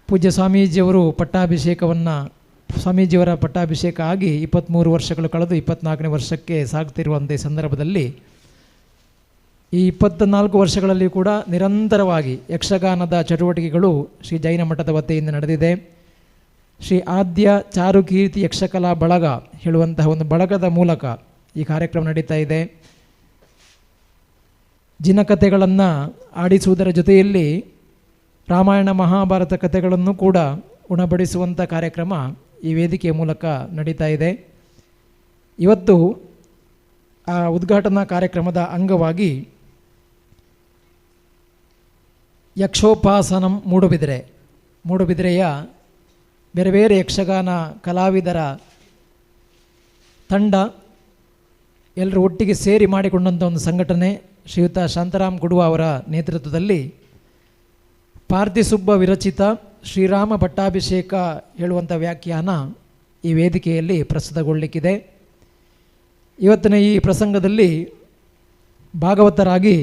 ಪೂಜ್ಯ ಸ್ವಾಮೀಜಿಯವರು ಸ್ವಾಮೀಜಿಯವರ ಪಟ್ಟಾಭಿಷೇಕ ಆಗಿ 23 ವರ್ಷಗಳು ಕಳೆದು 24ನೇ ವರ್ಷಕ್ಕೆ ಸಾಗ್ತಿರುವಂಥ ಸಂದರ್ಭದಲ್ಲಿ ಈ 24 ವರ್ಷಗಳಲ್ಲಿ ಕೂಡ ನಿರಂತರವಾಗಿ ಯಕ್ಷಗಾನದ ಚಟುವಟಿಕೆಗಳು ಶ್ರೀ ಜೈನ ಮಠದ ವತಿಯಿಂದ ನಡೆದಿದೆ. ಶ್ರೀ ಆದ್ಯ ಚಾರುಕೀರ್ತಿ ಯಕ್ಷಕಲಾ ಬಳಗ ಹೇಳುವಂತಹ ಒಂದು ಬಳಗದ ಮೂಲಕ ಈ ಕಾರ್ಯಕ್ರಮ ನಡೀತಾ ಇದೆ. ಜಿನಕಥೆಗಳನ್ನು ಆಡಿಸುವುದರ ಜೊತೆಯಲ್ಲಿ ರಾಮಾಯಣ ಮಹಾಭಾರತ ಕಥೆಗಳನ್ನು ಕೂಡ ಉಣಬಡಿಸುವಂಥ ಕಾರ್ಯಕ್ರಮ ಈ ವೇದಿಕೆಯ ಮೂಲಕ ನಡೀತಾ ಇದೆ. ಇವತ್ತು ಆ ಉದ್ಘಾಟನಾ ಕಾರ್ಯಕ್ರಮದ ಅಂಗವಾಗಿ ಯಕ್ಷೋಪಾಸನಂ ಮೂಡುಬಿದಿರೆಯ ಬೇರೆ ಬೇರೆ ಯಕ್ಷಗಾನ ಕಲಾವಿದರ ತಂಡ ಎಲ್ಲರೂ ಒಟ್ಟಿಗೆ ಸೇರಿ ಮಾಡಿಕೊಂಡಂಥ ಒಂದು ಸಂಘಟನೆ ಶ್ರೀಯುತ ಶಾಂತಾರಾಮ್ ಗುಡುವ ಅವರ ನೇತೃತ್ವದಲ್ಲಿ ಪಾರ್ಥಿಸುಬ್ಬ ವಿರಚಿತ ಶ್ರೀರಾಮ ಪಟ್ಟಾಭಿಷೇಕ ಹೇಳುವಂಥ ವ್ಯಾಖ್ಯಾನ ಈ ವೇದಿಕೆಯಲ್ಲಿ ಪ್ರಸ್ತುತಗೊಳ್ಳಲಿಕ್ಕಿದೆ. ಇವತ್ತಿನ ಈ ಪ್ರಸಂಗದಲ್ಲಿ ಭಾಗವತರಾಗಿ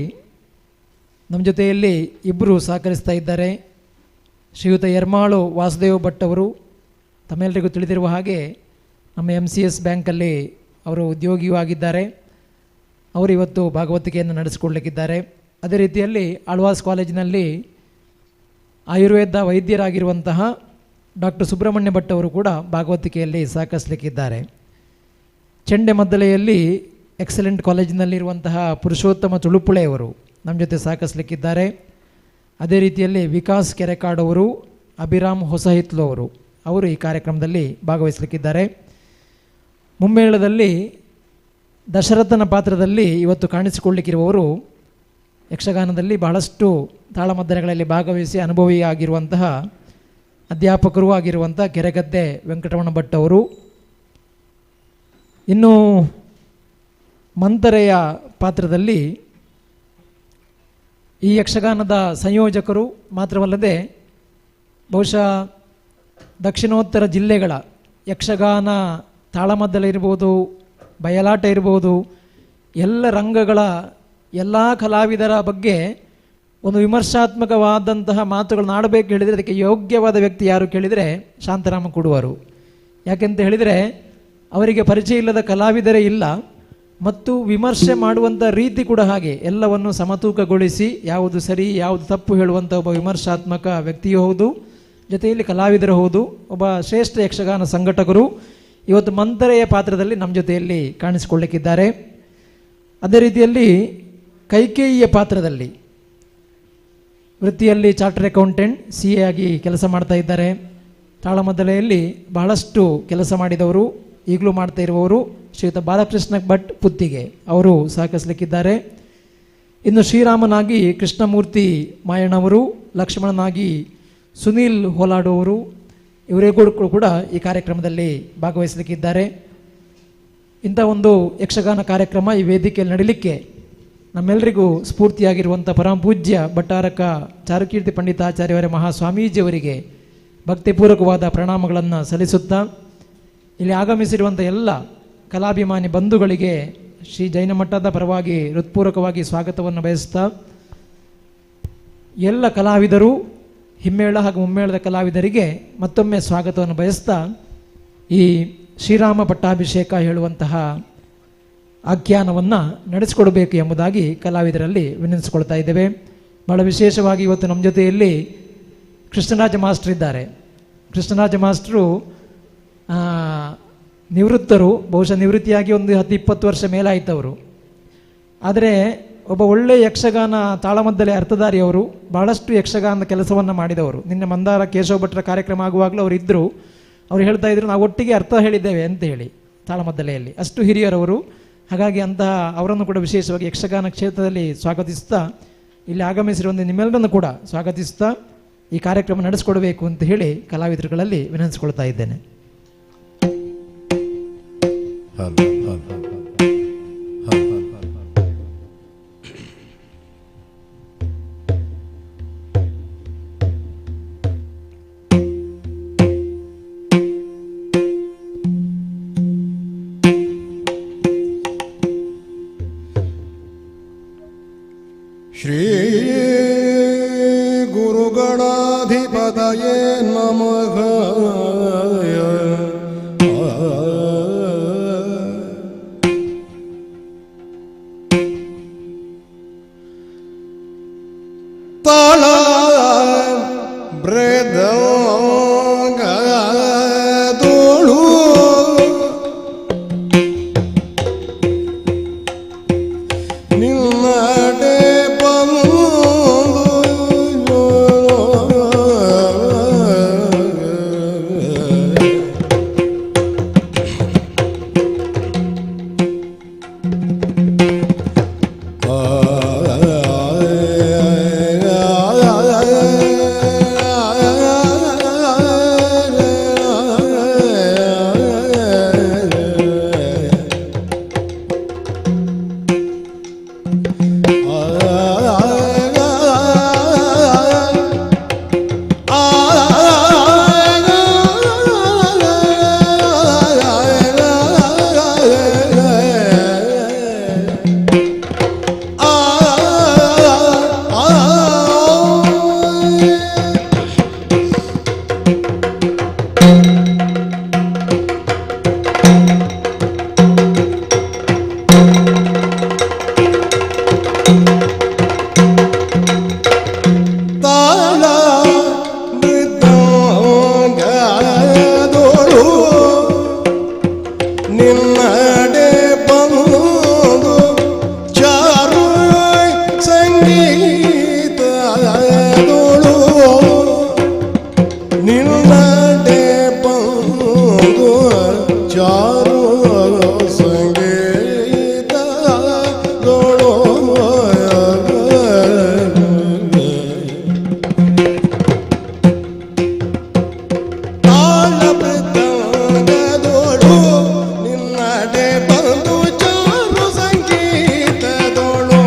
ನಮ್ಮ ಜೊತೆಯಲ್ಲಿ ಇಬ್ಬರು ಸಹಕರಿಸ್ತಾ ಇದ್ದಾರೆ. ಶ್ರೀಯುತ ಯರ್ಮಾಳು ವಾಸುದೇವ ಭಟ್ ಅವರು, ತಮ್ಮೆಲ್ಲರಿಗೂ ತಿಳಿದಿರುವ ಹಾಗೆ ನಮ್ಮ MCS ಬ್ಯಾಂಕಲ್ಲಿ ಅವರು ಉದ್ಯೋಗಿಯೂ ಆಗಿದ್ದಾರೆ. ಅವರು ಇವತ್ತು ಭಾಗವತಿಕೆಯನ್ನು ನಡೆಸಿಕೊಳ್ಳಲಿಕ್ಕಿದ್ದಾರೆ. ಅದೇ ರೀತಿಯಲ್ಲಿ ಆಳ್ವಾಸ್ ಕಾಲೇಜಿನಲ್ಲಿ ಆಯುರ್ವೇದ ವೈದ್ಯರಾಗಿರುವಂತಹ ಡಾಕ್ಟರ್ ಸುಬ್ರಹ್ಮಣ್ಯ ಭಟ್ ಅವರು ಕೂಡ ಭಾಗವತಿಕೆಯಲ್ಲಿ ಸಹಕರಿಸಲಿಕ್ಕಿದ್ದಾರೆ. ಚೆಂಡೆ ಮದ್ದಲೆಯಲ್ಲಿ ಎಕ್ಸಲೆಂಟ್ ಕಾಲೇಜಿನಲ್ಲಿರುವಂತಹ ಪುರುಷೋತ್ತಮ ತುಳುಪುಳೆಯವರು ನಮ್ಮ ಜೊತೆ ಸಹಕರಿಸಲಿಕ್ಕಿದ್ದಾರೆ. ಅದೇ ರೀತಿಯಲ್ಲಿ ವಿಕಾಸ್ ಕೆರೆಕಾಡವರು, ಅಭಿರಾಮ್ ಹೊಸಹಿತ್ಲು ಅವರು ಈ ಕಾರ್ಯಕ್ರಮದಲ್ಲಿ ಭಾಗವಹಿಸಲಿಕ್ಕಿದ್ದಾರೆ. ಮುಮ್ಮೇಳದಲ್ಲಿ ದಶರಥನ ಪಾತ್ರದಲ್ಲಿ ಇವತ್ತು ಕಾಣಿಸಿಕೊಳ್ಳಲಿಕ್ಕಿರುವವರು ಯಕ್ಷಗಾನದಲ್ಲಿ ಬಹಳಷ್ಟು ತಾಳಮದ್ದಲೆಗಳಲ್ಲಿ ಭಾಗವಹಿಸಿ ಅನುಭವಿಯಾಗಿರುವಂತಹ ಅಧ್ಯಾಪಕರೂ ಆಗಿರುವಂಥ ಕೆರೆಗದ್ದೆ ವೆಂಕಟರಮಣ ಭಟ್ ಅವರು. ಇನ್ನು ಮಂತರೆಯ ಪಾತ್ರದಲ್ಲಿ ಈ ಯಕ್ಷಗಾನದ ಸಂಯೋಜಕರು ಮಾತ್ರವಲ್ಲದೆ ಬಹುಶಃ ದಕ್ಷಿಣೋತ್ತರ ಜಿಲ್ಲೆಗಳ ಯಕ್ಷಗಾನ ತಾಳಮದ್ದಲೆ ಇರ್ಬೋದು, ಬಯಲಾಟ ಇರ್ಬೋದು, ಎಲ್ಲ ರಂಗಗಳ ಎಲ್ಲ ಕಲಾವಿದರ ಬಗ್ಗೆ ಒಂದು ವಿಮರ್ಶಾತ್ಮಕವಾದಂತಹ ಮಾತುಗಳನ್ನು ಆಡಬೇಕು ಹೇಳಿದರೆ ಅದಕ್ಕೆ ಯೋಗ್ಯವಾದ ವ್ಯಕ್ತಿ ಯಾರು ಕೇಳಿದರೆ ಶಾಂತಾರಾಮ ಕುಡುವರು. ಯಾಕೆಂತ ಹೇಳಿದರೆ ಅವರಿಗೆ ಪರಿಚಯ ಇಲ್ಲದ ಕಲಾವಿದರೇ ಇಲ್ಲ, ಮತ್ತು ವಿಮರ್ಶೆ ಮಾಡುವಂಥ ರೀತಿ ಕೂಡ ಹಾಗೆ ಎಲ್ಲವನ್ನು ಸಮತೂಕಗೊಳಿಸಿ ಯಾವುದು ಸರಿ ಯಾವುದು ತಪ್ಪು ಹೇಳುವಂಥ ಒಬ್ಬ ವಿಮರ್ಶಾತ್ಮಕ ವ್ಯಕ್ತಿಯೂ ಹೌದು, ಜೊತೆಯಲ್ಲಿ ಕಲಾವಿದರು ಹೌದು, ಒಬ್ಬ ಶ್ರೇಷ್ಠ ಯಕ್ಷಗಾನ ಸಂಘಟಕರು ಇವತ್ತು ಮಂತರೆಯ ಪಾತ್ರದಲ್ಲಿ ನಮ್ಮ ಜೊತೆಯಲ್ಲಿ ಕಾಣಿಸಿಕೊಳ್ಳಲಿಕ್ಕಿದ್ದಾರೆ. ಅದೇ ರೀತಿಯಲ್ಲಿ ಕೈಕೇಯಿಯ ಪಾತ್ರದಲ್ಲಿ ವೃತ್ತಿಯಲ್ಲಿ ಚಾರ್ಟರ್ಡ್ ಅಕೌಂಟೆಂಟ್ CA ಆಗಿ ಕೆಲಸ ಮಾಡ್ತಾ ಇದ್ದಾರೆ. ತಾಳಮದ್ದಲೆಯಲ್ಲಿ ಬಹಳಷ್ಟು ಕೆಲಸ ಮಾಡಿದವರು, ಈಗಲೂ ಮಾಡ್ತಾ ಇರುವವರು ಶ್ರೀಯುತ ಬಾಲಕೃಷ್ಣ ಭಟ್ ಪುತ್ತಿಗೆ ಅವರು ಸಹಕರಿಸಲಿಕ್ಕಿದ್ದಾರೆ. ಇನ್ನು ಶ್ರೀರಾಮನಾಗಿ ಕೃಷ್ಣಮೂರ್ತಿ ಮಾಯಣ್ಣವರು, ಲಕ್ಷ್ಮಣನಾಗಿ ಸುನೀಲ್ ಹೋಲಾಡುವರು, ಇವರಿಗೂ ಕೂಡ ಈ ಕಾರ್ಯಕ್ರಮದಲ್ಲಿ ಭಾಗವಹಿಸಲಿಕ್ಕಿದ್ದಾರೆ. ಇಂಥ ಒಂದು ಯಕ್ಷಗಾನ ಕಾರ್ಯಕ್ರಮ ಈ ವೇದಿಕೆಯಲ್ಲಿ ನಡೀಲಿಕ್ಕೆ ನಮ್ಮೆಲ್ಲರಿಗೂ ಸ್ಫೂರ್ತಿಯಾಗಿರುವಂಥ ಪರಮ ಪೂಜ್ಯ ಭಟ್ಟಾರಕ ಚಾರುಕೀರ್ತಿ ಪಂಡಿತಾಚಾರ್ಯವರ ಮಹಾಸ್ವಾಮೀಜಿಯವರಿಗೆ ಭಕ್ತಿಪೂರ್ವಕವಾದ ಪ್ರಣಾಮಗಳನ್ನು ಸಲ್ಲಿಸುತ್ತಾ, ಇಲ್ಲಿ ಆಗಮಿಸಿರುವಂಥ ಎಲ್ಲ ಕಲಾಭಿಮಾನಿ ಬಂಧುಗಳಿಗೆ ಶ್ರೀ ಜೈನ ಮಠದ ಪರವಾಗಿ ಹೃತ್ಪೂರ್ವಕವಾಗಿ ಸ್ವಾಗತವನ್ನು ಬಯಸ್ತಾ, ಎಲ್ಲ ಕಲಾವಿದರು, ಹಿಮ್ಮೇಳ ಹಾಗೂ ಮುಮ್ಮೇಳದ ಕಲಾವಿದರಿಗೆ ಮತ್ತೊಮ್ಮೆ ಸ್ವಾಗತವನ್ನು ಬಯಸ್ತಾ, ಈ ಶ್ರೀರಾಮ ಪಟ್ಟಾಭಿಷೇಕ ಹೇಳುವಂತಹ ಆಖ್ಯಾನವನ್ನು ನಡೆಸಿಕೊಡಬೇಕು ಎಂಬುದಾಗಿ ಕಲಾವಿದರಲ್ಲಿ ವಿನಂತಿಸಿಕೊಳ್ತಾ ಇದ್ದೇವೆ. ಬಹಳ ವಿಶೇಷವಾಗಿ ಇವತ್ತು ನಮ್ಮ ಜೊತೆಯಲ್ಲಿ ಕೃಷ್ಣರಾಜ ಮಾಸ್ಟರ್ ಇದ್ದಾರೆ. ಕೃಷ್ಣರಾಜ ಮಾಸ್ಟರು ನಿವೃತ್ತರು, ಬಹುಶಃ ನಿವೃತ್ತಿಯಾಗಿ ಒಂದು 10-20 ವರ್ಷ ಮೇಲಾಯಿತವರು. ಆದರೆ ಒಬ್ಬ ಒಳ್ಳೆಯ ಯಕ್ಷಗಾನ ತಾಳಮದ್ದಲೆ ಅರ್ಥಧಾರಿಯವರು, ಬಹಳಷ್ಟು ಯಕ್ಷಗಾನದ ಕೆಲಸವನ್ನು ಮಾಡಿದವರು. ನಿನ್ನೆ ಮಂದಾರ ಕೇಶವ ಭಟ್ರ ಕಾರ್ಯಕ್ರಮ ಆಗುವಾಗಲೂ ಅವರು ಇದ್ದರು. ಅವ್ರು ಹೇಳ್ತಾ ಇದ್ರು, ನಾವು ಒಟ್ಟಿಗೆ ಅರ್ಥ ಹೇಳಿದ್ದೇವೆ ಅಂತ ಹೇಳಿ ತಾಳಮದ್ದಲೆಯಲ್ಲಿ, ಅಷ್ಟು ಹಿರಿಯರವರು. ಹಾಗಾಗಿ ಅಂತಹ ಅವರನ್ನು ಕೂಡ ವಿಶೇಷವಾಗಿ ಯಕ್ಷಗಾನ ಕ್ಷೇತ್ರದಲ್ಲಿ ಸ್ವಾಗತಿಸ್ತಾ, ಇಲ್ಲಿ ಆಗಮಿಸಿರುವಂಥ ನಿಮ್ಮೆಲ್ಲರನ್ನು ಕೂಡ ಸ್ವಾಗತಿಸ್ತಾ ಈ ಕಾರ್ಯಕ್ರಮ ನಡೆಸಿಕೊಡಬೇಕು ಅಂತ ಹೇಳಿ ಕಲಾವಿದರುಗಳಲ್ಲಿ ವಿನಂತಿಸಿಕೊಳ್ತಾ ಇದ್ದೇನೆ. ಶ್ರೀ ಗುರುಗಣಾಧಿಪತಯೇ ನಮಃ ತಾಳ ಮೃದಂಗದೋಳು ನಿನ್ನಡೆ ಬಂದು ನಿನ್ನಡೆ ಬಂದು ಚಾರು ಸಂಗೀತದೋಳು ನಿನ್ನಡೆ ಬಂದು ಚಾರು ಸಂಗೀತದೋಳು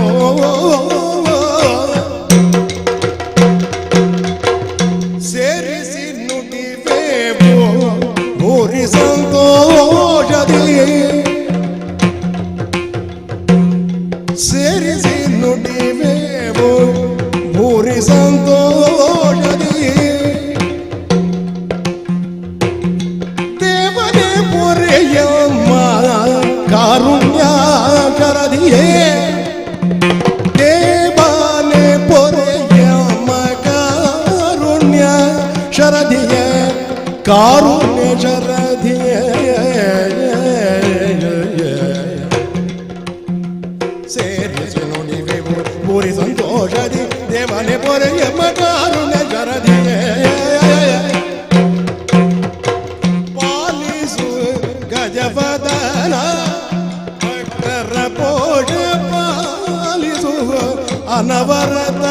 ಸೇರಿಸಿ ನುಡಿವೆವು ಭೂರಿ ಸಂತೋಷದಿ ದೇವನೇ ಪೊರೆಯಮ್ಮ ಕಾರುಣ್ಯ ಶರದಿಯೇ ದೇವನೇ ಪೊರೆಯಮ್ಮ ಕಾರುಣ್ಯ ಶರದಿಯೇ ಕಾರುಣ್ಯ ಶರದಿಯೇ ಸೇರಿಸಿ ನುಡಿವೆವು ಭೂರಿ ಸಂತೋಷದಿ ದೇವನೇ ಪೊರೆಯಮ್ಮ ಕಾರುಣ್ಯ ಶರದಿಯೇ ಪಾಲಿಸು ಗಜಪದನ ಭಕ್ತರ ಪೋಷ ಪಾಲಿಸು ಅನವರತ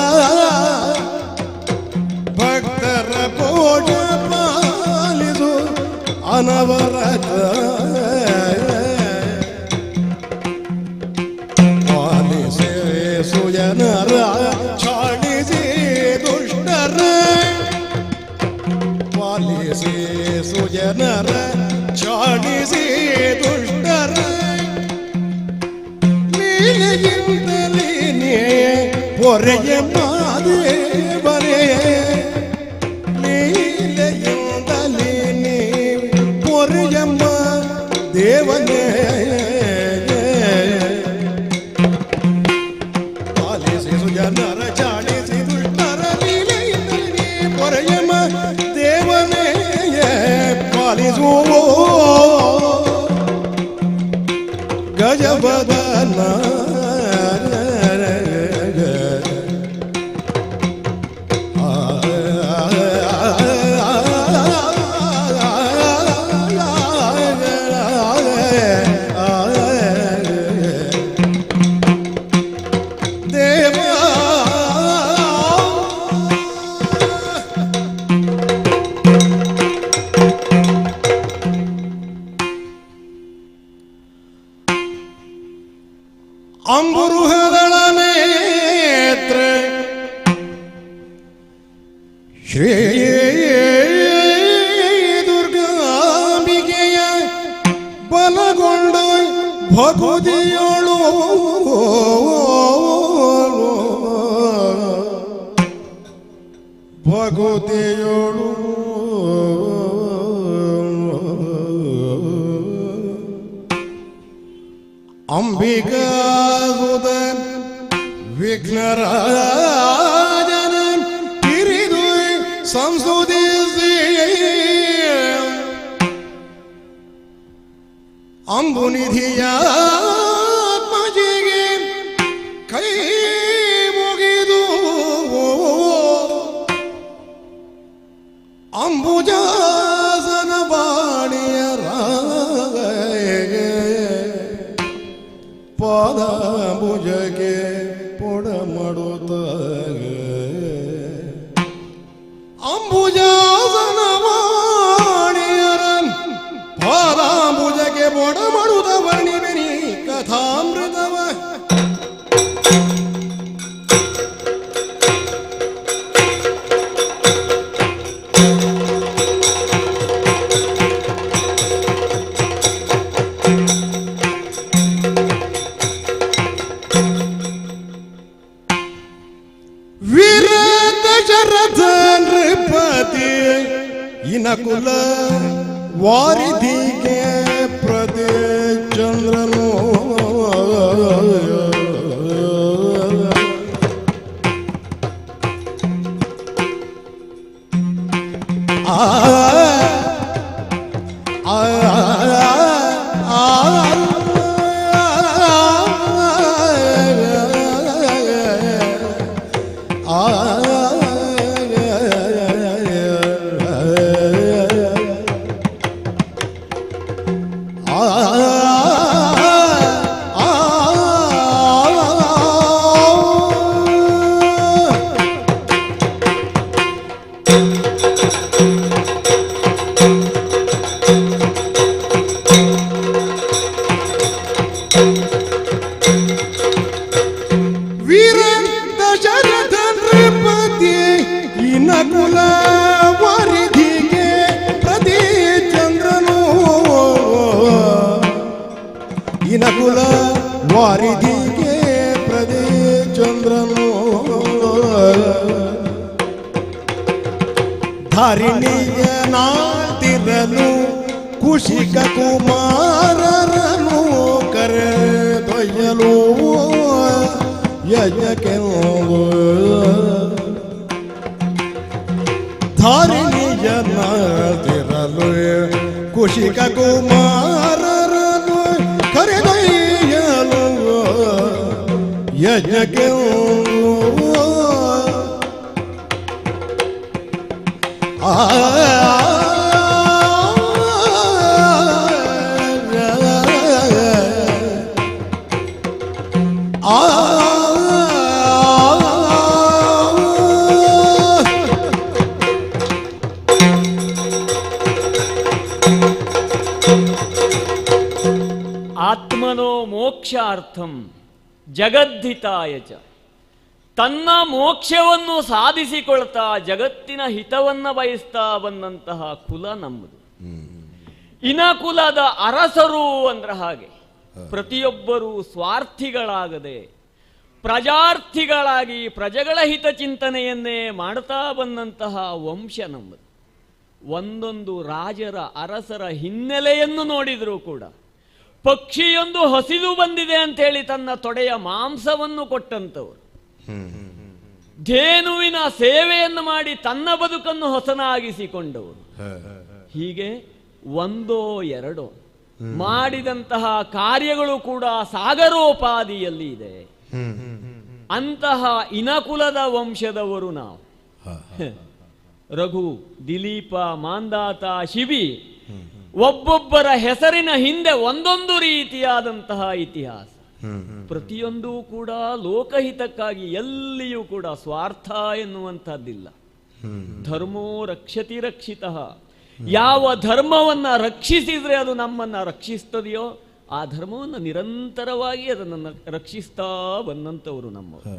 ಭಕ್ತರ ಪೋಷ ಪಾಲಿಸು ಅನವರತ ಪಾಲಿಸೆ ಸುಜನರ ಛಾಡಿಸಿ ದುಷ್ಟರ ಪಾಲಿಸಿ ಸುಜನರ ಛಾಡಿಸಿ ದುಷ್ಟರ ಲೀಲೆಯಿಂದಲೇ ಪೊರೆಯ ಮಾದೇವರೇ ಲೀಲೆಯಿಂದಲೇ ಪೊರೆಯಮ್ಮ ದೇವನೇ ಪಾಲಿಸಿ ಸುಜನರ ಛಾಡಿಸಿ ದುಷ್ಟರ ಲೀಲೆಯಿಂದಲೇ ಪೊರೆಯಮ್ಮ ದೇವನೇ ಪಾಲಿಸು ಗಜಪದನ ದೇವ ಅಂಬುರುಹಗಳ ನೇತ್ರ ಶ್ರೀ ದುರ್ಗಾಂಬಿಕೆಯ ಬಲಗೊಂಡ ಭಗುದಿಯೋಳು ಭಗುದಿಯೋಳು ಅಂಬಿಕಾಸುತ ವಿಘ್ನರಾಜನ ಕಿರಿದು ಸಂಸುದಿಸಿ ಅಂಬುನಿಧಿಯಾತ್ಮಜಿಗೆ ಕೈ ಮುಗಿದು ಅಂಬುಜಾಸನ ಬಾಣಿಯ ಪಾದಾಂಬುಜಕ್ಕೆ ಪೊಡ ಮಾಡುತ್ತ ಅಂಬುಜಾಸನ ಬಾಣಿಯರ ಪಾದಾಂಬುಜಕ್ಕೆ ಪೊಡ ಮಾಡುತ್ತ ವರ್ಣಿವೆನಿ ಕಥಾಮೃತವ ಇನಕುಲ ವಾರಿಧಿಗೆ ಪ್ರತಿ ಚಂದ್ರನು ಇನಕುಲ ವಾರಿಧಿಗೆ ಪ್ರತಿ ಚಂದ್ರನು ಇನಕುಲ ವಾರಿಧಿಗೆ ಪ್ರತಿ ಚಂದ್ರನು ಧಾರಿಣಿಯ ನಾಳ್ತಿರಲು ಕುಶಿಕ ಕುಮಾರರನು ಕರೆದೊಯ್ಯಲು ಯಜ್ಞಕ್ಕೆ ಧಾರಿಣಿಯ ನಾಳ್ತಿರಲು ಕುಶಿಕ ಕುಮಾರರನು ಕರೆದೊಯ್ಯಲು ಯಜ್ಞಕ್ಕೆ ಆತ್ಮನೋ ಮೋಕ್ಷಾರ್ಥಂ ಜಗದ್ಧಿತಾಯ ಚ. ತನ್ನ ಮೋಕ್ಷವನ್ನು ಸಾಧಿಸಿಕೊಳ್ತಾ ಜಗತ್ತಿನ ಹಿತವನ್ನು ಬಯಸ್ತಾ ಬಂದಂತಹ ಕುಲ ನಮ್ಮದು. ಇನಕುಲದ ಅರಸರು ಅಂದ್ರೆ ಹಾಗೆ ಪ್ರತಿಯೊಬ್ಬರೂ ಸ್ವಾರ್ಥಿಗಳಾಗದೆ ಪ್ರಜಾರ್ಥಿಗಳಾಗಿ ಪ್ರಜೆಗಳ ಹಿತಚಿಂತನೆಯನ್ನೇ ಮಾಡ್ತಾ ಬಂದಂತಹ ವಂಶ ನಮ್ಮದು. ಒಂದೊಂದು ರಾಜರ ಅರಸರ ಹಿನ್ನೆಲೆಯನ್ನು ನೋಡಿದರೂ ಕೂಡ ಪಕ್ಷಿಯೊಂದು ಹಸಿದು ಬಂದಿದೆ ಅಂತ ಹೇಳಿ ತನ್ನ ತೊಡೆಯ ಮಾಂಸವನ್ನು ಕೊಟ್ಟಂತವರು, ಧೇನುವಿನ ಸೇವೆಯನ್ನು ಮಾಡಿ ತನ್ನ ಬದುಕನ್ನು ಹೊಸನಾಗಿಸಿಕೊಂಡವರು. ಹೀಗೆ ಒಂದೋ ಎರಡೋ ಮಾಡಿದಂತಹ ಕಾರ್ಯಗಳು ಕೂಡ ಸಾಗರೋಪಾದಿಯಲ್ಲಿ ಇದೆ. ಅಂತಹ ಇನಕುಲದ ವಂಶದವರು ನಾವು. ರಘು, ದಿಲೀಪ, ಮಾಂದಾತ, ಶಿಬಿ ಒಬ್ಬೊಬ್ಬರ ಹೆಸರಿನ ಹಿಂದೆ ಒಂದೊಂದು ರೀತಿಯಾದಂತಹ ಇತಿಹಾಸ. ಪ್ರತಿಯೊಂದೂ ಕೂಡ ಲೋಕಹಿತಕ್ಕಾಗಿ, ಎಲ್ಲಿಯೂ ಕೂಡ ಸ್ವಾರ್ಥ ಎನ್ನುವಂಥದ್ದಿಲ್ಲ. ಧರ್ಮೋ ರಕ್ಷತಿ ರಕ್ಷಿತಃ. ಯಾವ ಧರ್ಮವನ್ನ ರಕ್ಷಿಸಿದ್ರೆ ಅದು ನಮ್ಮನ್ನ ರಕ್ಷಿಸ್ತದೆಯೋ ಆ ಧರ್ಮವನ್ನು ನಿರಂತರವಾಗಿ ಅದನ್ನು ರಕ್ಷಿಸ್ತಾ ಬಂದಂಥವರು ನಮ್ಮವರು.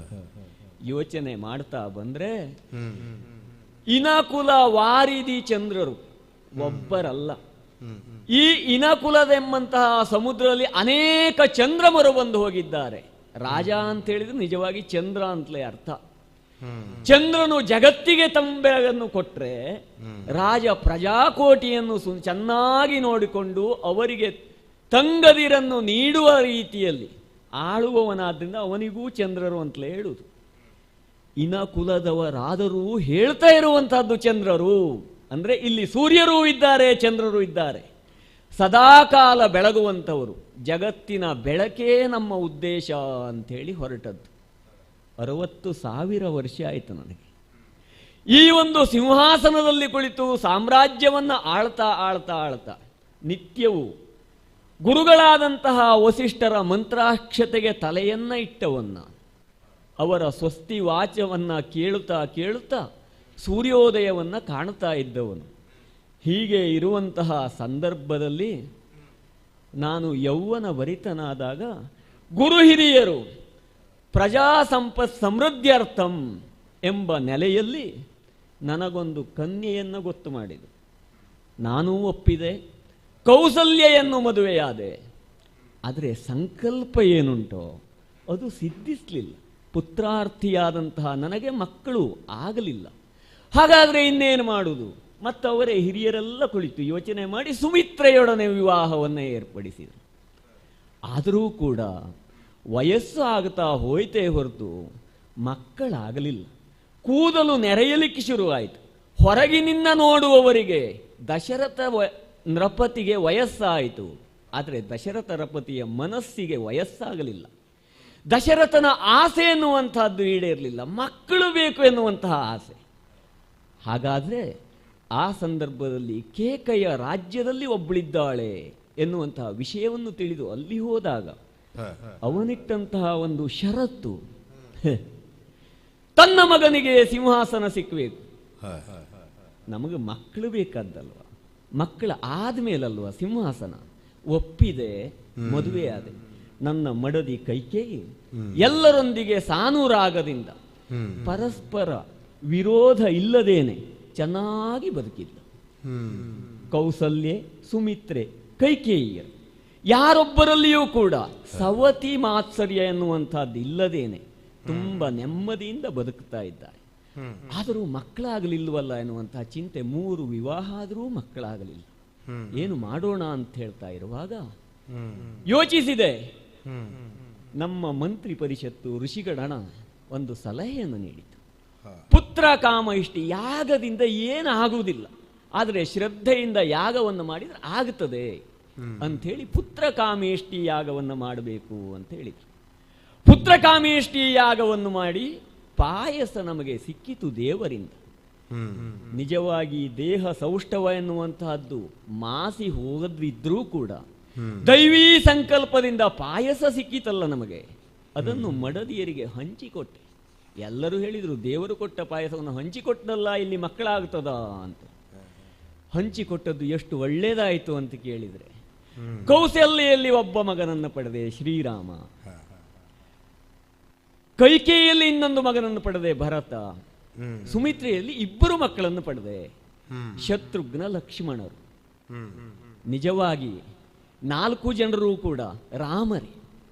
ಯೋಚನೆ ಮಾಡ್ತಾ ಬಂದ್ರೆ ಇನಕುಲ ವಾರಿಧಿ ಚಂದ್ರರು ಒಬ್ಬರಲ್ಲ. ಈ ಇನಕುಲದೆಂಬಂತಹ ಸಮುದ್ರದಲ್ಲಿ ಅನೇಕ ಚಂದ್ರಮರು ಬಂದು ಹೋಗಿದ್ದಾರೆ. ರಾಜ ಅಂತ ಹೇಳಿದ್ರೆ ನಿಜವಾಗಿ ಚಂದ್ರ ಅಂತಲೇ ಅರ್ಥ. ಚಂದ್ರನು ಜಗತ್ತಿಗೆ ತಂಬೆಳಗನ್ನು ಕೊಟ್ರೆ ರಾಜ ಪ್ರಜಾಕೋಟಿಯನ್ನು ಚೆನ್ನಾಗಿ ನೋಡಿಕೊಂಡು ಅವರಿಗೆ ತಂಗದಿರನ್ನು ನೀಡುವ ರೀತಿಯಲ್ಲಿ ಆಳುವವನಾದ್ರಿಂದ ಅವನಿಗೂ ಚಂದ್ರರು ಅಂತಲೇ ಹೇಳುವುದು. ಇನ ಕುಲದವರಾದರೂ ಹೇಳ್ತಾ ಇರುವಂತಹದ್ದು ಚಂದ್ರರು ಅಂದರೆ ಇಲ್ಲಿ ಸೂರ್ಯರೂ ಇದ್ದಾರೆ, ಚಂದ್ರರು ಇದ್ದಾರೆ. ಸದಾಕಾಲ ಬೆಳಗುವಂಥವರು, ಜಗತ್ತಿನ ಬೆಳಕೇ ನಮ್ಮ ಉದ್ದೇಶ ಅಂಥೇಳಿ ಹೊರಟದ್ದು. 60,000 ವರ್ಷ ಆಯಿತು ನನಗೆ ಈ ಒಂದು ಸಿಂಹಾಸನದಲ್ಲಿ ಕುಳಿತು ಸಾಮ್ರಾಜ್ಯವನ್ನು ಆಳ್ತಾ ಆಳ್ತಾ ಆಳ್ತಾ ನಿತ್ಯವೂ ಗುರುಗಳಾದಂತಹ ವಸಿಷ್ಠರ ಮಂತ್ರಾಕ್ಷತೆಗೆ ತಲೆಯನ್ನ ಇಟ್ಟವನ್ನ, ಅವರ ಸ್ವಸ್ತಿ ವಾಚವನ್ನು ಕೇಳುತ್ತಾ ಕೇಳುತ್ತಾ ಸೂರ್ಯೋದಯವನ್ನು ಕಾಣುತ್ತಾ ಇದ್ದವನು. ಹೀಗೆ ಇರುವಂತಹ ಸಂದರ್ಭದಲ್ಲಿ ನಾನು ಯೌವನ ಭರಿತನಾದಾಗ ಗುರು ಹಿರಿಯರು ಪ್ರಜಾ ಸಂಪತ್ ಸಮೃದ್ಧ್ಯರ್ಥಂ ಎಂಬ ನೆಲೆಯಲ್ಲಿ ನನಗೊಂದು ಕನ್ಯೆಯನ್ನು ಗೊತ್ತು ಮಾಡಿದರು. ನಾನೂ ಒಪ್ಪಿದೆ, ಕೌಸಲ್ಯೆಯನ್ನು ಮದುವೆಯಾದೆ. ಆದರೆ ಸಂಕಲ್ಪ ಏನುಂಟೋ ಅದು ಸಿದ್ಧಿಸಲಿಲ್ಲ. ಪುತ್ರಾರ್ಥಿಯಾದಂತಹ ನನಗೆ ಮಕ್ಕಳು ಆಗಲಿಲ್ಲ. ಹಾಗಾದರೆ ಇನ್ನೇನು ಮಾಡುವುದು? ಮತ್ತು ಅವರೇ ಹಿರಿಯರೆಲ್ಲ ಕುಳಿತು ಯೋಚನೆ ಮಾಡಿ ಸುಮಿತ್ರೆಯೊಡನೆ ವಿವಾಹವನ್ನು ಏರ್ಪಡಿಸಿದರು. ಆದರೂ ಕೂಡ ವಯಸ್ಸು ಆಗ್ತಾ ಹೋಯ್ತೇ ಹೊರತು ಮಕ್ಕಳಾಗಲಿಲ್ಲ. ಕೂದಲು ನೆರೆಯಲಿಕ್ಕೆ ಶುರುವಾಯಿತು. ಹೊರಗಿನಿಂದ ನೋಡುವವರಿಗೆ ದಶರಥ ನೃಪತಿಗೆ ವಯಸ್ಸಾಯಿತು, ಆದರೆ ದಶರಥ ನೃಪತಿಯ ಮನಸ್ಸಿಗೆ ವಯಸ್ಸಾಗಲಿಲ್ಲ. ದಶರಥನ ಆಸೆ ಎನ್ನುವಂತಹದ್ದು ಈಡೇರಲಿಲ್ಲ, ಮಕ್ಕಳು ಬೇಕು ಎನ್ನುವಂತಹ ಆಸೆ. ಹಾಗಾದರೆ ಆ ಸಂದರ್ಭದಲ್ಲಿ ಕೇಕೆಯ ರಾಜ್ಯದಲ್ಲಿ ಒಬ್ಬಳಿದ್ದಾಳೆ ಎನ್ನುವಂತಹ ವಿಷಯವನ್ನು ತಿಳಿದು ಅಲ್ಲಿ ಹೋದಾಗ ಅವನಿಟ್ಟಂತಹ ಒಂದು ಷರತ್ತು, ತನ್ನ ಮಗನಿಗೆ ಸಿಂಹಾಸನ ಸಿಕ್ಕಬೇಕು. ನಮಗೆ ಮಕ್ಕಳು ಬೇಕಾದ್ದಲ್ವ, ಮಕ್ಕಳು ಆದ್ಮೇಲಲ್ವ ಸಿಂಹಾಸನ. ಒಪ್ಪಿದೆ, ಮದುವೆಯಾದೆ. ನನ್ನ ಮಡದಿ ಕೈಕೇಯಿ ಎಲ್ಲರೊಂದಿಗೆ ಸಾನುರಾಗದಿಂದ ಪರಸ್ಪರ ವಿರೋಧ ಇಲ್ಲದೇನೆ ಚೆನ್ನಾಗಿ ಬದುಕಿದ್ದ. ಕೌಸಲ್ಯೆ, ಸುಮಿತ್ರೆ, ಕೈಕೇಯಿಯರು ಯಾರೊಬ್ಬರಲ್ಲಿಯೂ ಕೂಡ ಸವತಿ ಮಾತ್ಸರ್ಯ ಎನ್ನುವಂತಹದ್ದು ಇಲ್ಲದೇನೆ ತುಂಬ ನೆಮ್ಮದಿಯಿಂದ ಬದುಕ್ತಾ ಇದ್ದಾರೆ. ಆದರೂ ಮಕ್ಕಳಾಗಲಿಲ್ವಲ್ಲ ಎನ್ನುವಂತಹ ಚಿಂತೆ. 3 ವಿವಾಹ ಆದರೂ ಮಕ್ಕಳಾಗಲಿಲ್ಲ. ಏನು ಮಾಡೋಣ ಅಂತ ಹೇಳ್ತಾ ಇರುವಾಗ ಯೋಚಿಸಿದೆ. ನಮ್ಮ ಮಂತ್ರಿ ಪರಿಷತ್ತು ಋಷಿಗಣ ಒಂದು ಸಲಹೆಯನ್ನು ನೀಡಿತು. ಪುತ್ರ ಕಾಮ ಇಷ್ಟಿ ಯಾಗದಿಂದ ಏನಾಗುವುದಿಲ್ಲ, ಆದರೆ ಶ್ರದ್ಧೆಯಿಂದ ಯಾಗವನ್ನು ಮಾಡಿದರೆ ಆಗುತ್ತದೆ ಅಂಥೇಳಿ ಪುತ್ರಕಾಮೇಷ್ಟಿ ಯಾಗವನ್ನು ಮಾಡಬೇಕು ಅಂತ ಹೇಳಿದರು. ಪುತ್ರಕಾಮೇಷ್ಟಿ ಯಾಗವನ್ನು ಮಾಡಿ ಪಾಯಸ ನಮಗೆ ಸಿಕ್ಕಿತು ದೇವರಿಂದ. ನಿಜವಾಗಿ ದೇಹ ಸೌಷ್ಠವ ಎನ್ನುವಂತಹದ್ದು ಮಾಸಿ ಹೋಗದ್ವಿದ್ರೂ ಕೂಡ ದೈವೀ ಸಂಕಲ್ಪದಿಂದ ಪಾಯಸ ಸಿಕ್ಕಿತಲ್ಲ ನಮಗೆ, ಅದನ್ನು ಮಡದಿಯರಿಗೆ ಹಂಚಿಕೊಟ್ಟೆ. ಎಲ್ಲರೂ ಹೇಳಿದರು, ದೇವರು ಕೊಟ್ಟ ಪಾಯಸವನ್ನು ಹಂಚಿಕೊಟ್ಟಲ್ಲ, ಇಲ್ಲಿ ಮಕ್ಕಳಾಗ್ತದ ಅಂತ. ಹಂಚಿಕೊಟ್ಟದ್ದು ಎಷ್ಟು ಒಳ್ಳೇದಾಯಿತು ಅಂತ ಕೇಳಿದರೆ, ಕೌಸಲ್ಯಲ್ಲಿ ಒಬ್ಬ ಮಗನನ್ನು ಪಡೆದೆ ಶ್ರೀರಾಮ, ಕೈಕೇಯಿಯಲ್ಲಿ ಇನ್ನೊಂದು ಮಗನನ್ನು ಪಡೆದೆ ಭರತ, ಸುಮಿತ್ರೆಯಲ್ಲಿ 2 ಮಕ್ಕಳನ್ನು ಪಡೆದೆ ಶತ್ರುಘ್ನ ಲಕ್ಷ್ಮಣರು. ನಿಜವಾಗಿ 4 ಜನರು ಕೂಡ ರಾಮರೇ,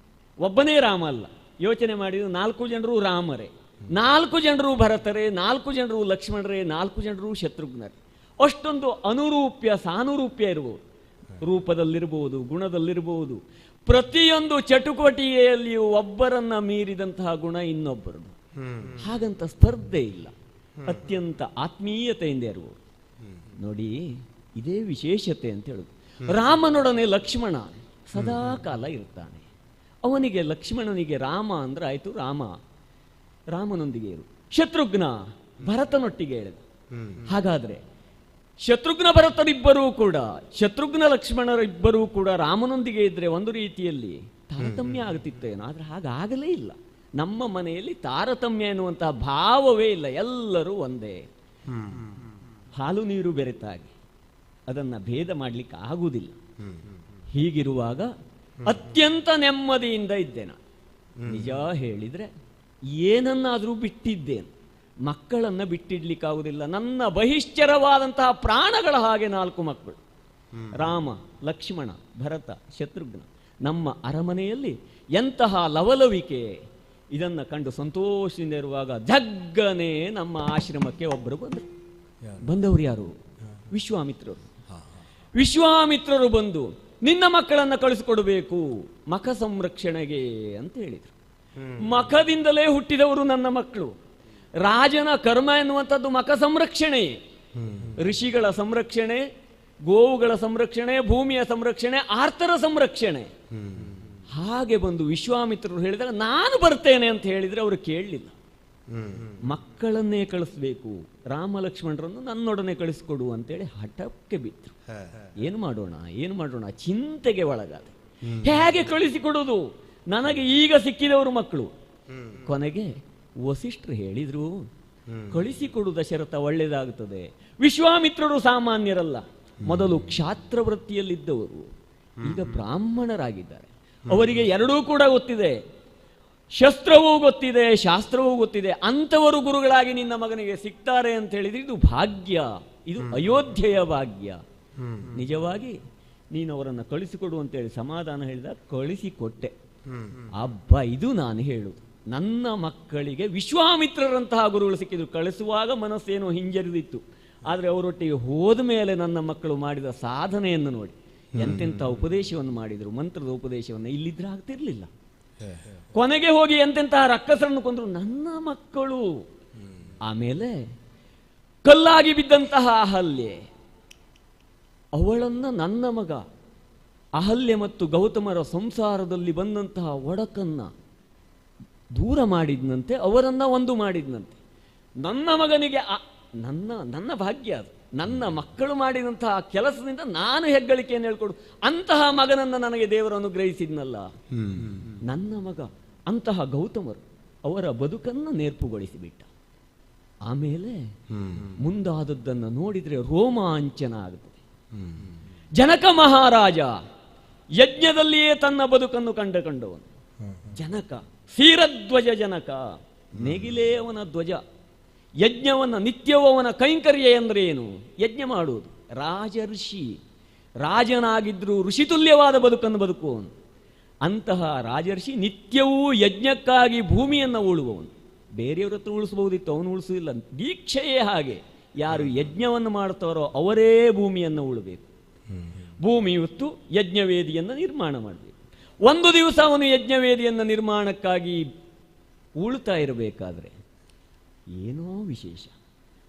ಒಬ್ಬನೇ ರಾಮ ಅಲ್ಲ. ಯೋಚನೆ ಮಾಡಿದ್ರು 4 ಜನರು ರಾಮರೇ, 4 ಜನರು ಭರತರೇ, 4 ಜನರು ಲಕ್ಷ್ಮಣರೇ, 4 ಜನರು ಶತ್ರುಘ್ನರೇ. ಅಷ್ಟೊಂದು ಅನುರೂಪ್ಯ ಸಾನುರೂಪ್ಯ ಇರಬಹುದು, ರೂಪದಲ್ಲಿರಬಹುದು, ಗುಣದಲ್ಲಿರಬಹುದು. ಪ್ರತಿಯೊಂದು ಚಟುವಟಿಕೆಯಲ್ಲಿಯೂ ಒಬ್ಬರನ್ನ ಮೀರಿದಂತಹ ಗುಣ ಇನ್ನೊಬ್ಬರದು. ಹಾಗಂತ ಸ್ಪರ್ಧೆ ಇಲ್ಲ, ಅತ್ಯಂತ ಆತ್ಮೀಯತೆಯಿಂದ ಇರುವುದು. ನೋಡಿ, ಇದೇ ವಿಶೇಷತೆ ಅಂತ ಹೇಳುದು. ರಾಮನೊಡನೆ ಲಕ್ಷ್ಮಣ ಸದಾ ಕಾಲ ಇರ್ತಾನೆ. ಅವನಿಗೆ ಲಕ್ಷ್ಮಣನಿಗೆ ರಾಮ ಅಂದ್ರೆ ಆಯ್ತು, ರಾಮನೊಂದಿಗೆ ಇರು. ಶತ್ರುಘ್ನ ಭರತನೊಟ್ಟಿಗೆ ಹೇಳಿದ. ಹಾಗಾದ್ರೆ ಶತ್ರುಘ್ನ ಭರತರಿಬ್ಬರೂ ಕೂಡ, ಶತ್ರುಘ್ನ ಲಕ್ಷ್ಮಣರಿಬ್ಬರೂ ಕೂಡ ರಾಮನೊಂದಿಗೆ ಇದ್ರೆ ಒಂದು ರೀತಿಯಲ್ಲಿ ತಾರತಮ್ಯ ಆಗುತ್ತಿತ್ತೇನೋ. ಆದ್ರೆ ಹಾಗಾಗಲೇ ಇಲ್ಲ. ನಮ್ಮ ಮನೆಯಲ್ಲಿ ತಾರತಮ್ಯ ಎನ್ನುವಂತಹ ಭಾವವೇ ಇಲ್ಲ, ಎಲ್ಲರೂ ಒಂದೇ. ಹಾಲು ನೀರು ಬೆರೆತಾಗಿ ಅದನ್ನ ಭೇದ ಮಾಡಲಿಕ್ಕೆ ಆಗುವುದಿಲ್ಲ. ಹೀಗಿರುವಾಗ ಅತ್ಯಂತ ನೆಮ್ಮದಿಯಿಂದ ಇದ್ದೇನೆ. ನಿಜ ಹೇಳಿದ್ರೆ ಏನನ್ನಾದರೂ ಬಿಟ್ಟಿದ್ದೇನೆ, ಮಕ್ಕಳನ್ನ ಬಿಟ್ಟಿಡ್ಲಿಕ್ಕಾಗುವುದಿಲ್ಲ. ನನ್ನ ಬಹಿಶ್ಚರವಾದಂತಹ ಪ್ರಾಣಗಳ ಹಾಗೆ 4 ಮಕ್ಕಳು, ರಾಮ, ಲಕ್ಷ್ಮಣ, ಭರತ, ಶತ್ರುಘ್ನ. ನಮ್ಮ ಅರಮನೆಯಲ್ಲಿ ಎಂತಹ ಲವಲವಿಕೆ. ಇದನ್ನು ಕಂಡು ಸಂತೋಷದಿಂದ ಇರುವಾಗ ಜಗ್ಗನೆ ನಮ್ಮ ಆಶ್ರಮಕ್ಕೆ ಒಬ್ಬರು ಬಂದರು. ಬಂದವರು ಯಾರು? ವಿಶ್ವಾಮಿತ್ರರು. ವಿಶ್ವಾಮಿತ್ರರು ಬಂದು ನಿನ್ನ ಮಕ್ಕಳನ್ನು ಕಳಿಸಿಕೊಡಬೇಕು ಮಖ ಸಂರಕ್ಷಣೆಗೆ ಅಂತ ಹೇಳಿದರು. ಮಖದಿಂದಲೇ ಹುಟ್ಟಿದವರು ನನ್ನ ಮಕ್ಕಳು. ರಾಜನ ಕರ್ಮ ಎನ್ನುವಂಥದ್ದು ಮಖ ಸಂರಕ್ಷಣೆ, ಋಷಿಗಳ ಸಂರಕ್ಷಣೆ, ಗೋವುಗಳ ಸಂರಕ್ಷಣೆ, ಭೂಮಿಯ ಸಂರಕ್ಷಣೆ, ಆರ್ತರ ಸಂರಕ್ಷಣೆ. ಹಾಗೆ ಬಂದು ವಿಶ್ವಾಮಿತ್ರರು ಹೇಳಿದಾಗ ನಾನು ಬರ್ತೇನೆ ಅಂತ ಹೇಳಿದ್ರೆ ಅವರು ಕೇಳಲಿಲ್ಲ. ಮಕ್ಕಳನ್ನೇ ಕಳಿಸ್ಬೇಕು, ರಾಮ ಲಕ್ಷ್ಮಣರನ್ನು ನನ್ನೊಡನೆ ಕಳಿಸ್ಕೊಡು ಅಂತೇಳಿ ಹಠಕ್ಕೆ ಬಿದ್ರು. ಏನು ಮಾಡೋಣ ಚಿಂತೆಗೆ ಒಳಗಾದ. ಹೇಗೆ ಕಳಿಸಿಕೊಡುವುದು? ನನಗೆ ಈಗ ಸಿಕ್ಕಿದವರು ಮಕ್ಕಳು. ಕೊನೆಗೆ ವಸಿಷ್ಠರು ಹೇಳಿದ್ರು, ಕಳಿಸಿಕೊಡು ದಶರಥ, ಒಳ್ಳೆಯದಾಗುತ್ತದೆ. ವಿಶ್ವಾಮಿತ್ರರು ಸಾಮಾನ್ಯರಲ್ಲ, ಮೊದಲು ಕ್ಷಾತ್ರ ವೃತ್ತಿಯಲ್ಲಿದ್ದವರು, ಈಗ ಬ್ರಾಹ್ಮಣರಾಗಿದ್ದಾರೆ. ಅವರಿಗೆ ಎರಡೂ ಕೂಡ ಗೊತ್ತಿದೆ, ಶಸ್ತ್ರವೂ ಗೊತ್ತಿದೆ, ಶಾಸ್ತ್ರವೂ ಗೊತ್ತಿದೆ. ಅಂಥವರು ಗುರುಗಳಾಗಿ ನಿನ್ನ ಮಗನಿಗೆ ಸಿಗ್ತಾರೆ ಅಂತ ಹೇಳಿದ್ರೆ ಇದು ಭಾಗ್ಯ, ಇದು ಅಯೋಧ್ಯೆಯ ಭಾಗ್ಯ. ನಿಜವಾಗಿ ನೀನು ಅವರನ್ನು ಕಳಿಸಿಕೊಡು ಅಂತೇಳಿ ಸಮಾಧಾನ ಹೇಳಿದ, ಕಳಿಸಿಕೊಟ್ಟೆ. ಅಬ್ಬ, ಇದು ನಾನು ಹೇಳುದು, ನನ್ನ ಮಕ್ಕಳಿಗೆ ವಿಶ್ವಾಮಿತ್ರರಂತಹ ಗುರುಗಳು ಸಿಕ್ಕಿದ್ರು. ಕಳಿಸುವಾಗ ಮನಸ್ಸೇನೋ ಹಿಂಜರಿದಿತ್ತು, ಆದರೆ ಅವರೊಟ್ಟಿಗೆ ಹೋದ ಮೇಲೆ ನನ್ನ ಮಕ್ಕಳು ಮಾಡಿದ ಸಾಧನೆಯನ್ನು ನೋಡಿ, ಎಂತೆಂಥ ಉಪದೇಶವನ್ನು ಮಾಡಿದರು, ಮಂತ್ರದ ಉಪದೇಶವನ್ನು. ಇಲ್ಲಿದ್ರೆ ಆಗ್ತಿರ್ಲಿಲ್ಲ. ಕೊನೆಗೆ ಹೋಗಿ ಎಂತೆಂತಹ ರಕ್ಕಸರನ್ನು ಕೊಂದರು ನನ್ನ ಮಕ್ಕಳು. ಆಮೇಲೆ ಕಲ್ಲಾಗಿ ಬಿದ್ದಂತಹ ಅಹಲ್ಯೆ, ಅವಳನ್ನ ನನ್ನ ಮಗ ಅಹಲ್ಯೆ ಮತ್ತು ಗೌತಮರ ಸಂಸಾರದಲ್ಲಿ ಬಂದಂತಹ ಒಡಕನ್ನ ದೂರ ಮಾಡಿದ್ನಂತೆ, ಅವರನ್ನ ಒಂದು ಮಾಡಿದ್ನಂತೆ. ನನ್ನ ಮಗನಿಗೆ ನನ್ನ ಭಾಗ್ಯ ಅದು. ನನ್ನ ಮಕ್ಕಳು ಮಾಡಿದಂತಹ ಕೆಲಸದಿಂದ ನಾನು ಹೆಗ್ಗಳಿಕೆಯನ್ನು ಹೇಳ್ಕೊಡು. ಅಂತಹ ಮಗನನ್ನು ನನಗೆ ದೇವರು ಅನುಗ್ರಹಿಸಿದ್ನಲ್ಲ. ನನ್ನ ಮಗ ಅಂತಹ ಗೌತಮರು ಅವರ ಬದುಕನ್ನು ನೇರ್ಪುಗೊಳಿಸಿಬಿಟ್ಟ. ಆಮೇಲೆ ಮುಂದಾದದ್ದನ್ನು ನೋಡಿದ್ರೆ ರೋಮಾಂಚನ ಆಗುತ್ತದೆ. ಜನಕ ಮಹಾರಾಜ ಯಜ್ಞದಲ್ಲಿಯೇ ತನ್ನ ಬದುಕನ್ನು ಕಂಡುಕೊಂಡವನು. ಜನಕ ಕ್ಷೀರಧ್ವಜ ಜನಕ, ನೇಗಿಲೇ ಅವನ ಧ್ವಜ. ಯಜ್ಞವನ್ನ ನಿತ್ಯವೂ ಅವನ ಕೈಂಕರ್ಯ ಎಂದರೆ ಏನು? ಯಜ್ಞ ಮಾಡುವುದು. ರಾಜಋಷಿ, ರಾಜನಾಗಿದ್ರೂ ಋಷಿತುಲ್ಯವಾದ ಬದುಕನ್ನು ಬದುಕುವವನು. ಅಂತಹ ರಾಜರ್ಷಿ ನಿತ್ಯವೂ ಯಜ್ಞಕ್ಕಾಗಿ ಭೂಮಿಯನ್ನು ಉಳುವವನು. ಬೇರೆಯವ್ರ ಹತ್ರ ಉಳಿಸಬಹುದಿತ್ತು, ಅವನು ಉಳಿಸುವುದಿಲ್ಲ. ದೀಕ್ಷೆಯೇ ಹಾಗೆ, ಯಾರು ಯಜ್ಞವನ್ನು ಮಾಡ್ತಾರೋ ಅವರೇ ಭೂಮಿಯನ್ನು ಉಳಬೇಕು. ಭೂಮಿ ಹೊತ್ತು ಯಜ್ಞವೇದಿಯನ್ನು ನಿರ್ಮಾಣ ಮಾಡಬೇಕು. ಒಂದು ದಿವಸ ಅವನು ಯಜ್ಞವೇದಿಯನ್ನು ನಿರ್ಮಾಣಕ್ಕಾಗಿ ಉಳ್ತಾ ಇರಬೇಕಾದ್ರೆ ಏನೋ ವಿಶೇಷ,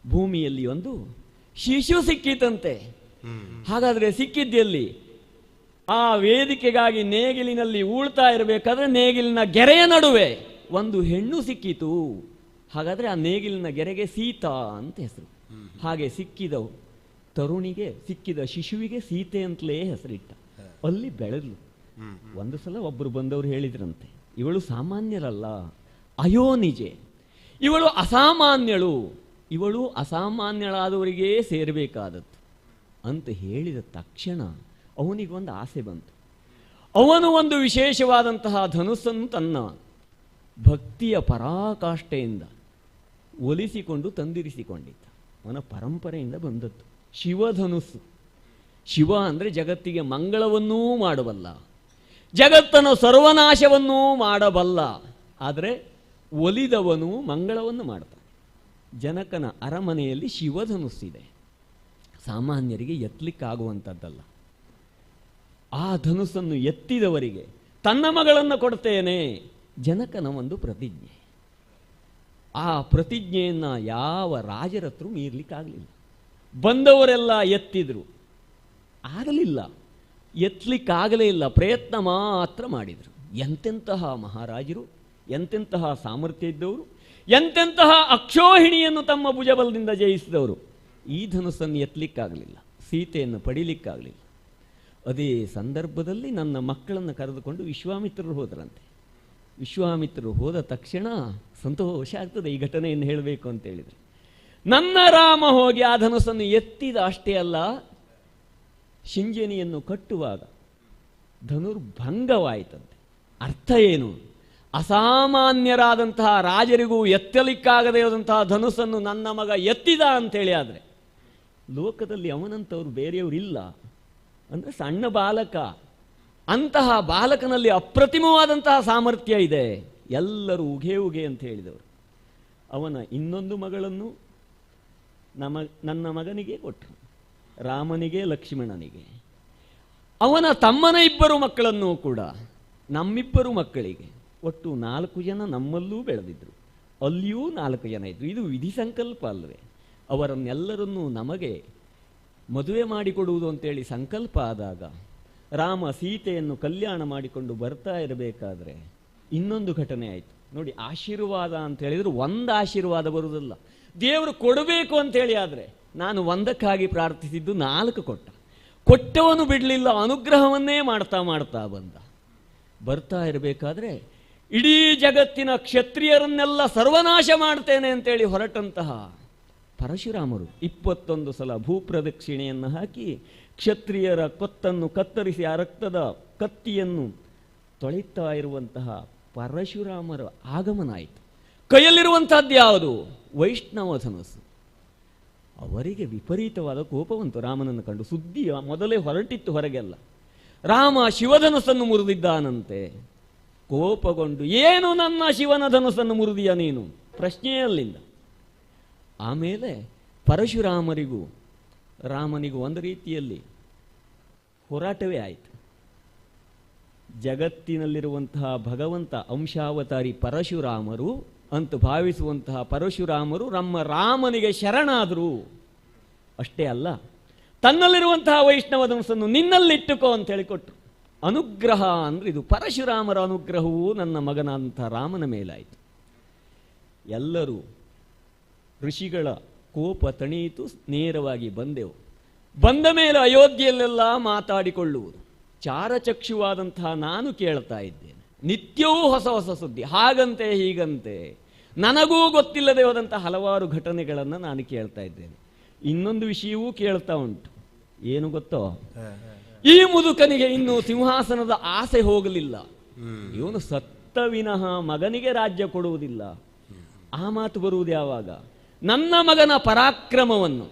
ಭೂಮಿಯಲ್ಲಿ ಒಂದು ಶಿಶು ಸಿಕ್ಕಿತಂತೆ. ಹಾಗಾದ್ರೆ ಸಿಕ್ಕಿದ್ದಲ್ಲಿ ಆ ವೇದಿಕೆಗಾಗಿ ನೇಗಿಲಿನಲ್ಲಿ ಉಳ್ತಾ ಇರಬೇಕಾದ್ರೆ ನೇಗಿಲಿನ ಗೆರೆಯ ನಡುವೆ ಒಂದು ಹೆಣ್ಣು ಸಿಕ್ಕಿತು. ಹಾಗಾದ್ರೆ ಆ ನೇಗಿಲಿನ ಗೆರೆಗೆ ಸೀತಾ ಅಂತ ಹೆಸರು. ಹಾಗೆ ಸಿಕ್ಕಿದವು ತರುಣಿಗೆ, ಸಿಕ್ಕಿದ ಶಿಶುವಿಗೆ ಸೀತೆ ಅಂತಲೇ ಹೆಸರಿಟ್ಟ. ಅಲ್ಲಿ ಬೆಳೆದ್ಲು. ಒಂದು ಸಲ ಒಬ್ಬರು ಬಂದವರು ಹೇಳಿದ್ರಂತೆ, ಇವಳು ಸಾಮಾನ್ಯರಲ್ಲ, ಅಯೋನಿಜೆ, ಇವಳು ಅಸಾಮಾನ್ಯಳು, ಇವಳು ಅಸಾಮಾನ್ಯಳಾದವರಿಗೇ ಸೇರಬೇಕಾದದ್ದು ಅಂತ ಹೇಳಿದ ತಕ್ಷಣ ಅವನಿಗೊಂದು ಆಸೆ ಬಂತು. ಅವನು ಒಂದು ವಿಶೇಷವಾದಂತಹ ಧನುಸ್ಸನ್ನು ತನ್ನ ಭಕ್ತಿಯ ಪರಾಕಾಷ್ಠೆಯಿಂದ ಒಲಿಸಿಕೊಂಡು ತಂದಿರಿಸಿಕೊಂಡಿದ್ದ. ಅವನ ಪರಂಪರೆಯಿಂದ ಬಂದದ್ದು ಶಿವಧನುಸ್ಸು. ಶಿವ ಅಂದರೆ ಜಗತ್ತಿಗೆ ಮಂಗಳವನ್ನೂ ಮಾಡಬಲ್ಲ, ಜಗತ್ತನ್ನು ಸರ್ವನಾಶವನ್ನೂ ಮಾಡಬಲ್ಲ. ಆದರೆ ಒಲಿದವನು ಮಂಗಳವನ್ನು ಮಾಡ್ತಾನೆ. ಜನಕನ ಅರಮನೆಯಲ್ಲಿ ಶಿವಧನುಸ್ಸಿದೆ. ಸಾಮಾನ್ಯರಿಗೆ ಎತ್ತಲಿಕ್ಕಾಗುವಂಥದ್ದಲ್ಲ. ಆ ಧನುಸ್ಸನ್ನು ಎತ್ತಿದವರಿಗೆ ತನ್ನ ಮಗಳನ್ನು ಕೊಡ್ತೇನೆ, ಜನಕನ ಒಂದು ಪ್ರತಿಜ್ಞೆ. ಆ ಪ್ರತಿಜ್ಞೆಯನ್ನು ಯಾವ ರಾಜರ ಹತ್ರ ಮೀರ್ಲಿಕ್ಕಾಗಲಿಲ್ಲ. ಬಂದವರೆಲ್ಲ ಎತ್ತಿದ್ರು, ಆಗಲಿಲ್ಲ. ಎತ್ತಲಿಕ್ಕಾಗಲೇ ಇಲ್ಲ, ಪ್ರಯತ್ನ ಮಾತ್ರ ಮಾಡಿದರು. ಎಂತೆಂತಹ ಮಹಾರಾಜರು, ಎಂತೆಂತಹ ಸಾಮರ್ಥ್ಯ ಇದ್ದವರು, ಎಂತೆಂತಹ ಅಕ್ಷೋಹಿಣಿಯನ್ನು ತಮ್ಮ ಭುಜಬಲದಿಂದ ಜಯಿಸಿದವರು. ಈ ಧನುಸ್ಸನ್ನು ಎತ್ತಲಿಕ್ಕಾಗಲಿಲ್ಲ, ಸೀತೆಯನ್ನು ಪಡೀಲಿಕ್ಕಾಗಲಿಲ್ಲ. ಅದೇ ಸಂದರ್ಭದಲ್ಲಿ ನನ್ನ ಮಕ್ಕಳನ್ನು ಕರೆದುಕೊಂಡು ವಿಶ್ವಾಮಿತ್ರರು ಹೋದರಂತೆ. ವಿಶ್ವಾಮಿತ್ರರು ಹೋದ ತಕ್ಷಣ ಸಂತೋಷ ಆಗ್ತದೆ ಈ ಘಟನೆಯನ್ನು ಹೇಳಬೇಕು ಅಂತ ಹೇಳಿದರೆ. ನನ್ನ ರಾಮ ಹೋಗಿ ಆ ಧನುಸ್ಸನ್ನು ಎತ್ತಿದ ಅಷ್ಟೇ ಅಲ್ಲ, ಶಿಂಜನಿಯನ್ನು ಕಟ್ಟುವಾಗ ಧನುರ್ಭಂಗವಾಯಿತಂತೆ. ಅರ್ಥ ಏನು? ಅಸಾಮಾನ್ಯರಾದಂತಹ ರಾಜರಿಗೂ ಎತ್ತಲಿಕ್ಕಾಗದೇ ಇರುವಂತಹ ಧನುಸ್ಸನ್ನು ನನ್ನ ಮಗ ಎತ್ತಿದ ಅಂತೇಳಿ. ಆದರೆ ಲೋಕದಲ್ಲಿ ಅವನಂತವ್ರು ಬೇರೆಯವರು ಇಲ್ಲ. ಅಂದರೆ ಸಣ್ಣ ಬಾಲಕ, ಅಂತಹ ಬಾಲಕನಲ್ಲಿ ಅಪ್ರತಿಮವಾದಂತಹ ಸಾಮರ್ಥ್ಯ ಇದೆ. ಎಲ್ಲರೂ ಉಗೆ ಉಗೆ ಅಂತ ಹೇಳಿದವರು. ಅವನ ಇನ್ನೊಂದು ಮಗಳನ್ನು ನನ್ನ ಮಗನಿಗೆ ಕೊಟ್ಟರು, ರಾಮನಿಗೆ ಲಕ್ಷ್ಮಣನಿಗೆ. ಅವನ ತಮ್ಮನ 2 ಮಕ್ಕಳನ್ನೂ ಕೂಡ ನಮ್ಮಿಬ್ಬರು ಮಕ್ಕಳಿಗೆ ಒಟ್ಟು 4 ಜನ ನಮ್ಮಲ್ಲೂ ಬೆಳೆದಿದ್ರು, ಅಲ್ಲಿಯೂ 4 ಜನ ಇದ್ರು. ಇದು ವಿಧಿ ಸಂಕಲ್ಪ ಅಲ್ವೇ? ಅವರನ್ನೆಲ್ಲರನ್ನೂ ನಮಗೆ ಮದುವೆ ಮಾಡಿಕೊಡುವುದು ಅಂತೇಳಿ ಸಂಕಲ್ಪ ಆದಾಗ ರಾಮ ಸೀತೆಯನ್ನು ಕಲ್ಯಾಣ ಮಾಡಿಕೊಂಡು ಬರ್ತಾ ಇರಬೇಕಾದ್ರೆ ಇನ್ನೊಂದು ಘಟನೆ ಆಯಿತು ನೋಡಿ. ಆಶೀರ್ವಾದ ಅಂತ ಹೇಳಿದ್ರೆ ಒಂದು ಆಶೀರ್ವಾದ ಬರುವುದಲ್ಲ, ದೇವರು ಕೊಡಬೇಕು ಅಂತೇಳಿ. ಆದರೆ ನಾನು ಒಂದಕ್ಕಾಗಿ ಪ್ರಾರ್ಥಿಸಿದ್ದು 4 ಕೊಟ್ಟವನು ಬಿಡಲಿಲ್ಲ, ಅನುಗ್ರಹವನ್ನೇ ಮಾಡ್ತಾ ಮಾಡ್ತಾ ಬರ್ತಾ ಇರಬೇಕಾದ್ರೆ ಇಡೀ ಜಗತ್ತಿನ ಕ್ಷತ್ರಿಯರನ್ನೆಲ್ಲ ಸರ್ವನಾಶ ಮಾಡ್ತೇನೆ ಅಂತೇಳಿ ಹೊರಟಂತಹ ಪರಶುರಾಮರು 21 ಸಲ ಭೂಪ್ರದಕ್ಷಿಣೆಯನ್ನು ಹಾಕಿ ಕ್ಷತ್ರಿಯರ ಕೊತ್ತನ್ನು ಕತ್ತರಿಸಿ ಆ ರಕ್ತದ ಕತ್ತಿಯನ್ನು ತೊಳಿತಾ ಇರುವಂತಹ ಪರಶುರಾಮರ ಆಗಮನ ಆಯಿತು. ಕೈಯಲ್ಲಿರುವಂತಹದ್ದು ಯಾವುದು? ವೈಷ್ಣವ ಧನುಸ್ಸು. ಅವರಿಗೆ ವಿಪರೀತವಾದ ಕೋಪವಂತು ರಾಮನನ್ನು ಕಂಡು. ಸುದ್ದಿ ಮೊದಲೇ ಹೊರಟಿತ್ತು ಹೊರಗೆಲ್ಲ. ರಾಮ ಶಿವಧನುಸ್ಸನ್ನು ಮುರಿದಿದ್ದಾನಂತೆ. ಕೋಪಗೊಂಡು, ಏನು ನನ್ನ ಶಿವನ ಧನುಸ್ಸನ್ನು ಮುರಿದಿಯ ನೀನು? ಪ್ರಶ್ನೆಯಲ್ಲಿಂದ. ಆಮೇಲೆ ಪರಶುರಾಮರಿಗೂ ರಾಮನಿಗೂ ಒಂದು ರೀತಿಯಲ್ಲಿ ಹೋರಾಟವೇ ಆಯಿತು. ಜಗತ್ತಿನಲ್ಲಿರುವಂತಹ ಭಗವಂತ ಅಂಶಾವತಾರಿ ಪರಶುರಾಮರು ಅಂತ ಭಾವಿಸುವಂತಹ ಪರಶುರಾಮರು ನಮ್ಮ ರಾಮನಿಗೆ ಶರಣಾದರು. ಅಷ್ಟೇ ಅಲ್ಲ, ತನ್ನಲ್ಲಿರುವಂತಹ ವೈಷ್ಣವ ಧನುಸ್ಸನ್ನು ನಿನ್ನಲ್ಲಿಟ್ಟುಕೋ ಅಂತ ಹೇಳಿಕೊಟ್ರು. ಅನುಗ್ರಹ ಅಂದ್ರೆ ಇದು. ಪರಶುರಾಮರ ಅನುಗ್ರಹವೂ ನನ್ನ ಮಗನಂತಹ ರಾಮನ ಮೇಲಾಯಿತು. ಎಲ್ಲರೂ ಋಷಿಗಳ ಕೋಪ ತಣೀತು, ನೇರವಾಗಿ ಬಂದೆವು. ಬಂದ ಮೇಲೆ ಅಯೋಧ್ಯೆಯಲ್ಲೆಲ್ಲ ಮಾತಾಡಿಕೊಳ್ಳುವುದು. ಚಾರಚಕ್ಷುವಾದಂತಹ ನಾನು ಕೇಳ್ತಾ ಇದ್ದೇನೆ, ನಿತ್ಯವೂ ಹೊಸ ಹೊಸ ಸುದ್ದಿ, ಹಾಗಂತೆ ಹೀಗಂತೆ, ನನಗೂ ಗೊತ್ತಿಲ್ಲದೆ ಹೋದಂತಹ ಹಲವಾರು ಘಟನೆಗಳನ್ನು ನಾನು ಕೇಳ್ತಾ ಇದ್ದೇನೆ. ಇನ್ನೊಂದು ವಿಷಯವೂ ಕೇಳ್ತಾ ಉಂಟು. ಏನು ಗೊತ್ತೋ, ಈ ಮುದುಕನಿಗೆ ಇನ್ನೂ ಸಿಂಹಾಸನದ ಆಸೆ ಹೋಗಲಿಲ್ಲ. ಇವನು ಸತ್ತ ವಿನಃ ಮಗನಿಗೆ ರಾಜ್ಯ ಕೊಡುವುದಿಲ್ಲ. ಆ ಮಾತು ಬರುವುದು ಯಾವಾಗ? ನನ್ನ ಮಗನ ಪರಾಕ್ರಮವನ್ನು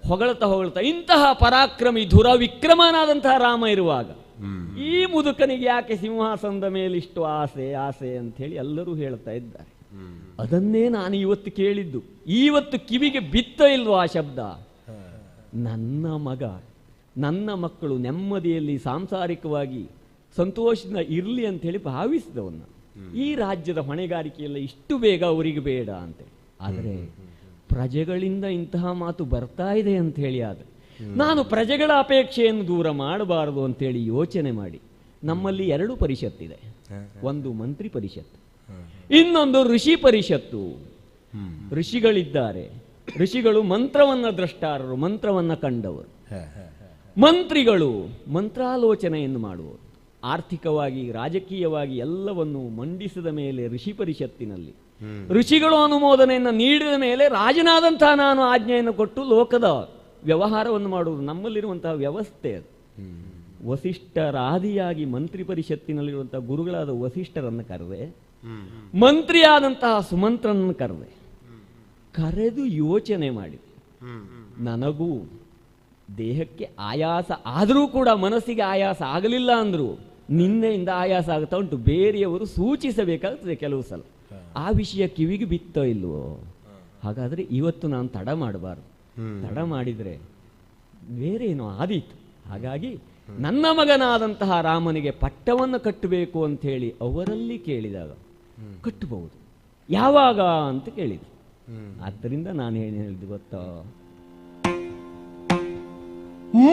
ಹೊಗಳ್ತಾ ಇಂತಹ ಪರಾಕ್ರಮಿ ದುರವಿಕ್ರಮನಾದಂತಹ ರಾಮ ಇರುವಾಗ ಈ ಮುದುಕನಿಗೆ ಯಾಕೆ ಸಿಂಹಾಸನದ ಮೇಲಿಷ್ಟು ಆಸೆ ಆಸೆ ಅಂತ ಹೇಳಿ ಎಲ್ಲರೂ ಹೇಳ್ತಾ ಇದ್ದಾರೆ. ಅದನ್ನೇ ನಾನು ಇವತ್ತು ಕೇಳಿದ್ದು. ಇವತ್ತು ಕಿವಿಗೆ ಬಿತ್ತ ಇಲ್ವೋ ಆ ಶಬ್ದ? ನನ್ನ ಮಗ, ನನ್ನ ಮಕ್ಕಳು ನೆಮ್ಮದಿಯಲ್ಲಿ ಸಾಂಸಾರಿಕವಾಗಿ ಸಂತೋಷದಿಂದ ಇರಲಿ ಅಂತ ಹೇಳಿ ಭಾವಿಸಿದವನ್ನ. ಈ ರಾಜ್ಯದ ಹೊಣೆಗಾರಿಕೆಯೆಲ್ಲ ಇಷ್ಟು ಬೇಗ ಅವರಿಗೆ ಬೇಡ ಅಂತೇಳಿ. ಆದರೆ ಪ್ರಜೆಗಳಿಂದ ಇಂತಹ ಮಾತು ಬರ್ತಾ ಇದೆ ಅಂತ ಹೇಳಿ ಆದ್ರೆ ನಾನು ಪ್ರಜೆಗಳ ಅಪೇಕ್ಷೆಯನ್ನು ದೂರ ಮಾಡಬಾರದು ಅಂತೇಳಿ ಯೋಚನೆ ಮಾಡಿ ನಮ್ಮಲ್ಲಿ 2 ಪರಿಷತ್ತಿದೆ. ಒಂದು ಮಂತ್ರಿ ಪರಿಷತ್ತು, ಇನ್ನೊಂದು ಋಷಿ ಪರಿಷತ್ತು. ಋಷಿಗಳಿದ್ದಾರೆ. ಋಷಿಗಳು ಮಂತ್ರವನ್ನ ದ್ರಷ್ಟಾರರು, ಮಂತ್ರವನ್ನ ಕಂಡವರು. ಮಂತ್ರಿಗಳು ಮಂತ್ರಾಲೋಚನೆಯನ್ನು ಮಾಡುವರು. ಆರ್ಥಿಕವಾಗಿ ರಾಜಕೀಯವಾಗಿ ಎಲ್ಲವನ್ನು ಮಂಡಿಸಿದ ಮೇಲೆ ಋಷಿ ಪರಿಷತ್ತಿನಲ್ಲಿ ಋಷಿಗಳು ಅನುಮೋದನೆಯನ್ನು ನೀಡಿದ ಮೇಲೆ ರಾಜನಾದಂತಹ ನಾನು ಆಜ್ಞೆಯನ್ನು ಕೊಟ್ಟು ಲೋಕದ ವ್ಯವಹಾರವನ್ನು ಮಾಡುವುದು ನಮ್ಮಲ್ಲಿರುವಂತಹ ವ್ಯವಸ್ಥೆ ಅದು. ವಸಿಷ್ಠರಾದಿಯಾಗಿ ಮಂತ್ರಿ ಪರಿಷತ್ತಿನಲ್ಲಿರುವಂತಹ ಗುರುಗಳಾದ ವಸಿಷ್ಠರನ್ನು ಕರೆದೆ, ಮಂತ್ರಿಯಾದಂತಹ ಸುಮಂತ್ರನನ್ನು ಕರೆದು ಯೋಚನೆ ಮಾಡಿದೆ. ನನಗೂ ದೇಹಕ್ಕೆ ಆಯಾಸ ಆದರೂ ಕೂಡ ಮನಸ್ಸಿಗೆ ಆಯಾಸ ಆಗಲಿಲ್ಲ ಅಂದ್ರು ನಿನ್ನೆಯಿಂದ ಆಯಾಸ ಆಗ್ತಾ ಉಂಟು. ಬೇರೆಯವರು ಸೂಚಿಸಬೇಕಾಗ್ತದೆ ಕೆಲವು ಸಲ. ಆ ವಿಷಯ ಕಿವಿಗೆ ಬಿತ್ತೋ ಇಲ್ವೋ? ಹಾಗಾದ್ರೆ ಇವತ್ತು ನಾನು ತಡ ಮಾಡಬಾರ್ದು. ತಡ ಮಾಡಿದ್ರೆ ಬೇರೆ ಏನೋ ಆದೀತು. ಹಾಗಾಗಿ ನನ್ನ ಮಗನಾದಂತಹ ರಾಮನಿಗೆ ಪಟ್ಟವನ್ನು ಕಟ್ಟಬೇಕು ಅಂತ ಹೇಳಿ ಅವರಲ್ಲಿ ಕೇಳಿದಾಗ ಕಟ್ಟಬಹುದು. ಯಾವಾಗ ಅಂತ ಕೇಳಿದೆ. ಆದ್ದರಿಂದ ನಾನು ಏನು ಹೇಳಿದೆ ಗೊತ್ತಾ?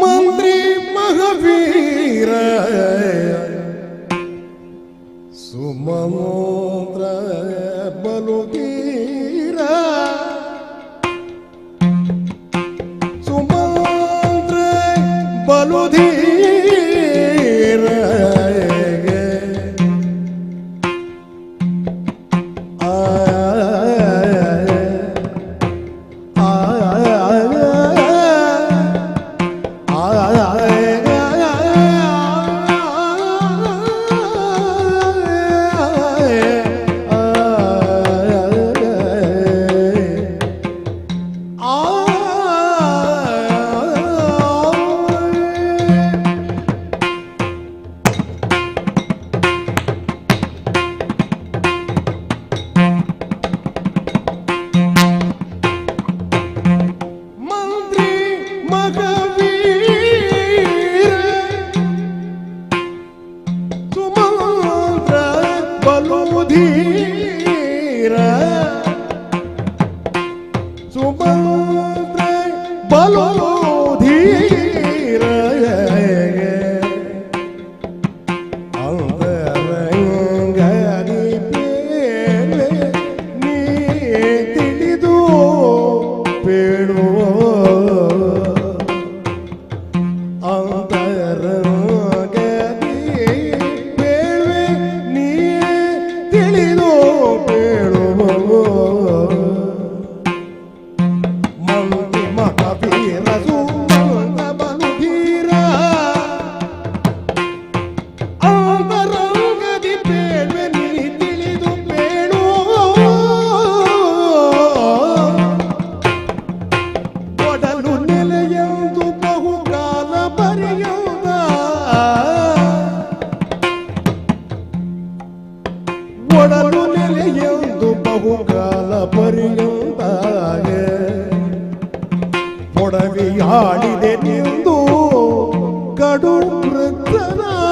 ಮಂತ್ರಿ ಮಹಾವೀರ ಸುಮಂತ್ರ ಬಲುಧೀರ, ಸುಮಂತ್ರ ಬಲುಧೀರ, ಮಂತ್ರಿ ಮಹಾವೀರ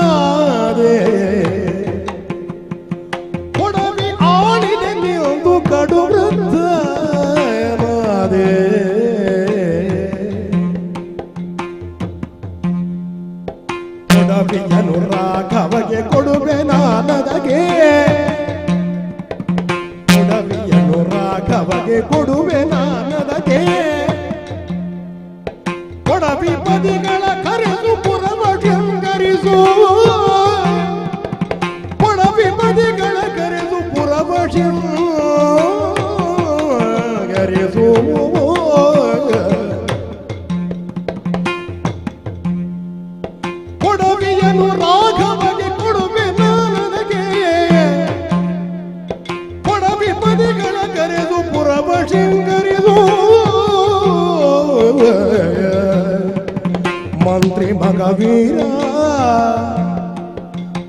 ಮಾದೆ ಕೊಡವಿ ಆಳಿದೆ ನಿಂದು ಕಡು ವೃದ್ಧ ಮಾದೆ ಕೊಡವಿಯನು ರಾಘವಗೆ ಕೊಡುವೆ ನಾನದಗೆ ಕೊಡವಿಯನು ರಾಘವಗೆ ಕೊಡುವೆ ನಾನದಗೆ ಕೊಡವಿ ಪದಿಗಳ ಕರೆಸು ಪುರವ ಶೃಂಗರಿಸು ಕೊಡವಿ ಪದಿಗಳ ಕರೆಸು ಪುರವ ಶೃಂಗರಿಸು ಕೊಡವಿಯನು ರಾಘವಗೆ ಕೊಡುವೆ ನಾನದಗೆ ಕೊಡವಿ ಪದಿಗಳ ಕರೆದು ಪುರವ ಶೃಂಗರಿಸು ಮಂತ್ರಿ ಮಗವೀರ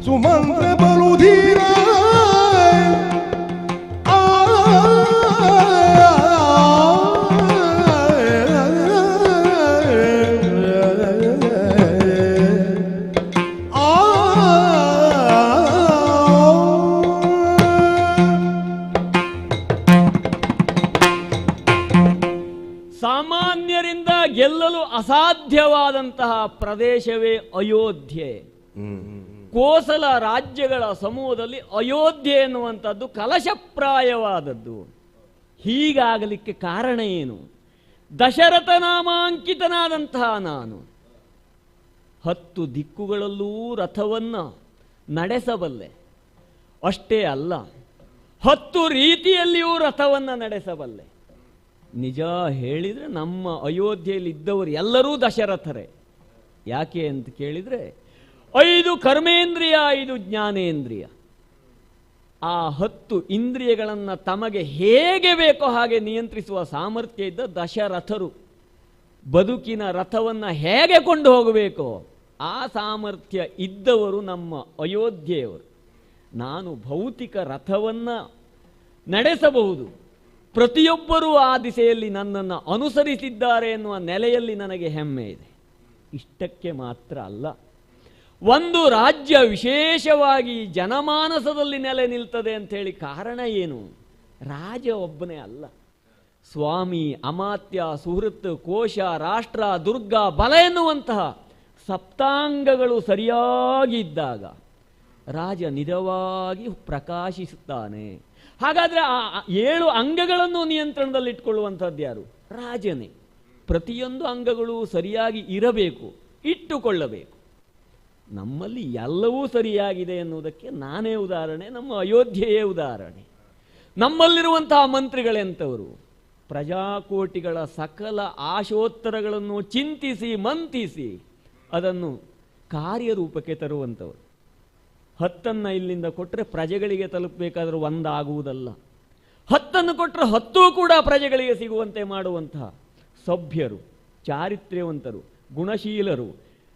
ಸುಮಂತ್ರ ಬಲುಧೀರ ಸಾಮಾನ್ಯರಿಂದ ಗೆಲ್ಲಲು ಅಸಾಧ್ಯವಾದಂತಹ ಪ್ರದೇಶವೇ ಅಯೋಧ್ಯೆ. ಕೋಸಲ ರಾಜ್ಯಗಳ ಸಮೂಹದಲ್ಲಿ ಅಯೋಧ್ಯೆ ಎನ್ನುವಂಥದ್ದು ಕಲಶಪ್ರಾಯವಾದದ್ದು. ಹೀಗಾಗಲಿಕ್ಕೆ ಕಾರಣ ಏನು? ದಶರಥ ನಾಮಾಂಕಿತನಾದಂತಹ ನಾನು 10 ದಿಕ್ಕುಗಳಲ್ಲೂ ರಥವನ್ನು ನಡೆಸಬಲ್ಲೆ. ಅಷ್ಟೇ ಅಲ್ಲ, 10 ರೀತಿಯಲ್ಲಿಯೂ ರಥವನ್ನು ನಡೆಸಬಲ್ಲೆ. ನಿಜ ಹೇಳಿದರೆ ನಮ್ಮ ಅಯೋಧ್ಯೆಯಲ್ಲಿ ಇದ್ದವರು ಎಲ್ಲರೂ ದಶರಥರೇ. ಯಾಕೆ ಅಂತ ಕೇಳಿದರೆ 5 ಕರ್ಮೇಂದ್ರಿಯ 5 ಜ್ಞಾನೇಂದ್ರಿಯ, ಆ 10 ಇಂದ್ರಿಯಗಳನ್ನು ತಮಗೆ ಹೇಗೆ ಬೇಕೋ ಹಾಗೆ ನಿಯಂತ್ರಿಸುವ ಸಾಮರ್ಥ್ಯ ಇದ್ದ ದಶರಥರು. ಬದುಕಿನ ರಥವನ್ನು ಹೇಗೆ ಕೊಂಡು ಹೋಗಬೇಕೋ ಆ ಸಾಮರ್ಥ್ಯ ಇದ್ದವರು ನಮ್ಮ ಅಯೋಧ್ಯೆಯವರು. ನಾನು ಭೌತಿಕ ರಥವನ್ನು ನಡೆಸಬಹುದು, ಪ್ರತಿಯೊಬ್ಬರೂ ಆ ದಿಸೆಯಲ್ಲಿ ನನ್ನನ್ನು ಅನುಸರಿಸಿದ್ದಾರೆ ಎನ್ನುವ ನೆಲೆಯಲ್ಲಿ ನನಗೆ ಹೆಮ್ಮೆ ಇದೆ. ಇಷ್ಟಕ್ಕೆ ಮಾತ್ರ ಅಲ್ಲ, ಒಂದು ರಾಜ್ಯ ವಿಶೇಷವಾಗಿ ಜನಮಾನಸದಲ್ಲಿ ನೆಲೆ ನಿಲ್ತದೆ ಅಂಥೇಳಿ ಕಾರಣ ಏನು? ರಾಜ ಒಬ್ಬನೇ ಅಲ್ಲ, ಸ್ವಾಮಿ, ಅಮಾತ್ಯ, ಸುಹೃತ್, ಕೋಶ, ರಾಷ್ಟ್ರ, ದುರ್ಗ, ಬಲ ಎನ್ನುವಂತಹ ಸಪ್ತಾಂಗಗಳು ಸರಿಯಾಗಿ ಇದ್ದಾಗ ರಾಜ ನಿಜವಾಗಿ ಪ್ರಕಾಶಿಸುತ್ತಾನೆ. ಹಾಗಾದರೆ ಆ 7 ಅಂಗಗಳನ್ನು ನಿಯಂತ್ರಣದಲ್ಲಿಟ್ಟುಕೊಳ್ಳುವಂಥದ್ದು ಯಾರು? ರಾಜನೇ. ಪ್ರತಿಯೊಂದು ಅಂಗಗಳು ಸರಿಯಾಗಿ ಇರಬೇಕು, ಇಟ್ಟುಕೊಳ್ಳಬೇಕು. ನಮ್ಮಲ್ಲಿ ಎಲ್ಲವೂ ಸರಿಯಾಗಿದೆ ಎನ್ನುವುದಕ್ಕೆ ನಾನೇ ಉದಾಹರಣೆ, ನಮ್ಮ ಅಯೋಧ್ಯೆಯೇ ಉದಾಹರಣೆ. ನಮ್ಮಲ್ಲಿರುವಂತಹ ಮಂತ್ರಿಗಳೆಂಥವರು ಪ್ರಜಾಕೋಟಿಗಳ ಸಕಲ ಆಶೋತ್ತರಗಳನ್ನು ಚಿಂತಿಸಿ ಮಂತಿಸಿ ಅದನ್ನು ಕಾರ್ಯರೂಪಕ್ಕೆ ತರುವಂಥವರು. 10 ಇಲ್ಲಿಂದ ಕೊಟ್ಟರೆ ಪ್ರಜೆಗಳಿಗೆ ತಲುಪಬೇಕಾದ್ರೂ 1 ಆಗುವುದಲ್ಲ, 10 ಕೊಟ್ಟರೆ 10 ಕೂಡ ಪ್ರಜೆಗಳಿಗೆ ಸಿಗುವಂತೆ ಮಾಡುವಂತಹ ಸಭ್ಯರು, ಚಾರಿತ್ರ್ಯವಂತರು, ಗುಣಶೀಲರು,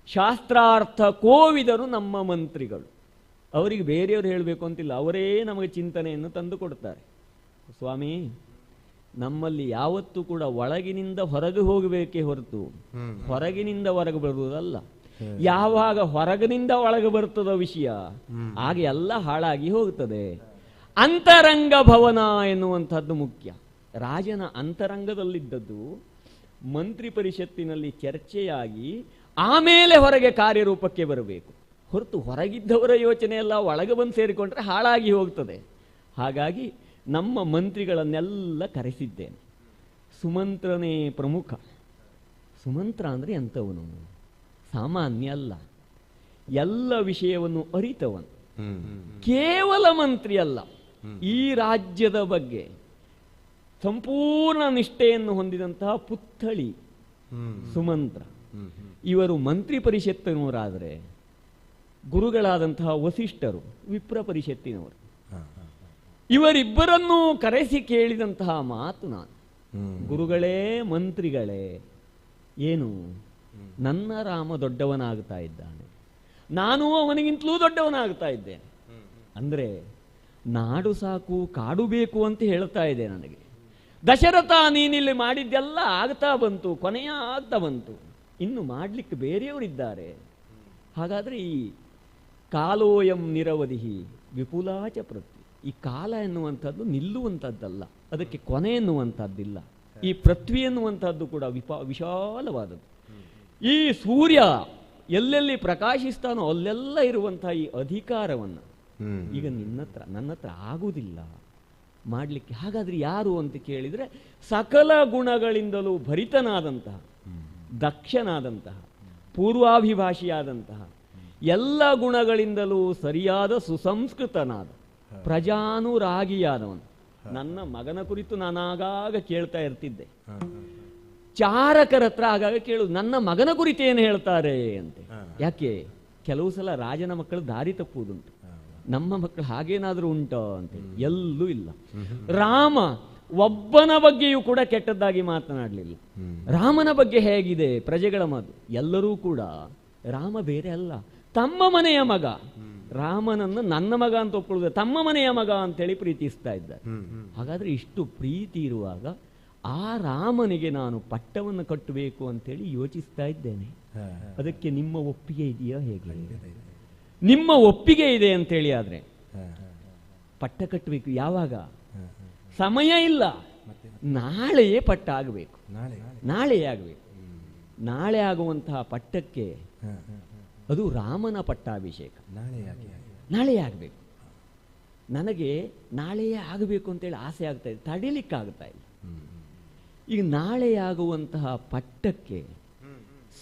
ಶಾಸ್ತ್ರಾರ್ಥ ಕೋವಿದರು ನಮ್ಮ ಮಂತ್ರಿಗಳು. ಅವರಿಗೆ ಬೇರೆಯವರು ಹೇಳಬೇಕು ಅಂತಿಲ್ಲ, ಅವರೇ ನಮಗೆ ಚಿಂತನೆಯನ್ನು ತಂದು ಕೊಡ್ತಾರೆ. ಸ್ವಾಮಿ, ನಮ್ಮಲ್ಲಿ ಯಾವತ್ತೂ ಕೂಡ ಒಳಗಿನಿಂದ ಹೊರಗೆ ಹೋಗಬೇಕೇ ಹೊರತು ಹೊರಗಿನಿಂದ ಹೊರಗೆ ಬರುವುದಲ್ಲ. ಯಾವಾಗ ಹೊರಗಿನಿಂದ ಒಳಗೆ ಬರ್ತದೋ ವಿಷಯ ಆಗ ಎಲ್ಲ ಹಾಳಾಗಿ ಹೋಗುತ್ತದೆ. ಅಂತರಂಗ ಭವನ ಎನ್ನುವಂಥದ್ದು ಮುಖ್ಯ. ರಾಜನ ಅಂತರಂಗದಲ್ಲಿದ್ದದ್ದು ಮಂತ್ರಿ ಪರಿಷತ್ತಿನಲ್ಲಿ ಚರ್ಚೆಯಾಗಿ ಆಮೇಲೆ ಹೊರಗೆ ಕಾರ್ಯರೂಪಕ್ಕೆ ಬರಬೇಕು ಹೊರತು ಹೊರಗಿದ್ದವರ ಯೋಚನೆ ಎಲ್ಲ ಒಳಗೆ ಬಂದು ಸೇರಿಕೊಂಡ್ರೆ ಹಾಳಾಗಿ ಹೋಗ್ತದೆ. ಹಾಗಾಗಿ ನಮ್ಮ ಮಂತ್ರಿಗಳನ್ನೆಲ್ಲ ಕರೆಸಿದ್ದೇನೆ. ಸುಮಂತ್ರನೇ ಪ್ರಮುಖ. ಸುಮಂತ್ರ ಅಂದರೆ ಎಂಥವನು? ಸಾಮಾನ್ಯ ಅಲ್ಲ, ಎಲ್ಲ ವಿಷಯವನ್ನು ಅರಿತವನು. ಕೇವಲ ಮಂತ್ರಿ ಅಲ್ಲ, ಈ ರಾಜ್ಯದ ಬಗ್ಗೆ ಸಂಪೂರ್ಣ ನಿಷ್ಠೆಯನ್ನು ಹೊಂದಿದಂತಹ ಪುತ್ಥಳಿ ಸುಮಂತ್ರ. ಇವರು ಮಂತ್ರಿ ಪರಿಷತ್ತಿನವರಾದರೆ ಗುರುಗಳಾದಂತಹ ವಸಿಷ್ಠರು ವಿಪ್ರ ಪರಿಷತ್ತಿನವರು. ಇವರಿಬ್ಬರನ್ನೂ ಕರೆಸಿ ಕೇಳಿದಂತಹ ಮಾತು ನಾನು, ಗುರುಗಳೇ, ಮಂತ್ರಿಗಳೇ, ಏನು ನನ್ನ ರಾಮ ದೊಡ್ಡವನಾಗ್ತಾ ಇದ್ದಾನೆ, ನಾನು ಅವನಿಗಿಂತಲೂ ದೊಡ್ಡವನಾಗ್ತಾ ಇದ್ದೇನೆ. ಅಂದರೆ ನಾಡು ಸಾಕು ಕಾಡು ಬೇಕು ಅಂತ ಹೇಳ್ತಾ ಇದೆ ನನಗೆ. ದಶರಥ, ನೀನಿಲ್ಲಿ ಮಾಡಿದ್ದೆಲ್ಲ ಆಗ್ತಾ ಬಂತು, ಕೊನೆಯ ಆಗ್ತಾ ಬಂತು, ಇನ್ನು ಮಾಡಲಿಕ್ಕೆ ಬೇರೆಯವರಿದ್ದಾರೆ. ಹಾಗಾದರೆ ಈ ಕಾಲೋಯಂ ನಿರವಧಿ ವಿಪುಲಾಚ ಪೃಥ್ವಿ. ಈ ಕಾಲ ಎನ್ನುವಂಥದ್ದು ನಿಲ್ಲುವಂಥದ್ದಲ್ಲ, ಅದಕ್ಕೆ ಕೊನೆ ಎನ್ನುವಂಥದ್ದಿಲ್ಲ. ಈ ಪೃಥ್ವಿ ಎನ್ನುವಂಥದ್ದು ಕೂಡ ವಿಶಾಲವಾದದ್ದು. ಈ ಸೂರ್ಯ ಎಲ್ಲೆಲ್ಲಿ ಪ್ರಕಾಶಿಸ್ತಾನೋ ಅಲ್ಲೆಲ್ಲ ಇರುವಂತಹ ಈ ಅಧಿಕಾರವನ್ನು ಈಗ ನನ್ನ ಹತ್ರ ಆಗುವುದಿಲ್ಲ ಮಾಡಲಿಕ್ಕೆ. ಹಾಗಾದ್ರೆ ಯಾರು ಅಂತ ಕೇಳಿದರೆ, ಸಕಲ ಗುಣಗಳಿಂದಲೂ ಭರಿತನಾದಂತಹ, ದಕ್ಷನಾದಂತಹ, ಪೂರ್ವಾಭಿಭಾಷಿಯಾದಂತಹ, ಎಲ್ಲ ಗುಣಗಳಿಂದಲೂ ಸರಿಯಾದ ಸುಸಂಸ್ಕೃತನಾದ, ಪ್ರಜಾನುರಾಗಿಯಾದವನು. ನನ್ನ ಮಗನ ಕುರಿತು ನಾನಾಗಾಗ ಕೇಳ್ತಾ ಇರ್ತಿದ್ದೆ. ಚಾರಕರ ಹತ್ರ ಆಗಾಗ ಕೇಳುದು, ನನ್ನ ಮಗನ ಕುರಿತು ಏನು ಹೇಳ್ತಾರೆ ಅಂತ. ಯಾಕೆ ಕೆಲವು ಸಲ ರಾಜನ ಮಕ್ಕಳು ದಾರಿ ತಪ್ಪುವುದುಂಟು, ನಮ್ಮ ಮಕ್ಕಳು ಹಾಗೇನಾದ್ರೂ ಉಂಟೋ ಅಂತ. ಎಲ್ಲೂ ಇಲ್ಲ. ರಾಮ ಒಬ್ಬನ ಬಗ್ಗೆಯೂ ಕೂಡ ಕೆಟ್ಟದ್ದಾಗಿ ಮಾತನಾಡಲಿಲ್ಲ. ರಾಮನ ಬಗ್ಗೆ ಹೇಗಿದೆ ಪ್ರಜೆಗಳ ಮಾತು, ಎಲ್ಲರೂ ಕೂಡ ರಾಮ ಬೇರೆ ಅಲ್ಲ, ತಮ್ಮ ಮನೆಯ ಮಗ. ರಾಮನನ್ನು ನನ್ನ ಮಗ ಅಂತ ಒಪ್ಕೊಳ್ಳುವುದು, ತಮ್ಮ ಮನೆಯ ಮಗ ಅಂತೇಳಿ ಪ್ರೀತಿಸ್ತಾ ಇದ್ದಾರೆ. ಹಾಗಾದ್ರೆ ಇಷ್ಟು ಪ್ರೀತಿ ಇರುವಾಗ ಆ ರಾಮನಿಗೆ ನಾನು ಪಟ್ಟವನ್ನು ಕಟ್ಟಬೇಕು ಅಂತೇಳಿ ಯೋಚಿಸ್ತಾ ಇದ್ದೇನೆ. ಅದಕ್ಕೆ ನಿಮ್ಮ ಒಪ್ಪಿಗೆ ಇದೆಯಾ? ಹೇಗೆ ನಿಮ್ಮ ಒಪ್ಪಿಗೆ ಇದೆ ಅಂತೇಳಿ ಆದ್ರೆ ಪಟ್ಟ ಕಟ್ಟಬೇಕು. ಯಾವಾಗ? ಸಮಯ ಇಲ್ಲ, ನಾಳೆಯೇ ಪಟ್ಟ ಆಗಬೇಕು. ನಾಳೆಯೇ ಆಗಬೇಕು. ನಾಳೆ ಆಗುವಂತಹ ಪಟ್ಟಕ್ಕೆ ಅದು ರಾಮನ ಪಟ್ಟಾಭಿಷೇಕ. ನಾಳೆಯೇ ಆಗಬೇಕು. ನನಗೆ ನಾಳೆಯೇ ಆಗಬೇಕು ಅಂತೇಳಿ ಆಸೆ ಆಗ್ತಾ ಇದೆ, ತಡಿಲಿಕ್ಕಾಗ್ತಾ ಇಲ್ಲ. ಈಗ ನಾಳೆ ಆಗುವಂತಹ ಪಟ್ಟಕ್ಕೆ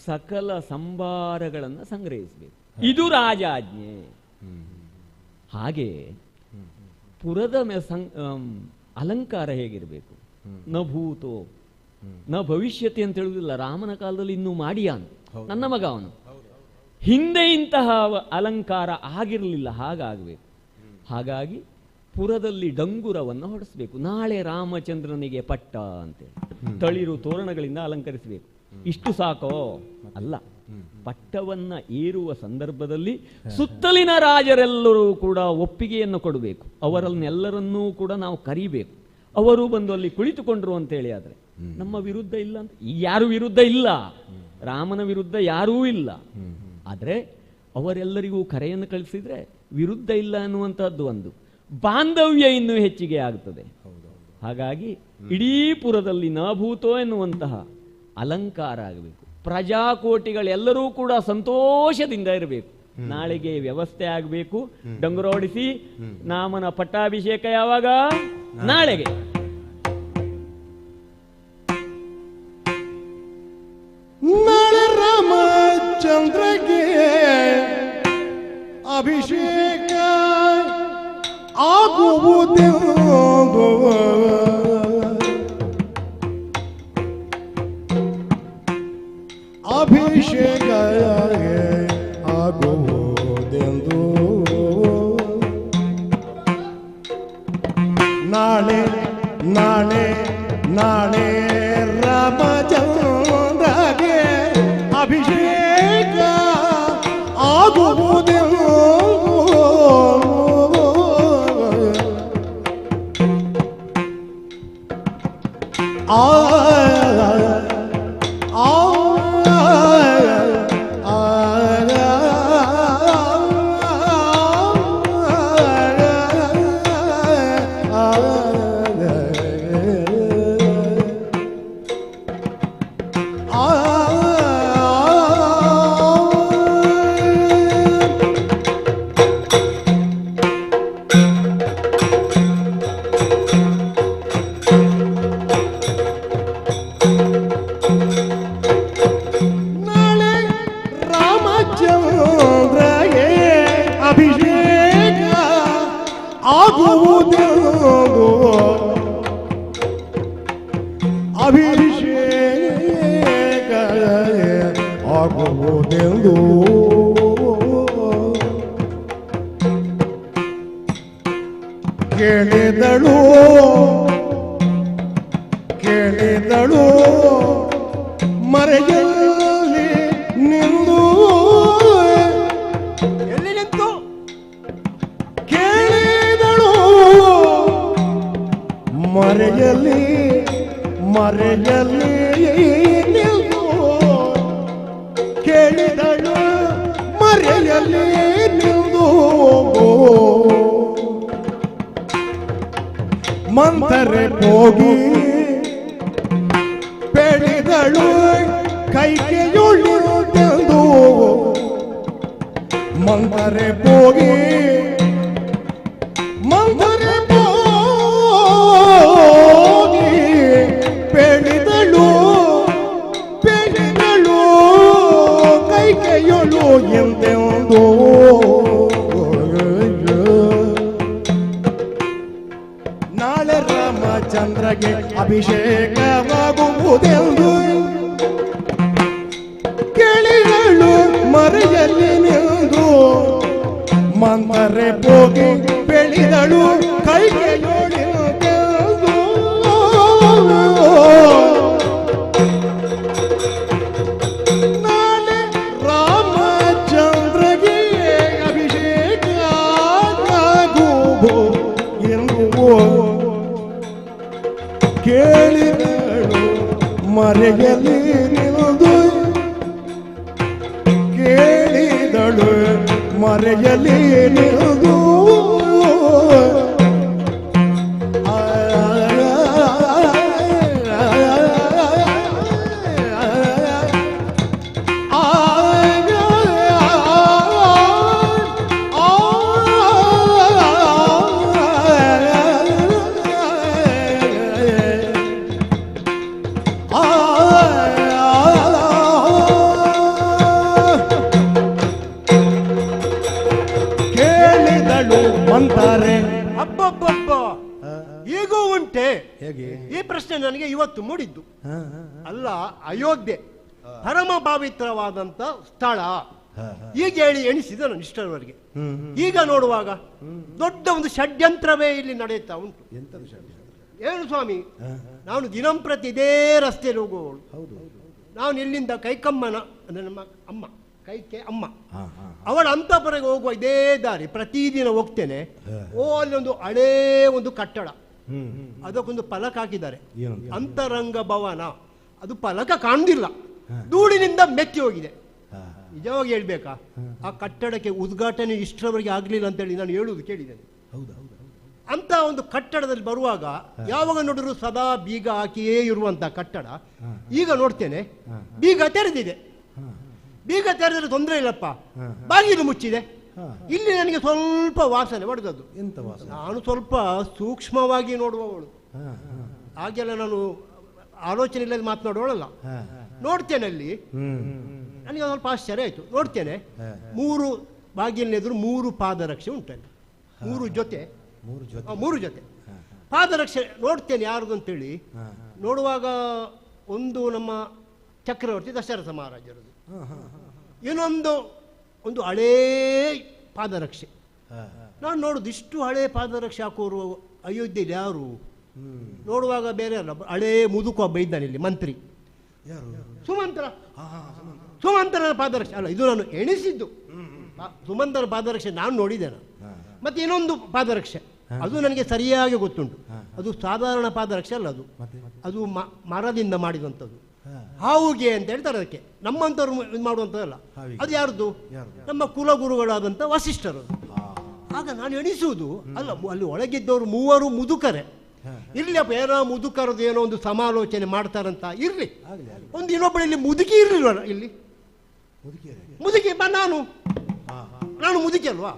ಸಕಲ ಸಂಭಾರಗಳನ್ನು ಸಂಗ್ರಹಿಸಬೇಕು. ಇದು ರಾಜಾಜ್ಞೆ. ಹಾಗೆ ಪುರದ ಅಲಂಕಾರ ಹೇಗಿರಬೇಕು? ನ ಭೂತೋ ನ ಭವಿಷ್ಯತಿ ಅಂತ ಹೇಳುವುದಿಲ್ಲ. ರಾಮನ ಕಾಲದಲ್ಲಿ ಇನ್ನೂ ಮಾಡಿಯಾನು, ನನ್ನ ಮಗ ಅವನು. ಹಿಂದೆ ಇಂತಹ ಅಲಂಕಾರ ಆಗಿರಲಿಲ್ಲ, ಹಾಗಾಗಬೇಕು. ಹಾಗಾಗಿ ಪುರದಲ್ಲಿ ಡಂಗುರವನ್ನು ಹೊಡೆಸಬೇಕು. ನಾಳೆ ರಾಮಚಂದ್ರನಿಗೆ ಪಟ್ಟ ಅಂತೇಳಿ ತಳಿರು ತೋರಣಗಳಿಂದ ಅಲಂಕರಿಸಬೇಕು. ಇಷ್ಟು ಸಾಕೋ? ಅಲ್ಲ. ಪಟ್ಟವನ್ನ ಏರುವ ಸಂದರ್ಭದಲ್ಲಿ ಸುತ್ತಲಿನ ರಾಜರೆಲ್ಲರೂ ಕೂಡ ಒಪ್ಪಿಗೆಯನ್ನು ಕೊಡಬೇಕು. ಅವರನ್ನೆಲ್ಲರನ್ನೂ ಕೂಡ ನಾವು ಕರಿಬೇಕು. ಅವರು ಬಂದು ಅಲ್ಲಿ ಕುಳಿತುಕೊಂಡ್ರು ಅಂತೇಳಿ ಆದ್ರೆ ನಮ್ಮ ವಿರುದ್ಧ ಇಲ್ಲ ಅಂತ. ಯಾರು ವಿರುದ್ಧ ಇಲ್ಲ, ರಾಮನ ವಿರುದ್ಧ ಯಾರೂ ಇಲ್ಲ. ಆದ್ರೆ ಅವರೆಲ್ಲರಿಗೂ ಕರೆಯನ್ನು ಕಳಿಸಿದ್ರೆ ವಿರುದ್ಧ ಇಲ್ಲ ಅನ್ನುವಂಥದ್ದು ಒಂದು ಬಾಂಧವ್ಯ ಇನ್ನೂ ಹೆಚ್ಚಿಗೆ ಆಗುತ್ತದೆ. ಹಾಗಾಗಿ ಇಡೀ ಪುರದಲ್ಲಿ ನಭೂತೋ ಎನ್ನುವಂತಹ ಅಲಂಕಾರ ಆಗಬೇಕು. ಪ್ರಜಾಕೋಟಿಗಳೆಲ್ಲರೂ ಕೂಡ ಸಂತೋಷದಿಂದ ಇರಬೇಕು. ನಾಳೆಗೆ ವ್ಯವಸ್ಥೆ ಆಗಬೇಕು. ಡಂಗುರ ಹೊಡಿಸಿ ನಾಮನ ಪಟ್ಟಾಭಿಷೇಕ ಯಾವಾಗ? ನಾಳೆಗೆ. ನಾಳೆ ರಾಮಚಂದ್ರಗೆ ಅಭಿಷೇಕ ಆಗುವುದೆಂದು ಅಭಿಷೇಕ ಆಗುವುದೆಂದು ನಾಳೆ ನಾಳೆ ನಾಳೆ ರಾಮಚಂದ್ರಗೆ ಅಭಿಷೇಕ ಆಗುವುದೆಂದು ಅಭಿಷೇಕ ಆಗುವುದೆಂದು ಕೇಳಿದಳು ಕೇಳಿದಳು ಮರೆಯಲ್ಲಿ ನಿಂದು ಎಲ್ಲಿ ನಿಂತು ಕೇಳಿದಳು ಮರೆಯಲ್ಲಿ ಮರೆಯಲ್ಲಿ ನಿಲ್ಲು ಕೇಳಿದಳು ಮರೆ ಮರೆಯಲ್ಲಿ ನಿಂದು ಮಂತರೆ ಹೋಗಿ ಬೆಳೆದಳು ಕೈಗೆಯುಳಿದೆಂದು ಮಂತರೆ ಹೋಗಿ ಮಂತರೆ ಹೋಗಿ ಬೆಳೆದಳು ಕೈಗೆಯುಳು ಎಂದೆಂದು ನಾಳೆ ರಾಮಚಂದ್ರಗೆ ಅಭಿಷೇಕವಾಗುವುದೆಂದು ಕೇಳಿದಳು ಮರೆಯಲ್ಲಿ ನಿಂದು ಮಂದರೆ ಹೋಗಿ ಬೆಳೆದಳು ಕೈಗೆಯುಳಿದೆಂದು ನಾಳೆ ರಾಮಚಂದ್ರಗೆ ಅಭಿಷೇಕ ಆಗುವುದು ಎಂದು ಕೇಳಿದಳು ಮರೆಯಲ್ಲಿ ನಿಂದು ಕೇಳಿದಳು ಮರೆಯಲ್ಲಿ ನಿಂದು ಅಂತಾರೆ. ಅಬ್ಬಬ್ಬಬ್ಬ, ಈಗೂ ಉಂಟೆ ಹೇಗೆ? ಈ ಪ್ರಶ್ನೆ ನನಗೆ ಇವತ್ತು ಮೂಡಿದ್ದು. ಅಲ್ಲ, ಅಯೋಧ್ಯೆ ಪರಮ ಪವಿತ್ರವಾದಂತ ಸ್ಥಳ ಈಗ ಹೇಳಿ ಎಣಿಸಿದ ಇಷ್ಟರವರೆಗೆ. ಈಗ ನೋಡುವಾಗ ದೊಡ್ಡ ಒಂದು ಷಡ್ಯಂತ್ರವೇ ಇಲ್ಲಿ ನಡೆಯುತ್ತಾ ಉಂಟು. ಏನು ಸ್ವಾಮಿ, ನಾನು ದಿನಂಪ್ರತಿ ಇದೇ ರಸ್ತೆಯಲ್ಲಿ ಹೋಗುವವಳು. ನಾನು ಇಲ್ಲಿಂದ ಕೈಕಮ್ಮನ ಅಂದ್ರೆ ನಮ್ಮ ಅಮ್ಮ ಕೈಕೆ ಅಮ್ಮ ಅವಳ ಅಂತಪುರಕ್ಕೆ ಹೋಗುವ ಇದೇ ದಾರಿ ಪ್ರತಿದಿನ ಹೋಗ್ತೇನೆ. ಅಲ್ಲೊಂದು ಹಳೇ ಒಂದು ಕಟ್ಟಡ, ಅದಕ್ಕೊಂದು ಫಲಕ ಹಾಕಿದ್ದಾರೆ, ಅಂತರಂಗ ಭವನ. ಅದು ಫಲಕ ಕಾಣುದಿಲ್ಲ, ಧೂಳಿನಿಂದ ಮೆತ್ತಿ ಹೋಗಿದೆ. ನಿಜವಾಗಿ ಹೇಳ್ಬೇಕಾ, ಆ ಕಟ್ಟಡಕ್ಕೆ ಉದ್ಘಾಟನೆ ಇಷ್ಟರವರೆಗೆ ಆಗ್ಲಿಲ್ಲ ಅಂತೇಳಿ ನಾನು ಹೇಳುವುದು ಕೇಳಿದ್ದೇನೆ. ಅಂತ ಒಂದು ಕಟ್ಟಡದಲ್ಲಿ ಬರುವಾಗ ಯಾವಾಗ ನೋಡಿದ್ರು ಸದಾ ಬೀಗ ಹಾಕಿಯೇ ಇರುವಂತ ಕಟ್ಟಡ. ಈಗ ನೋಡ್ತೇನೆ ಬೀಗ ತೆರೆದಿದೆ. ಬೀಗ ತೆರೆದ್ರೆ ತೊಂದರೆ ಇಲ್ಲಪ್ಪ, ಬಾಗಿಲು ಮುಚ್ಚಿದೆ. ಇಲ್ಲಿ ನನಗೆ ಸ್ವಲ್ಪ ವಾಸನೆ ಹೊಡೆದದ್ದು. ನಾನು ಸ್ವಲ್ಪ ಸೂಕ್ಷ್ಮವಾಗಿ ನೋಡುವವಳು, ಹಾಗೆಲ್ಲ ನಾನು ಆಲೋಚನೆ ಇಲ್ಲದೆ ಮಾತನಾಡುವಳಲ್ಲ. ನೋಡ್ತೇನೆ ಅಲ್ಲಿ, ನನಗೆ ಸ್ವಲ್ಪ ಆಶ್ಚರ್ಯ ಆಯ್ತು. ನೋಡ್ತೇನೆ 3 ಬಾಗಿಲಿನೆದುರು 3 ಪಾದರಕ್ಷೆ ಉಂಟಲ್ಲಿ, 3 ಜೊತೆ ಪಾದರಕ್ಷೆ. ನೋಡ್ತೇನೆ ಯಾರ್ದು ಅಂತೇಳಿ ನೋಡುವಾಗ ಒಂದು ನಮ್ಮ ಚಕ್ರವರ್ತಿ ದಶರಥ ಮಹಾರಾಜರದು, ಇನ್ನೊಂದು ಹಳೇ ಪಾದರಕ್ಷೆ. ನಾನು ನೋಡುದು ಇಷ್ಟು ಹಳೇ ಪಾದರಕ್ಷೆ ಹಾಕೋರು ಅಯೋಧ್ಯೆಯಲ್ಲಿ ಯಾರು? ನೋಡುವಾಗ ಬೇರೆ ಅಲ್ಲ, ಹಳೇ ಮುದುಕು ಒಬ್ಬ ಇದ್ದಾನೆ ಇಲ್ಲಿ, ಮಂತ್ರಿ ಸುಮಂತ್ರನ ಪಾದರಕ್ಷೆ ಅಲ್ಲ, ಇದು ನಾನು ಎಣಿಸಿದ್ದು. ಸುಮಂತ್ರನ ಪಾದರಕ್ಷೆ ನಾನು ನೋಡಿದ್ದೇನೆ. ಮತ್ತೆ ಇನ್ನೊಂದು ಪಾದರಕ್ಷೆ ಅದು ನನಗೆ ಸರಿಯಾಗಿ ಗೊತ್ತುಂಟು. ಅದು ಸಾಧಾರಣ ಪಾದರಕ್ಷೆ ಅಲ್ಲ, ಅದು ಮರದಿಂದ ಮಾಡಿದಂಥದ್ದು. ಹಾವುಗೆ ಅಂತ ಹೇಳ್ತಾರೆ ಅದಕ್ಕೆ, ನಮ್ಮಂಥವ್ರು ಇದು ಮಾಡುವಂಥದ್ದಲ್ಲ. ಅದು ಯಾರ್ದು? ನಮ್ಮ ಕುಲಗುರುಗಳಾದಂಥ ವಸಿಷ್ಠರು. ಆಗ ನಾನು ಎಣಿಸುವುದು, ಅಲ್ಲ ಅಲ್ಲಿ ಒಳಗಿದ್ದವರು 3 ಮುದುಕರೇ. ಇರ್ಲಿ ಅಪ್ಪ, ಏನೋ ಮುದುಕರದು ಏನೋ ಒಂದು ಸಮಾಲೋಚನೆ ಮಾಡ್ತಾರಂತ ಇರ್ಲಿ. ಒಂದು ಇನ್ನೊಬ್ಬಳು ಇಲ್ಲಿ ಮುದುಕಿ ಇರ್ಲಿಲ್ವಲ್ಲ, ಇಲ್ಲಿ ಮುದುಕಿ ನಾನು ಮುದುಕಿ ಅಲ್ವಾ?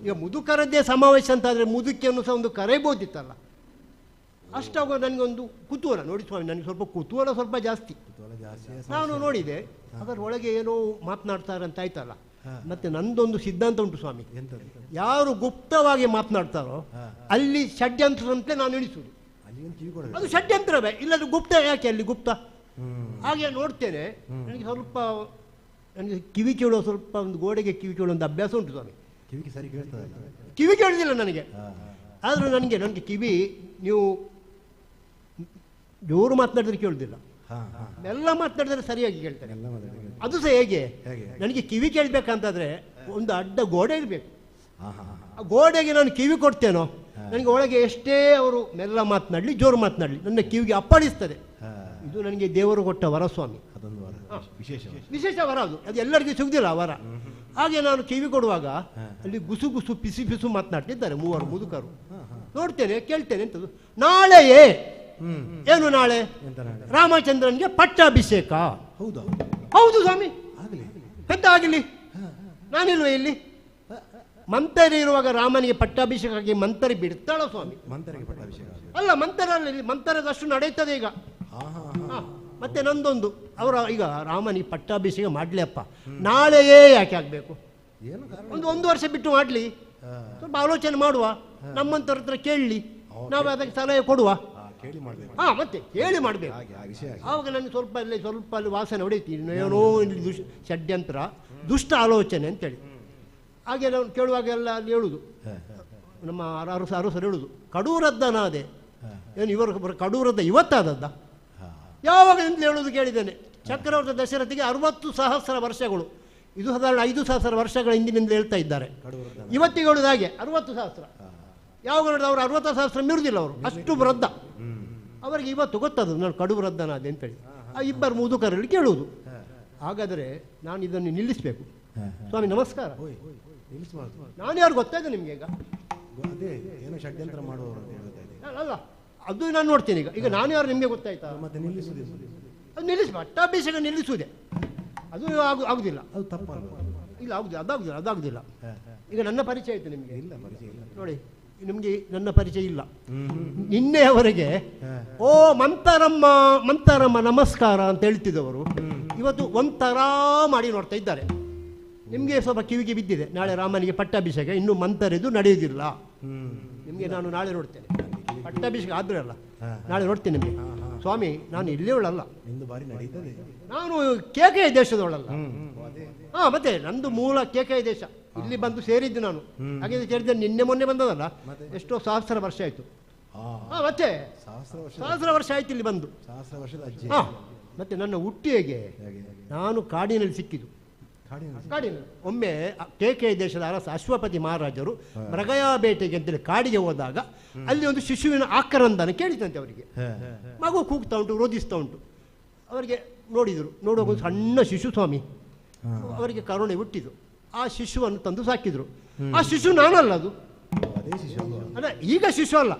ಈಗ ಮುದುಕರದ್ದೇ ಸಮಾವೇಶ ಅಂತ ಆದ್ರೆ ಮುದುಕಿಯನ್ನು ಸಹ ಒಂದು ಕರೆಯಬಹುದಿತ್ತಲ್ಲ. ಅಷ್ಟಾಗ ನನಗೊಂದು ಕುತೂಹಲ. ನೋಡಿ ಸ್ವಾಮಿ, ನನಗೆ ಸ್ವಲ್ಪ ಕುತೂಹಲ ಸ್ವಲ್ಪ ಜಾಸ್ತಿ. ನಾನು ನೋಡಿದೆ ಅದರ ಒಳಗೆ ಏನೋ ಮಾತನಾಡ್ತಾರೆ ಅಂತ ಆಯ್ತಲ್ಲ. ಮತ್ತೆ ನಂದೊಂದು ಸಿದ್ಧಾಂತ ಉಂಟು ಸ್ವಾಮಿ, ಯಾರು ಗುಪ್ತವಾಗಿ ಮಾತನಾಡ್ತಾರೋ ಅಲ್ಲಿ ಷಡ್ಯಂತ್ರ ಅಂತ ನಾನು ಎಣಿಸುವುದು. ಅದು ಷಡ್ಯಂತ್ರವೇ, ಇಲ್ಲದ್ರೆ ಗುಪ್ತ ಯಾಕೆ ಅಲ್ಲಿ ಗುಪ್ತ? ಹಾಗೆ ನೋಡ್ತೇನೆ, ನನಗೆ ಕಿವಿ ಕೇಳೋ ಸ್ವಲ್ಪ ಒಂದು ಗೋಡೆಗೆ ಕಿವಿ ಕೇಳೋ ಒಂದು ಅಭ್ಯಾಸ ಉಂಟು ಸ್ವಾಮಿ. ಕಿವಿ ಕೇಳುದಿಲ್ಲ ನನಗೆ, ಆದರೂ ನನಗೆ ಕಿವಿ ನೀವು ಜೋರು ಮಾತನಾಡಿದ್ರೆ ಕೇಳುದಿಲ್ಲ, ಎಲ್ಲ ಮಾತನಾಡಿದ್ರೆ ಸರಿಯಾಗಿ ಕೇಳ್ತಾರೆ. ಅದು ಸಹ ಹೇಗೆ, ನನಗೆ ಕಿವಿ ಕೇಳಬೇಕಂತಾದ್ರೆ ಒಂದು ಅಡ್ಡ ಗೋಡೆ ಇರಬೇಕು. ಆ ಗೋಡೆಗೆ ನಾನು ಕಿವಿ ಕೊಡ್ತೇನೋ, ನನಗೆ ಒಳಗೆ ಎಷ್ಟೇ ಅವರು ಮೆಲ್ಲ ಮಾತನಾಡಲಿ ಜೋರು ಮಾತನಾಡಲಿ ನನ್ನ ಕಿವಿಗೆ ಅಪ್ಪಳಿಸ್ತದೆ. ಇದು ನನಗೆ ದೇವರು ಕೊಟ್ಟ ವರ ಸ್ವಾಮಿ, ವಿಶೇಷ ವರ. ಅದು ಎಲ್ಲರಿಗೂ ಸಿಗುದಿಲ್ಲ ಆ ವರ. ಹಾಗೆ ನಾನು ಕಿವಿ ಕೊಡುವಾಗ ಅಲ್ಲಿ ಗುಸು ಗುಸು ಪಿಸಿ ಪಿಸು ಮಾತನಾಡ್ತಿದ್ದಾರೆ ಮೂವರು ಮುದುಕರು. ನೋಡ್ತೇನೆ, ಕೇಳ್ತೇನೆ ಎಂತದ್ದು, ನಾಳೆಯೇ ಏನು ನಾಳೆ ರಾಮಚಂದ್ರನ್ಗೆ ಪಟ್ಟಾಭಿಷೇಕ. ಹೌದಾ? ಹೌದು ಸ್ವಾಮಿ, ಎಂತ ಆಗಲಿ, ನಾನಿಲ್ವೇ ಇಲ್ಲಿ? ಮಂತರಿ ಇರುವಾಗ ರಾಮನಿಗೆ ಪಟ್ಟಾಭಿಷೇಕ ಆಗಿ ಮಂತರಿ ಬಿಡ್ತಾಳ ಸ್ವಾಮಿ? ಮಂತರಿಗೆ ಪಟ್ಟಾಭಿಷೇಕ ಅಲ್ಲ, ಮಂತರಲ್ಲಿ ಮಂತರದಷ್ಟು ನಡೆಯುತ್ತದೆ ಈಗ. ಹಾ, ಮತ್ತೆ ನಂದೊಂದು, ಅವರ ಈಗ ರಾಮನಿಗೆ ಪಟ್ಟಾಭಿಷೇಕ ಮಾಡ್ಲಿ ಅಪ್ಪ, ನಾಳೆಯೇ ಯಾಕೆ ಆಗ್ಬೇಕು? ಏನು ಒಂದು ವರ್ಷ ಬಿಟ್ಟು ಮಾಡ್ಲಿ, ಸ್ವಲ್ಪ ಆಲೋಚನೆ ಮಾಡುವ, ನಮ್ಮಂತರ ಹತ್ರ ಕೇಳಲಿ, ನಾವು ಅದಕ್ಕೆ ಸಲಹೆ ಕೊಡುವ. ಕೇಳಿ ಮಾಡ್ಬೇಕು. ಹಾ, ಮತ್ತೆ ಕೇಳಿ ಮಾಡ್ಬೇಕು. ಆವಾಗ ನನಗೆ ಸ್ವಲ್ಪ ಅಲ್ಲಿ ವಾಸನೆ ಹೊಡೀತೀನಿ, ಏನೋ ಇಲ್ಲಿ ಷಡ್ಯಂತ್ರ, ದುಷ್ಟ ಆಲೋಚನೆ ಅಂತೇಳಿ. ಹಾಗೆ ನಾವು ಕೇಳುವಾಗ ಎಲ್ಲ ಅಲ್ಲಿ ಹೇಳುದು, ನಮ್ಮ ಅರಸರು ಹೇಳುದು, ಕಡೂರದ್ದನಾದೆ. ಏನು ಇವರು ಕಡೂರದ್ದ ಇವತ್ತಾದದ್ದ? ಯಾವಾಗ ಅಂತ ಹೇಳುವುದು ಕೇಳಿದ್ದೇನೆ. ಚಕ್ರವರ್ತಿ ದಶರಥಿಗೆ 60,000 ವರ್ಷಗಳು, ಇದು ಸಾಧಾರಣ 5,000 ವರ್ಷಗಳ ಹಿಂದಿನಿಂದ ಹೇಳ್ತಾ ಇದ್ದಾರೆ. ಇವತ್ತಿಗೆ ಹೇಳುದು ಹಾಗೆ 60,000. ಯಾವಾಗ ನೋಡಿದ ಅವರು 60,000 ಮೀರುವುದಿಲ್ಲ, ಅವರು ಅಷ್ಟು ವೃದ್ಧ. ಅವರಿಗೆ ಇವತ್ತು ಗೊತ್ತದು ನಾನು ಕಡು ವೃದ್ಧನಾದೆ ಅಂತೇಳಿ. ಆ ಇಬ್ಬರು ಮುದುಕರಲ್ಲಿ ಕೇಳುವುದು. ಹಾಗಾದರೆ ನಾನು ಇದನ್ನು ನಿಲ್ಲಿಸಬೇಕು. ಸ್ವಾಮಿ ನಮಸ್ಕಾರ. ನಾನು ಯಾರು ಗೊತ್ತಾಯ್ತು ನಿಮಗೆ? ಈಗ ಏನೋ ಷಡ್ಯಂತ್ರ ಮಾಡುವವರು ಅಲ್ಲ, ಅದು ನಾನು ನೋಡ್ತೇನೆ. ಈಗ ನಾನು ಯಾರು ನಿಮಗೆ ಗೊತ್ತಾಯ್ತಾ? ಮತ್ತೆ ನಿಲ್ಲಿಸುವುದೇ? ಅದು ನಿಲ್ಲಿಸಿ, ಪಟ್ಟಾಭಿಷೇಕ ನಿಲ್ಲಿಸುವುದೇ, ಅದು ಆಗುದಿಲ್ಲ. ಅದು ತಪ್ಪಲ್ಲ. ಇಲ್ಲ, ಅದಾಗುದಿಲ್ಲ. ಈಗ ನನ್ನ ಪರಿಚಯ ಆಯ್ತು ನಿಮಗೆ? ಇಲ್ಲ, ಪರಿಚಯ ಇಲ್ಲ. ನೋಡಿ, ನಿಮಗೆ ನನ್ನ ಪರಿಚಯ ಇಲ್ಲ. ನಿನ್ನೆಯವರೆಗೆ ಓ ಮಂತರಮ್ಮ ನಮಸ್ಕಾರ ಅಂತ ಹೇಳ್ತಿದ್ದವರು ಇವತ್ತು ಒಂಥರ ಮಾಡಿ ನೋಡ್ತಾ ಇದ್ದಾರೆ. ನಿಮಗೆ ಸ್ವಲ್ಪ ಕಿವಿಗೆ ಬಿದ್ದಿದೆ, ನಾಳೆ ರಾಮನಿಗೆ ಪಟ್ಟಾಭಿಷೇಕ, ಇನ್ನು ಮಂತರೆದು ನಡೆಯುವುದಿಲ್ಲ. ನಿಮಗೆ ನಾನು ನಾಳೆ ನೋಡ್ತೇನೆ, ಪಟ್ಟಾಭಿಷೇಕ ಆದ್ರೆ ಅಲ್ಲ, ನಾಳೆ ನೋಡ್ತೇನೆ ನಿಮಗೆ. ಸ್ವಾಮಿ, ನಾನು ಇಲ್ಲಿಯವಳಲ್ಲ, ಇಂದು ಬಾರಿ ನಡೀತದೆ. ನಾನು ಕೇಕೆಯ ದೇಶದವಳಲ್ಲ. ಹಾ, ಮತ್ತೆ ನಂದು ಮೂಲ ಕೇಕೆಯ ದೇಶ. ಇಲ್ಲಿ ಬಂದು ಸೇರಿದ್ದು ನಾನು. ಹಾಗೆ ಸೇರಿದ್ದೆ ನಿನ್ನೆ ಮೊನ್ನೆ ಬಂದದಲ್ಲ, ಎಷ್ಟೋ 1000 ವರ್ಷ ಆಯ್ತು. ಮತ್ತೆ 1000 ವರ್ಷ ಆಯ್ತು ಇಲ್ಲಿ ಬಂದು. 1000 ವರ್ಷದ ಅಜ್ಜಿ. ಹಾ, ಮತ್ತೆ ನನ್ನ ಹುಟ್ಟಿಗೆ ನಾನು ಕಾಡಿನಲ್ಲಿ ಸಿಕ್ಕಿದ್ದು. ಕಾಡಿನಲ್ಲಿ ಒಮ್ಮೆ ಕೇಕೆಯ ದೇಶದ ಅರಸ ಅಶ್ವಪತಿ ಮಹಾರಾಜರು ಮೃಗಯ ಬೇಟೆಗೆ ಅಂತೇಳಿ ಕಾಡಿಗೆ ಹೋದಾಗ ಅಲ್ಲಿ ಒಂದು ಶಿಶುವಿನ ಆಕ್ರಂದನ ಕೇಳಿತಂತೆ ಅವರಿಗೆ. ಮಗು ಕೂಗ್ತಾ ಉಂಟು, ರೋಧಿಸ್ತಾ ಉಂಟು. ಅವರಿಗೆ ನೋಡುವಾಗ ಒಂದು ಸಣ್ಣ ಶಿಶು ಸ್ವಾಮಿ. ಅವರಿಗೆ ಕರುಣೆ ಹುಟ್ಟಿತು. ಆ ಶಿಶುವನ್ನು ತಂದು ಸಾಕಿದ್ರು. ಆ ಶಿಶು ನಾನಲ್ಲ, ಅದು ಅಲ್ಲ, ಈಗ ಶಿಶು ಅಲ್ಲ,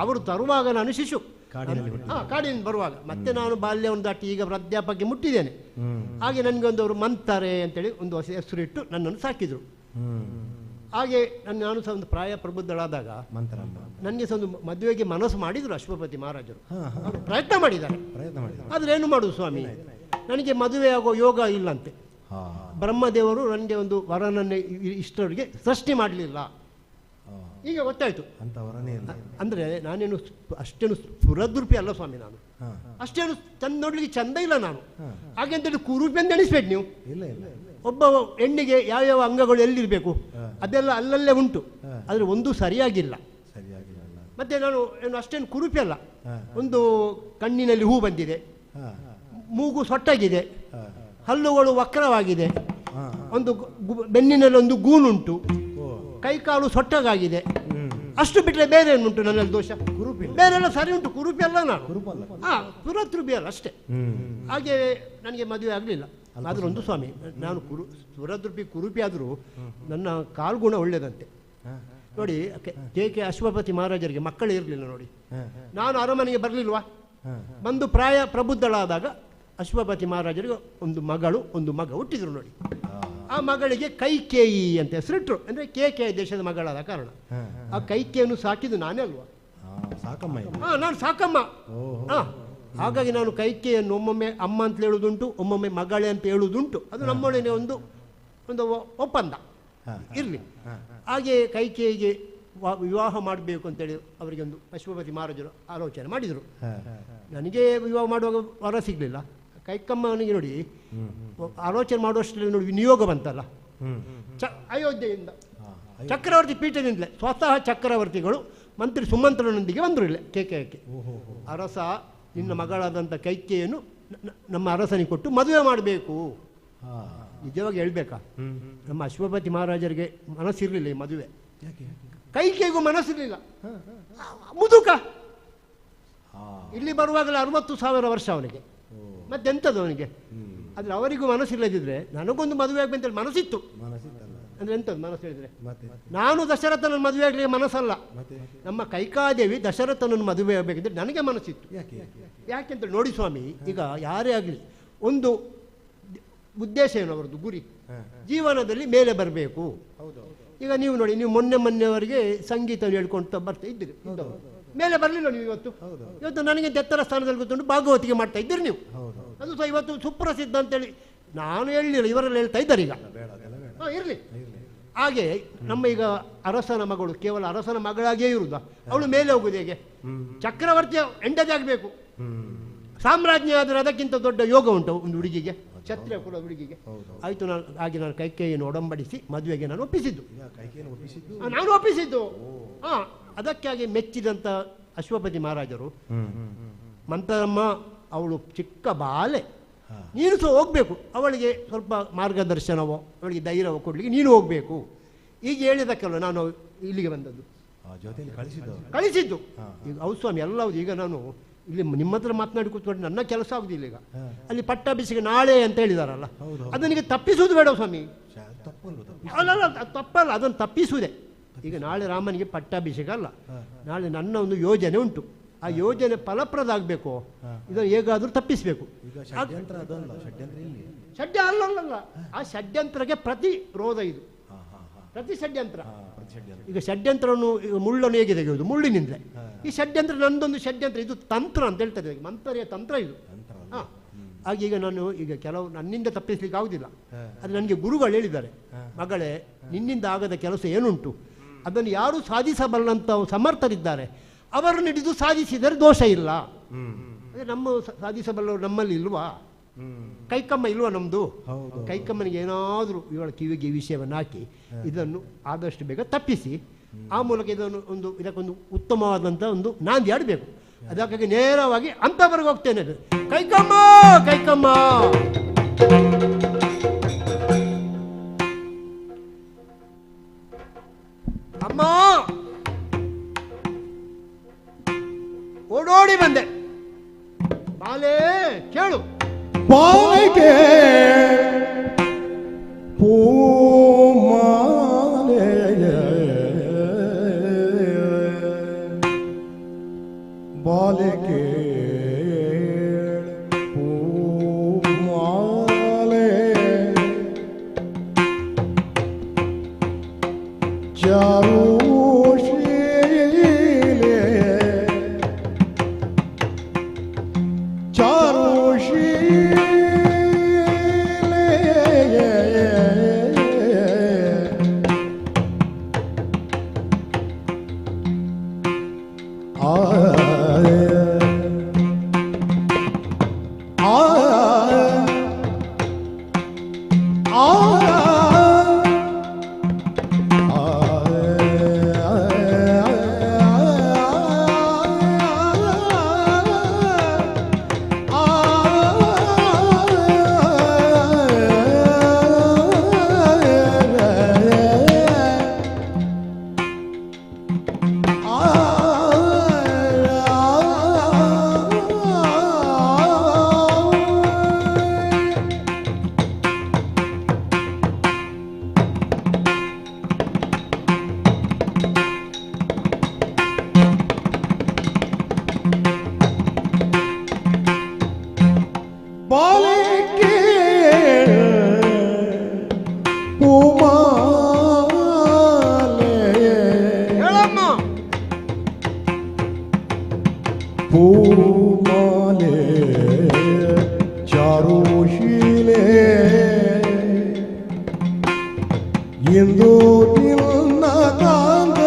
ಅವರು ತರುವಾಗ ನಾನು ಶಿಶು. ಕಾಡಿನಿಂದ ಬರುವಾಗ ಮತ್ತೆ ನಾನು ಬಾಲ್ಯವನ್ನು ದಾಟಿ ಈಗ ವೃದ್ಧಾಪಕ್ಕೆ ಮುಟ್ಟಿದ್ದೇನೆ. ಹಾಗೆ ನನಗೆ ಅವರು ಮಂತಾರೆ ಅಂತೇಳಿ ಒಂದು ಹೆಸರಿಟ್ಟು ನನ್ನನ್ನು ಸಾಕಿದ್ರು. ಹಾಗೆ ನಾನು ಸಹ ಒಂದು ಪ್ರಾಯ ಪ್ರಬುದ್ಧಳಾದಾಗ ನನಗೆ ಸಹ ಒಂದು ಮದುವೆಗೆ ಮನಸ್ಸು ಮಾಡಿದ್ರು ಅಶ್ವಪತಿ ಮಹಾರಾಜರು. ಅವರು ಪ್ರಯತ್ನ ಮಾಡಿದ್ದಾರೆ. ಆದ್ರೆ ಏನು ಮಾಡುದು ಸ್ವಾಮಿ, ನನಗೆ ಮದುವೆ ಆಗೋ ಯೋಗ ಇಲ್ಲಂತೆ. ಬ್ರಹ್ಮದೇವರು ನನಗೆ ಒಂದು ವರನನ್ನೇ ಇಷ್ಟರಿಗೆ ಸೃಷ್ಟಿ ಮಾಡಲಿಲ್ಲ. ಈಗ ಗೊತ್ತಾಯ್ತು. ಅಂದ್ರೆ ನಾನೇನು ಅಷ್ಟೇನು ಸ್ಫುರದ್ರೂಪಿ ಅಲ್ಲ ಸ್ವಾಮಿ, ನಾನು ಅಷ್ಟೇನು ಚಂದ ನೋಡ್ಲಿಕ್ಕೆ ಚಂದ ಇಲ್ಲ ನಾನು. ಹಾಗೆ ಅಂತೇಳಿ ಕುರೂಪಿ ಅಂತ ಎಣಿಸ್ಬೇಡಿ ನೀವು. ಒಬ್ಬ ಹೆಣ್ಣಿಗೆ ಯಾವ್ಯಾವ ಅಂಗಗಳು ಎಲ್ಲಿರ್ಬೇಕು ಅದೆಲ್ಲ ಅಲ್ಲಲ್ಲೇ ಉಂಟು, ಆದ್ರೆ ಒಂದು ಸರಿಯಾಗಿಲ್ಲ. ಮತ್ತೆ ನಾನು ಏನು ಅಷ್ಟೇನು ಕುರೂಪಿ ಅಲ್ಲ. ಒಂದು ಕಣ್ಣಿನಲ್ಲಿ ಹೂ ಬಂದಿದೆ, ಮೂಗು ಸೊಟ್ಟಾಗಿದೆ, ಹಲ್ಲುಗಳು ವಕ್ರವಾಗಿದೆ, ಒಂದು ಬೆನ್ನಿನಲ್ಲಿ ಒಂದು ಗೂನುಂಟು, ಕೈಕಾಲು ಸೊಟ್ಟಗಾಗಿದೆ. ಅಷ್ಟು ಬಿಟ್ಟರೆ ಬೇರೆ ಏನುಂಟು ನನ್ನಲ್ಲಿ ದೋಷ? ಬೇರೆಲ್ಲ ಸರಿ ಉಂಟು, ಕುರುಪಿ ಅಲ್ಲ ನಾನು. ಸುರದ್ರೂಪಿ ಅಲ್ಲ ಅಷ್ಟೇ. ಹಾಗೆ ನನಗೆ ಮದುವೆ ಆಗಲಿಲ್ಲ. ಆದರೂ ಒಂದು ಸ್ವಾಮಿ, ನಾನು ಸುರದ್ರೂಪಿ ಕುರುಪಿ ಆದರೂ ನನ್ನ ಕಾಲ್ಗುಣ ಒಳ್ಳೆಯದಂತೆ. ನೋಡಿ, ಕೆ ಅಶ್ವಪತಿ ಮಹಾರಾಜರಿಗೆ ಮಕ್ಕಳೇ ಇರಲಿಲ್ಲ. ನೋಡಿ, ನಾನು ಅರಮನೆಗೆ ಬರಲಿಲ್ವಾ? ಬಂದು ಪ್ರಾಯ ಪ್ರಬುದ್ಧಳಾದಾಗ ಅಶ್ವಪತಿ ಮಹಾರಾಜರಿಗೆ ಒಂದು ಮಗಳು ಒಂದು ಮಗ ಹುಟ್ಟಿದ್ರು. ನೋಡಿ, ಆ ಮಗಳಿಗೆ ಕೈಕೇಯಿ ಅಂತ ಹೆಸರಿಟ್ರು. ಅಂದರೆ ಕೇಕೆಯ ದೇಶದ ಮಗಳಾದ ಕಾರಣ ಆ ಕೈಕೇಯನ್ನು ಸಾಕಿದ್ದು ನಾನೇ ಅಲ್ವಾ? ನಾನು ಸಾಕಮ್ಮ. ಹಾಗಾಗಿ ನಾನು ಕೈಕೇಯನ್ನು ಒಮ್ಮೊಮ್ಮೆ ಅಮ್ಮ ಅಂತ ಹೇಳುವುದುಂಟು, ಒಮ್ಮೊಮ್ಮೆ ಮಗಳೇ ಅಂತ ಹೇಳುವುದುಂಟು. ಅದು ನಮ್ಮೊಡನೆ ಒಂದು ಒಪ್ಪಂದ ಇರಲಿ. ಹಾಗೆ ಕೈಕೇಯಿಗೆ ವಿವಾಹ ಮಾಡಬೇಕು ಅಂತೇಳಿ ಅವರಿಗೆ ಒಂದು ಅಶ್ವಪತಿ ಮಹಾರಾಜರು ಆಲೋಚನೆ ಮಾಡಿದರು. ನನಗೆ ವಿವಾಹ ಮಾಡುವಾಗ ವರ ಸಿಗಲಿಲ್ಲ. ಕೈಕಮ್ಮನಿಗೆ ನೋಡಿ ಆಲೋಚನೆ ಮಾಡುವಷ್ಟರಲ್ಲಿ ನೋಡಿ ವಿನಿಯೋಗ ಬಂತಲ್ಲ. ಅಯೋಧ್ಯೆಯಿಂದ ಚಕ್ರವರ್ತಿ ಪೀಠದಿಂದಲೇ ಸ್ವತಃ ಚಕ್ರವರ್ತಿಗಳು ಮಂತ್ರಿ ಸುಮಂತ್ರನೊಂದಿಗೆ ಬಂದರು ಇಲ್ಲೇ ಕೇಕೆಯಕ್ಕೆ. ಅರಸ, ನಿನ್ನ ಮಗಳಾದಂಥ ಕೈಕೇಯನ್ನು ನಮ್ಮ ಅರಸನಿಗೆ ಕೊಟ್ಟು ಮದುವೆ ಮಾಡಬೇಕು. ನಿಜವಾಗಿ ಹೇಳ್ಬೇಕಾ, ನಮ್ಮ ಅಶ್ವಪತಿ ಮಹಾರಾಜರಿಗೆ ಮನಸ್ಸಿರಲಿಲ್ಲ ಈ ಮದುವೆ. ಕೈಕೇಯಿಗೂ ಮನಸ್ಸಿರಲಿಲ್ಲ. ಮುದುಕ, ಇಲ್ಲಿ ಬರುವಾಗಲೇ 60,000 ವರ್ಷ ಅವನಿಗೆ. ಮತ್ತೆಂಥದ್ದು ಅವನಿಗೆ? ಆದರೆ ಅವರಿಗೂ ಮನಸ್ಸಿಲ್ಲದಿದ್ದರೆ ನನಗೊಂದು ಮದುವೆ ಆಗಬೇಕಂತೇಳಿ ಮನಸ್ಸಿತ್ತು. ಮನಸ್ಸಿತ್ತಲ್ಲ ಅಂದರೆ ಎಂಥದ್ದು ಮನಸ್ಸು ಹೇಳಿದರೆ, ಮತ್ತೆ ನಾನು ದಶರಥನ ಮದುವೆ ಆಗಲಿಕ್ಕೆ ಮನಸ್ಸಲ್ಲ. ಮತ್ತೆ ನಮ್ಮ ಕೈಕಾದೇವಿ ದಶರಥನನ್ನು ಮದುವೆ ಆಗಬೇಕಿದ್ರೆ ನನಗೆ ಮನಸ್ಸಿತ್ತು. ಯಾಕೆ ಯಾಕೆಂತ ನೋಡಿ ಸ್ವಾಮಿ, ಈಗ ಯಾರೇ ಆಗಲಿ ಒಂದು ಉದ್ದೇಶ ಏನು ಅವರದ್ದು, ಗುರಿ ಜೀವನದಲ್ಲಿ ಮೇಲೆ ಬರಬೇಕು. ಈಗ ನೀವು ನೋಡಿ, ನೀವು ಮೊನ್ನೆವರೆಗೆ ಸಂಗೀತ ಹೇಳ್ಕೊಳ್ತಾ ಬರ್ತಾ ಇದ್ದೀರಿ, ಮೇಲೆ ಬರಲಿಲ್ಲ ನೀವು ಇವತ್ತು. ಇವತ್ತು ನನಗೆ ಎತ್ತರ ಸ್ಥಾನದಲ್ಲಿ ಕೂತ್ಕೊಂಡು ಭಾಗವತಿಗೆ ಮಾಡ್ತಾ ಇದ್ದೀರಿ ನೀವು. ಅದು ಸಹ ಇವತ್ತು ಸುಪ್ರಸಿದ್ಧ ಅಂತೇಳಿ ನಾನು ಹೇಳಲಿಲ್ಲ, ಇವರೆಲ್ಲ ಹೇಳ್ತಾ ಇದ್ದಾರೆ ಈಗ. ಇರಲಿ. ಹಾಗೆ ನಮ್ಮ ಈಗ ಅರಸನ ಮಗಳು ಕೇವಲ ಅರಸನ ಮಗಳಾಗಿಯೇ ಇರುವುದಾ, ಅವಳು ಮೇಲೆ ಹೋಗುದು ಹೇಗೆ? ಚಕ್ರವರ್ತಿಯ ಹೆಂಡತಿಯಾಗಬೇಕು. ಸಾಮ್ರಾಜ್ಞಿ ಆದರೆ ಅದಕ್ಕಿಂತ ದೊಡ್ಡ ಯೋಗ ಉಂಟು ಒಂದು ಹುಡುಗಿಗೆ, ಕ್ಷತ್ರಿಯ ಕುಲ ಹುಡುಗಿಗೆ. ಆಯಿತು, ನಾನು ಕೈಕೇಯಿಯನ್ನು ಒಡಂಬಡಿಸಿ ಮದುವೆಗೆ ನಾನು ಒಪ್ಪಿಸಿದ್ದು. ನಾನು ಒಪ್ಪಿಸಿದ್ದು. ಹಾಂ, ಅದಕ್ಕಾಗಿ ಮೆಚ್ಚಿದಂಥ ಅಶ್ವಪತಿ ಮಹಾರಾಜರು, ಮಂತರಮ್ಮ ಅವಳು ಚಿಕ್ಕ ಬಾಲೆ, ನೀನು ಸಹ ಹೋಗಬೇಕು, ಅವಳಿಗೆ ಸ್ವಲ್ಪ ಮಾರ್ಗದರ್ಶನವೋ ಅವಳಿಗೆ ಧೈರ್ಯವೋ ಕೊಡಲಿಕ್ಕೆ ನೀನು ಹೋಗಬೇಕು. ಈಗ ಹೇಳಿದಕ್ಕಲ್ಲ ನಾನು ಇಲ್ಲಿಗೆ ಬಂದದ್ದು, ಕಳಿಸಿದ್ದು. ಈಗ ಹೌದು ಸ್ವಾಮಿ, ಎಲ್ಲ ಹೌದು. ಈಗ ನಾನು ಇಲ್ಲಿ ನಿಮ್ಮ ಹತ್ರ ಮಾತನಾಡಿ ಕೂತ್ಕೊಂಡು ನನ್ನ ಕೆಲಸ ಆಗುದಿಲ್ಲ. ಈಗ ಅಲ್ಲಿ ಪಟ್ಟಾಭಿಷೇಕ ನಾಳೆ ಅಂತ ಹೇಳಿದಾರಲ್ಲ, ಅದನಿಗೆ ತಪ್ಪಿಸುವುದು ಬೇಡ ಸ್ವಾಮಿ. ಅಲ್ಲ, ತಪ್ಪಲ್ಲ, ಅದನ್ನು ತಪ್ಪಿಸುವುದೇ. ಈಗ ನಾಳೆ ರಾಮನಿಗೆ ಪಟ್ಟಾಭಿಷೇಕ ಅಲ್ಲ, ನಾಳೆ ನನ್ನ ಒಂದು ಯೋಜನೆ ಉಂಟು. ಆ ಯೋಜನೆ ಫಲಪ್ರದ ಆಗಬೇಕು, ಇದನ್ನು ಹೇಗಾದರೂ ತಪ್ಪಿಸಬೇಕು. ಷಡ್ಯ ಅಲ್ಲ, ಆ ಷಡ್ಯಂತ್ರಕ್ಕೆ ಪ್ರತಿರೋಧ ಇದು, ಪ್ರತಿ ಷಡ್ಯಂತ್ರ. ಈಗ ಷಡ್ಯಂತ್ರವನ್ನು ಮುಳ್ಳನ್ನು ಹೇಗೆ ತೆಗೆಯುವುದು? ಮುಳ್ಳಿನಿಂದ. ಈ ಷಡ್ಯಂತ್ರ ನಂದೊಂದು ಷಡ್ಯಂತ್ರ, ಇದು ತಂತ್ರ ಅಂತ ಹೇಳ್ತಾರೆ, ಮಂತ್ರಿಯ ತಂತ್ರ ಇದು. ಹಾಂ, ಹಾಗೆ ಈಗ ನಾನು ಕೆಲವು ನನ್ನಿಂದ ತಪ್ಪಿಸ್ಲಿಕ್ಕೆ ಆಗುದಿಲ್ಲ. ಅದು ನನಗೆ ಗುರುಗಳು ಹೇಳಿದ್ದಾರೆ, ಮಗಳೇ ನಿನ್ನಿಂದ ಆಗದ ಕೆಲಸ ಏನುಂಟು ಅದನ್ನು ಯಾರು ಸಾಧಿಸಬಲ್ಲಂತ ಸಮರ್ಥರಿದ್ದಾರೆ, ಅವರನ್ನು ಹಿಡಿದು ಸಾಧಿಸಿದರೆ ದೋಷ ಇಲ್ಲ. ಅದೇ ನಮ್ಮ ಸಾಧಿಸಬಲ್ಲವರು ನಮ್ಮಲ್ಲಿ ಇಲ್ವಾ? ಕೈಕಮ್ಮ ಇಲ್ವಾ ನಮ್ಮದು? ಕೈಕಮ್ಮನಿಗೆ ಏನಾದರೂ ಇವಳ ಕಿವಿಗೆ ಈ ವಿಷಯವನ್ನು ಹಾಕಿ ಇದನ್ನು ಆದಷ್ಟು ಬೇಗ ತಪ್ಪಿಸಿ, ಆ ಮೂಲಕ ಇದಕ್ಕೊಂದು ಉತ್ತಮವಾದಂಥ ಒಂದು ನಾಂದಿ ಆಡಬೇಕು. ಅದಕ್ಕಾಗಿ ನೇರವಾಗಿ ಅಂತವರೆಗೆ ಹೋಗ್ತೇನೆ. ಕೈಕಮ್ಮ ಕೈಕಮ್ಮ ಅಮ್ಮ, ಓಡೋಡಿ ಬಂದೆ. ಬಾಲೆ ಕೇಳು. ಬಾಲೆಗೆ ಪೂಮಾಲೆ ಬಾಲೆಗೆ ಪೂಮಾಲೆ ಚಾರು ಪೂಮಾಲೆ ಚಾರುಶೀಲೆ ಎಂದು ನಿನ್ನ ಕಾಂಗ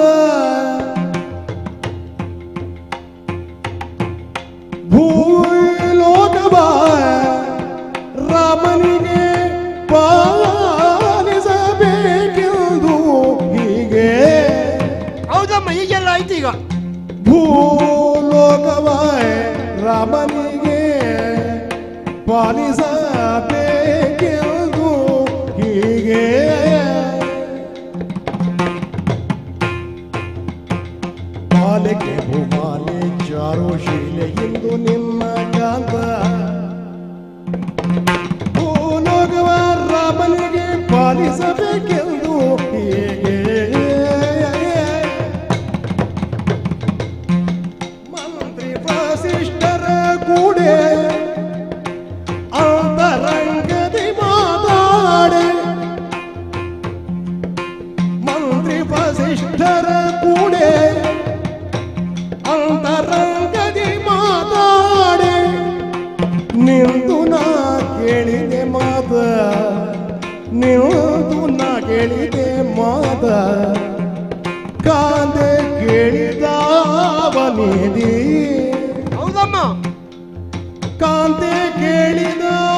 ಭೂಲೋಕವ ರಾಮನಿಗೆ ಪಾಲಿಸಬೇಕೆಂದು ಹೀಗೆ. ಹೌದಮ್ಮ, ಹೀಗೆಲ್ಲ ಆಯ್ತು. ಈಗ ಭೂಲೋಕವ ರಾಮನಿಗೆ ಪಾಲಿಸಬೇಕೆಂದು ಹೀಗೆ. ಬಾಲೆಗೆ ಭೂಮಾಲೆ ಚಾರುಶೀಲೆ ಎಂದು ನಿನ್ನ ಕಾಂತ ಮಾಡಬೇಕೆಂದು ಹೀಗೆ ಮಂತ್ರಿ ವಸಿಷ್ಠರ ಕೂಡೆ ಅಂತರಂಗದಿ ಮಾತಾಡೆ ಮಂತ್ರಿ ವಸಿಷ್ಠರ ಕೂಡೆ ಅಂತರಂಗದಿ ಮಾತಾಡೆ ನಿಂತು ನಾ ಕೇಳಿದೆ ಮಾತ ನಿಂತು ನಾ ಕೇಳಿದೆ ಮಾತ ಕಾಂದೆ ಕೇಳಿದವನಿದಿ ಹೌದಮ್ಮ ಕಾಂತೆ ಕೇಳಿದವನಿದಿ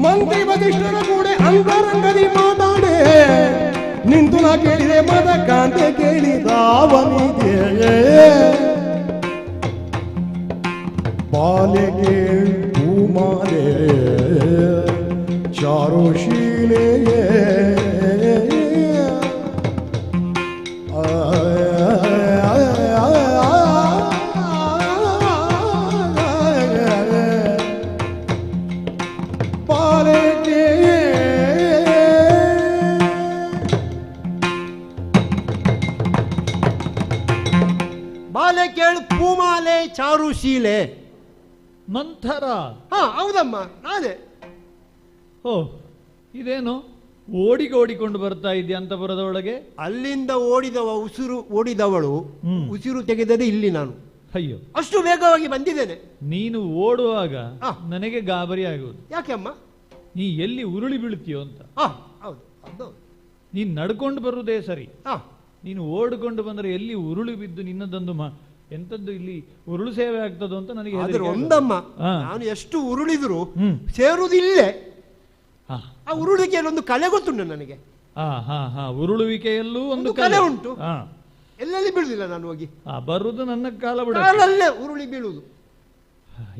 ಮಂತ್ರಿ ವಸಿಷ್ಠರ ಕೂಡ ಅಂತರಂಗದಿ ಮಾತಾಡೆ ನಿಂತು ನಾ ಕೇಳಿದೆ ಮದ ಕಾಂತೆ ಕೇಳಿದವನಿದೆ ಬಾಲೆಗೆ ಭೂಮಾಲೆ ಚಾರುಶೀಲೆಯೇ ಬಾಲೆ ಕೇಳು ಪೂಮಾಲೆ ಚಾರುಶೀಲೆ. ಮಂಥರ. ಹಾ ಹೌದಮ್ಮ ಅದೇ. ಓ ಇದೇನು ಓಡಿಕೊಂಡು ಬರ್ತಾ ಇದೆಯಾ ಅಂತಪುರದ ಒಳಗೆ? ಅಲ್ಲಿಂದ ಓಡಿದವಳು ಉಸಿರು ತೆಗೆದದೆ ಇಲ್ಲಿ ನಾನು. ಅಯ್ಯೋ, ಅಷ್ಟು ವೇಗವಾಗಿ ಬಂದಿದ್ದೇನೆ. ನೀನು ಓಡುವಾಗ ಆ. ನನಗೆ ಗಾಬರಿ ಆಗುವುದು. ಯಾಕೆ ಅಮ್ಮ? ನೀ ಎಲ್ಲಿ ಉರುಳಿ ಬೀಳ್ತೀಯೋ ಅಂತ. ಹೌದು ಹೌದು. ನೀನು ನಡ್ಕೊಂಡು ಬರುವುದೇ ಸರಿ, ಹಾ ನೀನು ಓಡಿಕೊಂಡು ಬಂದರೆ ಎಲ್ಲಿ ಉರುಳಿ ಬಿದ್ದು ನಿನ್ನದೊಂದು ಎಂತದ್ದು ಇಲ್ಲಿ ಉರುಳು ಸೇವೆ ಆಗ್ತದೋ ಅಂತ ನನಗೆ ಆದ್ರೆ ಹೆದರಿಕೆ ಆಗುವುದು. ಒಂದಮ್ಮ, ಹಾ. ನಾನು ಎಷ್ಟು ಉರುಳಿದ್ರು ಹ್ಮ್. ಸೇರುವುದಿಲ್ಲೇ. ಹಾ. ಆ ಉರುಳಿಕೆಯಲ್ಲಿ ಒಂದು ಕಲೆ ಗೊತ್ತುಂಟು ನನಗೆ. ಉರುಳುವಿಕೆಯಲ್ಲೂ ಒಂದು ಒಂದು ಕಲೆ ಉಂಟು. ಹಾ. ಎಲ್ಲೆಲ್ಲಿ ಬೀಳುದಿಲ್ಲ ನಾನು ಹೋಗಿ. ಬರುವುದು ನನ್ನ ಕಾಲ ಬಿಡ. ಕಾಲಲ್ಲೇ ಉರುಳಿ ಬೀಳುವುದು.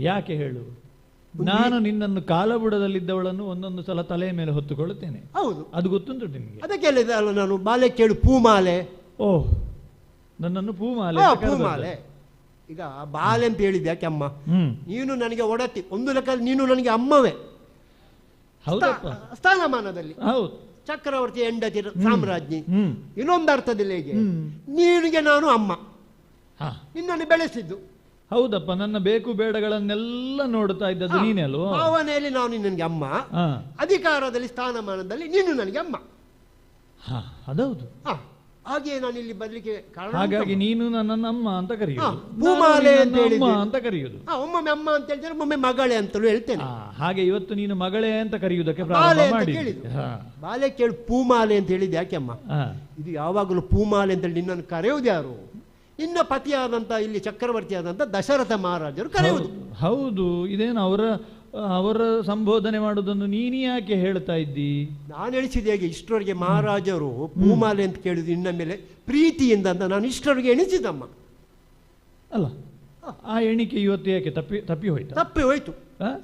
ಯಾಕೆ ಹೇಳು? ನಾನು ನಿನ್ನನ್ನು ಕಾಲಬುಡದಲ್ಲಿದ್ದವಳನ್ನು ಒಂದೊಂದು ಸಲ ತಲೆಯ ಮೇಲೆ ಹೊತ್ತುಕೊಳ್ಳುತ್ತೇನೆ. ಹೌದು, ಅದು ಗೊತ್ತುಂಟು ನಿಮಗೆ. ಅದಕ್ಕೆ ಹೇಳಿದೆ ಅಲ್ಲ ನಾನು, ಬಾಲೆ ಕೇಳು ಪೂಮಾಲೆ. ಓಹ್, ನನ್ನನ್ನು ಪೂಮಾಲೆ ಹಾ, ಅಂತ ಕರೆದದ್ದು. ಪೂಮಾಲೆ. ಈಗ ಬಾಲೆ ಅಂತ ಹೇಳಿದ್ದೆ ಯಾಕೆ ಅಮ್ಮ? ಹ್ಮ್. ನೀನು ನನಗೆ ಒಡತಿ, ಒಂದು ಲೆಕ್ಕದಲ್ಲಿ ನೀನು ನನಗೆ ಅಮ್ಮವೇ. ಹೌದಪ್ಪ, ಸ್ಥಾನಮಾನದಲ್ಲಿ ಹೌದು. ಚಕ್ರವರ್ತಿ ಹೆಂಡತಿ ಸಾಮ್ರಾಜ್ಞಿ. ಹ್ಮ್. ಇನ್ನೊಂದು ಅರ್ಥದಲ್ಲಿ ಹೇಗೆ, ಹ್ಮ್. ನೀನಿಗೆ ನಾನು ಅಮ್ಮ, ಹಾ, ನಿನ್ನನ್ನು ಬೆಳೆಸಿದ್ದು. ಹೌದಪ್ಪ, ನನ್ನ ಬೇಕು ಬೇಡಗಳನ್ನೆಲ್ಲ ನೋಡ್ತಾ ಇದ್ದದ್ದು ನೀನೇ ಅಲ್ವಾ? ಭಾವನೆಯಲ್ಲಿ ನಾನು ನಿನಗೆ ಅಮ್ಮ, ಹಾ. ಅಧಿಕಾರದಲ್ಲಿ ಸ್ಥಾನಮಾನದಲ್ಲಿ ನೀನು ನನಗೆ ಅಮ್ಮ. ಹಾ, ಅದೌದು. ಹಾಗೆಯೇ ನಾನು ಇಲ್ಲಿ ಬರ್ಲಿಕ್ಕೆ ಕಾರಣ ಹಾಗಾಗಿ ಉಂಟಮ್ಮ. ನೀನು ನನ್ನನ್ನು ಅಮ್ಮ ಅಂತ ಕರೆಯುವುದು, ಭೂಮಾಲೆ ನಾನು ಅಂತ ನಿನ್ನನ್ನು ಅಮ್ಮ ಹೇಳಿದ್ದೆ. ಅಂತ ಕರೆಯುವುದು. ಒಮ್ಮೊಮ್ಮೆ ಅಮ್ಮ ಅಂತ ಹೇಳ್ತೇನೆ, ಒಮ್ಮೆ ಮಗಳೇ ಅಂತಲೂ ಹೇಳ್ತೇನೆ. ಹಾಗೆ ಇವತ್ತು ನೀನು ಮಗಳೇ ಅಂತ ಕರೆಯುವುದಕ್ಕೆ ಬಾಲೆ ಪ್ರಾರಂಭ ಅಂತ ಮಾಡಿ. ಕೇಳಿದ್ದು. ಬಾಲೆ ಕೇಳು ಪೂಮಾಲೆ ಅಂತ ಹೇಳಿದ್ದು ಯಾಕೆ ಅಮ್ಮ? ಇದು ಯಾವಾಗಲೂ ಪೂಮಾಲೆ ಅಂತೇಳಿ ನಿನ್ನನ್ನು ಕರೆಯುವುದು ಯಾರು? ನಿನ್ನ ಪತಿಯಾದಂತ ಇಲ್ಲಿ ಚಕ್ರವರ್ತಿಯಾದಂತ ದಶರಥ ಮಹಾರಾಜರು ಕರೆಯುವುದು. ಹೌದು, ಇದೇನು ಅವರ ಸಂಬೋಧನೆ ಮಾಡುವುದನ್ನು ನೀನು ಯಾಕೆ ಹೇಳ್ತಾ ಇದ್ದಿ? ನಾನು ಎಣಿಸಿದ ಹೇಗೆ ಇಷ್ಟರವರೆಗೆ ಮಹಾರಾಜರು ಪೂಮಾಲೆ ಅಂತ ಕೇಳಿದ್ರು ನಿನ್ನ ಮೇಲೆ ಪ್ರೀತಿಯಿಂದ ಅಂತ ನಾನು ಇಷ್ಟರವರೆಗೆ ಎಣಿಸಿದಮ್ಮ. ಅಲ್ಲ, ಆ ಎಣಿಕೆ ಇವತ್ತು ಯಾಕೆ ತಪ್ಪಿ ಹೋಯ್ತಾ? ತಪ್ಪಿ ಹೋಯ್ತು.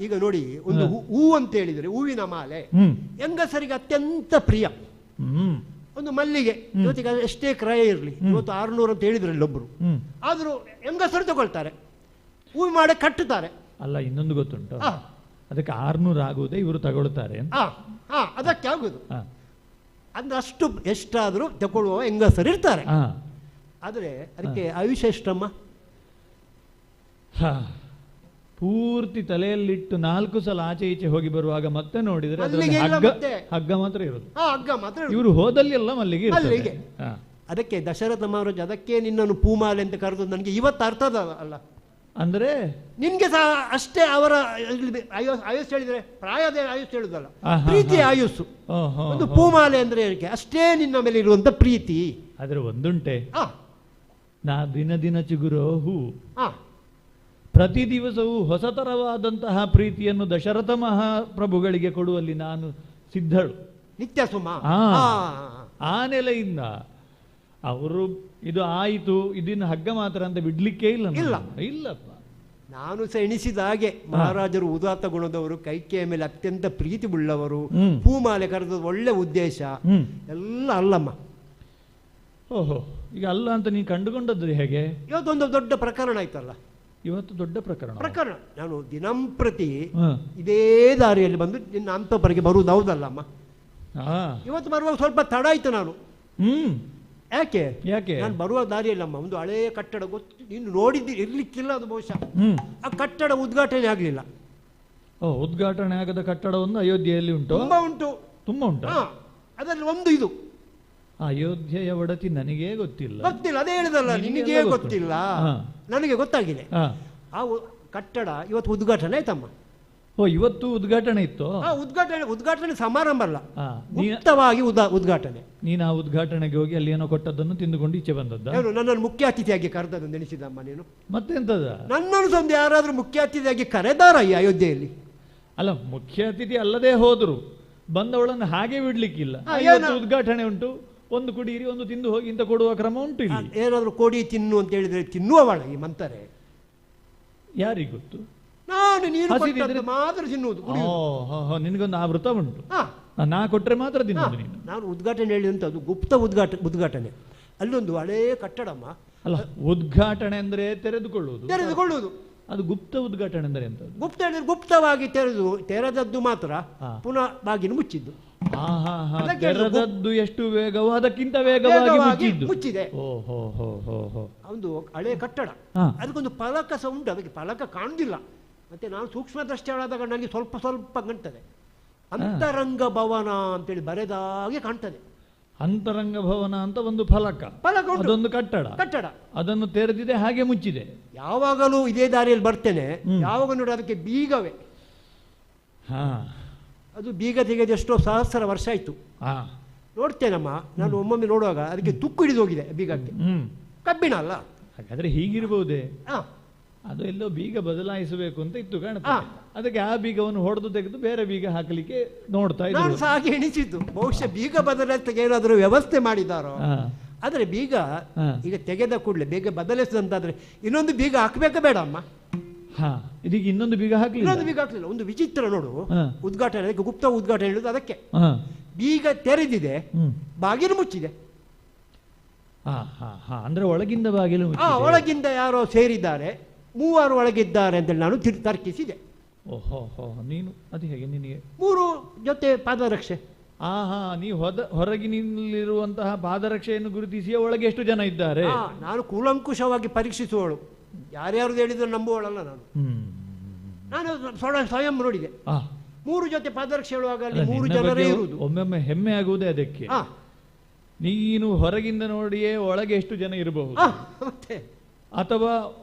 ಈಗ ನೋಡಿ, ಒಂದು ಹೂ ಅಂತ ಹೇಳಿದರೆ ಹೂವಿನ ಮಾಲೆ ಹೆಂಗಸರಿಗೆ ಅತ್ಯಂತ ಪ್ರಿಯ. ಒಂದು ಮಲ್ಲಿಗೆ ಇವತ್ತಿಗೆ ಎಷ್ಟೇ ಕ್ರಯ ಇರಲಿ, ಇವತ್ತು 600 ಅಂತ ಹೇಳಿದ್ರು ಇಲ್ಲೊಬ್ರು, ಆದ್ರೂ ಹೆಂಗಸರು ತಗೊಳ್ತಾರೆ, ಹೂ ಮಾಡಿ ಕಟ್ಟುತ್ತಾರೆ. ಅಲ್ಲ, ಇನ್ನೊಂದು ಗೊತ್ತುಂಟು, ಅದಕ್ಕೆ 600 ಆಗುವುದೇ ಇವರು ತಗೊಳ್ತಾರೆ ಅಂತ. ಅದಕ್ಕೆ ಆಗುದು ಅಂದ್ರೆ ಅಷ್ಟು ಎಷ್ಟಾದ್ರೂ ತಗೊಳ್ಳುವ ಹೆಂಗಸರು ಇರ್ತಾರೆ. ಆದ್ರೆ ಅದಕ್ಕೆ ಆಯುಷ್ಯ ಎಷ್ಟಮ್ಮ? ಪೂರ್ತಿ ತಲೆಯಲ್ಲಿಟ್ಟು 4 ಸಲ ಆಚೆ ಈಚೆ ಹೋಗಿ ಬರುವಾಗ ಮತ್ತೆ ನೋಡಿದ್ರೆ ಹಗ್ಗ ಮಾತ್ರ ಇರೋದು. ಹಗ್ಗ ಮಾತ್ರ. ಇವರು ಹೋದಲ್ಲಿ ಎಲ್ಲ ಮಲ್ಲಿಗೆ ಮಲ್ಲಿಗೆ. ಅದಕ್ಕೆ ದಶರಥ ಮಹಾರಾಜ ಅದಕ್ಕೆ ನಿನ್ನನ್ನು ಪೂಮಾಲೆ ಅಂತ ಕರೆದು ನನಗೆ ಇವತ್ತು ಅರ್ಥದ ಅಲ್ಲ. ಅಂದ್ರೆ ನಿನ್ಗೆ ಸಹ ಅಷ್ಟೇ ಅವರ ಆಯುಸ್ ಹೇಳಿದ್ರೆ ಪ್ರಾಯದ ಆಯುಸ್ ಹೇಳುದಲ್ಲ, ಪ್ರೀತಿಯ ಆಯುಸ್ಸು. ಒಂದು ಪೂಮಾಲೆ ಅಂದ್ರೆ ಅಷ್ಟೇ ನಿನ್ನ ಮೇಲೆ ಇರುವಂತ ಪ್ರೀತಿ. ಆದ್ರೆ ಒಂದುಂಟೆ, ನಾ ದಿನ ದಿನ ಚಿಗುರೋ ಹೂ. ಪ್ರತಿ ದಿವಸವೂ ಹೊಸತರವಾದಂತಹ ಪ್ರೀತಿಯನ್ನು ದಶರಥ ಮಹಾಪ್ರಭುಗಳಿಗೆ ಕೊಡುವಲ್ಲಿ ನಾನು ಸಿದ್ಧಳು. ನಿತ್ಯ ಸುಮ. ಆ ನೆಲೆಯಿಂದ ಅವರು ಇದು ಆಯಿತು, ಇದನ್ನು ಹಗ್ಗ ಮಾತ್ರ ಅಂತ ಬಿಡ್ಲಿಕ್ಕೆ ಇಲ್ಲಪ್ಪ. ನಾನು ಸಹ ಎಣಿಸಿದ ಹಾಗೆ ಮಹಾರಾಜರು ಉದಾತ್ತ ಗುಣದವರು, ಕೈಕೆಯ ಮೇಲೆ ಅತ್ಯಂತ ಪ್ರೀತಿ ಉಳ್ಳವರು, ಪೂಮಾಲೆ ಕರೆದ ಒಳ್ಳೆ ಉದ್ದೇಶ ಎಲ್ಲ ಅಲ್ಲಮ್ಮ. ಓಹೋ, ಈಗ ಅಲ್ಲ ಅಂತ ನೀನು ಕಂಡುಕೊಂಡದ್ದು ಹೇಗೆ? ಇವತ್ತೊಂದು ದೊಡ್ಡ ಪ್ರಕರಣ ಆಯ್ತಲ್ಲ. ಇವತ್ತು ದೊಡ್ಡ ಪ್ರಕರಣ. ನಾನು ದಿನಂಪ್ರತಿ ಹ. ಇದೇ ದಾರಿಯಲ್ಲಿ ಬಂದು ನಿನ್ನ ಅಂತಪರಿಗೆ ಬರುವುದು ಹೌದಲ್ಲಮ್ಮ. ಹಾ. ಇವತ್ತು ಬರುವಾಗ ಸ್ವಲ್ಪ ತಡ ಆಯ್ತು ನಾನು. ಯಾಕೆ ಯಾಕೆ? ನಾನು ಬರುವ ದಾರಿಯಲ್ಲಮ್ಮ ಒಂದು ಹಳೆಯ ಕಟ್ಟಡ ಗೊತ್ತು, ನೀನು ನೋಡಿದ್ದಿ ಇರ್ಲಿಕ್ಕಿಲ್ಲ ಅದು ಬಹುಶಃ. ಆ ಕಟ್ಟಡ ಉದ್ಘಾಟನೆ ಆಗಲಿಲ್ಲ. ಓ, ಉದ್ಘಾಟನೆ ಆಗದ ಕಟ್ಟಡ ಒಂದು ಅಯೋಧ್ಯೆಯಲ್ಲಿ ಉಂಟು? ತುಂಬಾ ಉಂಟು. ತುಂಬಾ ಉಂಟು. ಅದರಲ್ಲಿ ಒಂದು ಇದು ಅಯೋಧ್ಯೆಯ ಒಡತಿ ನನಗೇ ಗೊತ್ತಿಲ್ಲ. ಅದೇ ಹೇಳಿದಲ್ಲ, ನಿನಗೆ ಗೊತ್ತಿಲ್ಲ, ನನಗೆ ಗೊತ್ತಾಗಿದೆ. ಆ ಕಟ್ಟಡ ಇವತ್ತು ಉದ್ಘಾಟನೆ ಆಯ್ತಮ್ಮ. ಓ, ಇವತ್ತು ಉದ್ಘಾಟನೆ ಇತ್ತು? ಉದ್ಘಾಟನೆ ಸಮಾರಂಭ ಅಲ್ಲ, ಮುಕ್ತವಾಗಿ ಉದ್ಘಾಟನೆ. ನೀನು ಆ ಉದ್ಘಾಟನೆಗೆ ಹೋಗಿ ಅಲ್ಲಿ ಏನೋ ಕೊಟ್ಟದ್ದನ್ನು ತಿಂದುಕೊಂಡು ಈಚೆ ಬಂದದ್ದ? ನನ್ನನ್ನು ಮುಖ್ಯ ಅತಿಥಿಯಾಗಿ ಕರೆದದ್ದು ನೆನೆಸಿದಮ್ಮ ನೀನು? ಮತ್ತೆಂತದ? ನನ್ನನ್ನು ಒಂದು ಯಾರಾದ್ರೂ ಮುಖ್ಯ ಅತಿಥಿಯಾಗಿ ಕರೆದಾರ ಈ ಅಯೋಧ್ಯೆಯಲ್ಲಿ? ಅಲ್ಲ, ಮುಖ್ಯ ಅತಿಥಿ ಅಲ್ಲದೆ ಹೋದ್ರು ಬಂದವಳನ್ನು ಹಾಗೆ ಬಿಡ್ಲಿಕ್ಕಿಲ್ಲ. ಉದ್ಘಾಟನೆ ಉಂಟು, ಒಂದು ಕುಡೀರಿ, ಒಂದು ತಿಂದು ಹೋಗಿ ಅಂತ ಕೊಡುವ ಕ್ರಮ ಉಂಟು ಇಲ್ಲಿ. ಏನಾದ್ರೂ ಕೊಡಿ ತಿನ್ನು ಅಂತ ಹೇಳಿದ್ರೆ ತಿನ್ನುವವಳ ಈ ಮಂತಾರೆ? ಯಾರಿಗೆ ಗೊತ್ತು? ನಾನು ನೀನು ಮಾತ್ರ ತಿನ್ನುವುದು. ನಿನಗೊಂದು ಆ ವೃತ ಉಂಟು, ನಾ ಕೊಟ್ರೆ ಮಾತ್ರ ತಿನ್ನೋದು ನೀನು. ನಾನು ಉದ್ಘಾಟನೆ ಹೇಳಿದಂತ ಅದು ಗುಪ್ತ ಉದ್ಘಾಟನೆ. ಅಲ್ಲೊಂದು ಹಳೇ ಕಟ್ಟಡಮ್ಮ. ಅಲ್ಲ, ಉದ್ಘಾಟನೆ ಅಂದ್ರೆ ತೆರೆದುಕೊಳ್ಳುವುದು. ಅದು ಗುಪ್ತ ಉದ್ಘಾಟನೆ ಅಂದ್ರೆ ಎಂತ? ಗುಪ್ತವಾಗಿ ತೆರೆದದ್ದು ಮಾತ್ರ ಪುನಃ ಬಾಗಿಲು ಮುಚ್ಚಿದ್ದು. ತೆರೆದದ್ದು ಎಷ್ಟು ವೇಗವೋ ಅದಕ್ಕಿಂತ ವೇಗವಾಗಿ ಮುಚ್ಚಿದೆ. ಒಂದು ಹಳೆ ಕಟ್ಟಡ, ಅದಕ್ಕೊಂದು ಫಲಕ ಸಹ ಉಂಟು. ಅದಕ್ಕೆ ಫಲಕ ಕಾಣುದಿಲ್ಲ. ಮತ್ತೆ ನಾನು ಸೂಕ್ಷ್ಮ ದೃಷ್ಟಿಯಾದಾಗ ನನಗೆ ಸ್ವಲ್ಪ ಸ್ವಲ್ಪ ಕಾಣ್ತದೆ. ಅಂತರಂಗ ಭವನ ಅಂತೇಳಿ ಬರೆದಾಗೆ ಕಾಣ್ತದೆ. ಅಂತರಂಗ ಭವನ ಅಂತ ಒಂದು ಫಲಕ, ಅದೊಂದು ಕಟ್ಟಡ. ಅದನ್ನು ತೆರೆದಿದೆ, ಹಾಗೆ ಮುಚ್ಚಿದೆ. ಯಾವಾಗಲೂ ಇದೇ ದಾರಿಯಲ್ಲಿ ಬರ್ತೇನೆ, ಯಾವಾಗ ನೋಡಿ ಅದಕ್ಕೆ ಬೀಗವೇ. ಅದು ಬೀಗ ತೆಗೆದು ಎಷ್ಟೋ ಸಹಸ್ರ ವರ್ಷ ಆಯ್ತು. ನೋಡ್ತೇನಮ್ಮ ನಾನು ಒಮ್ಮೊಮ್ಮೆ ನೋಡುವಾಗ ಅದಕ್ಕೆ ತುಕ್ಕು ಹಿಡಿದು ಹೋಗಿದೆ ಬೀಗಕ್ಕೆ. ಕಬ್ಬಿಣ ಅಲ್ಲ, ಹಾಗಾದ್ರೆ ಹೀಗಿರ್ಬಹುದೇ? ಅದು ಎಲ್ಲೋ ಬೀಗ ಬದಲಾಯಿಸಬೇಕು ಅಂತ ಇತ್ತು ಕಾಣುತ್ತೆ. ಅದಕ್ಕೆ ಆ ಬೀಗವನ್ನು ಹೊಡೆದು ತೆಗೆದು ಬೇರೆ ಬೀಗ ಹಾಕಲಿಕ್ಕೆ ನೋಡ್ತಾ ಇದ್ದೆ. ನಾನು ಹಾಗೆ ಎಣಿಸಿದ್ದು, ಬಹುಶಃ ಬೀಗ ಬದಲಾಯಿಸಿಗೆ ಏನಾದರೂ ವ್ಯವಸ್ಥೆ ಮಾಡಿದಾರೋ. ಆದರೆ ಬೀಗ ಈಗ ತೆಗೆದ ಕೂಡಲೇ ಬೀಗ ಬದಲಿಸಿದಂತಾದ್ರೆ ಇನ್ನೊಂದು ಬೀಗ ಹಾಕ್ಬೇಕಾ ಬೇಡ ಅಮ್ಮ? ಇದೀಗ ಇನ್ನೊಂದು ಬೀಗ ಹಾಕಲಿಲ್ಲ. ಒಂದು ವಿಚಿತ್ರ ನೋಡು, ಉದ್ಘಾಟನೆ, ಗುಪ್ತ ಉದ್ಘಾಟನೆ ಹೇಳುದು ಅದಕ್ಕೆ. ಬೀಗ ತೆರೆದಿದೆ, ಬಾಗಿಲು ಮುಚ್ಚಿದೆ. ಅಂದ್ರೆ ಒಳಗಿಂದ ಬಾಗಿಲು, ಒಳಗಿಂದ ಯಾರೋ ಸೇರಿದ್ದಾರೆ, 3 ಒಳಗಿದ್ದಾರೆ ಅಂತೇಳಿ ನಾನು ತರ್ಕಿಸಿದೆ. ನೀನು ಅದು ಹೇಗೆ? ನಿನಗೆ 3 ಜೊತೆ ಪಾದರಕ್ಷೆ. ನೀವು ಹೊರಗಿನಲ್ಲಿರುವಂತಹ ಪಾದರಕ್ಷೆಯನ್ನು ಗುರುತಿಸಿ ಒಳಗೆ ಎಷ್ಟು ಜನ ಇದ್ದಾರೆ ನಾನು ಕೂಲಂಕುಷವಾಗಿ ಪರೀಕ್ಷಿಸುವವಳು. ಯಾರ್ಯಾರು ಹೇಳಿದ್ರು ನಂಬುವಳಲ್ಲ ನಾನು. ಸ್ವಯಂ ನೋಡಿದೆ. 3 ಜೊತೆ ಪಾದರಕ್ಷೆ ಹೇಳುವಾಗ ಅಲ್ಲಿ 3 ಜನರೇ ಇರುವುದು. ಒಮ್ಮೊಮ್ಮೆ ಹೆಮ್ಮೆ ಆಗುವುದೇ ಅದಕ್ಕೆ. ನೀನು ಹೊರಗಿಂದ ನೋಡಿಯೇ ಒಳಗೆ ಎಷ್ಟು ಜನ ಇರಬಹುದು, ಅಥವಾ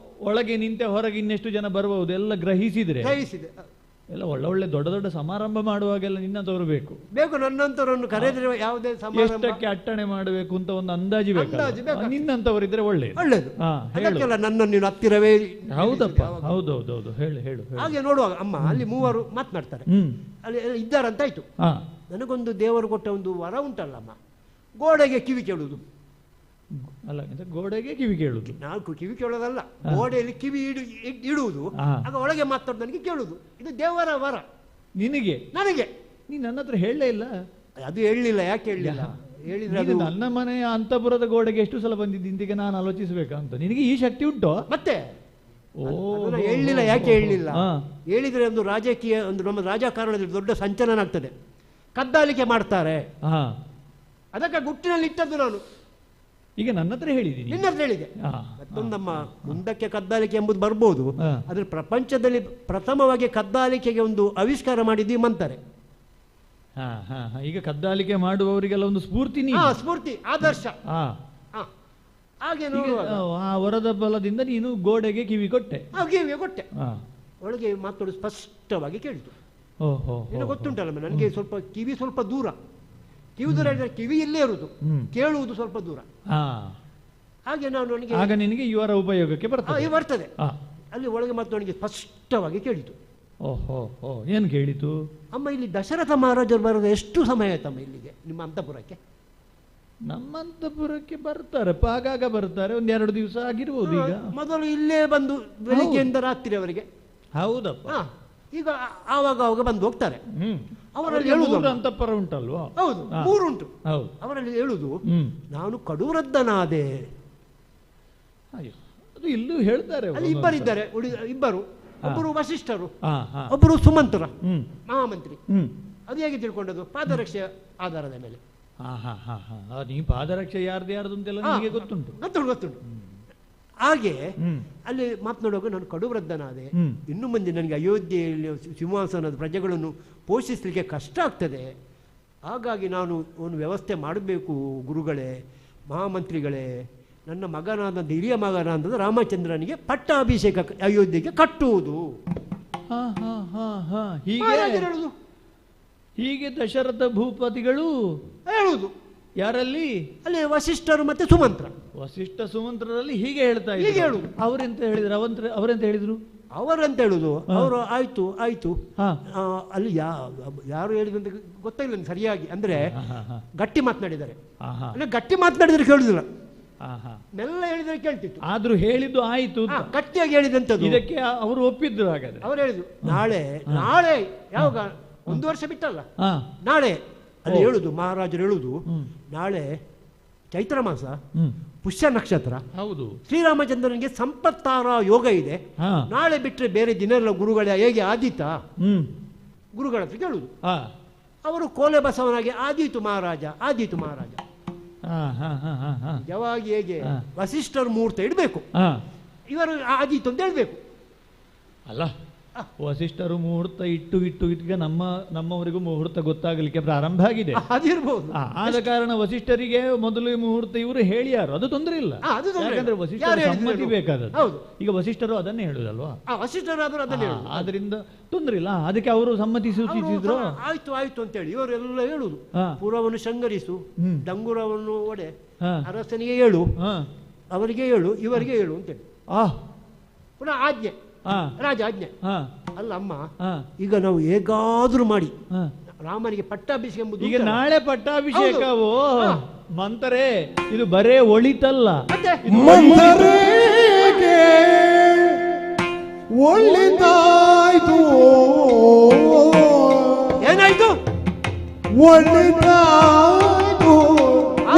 ಒಳಗೆ ನಿಂತೆ ಹೊರಗೆ ಇನ್ನೆಷ್ಟು ಜನ ಬರಬಹುದು ಎಲ್ಲ ಗ್ರಹಿಸಿದೆ. ಎಲ್ಲ ಒಳ್ಳೆ ದೊಡ್ಡ ಸಮಾರಂಭ ಮಾಡುವಾಗೆಲ್ಲ ನಿನ್ನ ತೋರಬೇಕು. ನನ್ನಂತವರನ್ನು ಕರೆದ್ರೆ ಯಾವುದೇ ಎಷ್ಟಕ್ಕೆ ಅಟ್ಟಣೆ ಮಾಡಬೇಕು ಅಂತ ಒಂದು ಅಂದಾಜು ಬೇಕು. ನಿನ್ನಂತವರಿದ್ರೆ ಒಳ್ಳೇದು. ನನ್ನನ್ನು ಹತ್ತಿರವೇ. ಹೌದಪ್ಪ, ಹೌದೌದೌದು. ಹೇಳು. ಹಾಗೆ ನೋಡುವಾಗ ಅಮ್ಮ ಅಲ್ಲಿ 3 ಮಾತನಾಡ್ತಾರೆ, ಅಲ್ಲಿ ಇದ್ದಾರಂತಾಯ್ತು. ನನಗೊಂದು ದೇವರು ಕೊಟ್ಟ ಒಂದು ವರ ಉಂಟಲ್ಲಮ್ಮ, ಗೋಡೆಗೆ ಕಿವಿ ಕೇಳುವುದು. ಅಲ್ಲ, ಗೋಡೆಗೆ ಕಿವಿ ಕೇಳುವುದು. ನಾಲ್ಕು ಕಿವಿ ಕೇಳೋದಲ್ಲ, ಗೋಡೆಯಲ್ಲಿ ಕಿವಿ ಇಡುವುದು. ಆಗ ಒಳಗೆ ಮಾತಾಡೋದು ನನಗೆ ಕೇಳುವುದು. ಇದು ದೇವರ ವರ. ನಿನಗೆ? ನನಗೆ. ನೀನು ನನ್ನ ಹತ್ರ ಹೇಳಲೇ ಇಲ್ಲ. ಅದು ಹೇಳಲಿಲ್ಲ. ಯಾಕೆ ಹೇಳಲಿಲ್ಲ? ಹೇಳಿದ್ರೆ ನನ್ನ ಮನೆಯ ಅಂತಪುರದ ಗೋಡೆಗೆ ಎಷ್ಟು ಸಲ ಬಂದಿದ್ದೀಗ ನಾನು ಆಲೋಚಿಸಬೇಕಂತ. ನಿನಗೆ ಈ ಶಕ್ತಿ ಉಂಟು ಮತ್ತೆ? ಹೇಳಲಿಲ್ಲ. ಯಾಕೆ ಹೇಳಲಿಲ್ಲ? ಹೇಳಿದ್ರೆ ಒಂದು ರಾಜಕೀಯ, ಒಂದು ನಮ್ಮ ರಾಜಕಾರಣದಲ್ಲಿ ದೊಡ್ಡ ಸಂಚಲನ ಆಗ್ತದೆ, ಕದ್ದಾಲಿಕೆ ಮಾಡ್ತಾರೆ. ಅದಕ್ಕೆ ಗುಟ್ಟಿನಲ್ಲಿ ಇಟ್ಟದ್ದು ನಾನು. ಈಗ ನನ್ನ ಹತ್ರ ಹೇಳಿದ್ದೀನಿ, ನಿನ್ನ ಹತ್ರ ಹೇಳಿದೆ. ಮತ್ತೊಂದಮ್ಮ, ಮುಂದಕ್ಕೆ ಕದ್ದಾಲಿಕೆ ಎಂಬುದು ಬರ್ಬೋದು, ಆದ್ರೆ ಪ್ರಪಂಚದಲ್ಲಿ ಪ್ರಥಮವಾಗಿ ಕದ್ದಾಲಿಕೆಗೆ ಒಂದು ಆವಿಷ್ಕಾರ ಮಾಡಿದ್ದೀವಿ ಅಂತಾರೆ. ಈಗ ಕದ್ದಾಲಿಕೆ ಮಾಡುವವರಿಗೆಲ್ಲ ಒಂದು ಸ್ಫೂರ್ತಿ, ಸ್ಫೂರ್ತಿ, ಆದರ್ಶ. ಹಾಗೆ ಆ ವರದ ಬಲದಿಂದ ನೀನು ಗೋಡೆಗೆ ಕಿವಿ ಕೊಟ್ಟೆ. ಒಳಗೆ ಮಾತಾಡೋದು ಸ್ಪಷ್ಟವಾಗಿ ಕೇಳಿತು. ಗೊತ್ತುಂಟಲ್ಲ ನನಗೆ ಸ್ವಲ್ಪ ಕಿವಿ ಸ್ವಲ್ಪ ದೂರ. ಕಿವಿ ದೂರ ಹೇಳಿದ್ರೆ ಕಿವಿ ಇಲ್ಲೇ ಇರುವುದು, ಕೇಳುವುದು ಸ್ವಲ್ಪ ದೂರ. ಹಾಗೆ ನಾನು ನಿನಗೆ ಇವರ ಉಪಯೋಗಕ್ಕೆ ಬರ್ತದೆ. ಅಲ್ಲಿ ಒಳಗೆ ಮತ್ತು ನನಗೆ ಸ್ಪಷ್ಟವಾಗಿ ಕೇಳಿತು. ಏನು ಕೇಳಿತು? ಅಮ್ಮ, ಇಲ್ಲಿ ದಶರಥ ಮಹಾರಾಜರು ಬರೋದು ಎಷ್ಟು ಸಮಯ ಆಯ್ತಮ್ಮ ಇಲ್ಲಿಗೆ, ನಿಮ್ಮ ಅಂತಪುರಕ್ಕೆ? ನಮ್ಮ ಅಂತಪುರಕ್ಕೆ ಬರ್ತಾರೆ, ಆಗಾಗ ಬರ್ತಾರೆ, 1-2 ದಿವಸ ಆಗಿರ್ಬೋದು. ಈಗ ಮೊದಲು ಇಲ್ಲೇ ಬಂದು ಬೆಳಿಗ್ಗೆಯಿಂದ ರಾತ್ರಿಯವರೆಗೆ. ಹೌದಪ್ಪ. ಈಗ ಆವಾಗ ಬಂದು ಹೋಗ್ತಾರೆ. ಅವರಲ್ಲಿ ಅಂತಪುರ ಉಂಟಲ್ವಾ? ಹೌದು, 3 ಉಂಟು. ಅವರಲ್ಲಿ ಹೇಳುದು, ನಾನು ಕಡೂರದ್ದನಾದೆ. ಅದು ಇಲ್ಲೂ ಹೇಳ್ತಾರೆ ಅಲ್ಲಿ ಇಬ್ಬರಿದ್ದಾರೆ, ಇಬ್ಬರು, ಒಬ್ಬರು ವಸಿಷ್ಠರು, ಹಾ ಹಾ ಒಬ್ಬರು ಸುಮಂತ್ರ ಹ್ಮ್ ಮಹಾಮಂತ್ರಿ. ಹ್ಮ್ ಅದು ಹೇಗೆ ತಿಳ್ಕೊಂಡದ್ದು? ಪಾದರಕ್ಷೆಯ ಆಧಾರದ ಮೇಲೆ. ಹಾ ಹಾ ಹಾ ಹಾ ನೀ ಪಾದರಕ್ಷೆ ಯಾರ್ದು ಅಂತೆಲ್ಲ ನಿಮಗೆ ಗೊತ್ತುಂಟು. ಗೊತ್ತುಂಟು. ಹಾಗೆ ಹ್ಮ್ ಅಲ್ಲಿ ಮಾತನಾಡುವಾಗ ನಾನು ಕಡುವೃದ್ಧನಾದೆ, ಹ್ಮ್ ಇನ್ನು ಮುಂದೆ ನನಗೆ ಅಯೋಧ್ಯೆಯಲ್ಲಿ ಸಿಂಹಾಸನದ ಪ್ರಜೆಗಳನ್ನು ಪೋಷಿಸಲಿಕ್ಕೆ ಕಷ್ಟ ಆಗ್ತದೆ, ಹಾಗಾಗಿ ನಾನು ಒಂದು ವ್ಯವಸ್ಥೆ ಮಾಡಬೇಕು ಗುರುಗಳೇ, ಮಹಾಮಂತ್ರಿಗಳೇ. ನನ್ನ ಮಗನಾದ ಹಿರಿಯ ಮಗನಾದ ರಾಮಚಂದ್ರನಿಗೆ ಪಟ್ಟಾಭಿಷೇಕ ಅಯೋಧ್ಯೆಗೆ ಕಟ್ಟುವುದು. ಹಾ ಹಾ ಹಾ ಹಾ ಹೀಗೆ ಮಹಾರಾಜರು ಹೇಳುದು, ಹೀಗೆ ದಶರಥ ಭೂಪತಿಗಳು ಹೇಳುವುದು ಯಾರಲ್ಲಿ? ಅಲ್ಲಿ ವಸಿಷ್ಠರು ಮತ್ತೆ ಸುಮಂತ್ರ. ವಸಿಷ್ಠ ಸುಮಂತ್ರರಲ್ಲಿ ಹೀಗೆ ಹೇಳ್ತಾ ಹೀಗೆ ಇದ್ರು. ಹೇಳುದು. ಅವರೆಂತ ಹೇಳಿದ್ರು? ಅವರೆಂತ ಹೇಳಿದ್ರು? ಅವರಂತ ಹೇಳುದು, ಅವರು ಆಯ್ತು ಆಯ್ತು ಹಾ ಅಲ್ಲಿ ಯಾರು ಹೇಳಿದಂತ ಗೊತ್ತಾಗಿಲ್ಲ ನನಗೆ ಸರಿಯಾಗಿ. ಅಂದ್ರೆ ಹಾ ಹಾ ಗಟ್ಟಿ ಮಾತನಾಡಿದ್ದಾರೆ. ಹಾ ಹಾ ಅಂದ್ರೆ ಗಟ್ಟಿ ಮಾತನಾಡಿದ್ರೆ ಕೇಳುದಿಲ್ಲ, ಹಾ ಹಾ ಮೆಲ್ಲ ಹೇಳಿದ್ರೆ ಕೇಳ್ತಿತ್ತು. ಆದ್ರೂ ಹೇಳಿದ್ದು ಆಯ್ತು ಅಂತ. ಗಟ್ಟಿಯಾಗಿ ಹೇಳಿದಂಥದ್ದು. ಇದಕ್ಕೆ ಅವರು ಒಪ್ಪಿದ್ರು. ಹಾಗಾದ್ರೆ ಅವರು ಹೇಳಿದ್ರು ನಾಳೆ ಯಾವಾಗ 1 ವರ್ಷ ಬಿಟ್ಟಲ್ಲ, ಹಾ ನಾಳೆ ಅಲ್ಲಿ ಹೇಳುದು, ಮಹಾರಾಜರು ಹೇಳುದು, ನಾಳೆ ಚೈತ್ರ ಮಾಸ, ಪುಷ್ಯ ನಕ್ಷತ್ರ, ಹೌದು, ಶ್ರೀರಾಮಚಂದ್ರನಿಗೆ ಸಂಪತ್ತಾರ ಯೋಗ ಇದೆ. ಹಾ ನಾಳೆ ಬಿಟ್ಟರೆ ಬೇರೆ ದಿನ ಎಲ್ಲ ಗುರುಗಳ ಹೇಗೆ ಆದೀತ ಗುರುಗಳ ಹತ್ರ ಕೇಳುದು. ಹಾ ಅವರು ಕೋಲೆ ಬಸವನಾಗಿ ಆದೀತು ಮಹಾರಾಜ, ಆದೀತು ಮಹಾರಾಜ. ಹಾ ಹಾ ಹಾ ಹಾ ಹಾ ನಿಜವಾಗಿ ಹೇಗೆ ವಸಿಷ್ಠರು ಮುಹೂರ್ತ ಇಡಬೇಕು, ಹಾ ಇವರು ಆದೀತು ಅಂತ ಹೇಳ್ಬೇಕು. ಅಲ್ಲ, ವಸಿಷ್ಠರು ಮುಹೂರ್ತ ಇಟ್ಟು ಈಗ ನಮ್ಮವರಿಗೂ ಮುಹೂರ್ತ ಗೊತ್ತಾಗಲಿಕ್ಕೆ ಪ್ರಾರಂಭ ಆಗಿದೆ. ಅದಿರ್ಬೋದು. ಆದ ಕಾರಣ ವಸಿಷ್ಠರಿಗೆ ಮೊದಲು ಮುಹೂರ್ತ ಇವರು ಹೇಳಿಯಾರು, ಅದು ತೊಂದರೆ ಇಲ್ಲ. ಯಾಕಂದ್ರೆ ವಸಿಷ್ಠರ ಸಮ್ಮತಿ ಬೇಕಾದದ್ದು. ಹೌದು, ಈಗ ವಸಿಷ್ಠರು ಅದನ್ನೇ ಹೇಳುದಲ್ವಾ, ವಸಿಷ್ಠರಾದ್ರು ಅದನ್ನೇ ಹೇಳುದು. ಆದ್ರಿಂದ ತೊಂದರೆ ಇಲ್ಲ. ಅದಕ್ಕೆ ಅವರು ಸಮ್ಮತಿ ಸೂಚಿಸಿದ್ರು. ಆಯ್ತು ಆಯ್ತು ಅಂತೇಳಿ ಇವರೆಲ್ಲ ಹೇಳುದು, ಪುರವನ್ನು ಶೃಂಗರಿಸು, ಡಂಗುರವನ್ನು ಒಡೆ, ಅರಸನಿಗೆ ಹೇಳು, ಅವರಿಗೆ ಹೇಳು, ಇವರಿಗೆ ಹೇಳು ಅಂತೇಳಿ ಪುನಃ ಆಜ್ಞೆ, ರಾಜ ಆಜ್ಞೆ. ಅಲ್ಲ ಅಮ್ಮ, ಈಗ ನಾವು ಹೇಗಾದ್ರೂ ಮಾಡಿ ರಾಮನಿಗೆ ಪಟ್ಟಾಭಿಷೇಕ ಎಂಬುದು ಈಗ ನಾಳೆ ಪಟ್ಟಾಭಿಷೇಕವು ಮಂತರೇ, ಇದು ಬರೇ ಒಳಿತಲ್ಲ, ಮಂತರೇಗೆ ಒಳ್ಳಿದಾಯ್ತು. ಏನಾಯ್ತು? ಒಳ್ಳಿದಾಯ್ತು,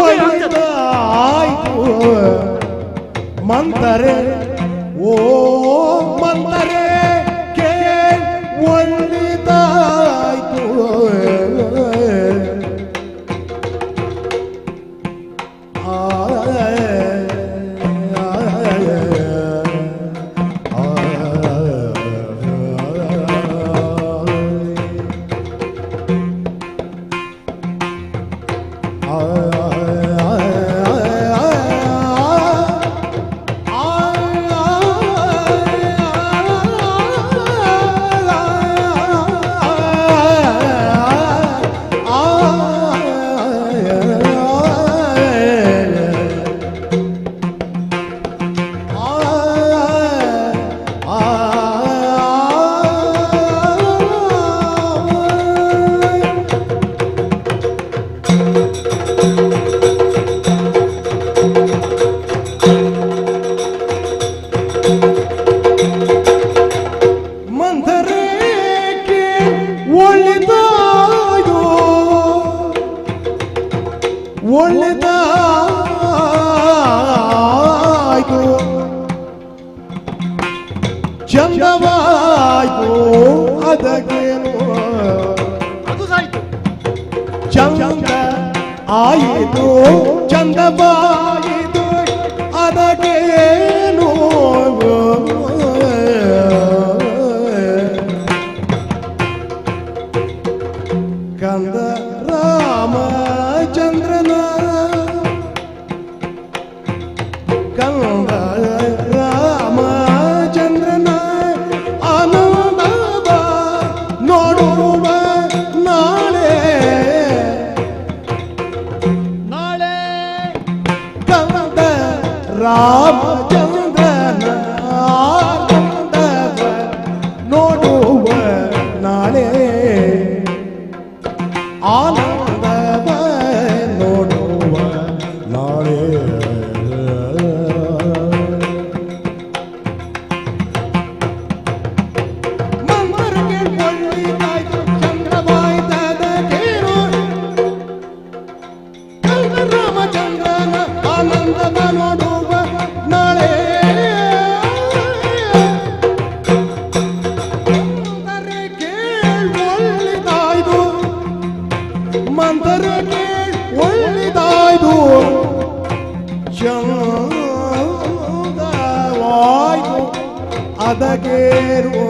ಒಳ್ಳಿದಾಯ್ತು ಮಂತರೇ, ಓ ಮಂತರೇ ಕೇ ಒಳ್ಳಿದಾಯ್ತು. ಒಳ್ಳೆದಾಯ್ತು, ಚಂದವಾಯ್ತು, ಅದಕ್ಕೇನು ಚಂದ ಆಯಿತು, ಚಂದವಾಯಿತು, ಅದಕ್ಕೇನು ಕಂದ ರಾಮಚಂದ್ರನ, ಕಂದ ರಾಮಚಂದ್ರನ ಆನಂದವ ನೋಡುವ ನಾಳೆ, ನಾಳೆ ಕಂದ ರಾಮಚಂದ್ರನ ಆನಂದವ ನೋಡುವ ನಾಳೆ, ಆನಂದವ ನೋಡುವ ನಾಳೆ. ಮಂದರಿಗೆ ಒಳ್ಳಿದಾಯ್ತು, ಚಂದ್ರವಾಯ್ತದ ಕೇಳು, ಕಂದ ರಾಮಚಂದ್ರನ ಆನಂದವ ನೋಡುವ ನಾಳೆ. ಮಂತರ ಕೇಳಿ ಒಳ್ಳಿದಾಯ್ದು ಚಂದವಾಯ್ತು ಅದಗೇರು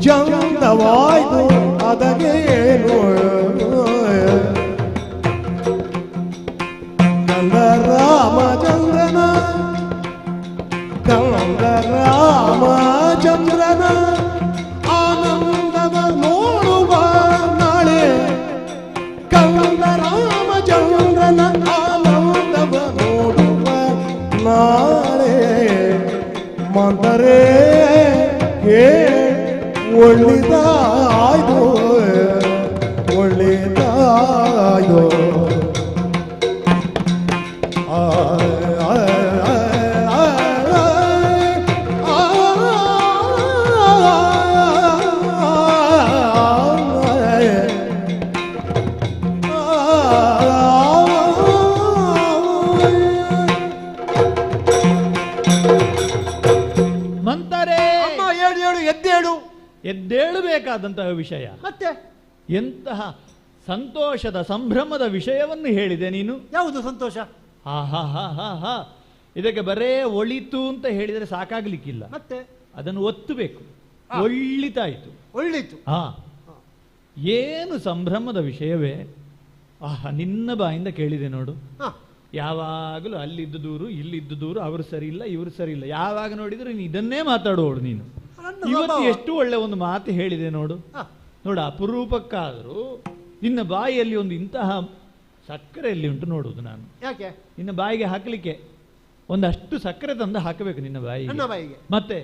ಚಂದವಾಯ್ತು ಅದಗೇರು ಕಂದ ರಾಮಚಂದ್ರನ ಆನಂದವ ನೋಡುವ ನಾಳೆ ಕಂದ ರಾಮಚಂದ್ರನ ಆನಂದವ ನೋಡುವ ನಾಳೆ ಮಂದರೆ ಒಳ್ಳಿದಾಯ್ದು ಒಳ್ಳಿದಾಯ್ದು ಎದ್ದೇಳಬೇಕಾದಂತಹ ವಿಷಯ ಮತ್ತೆ ಎಂತಹ ಸಂತೋಷದ ಸಂಭ್ರಮದ ವಿಷಯವನ್ನು ಹೇಳಿದೆ ನೀನು. ಯಾವುದು ಸಂತೋಷ? ಹಾ ಹಾ ಹಾ ಹಾ ಹಾ ಇದಕ್ಕೆ ಬರೇ ಒಳಿತು ಅಂತ ಹೇಳಿದರೆ ಸಾಕಾಗ್ಲಿಕ್ಕಿಲ್ಲ, ಮತ್ತೆ ಅದನ್ನು ಒತ್ತಬೇಕು. ಒಳ್ಳಿತಾಯ್ತು, ಒಳ್ಳಿತು. ಹಾ ಏನು ಸಂಭ್ರಮದ ವಿಷಯವೇ. ಆಹಾ ನಿನ್ನ ಬಾಯಿಂದ ಕೇಳಿದೆ ನೋಡು. ಯಾವಾಗಲೂ ಅಲ್ಲಿದ್ದು ದೂರು ಇಲ್ಲಿದ್ದು ದೂರು, ಅವರು ಸರಿ ಇಲ್ಲ ಇವರು ಸರಿ ಇಲ್ಲ, ಯಾವಾಗ ನೋಡಿದ್ರು ನೀನು ಇದನ್ನೇ ಮಾತಾಡುವಳು ನೀನು. ಇವತ್ತು ಎಷ್ಟು ಒಳ್ಳೆ ಒಂದು ಮಾತು ಹೇಳಿದೆ ನೋಡು. ನೋಡು ಅಪರೂಪಕ್ಕಾದರೂ ನಿನ್ನ ಬಾಯಿಯಲ್ಲಿ ಒಂದು ಇಂತಹ ಸಕ್ಕರೆಯಲ್ಲಿ ಉಂಟು ನೋಡುವುದು ನಾನು. ಯಾಕೆ? ನಿನ್ನ ಬಾಯಿಗೆ ಹಾಕಲಿಕ್ಕೆ ಒಂದಷ್ಟು ಸಕ್ಕರೆ ತಂದು ಹಾಕಬೇಕು ನಿನ್ನ ಬಾಯಿಗೆ. ಮತ್ತೆ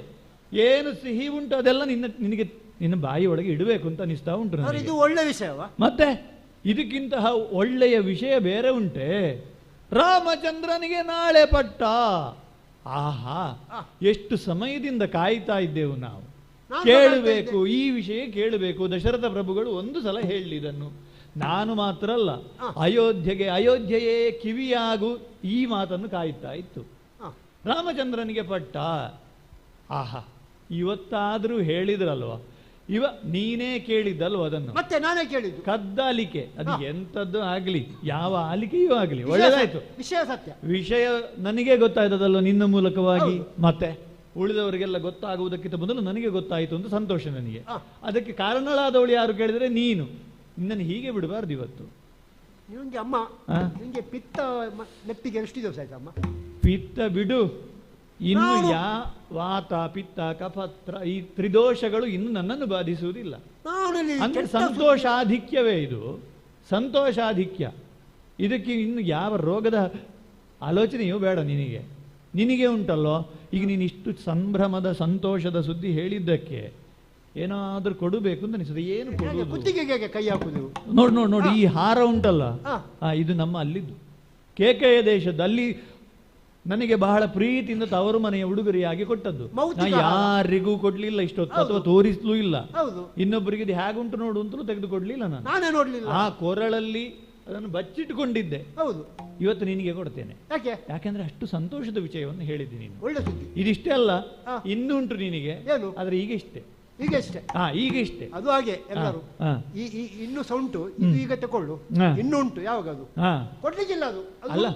ಏನು ಸಿಹಿ ಉಂಟು ಅದೆಲ್ಲ ನಿನ್ನ ಬಾಯಿ ಒಳಗೆ ಇಡಬೇಕು ಅಂತ ಅನಿಸ್ತಾ ಉಂಟು. ಇದು ಒಳ್ಳೆ ವಿಷಯವಾ? ಮತ್ತೆ ಇದಕ್ಕಿಂತಹ ಒಳ್ಳೆಯ ವಿಷಯ ಬೇರೆ ಉಂಟೆ. ರಾಮಚಂದ್ರನಿಗೆ ನಾಳೆ ಪಟ್ಟ. ಆಹಾ ಎಷ್ಟು ಸಮಯದಿಂದ ಕಾಯ್ತಾ ಇದ್ದೆವು ನಾವು. ಕೇಳಬೇಕು ಈ ವಿಷಯ ಕೇಳಬೇಕು. ದಶರಥ ಪ್ರಭುಗಳು ಒಂದು ಸಲ ಹೇಳಲಿ ಇದನ್ನು. ನಾನು ಮಾತ್ರ ಅಲ್ಲ, ಅಯೋಧ್ಯೆಯೇ ಕಿವಿಯಾಗು ಈ ಮಾತನ್ನು ಕಾಯ್ತಾ ಇತ್ತು. ರಾಮಚಂದ್ರನಿಗೆ ಪಟ್ಟ. ಆಹಾ ಇವತ್ತಾದ್ರೂ ಹೇಳಿದ್ರಲ್ವ. ನೀನೇ ಕೇಳಿದ್ದಲ್ವ ಅದನ್ನು? ಮತ್ತೆ ನಾನೇ ಕೇಳಿದ್ದು. ಕದ್ದಾಲಿಕೆ ಅದು ಎಂತದ್ದು ಆಗ್ಲಿ, ಯಾವ ಆಲಿಕೆಯೂ ಆಗ್ಲಿ ಒಳ್ಳೆದಾಯ್ತು. ವಿಷಯ ಸತ್ಯ. ವಿಷಯ ನನಗೆ ಗೊತ್ತಾಯ್ತದಲ್ವ ನಿನ್ನ ಮೂಲಕವಾಗಿ. ಮತ್ತೆ ಉಳಿದವರಿಗೆಲ್ಲ ಗೊತ್ತಾಗುವುದಕ್ಕಿಂತ ಮೊದಲು ನನಗೆ ಗೊತ್ತಾಯಿತು ಅಂತ ಸಂತೋಷ ನನಗೆ. ಅದಕ್ಕೆ ಕಾರಣಳಾದವಳು ಯಾರು ಕೇಳಿದರೆ ನೀನು. ನಿನ್ನನ್ನು ಹೀಗೆ ಬಿಡಬಾರ್ದು ಇವತ್ತು. ನಿಮಗೆ ಅಮ್ಮ ನಿಮಗೆ ಪಿತ್ತ ನೆತ್ತಿಗೆ ಎಷ್ಟು ದಿವಸ ಆಯ್ತಮ್ಮ? ಪಿತ್ತ ಬಿಡು, ಇನ್ನು ವಾತ ಪಿತ್ತ ಕಫತ್ರ ಈ ತ್ರಿದೋಷಗಳು ಇನ್ನು ನನ್ನನ್ನು ಬಾಧಿಸುವುದಿಲ್ಲ. ಅಂದ್ರೆ ಸಂತೋಷಾಧಿಕ್ಯವೇ ಇದು, ಸಂತೋಷಾಧಿಕ್ಯ. ಇದಕ್ಕೆ ಇನ್ನು ಯಾವ ರೋಗದ ಆಲೋಚನೆಯೂ ಬೇಡ ನಿನಗೆ ಉಂಟಲ್ಲೋ. ಈಗ ನೀನು ಇಷ್ಟು ಸಂಭ್ರಮದ ಸಂತೋಷದ ಸುದ್ದಿ ಹೇಳಿದ್ದಕ್ಕೆ ಏನಾದ್ರೂ ಕೊಡಬೇಕು ಅಂತ ಅನಿಸುತ್ತೆ. ಏನು ಕುತ್ತಿಗೆಗೆ ಕೈ ಹಾಕುದು? ನೋಡಿ ಈ ಹಾರ ಉಂಟಲ್ಲ, ಇದು ನಮ್ಮ ಅಲ್ಲಿದ್ದು ಕೇಕೆಯ ದೇಶದ್ದು. ಅಲ್ಲಿ ನನಗೆ ಬಹಳ ಪ್ರೀತಿಯಿಂದ ತವರು ಮನೆಯ ಉಡುಗೊರೆಯಾಗಿ ಕೊಟ್ಟದ್ದು. ಯಾರಿಗೂ ಕೊಡ್ಲಿಲ್ಲ ಇಷ್ಟೊತ್ತು, ಅಥವಾ ತೋರಿಸ್ಲೂ ಇಲ್ಲ. ಇನ್ನೊಬ್ಬರಿಗೆ ಇದು ಹೇಗುಂಟು ನೋಡು ಅಂತಲೂ ತೆಗೆದುಕೊಡ್ಲಿಲ್ಲ ನಾನು. ಆ ಕೊರಳಲ್ಲಿ ಅದನ್ನು ಬಚ್ಚಿಟ್ಟುಕೊಂಡಿದ್ದೆ. ಇವತ್ತು ನಿನಗೆ ಕೊಡ್ತೇನೆ. ಯಾಕೆಂದ್ರೆ ಅಷ್ಟು ಸಂತೋಷದ ವಿಷಯವನ್ನು ಹೇಳಿದ್ದೀನಿ. ಇದಿಷ್ಟೇ ಅಲ್ಲ, ಇನ್ನುಂಟು ನಿನಗೆ. ಆದ್ರೆ ಈಗ ಇಷ್ಟೇ. ಈಗ ಇಷ್ಟೇ. ಅದು ಹಾಗೆ ಎಲ್ಲರೂ ಇನ್ನು ಸೌಂಟು ಈಗ ತಕೊಳ್ಳು, ಇನ್ನು ಉಂಟು. ಯಾವಾಗ ಅದು ಕೊಡ್ಲಿಕ್ಕಿಲ್ಲ. ಅದು ಅಲ್ಲ,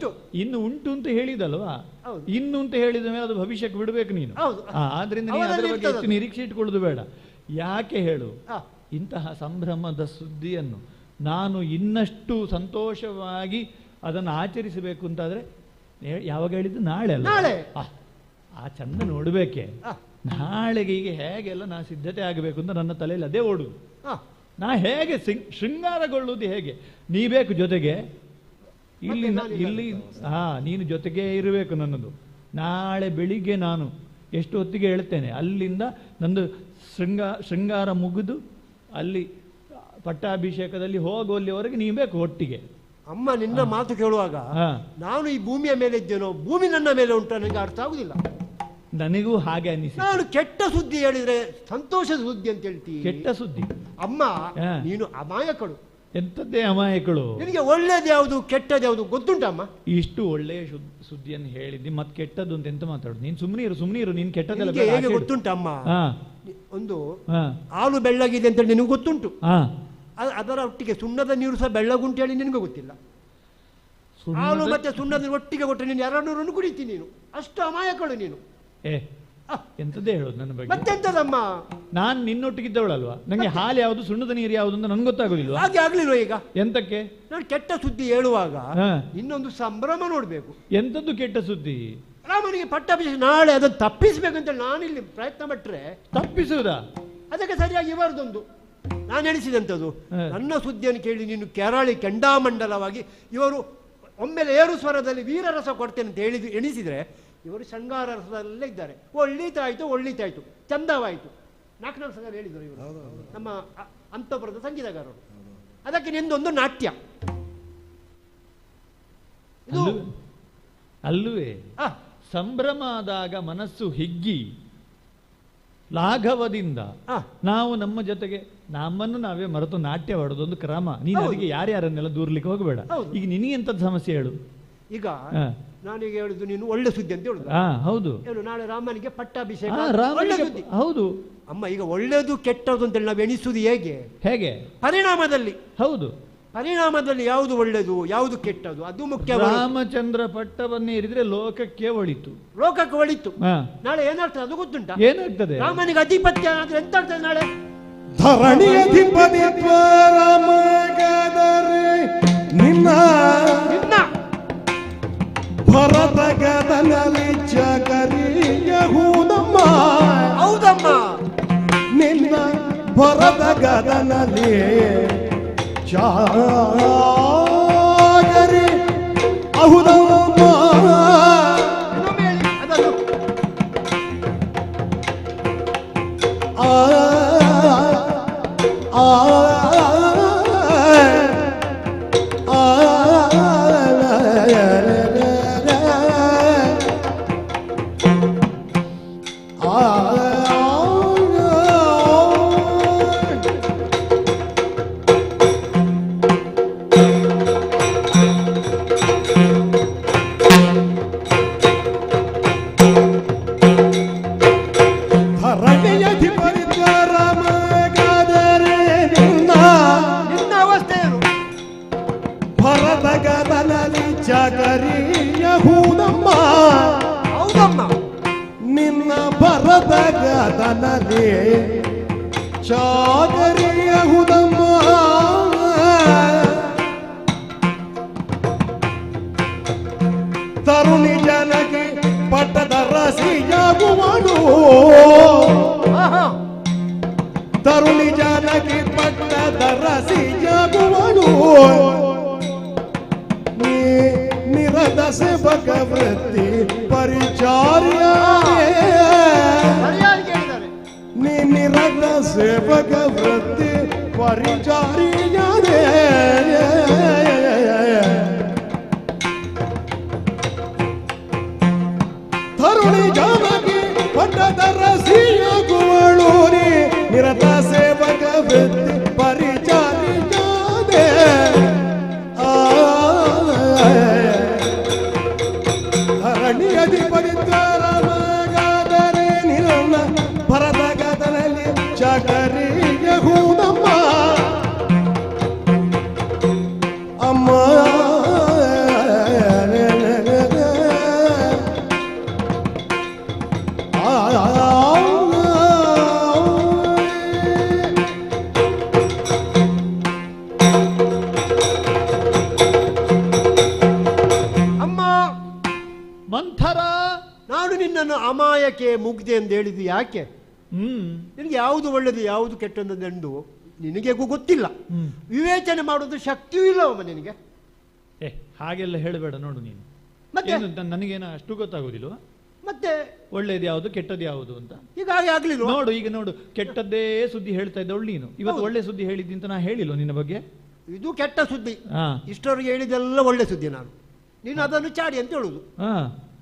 ಇನ್ನು ಉಂಟು ಅಂತ ಹೇಳಿದಲ್ವಾ. ಇನ್ನು ಅಂತ ಹೇಳಿದ ಮೇಲೆ ಅದು ಭವಿಷ್ಯಕ್ಕೆ ಬಿಡಬೇಕು ನೀನು. ಆದ್ರಿಂದ ನೀನು ಅದರ ಬಗ್ಗೆ ಹೆಚ್ಚು ನಿರೀಕ್ಷೆ ಇಟ್ಕೊಳ್ಳೋದು ಬೇಡ. ಯಾಕೆ ಹೇಳು, ಇಂತಹ ಸಂಭ್ರಮದ ಸುದ್ದಿಯನ್ನು ನಾನು ಇನ್ನಷ್ಟು ಸಂತೋಷವಾಗಿ ಅದನ್ನು ಆಚರಿಸಬೇಕು ಅಂತಾದ್ರೆ ಯಾವಾಗ ಹೇಳಿದ್ದು? ನಾಳೆ ಅಲ್ಲ. ಆ ಚಂದ ನೋಡ್ಬೇಕೆ. ನಾಳೆಗೆ ಈಗ ಹೇಗೆಲ್ಲ ನಾ ಸಿದ್ಧತೆ ಆಗಬೇಕು ಅಂತ ನನ್ನ ತಲೆಯಲ್ಲಿ ಅದೇ ಓಡುದು. ನಾ ಹೇಗೆ ಶೃಂಗಾರಗೊಳ್ಳುವುದು ಹೇಗೆ? ನೀ ಬೇಕು ಜೊತೆಗೆ. ಇಲ್ಲಿ ನೀನು ಜೊತೆಗೆ ಇರಬೇಕು ನನ್ನದು. ನಾಳೆ ಬೆಳಿಗ್ಗೆ ನಾನು ಎಷ್ಟು ಹೊತ್ತಿಗೆ ಹೇಳ್ತೇನೆ, ಅಲ್ಲಿಂದ ನಂದು ಶೃಂಗಾರ ಮುಗಿದು ಅಲ್ಲಿ ಪಟ್ಟಾಭಿಷೇಕದಲ್ಲಿ ಹೋಗುವಲ್ಲಿವರೆಗೆ ನೀ ಬೇಕು ಒಟ್ಟಿಗೆ. ಅಮ್ಮ ನಿನ್ನ ಮಾತು ಕೇಳುವಾಗ ನಾನು ಈ ಭೂಮಿಯ ಮೇಲೆ ಇದ್ದೇನೋ, ಭೂಮಿ ನನ್ನ ಮೇಲೆ ಉಂಟು ನನಗೆ ಅರ್ಥ ಆಗುದಿಲ್ಲ. ನನಗೂ ಹಾಗೆ ಅನಿಸಿ. ನಾನು ಕೆಟ್ಟ ಸುದ್ದಿ ಹೇಳಿದ್ರೆ ಸಂತೋಷದ ಸುದ್ದಿ ಅಂತ ಹೇಳ್ತೀನಿ. ಕೆಟ್ಟ ಸುದ್ದಿ ಅಮ್ಮ, ನೀನು ಅಮಾಯಕಳು. ಎಂತದ್ದೇ ಅಮಾಯಕಳು? ನಿನಗೆ ಒಳ್ಳೇದು ಯಾವುದು ಕೆಟ್ಟದ್ದು ಯಾವುದು ಗೊತ್ತುಂಟಮ್ಮ? ಇಷ್ಟು ಒಳ್ಳೆಯ ಸುದ್ದಿಯನ್ನು ಹೇಳಿದ್ದಿ ಮತ್ತೆ ಕೆಟ್ಟದ್ದು ಅಂತ ಎಂತ ಮಾತಾಡುದು? ನೀನು ಸುಮ್ಮನೆ ಇರು. ನೀನು ಕೆಟ್ಟದೆಲ್ಲ ಹೇಗೆ ಗೊತ್ತುಂಟಮ್ಮ? ಒಂದು ಹಾಲು ಬೆಳ್ಳಗಿದೆ ಅಂತ ನಿನಗೆ ಗೊತ್ತುಂಟು. ಅದರ ಒಟ್ಟಿಗೆ ಸುಣ್ಣದ ನೀರು ಸಹ ಬೆಳ್ಳಗುಂಟು ಹೇಳಿ ನಿನಗೂ ಗೊತ್ತಿಲ್ಲ. ಹಾಲು ಮತ್ತೆ ಸುಣ್ಣದ ನೀರು ಒಟ್ಟಿಗೆ ಕೊಟ್ಟರೆ ನೀನು 200 ಕುಡಿತೀನಿ ನೀನು, ಅಷ್ಟು ಅಮಾಯಕಳು ನೀನು. ಎಂತದೇ ಹೇಳೋದು ನನ್ನ ಬಗ್ಗೆ? ಮತ್ತೆಂತದಮ್ಮ, ನಾನು ನಿನ್ನೊಟ್ಟಿಗಿದ್ದವಳಲ್ವಾ, ನಂಗೆ ಹಾಲು ಯಾವುದು ಸುಣ್ಣದ ನೀರು ಯಾವುದು ಅಂತ ನನ್ಗೆ ಗೊತ್ತಾಗೋದಿಲ್ವಾ? ಹಾಗೆ ಆಗ್ಲಿಲ್ವ ಈಗ? ಎಂತಕ್ಕೆ? ನಾನು ಕೆಟ್ಟ ಸುದ್ದಿ ಹೇಳುವಾಗ ಇನ್ನೊಂದು ಸಂಭ್ರಮ ನೋಡ್ಬೇಕು. ಎಂತದ್ದು ಕೆಟ್ಟ ಸುದ್ದಿ? ರಾಮನಿಗೆ ಪಟ್ಟಾಭಿಷೇಕ ನಾಳೆ, ಅದನ್ನು ತಪ್ಪಿಸ್ಬೇಕಂತ ನಾನಿಲ್ಲಿ ಪ್ರಯತ್ನ ಪಟ್ರೆ ತಪ್ಪಿಸುವುದಾ? ಅದಕ್ಕೆ ಸರಿಯಾಗಿ ಇವರದೊಂದು ನಾನು ಎಣಿಸಿದಂಥದ್ದು. ನನ್ನ ಸುದ್ದಿಯನ್ನು ಕೇಳಿ ನೀನು ಕೆರಳಿ ಕೆಂಡಾಮಂಡಲವಾಗಿ ಇವರು ಒಮ್ಮೆಲೆ ಏರು ಸ್ವರದಲ್ಲಿ ವೀರರಸ ಕೊಡ್ತೇನೆ ಅಂತ ಹೇಳಿದ್ರು ಎಣಿಸಿದ್ರೆ ಇವರು ಶೃಂಗಾರ ರಸದಲ್ಲೇ ಇದ್ದಾರೆ. ಒಳ್ಳಿತಾಯ್ತು ಚಂದವಾಯಿತು. 4 ಸಲ ಹೇಳಿದರು ಇವರು, ನಮ್ಮ ಅಂತಃಪುರದ ಸಂಗೀತಗಾರರು. ಅದಕ್ಕೆ ನಿಂದೊಂದು ನಾಟ್ಯ ಇದು ಅಲ್ಲವೇ? ಸಂಭ್ರಮ ಆದಾಗ ಮನಸ್ಸು ಹಿಗ್ಗಿ ಲಾಘವದಿಂದ ನಾವು ನಮ್ಮ ಜೊತೆಗೆ ನಮ್ಮನ್ನು ನಾವೇ ಮರೆತು ನಾಟ್ಯವಾಡೋದೊಂದು ಕ್ರಮ. ನೀನು ಅದಕ್ಕೆ ಯಾರ್ಯಾರನ್ನೆಲ್ಲ ದೂರ್ಲಿಕ್ಕೆ ಹೋಗಬೇಡ. ಈಗ ನಿನಗೆ ಎಂತದ್ದು ಸಮಸ್ಯೆ ಹೇಳು? ಈಗ ನಾನೀಗ ಹೇಳುದು ನೀನು ಒಳ್ಳೆ ಸುದ್ದಿ ಅಂತ ಹೇಳುದು. ಹೌದು, ಏನು ನಾಳೆ ರಾಮನಿಗೆ ಪಟ್ಟಾಭಿಷೇಕ, ಒಳ್ಳೆ ಸುದ್ದಿ. ಹೌದು ಅಮ್ಮ. ಈಗ ಒಳ್ಳೆದು ಕೆಟ್ಟದು ಅಂತೇಳಿ ನಾವು ಎಣಿಸುವುದು ಹೇಗೆ ಪರಿಣಾಮದಲ್ಲಿ. ಹೌದು, ಪರಿಣಾಮದಲ್ಲಿ ಯಾವುದು ಒಳ್ಳೆದು ಯಾವುದು ಕೆಟ್ಟದು ಅದು ಮುಖ್ಯ. ರಾಮಚಂದ್ರ ಪಟ್ಟವನ್ನೇ ಇರಿದ್ರೆ ಲೋಕಕ್ಕೆ ಒಳಿತು. ನಾಳೆ ಏನಾಗ್ತದೆ ಅದು ಗೊತ್ತುಂಟ? ಏನಾಗ್ತದೆ? ರಾಮನಿಗೆ ಅಧಿಪತ್ಯ ಆದ್ರೆ ಎಂತ ಆಗ್ತದೆ ನಾಳೆ? ಧರಣಿ ಅಧಿಪತಿತ್ವ ರಾಮಗಾದರೆ ನಿನ್ನ ಭರತ ಗದನಲ್ಲಿ ಜಗರಿಯಹುದಮ್ಮ. ಹೌದಮ್ಮ, ನಿನ್ನ ಭರತ ಗದನಲ್ಲಿ ಜಾಗರಿ ಅಹುದಮ್ಮ. ನಿನ್ನ ಭರದ ಗದನಲ್ಲಿ ಚಾಗರಿಯಹುದಮ್ಮ. ತರುಣಿ ಜನಕ್ಕೆ ಪಟ್ಟದ ರಸಿಯಾಗುವಳು. ತರುಣಿ ಜನಕ್ಕೆ ಪಟ್ಟದ ರಸಿಯಾಗುವಳು. ನಿರದ ಸೇವಕ ವೃತ್ತಿ ಪರಿಚಾರ್ಯ. ನಿರದ ಸೇವಕ ವೃತ್ತಿ ಪರಿಚಾರ್ಯ. ತರುಣಿ ಜಾನಕಿ ಪಟ್ಟದ ರಸಿಯಾಗುವಳು. ನಿರತ ಸೇವಕ ವೃತ್ತಿ ಪರಿಚಾರ್ಯ. ಧರಣಿಯಧಿಪತಿತ್ವರಮಗಾದರೆ ನಿನ್ನ ಭರದ ಗದನಲ್ಲಿ ಚಕರಿಯಹುದಮ್ಮ. ಅಮ್ಮ ನಿನ್ನನ್ನು ಅಮಾಯಕ್ಕೆ ಮುಗ್ದೆ ಎಂದು ಹೇಳಿದ್ದು ಯಾಕೆ? ನಿನಗೆ ಯಾವುದು ಒಳ್ಳೆದು ಯಾವುದು ಕೆಟ್ಟದ್ದು ನಿನಗೆ ಗೊತ್ತಿಲ್ಲ. ವಿವೇಚನೆ ಮಾಡೋದು ಶಕ್ತಿಯೂ ಇಲ್ಲವಮ್ಮ ನಿನಗೆ. ಹಾಗೆಲ್ಲ ಹೇಳಬೇಡ ನೋಡು ನೀನು. ಮತ್ತೆ ನನಗೇನ ಅಷ್ಟು ಗೊತ್ತಾಗೋದಿಲ್ವಾ? ಮತ್ತೆ ಒಳ್ಳೇದು ಯಾವುದು ಕೆಟ್ಟದ್ದು ಯಾವುದು ಅಂತ ಈಗ ಹಾಗೆ ಆಗ್ಲಿಲ್ಲ ನೋಡು. ಈಗ ನೋಡು, ಕೆಟ್ಟದ್ದೇ ಸುದ್ದಿ ಹೇಳ್ತಾ ಇದ್ದವಳು ನೀನು. ಇವತ್ತು ಒಳ್ಳೆ ಸುದ್ದಿ ಹೇಳಿದ್ದಿ ಅಂತ ನಾ ಹೇಳಿಲ್ಲ ನಿನ್ನ ಬಗ್ಗೆ. ಇದು ಕೆಟ್ಟ ಸುದ್ದಿ. ಇಷ್ಟವರೆಗೆ ಹೇಳಿದೆಲ್ಲ ಒಳ್ಳೆ ಸುದ್ದಿ. ನೀನು ಅದನ್ನು ಚಾಡಿ ಅಂತ ಹೇಳುದು.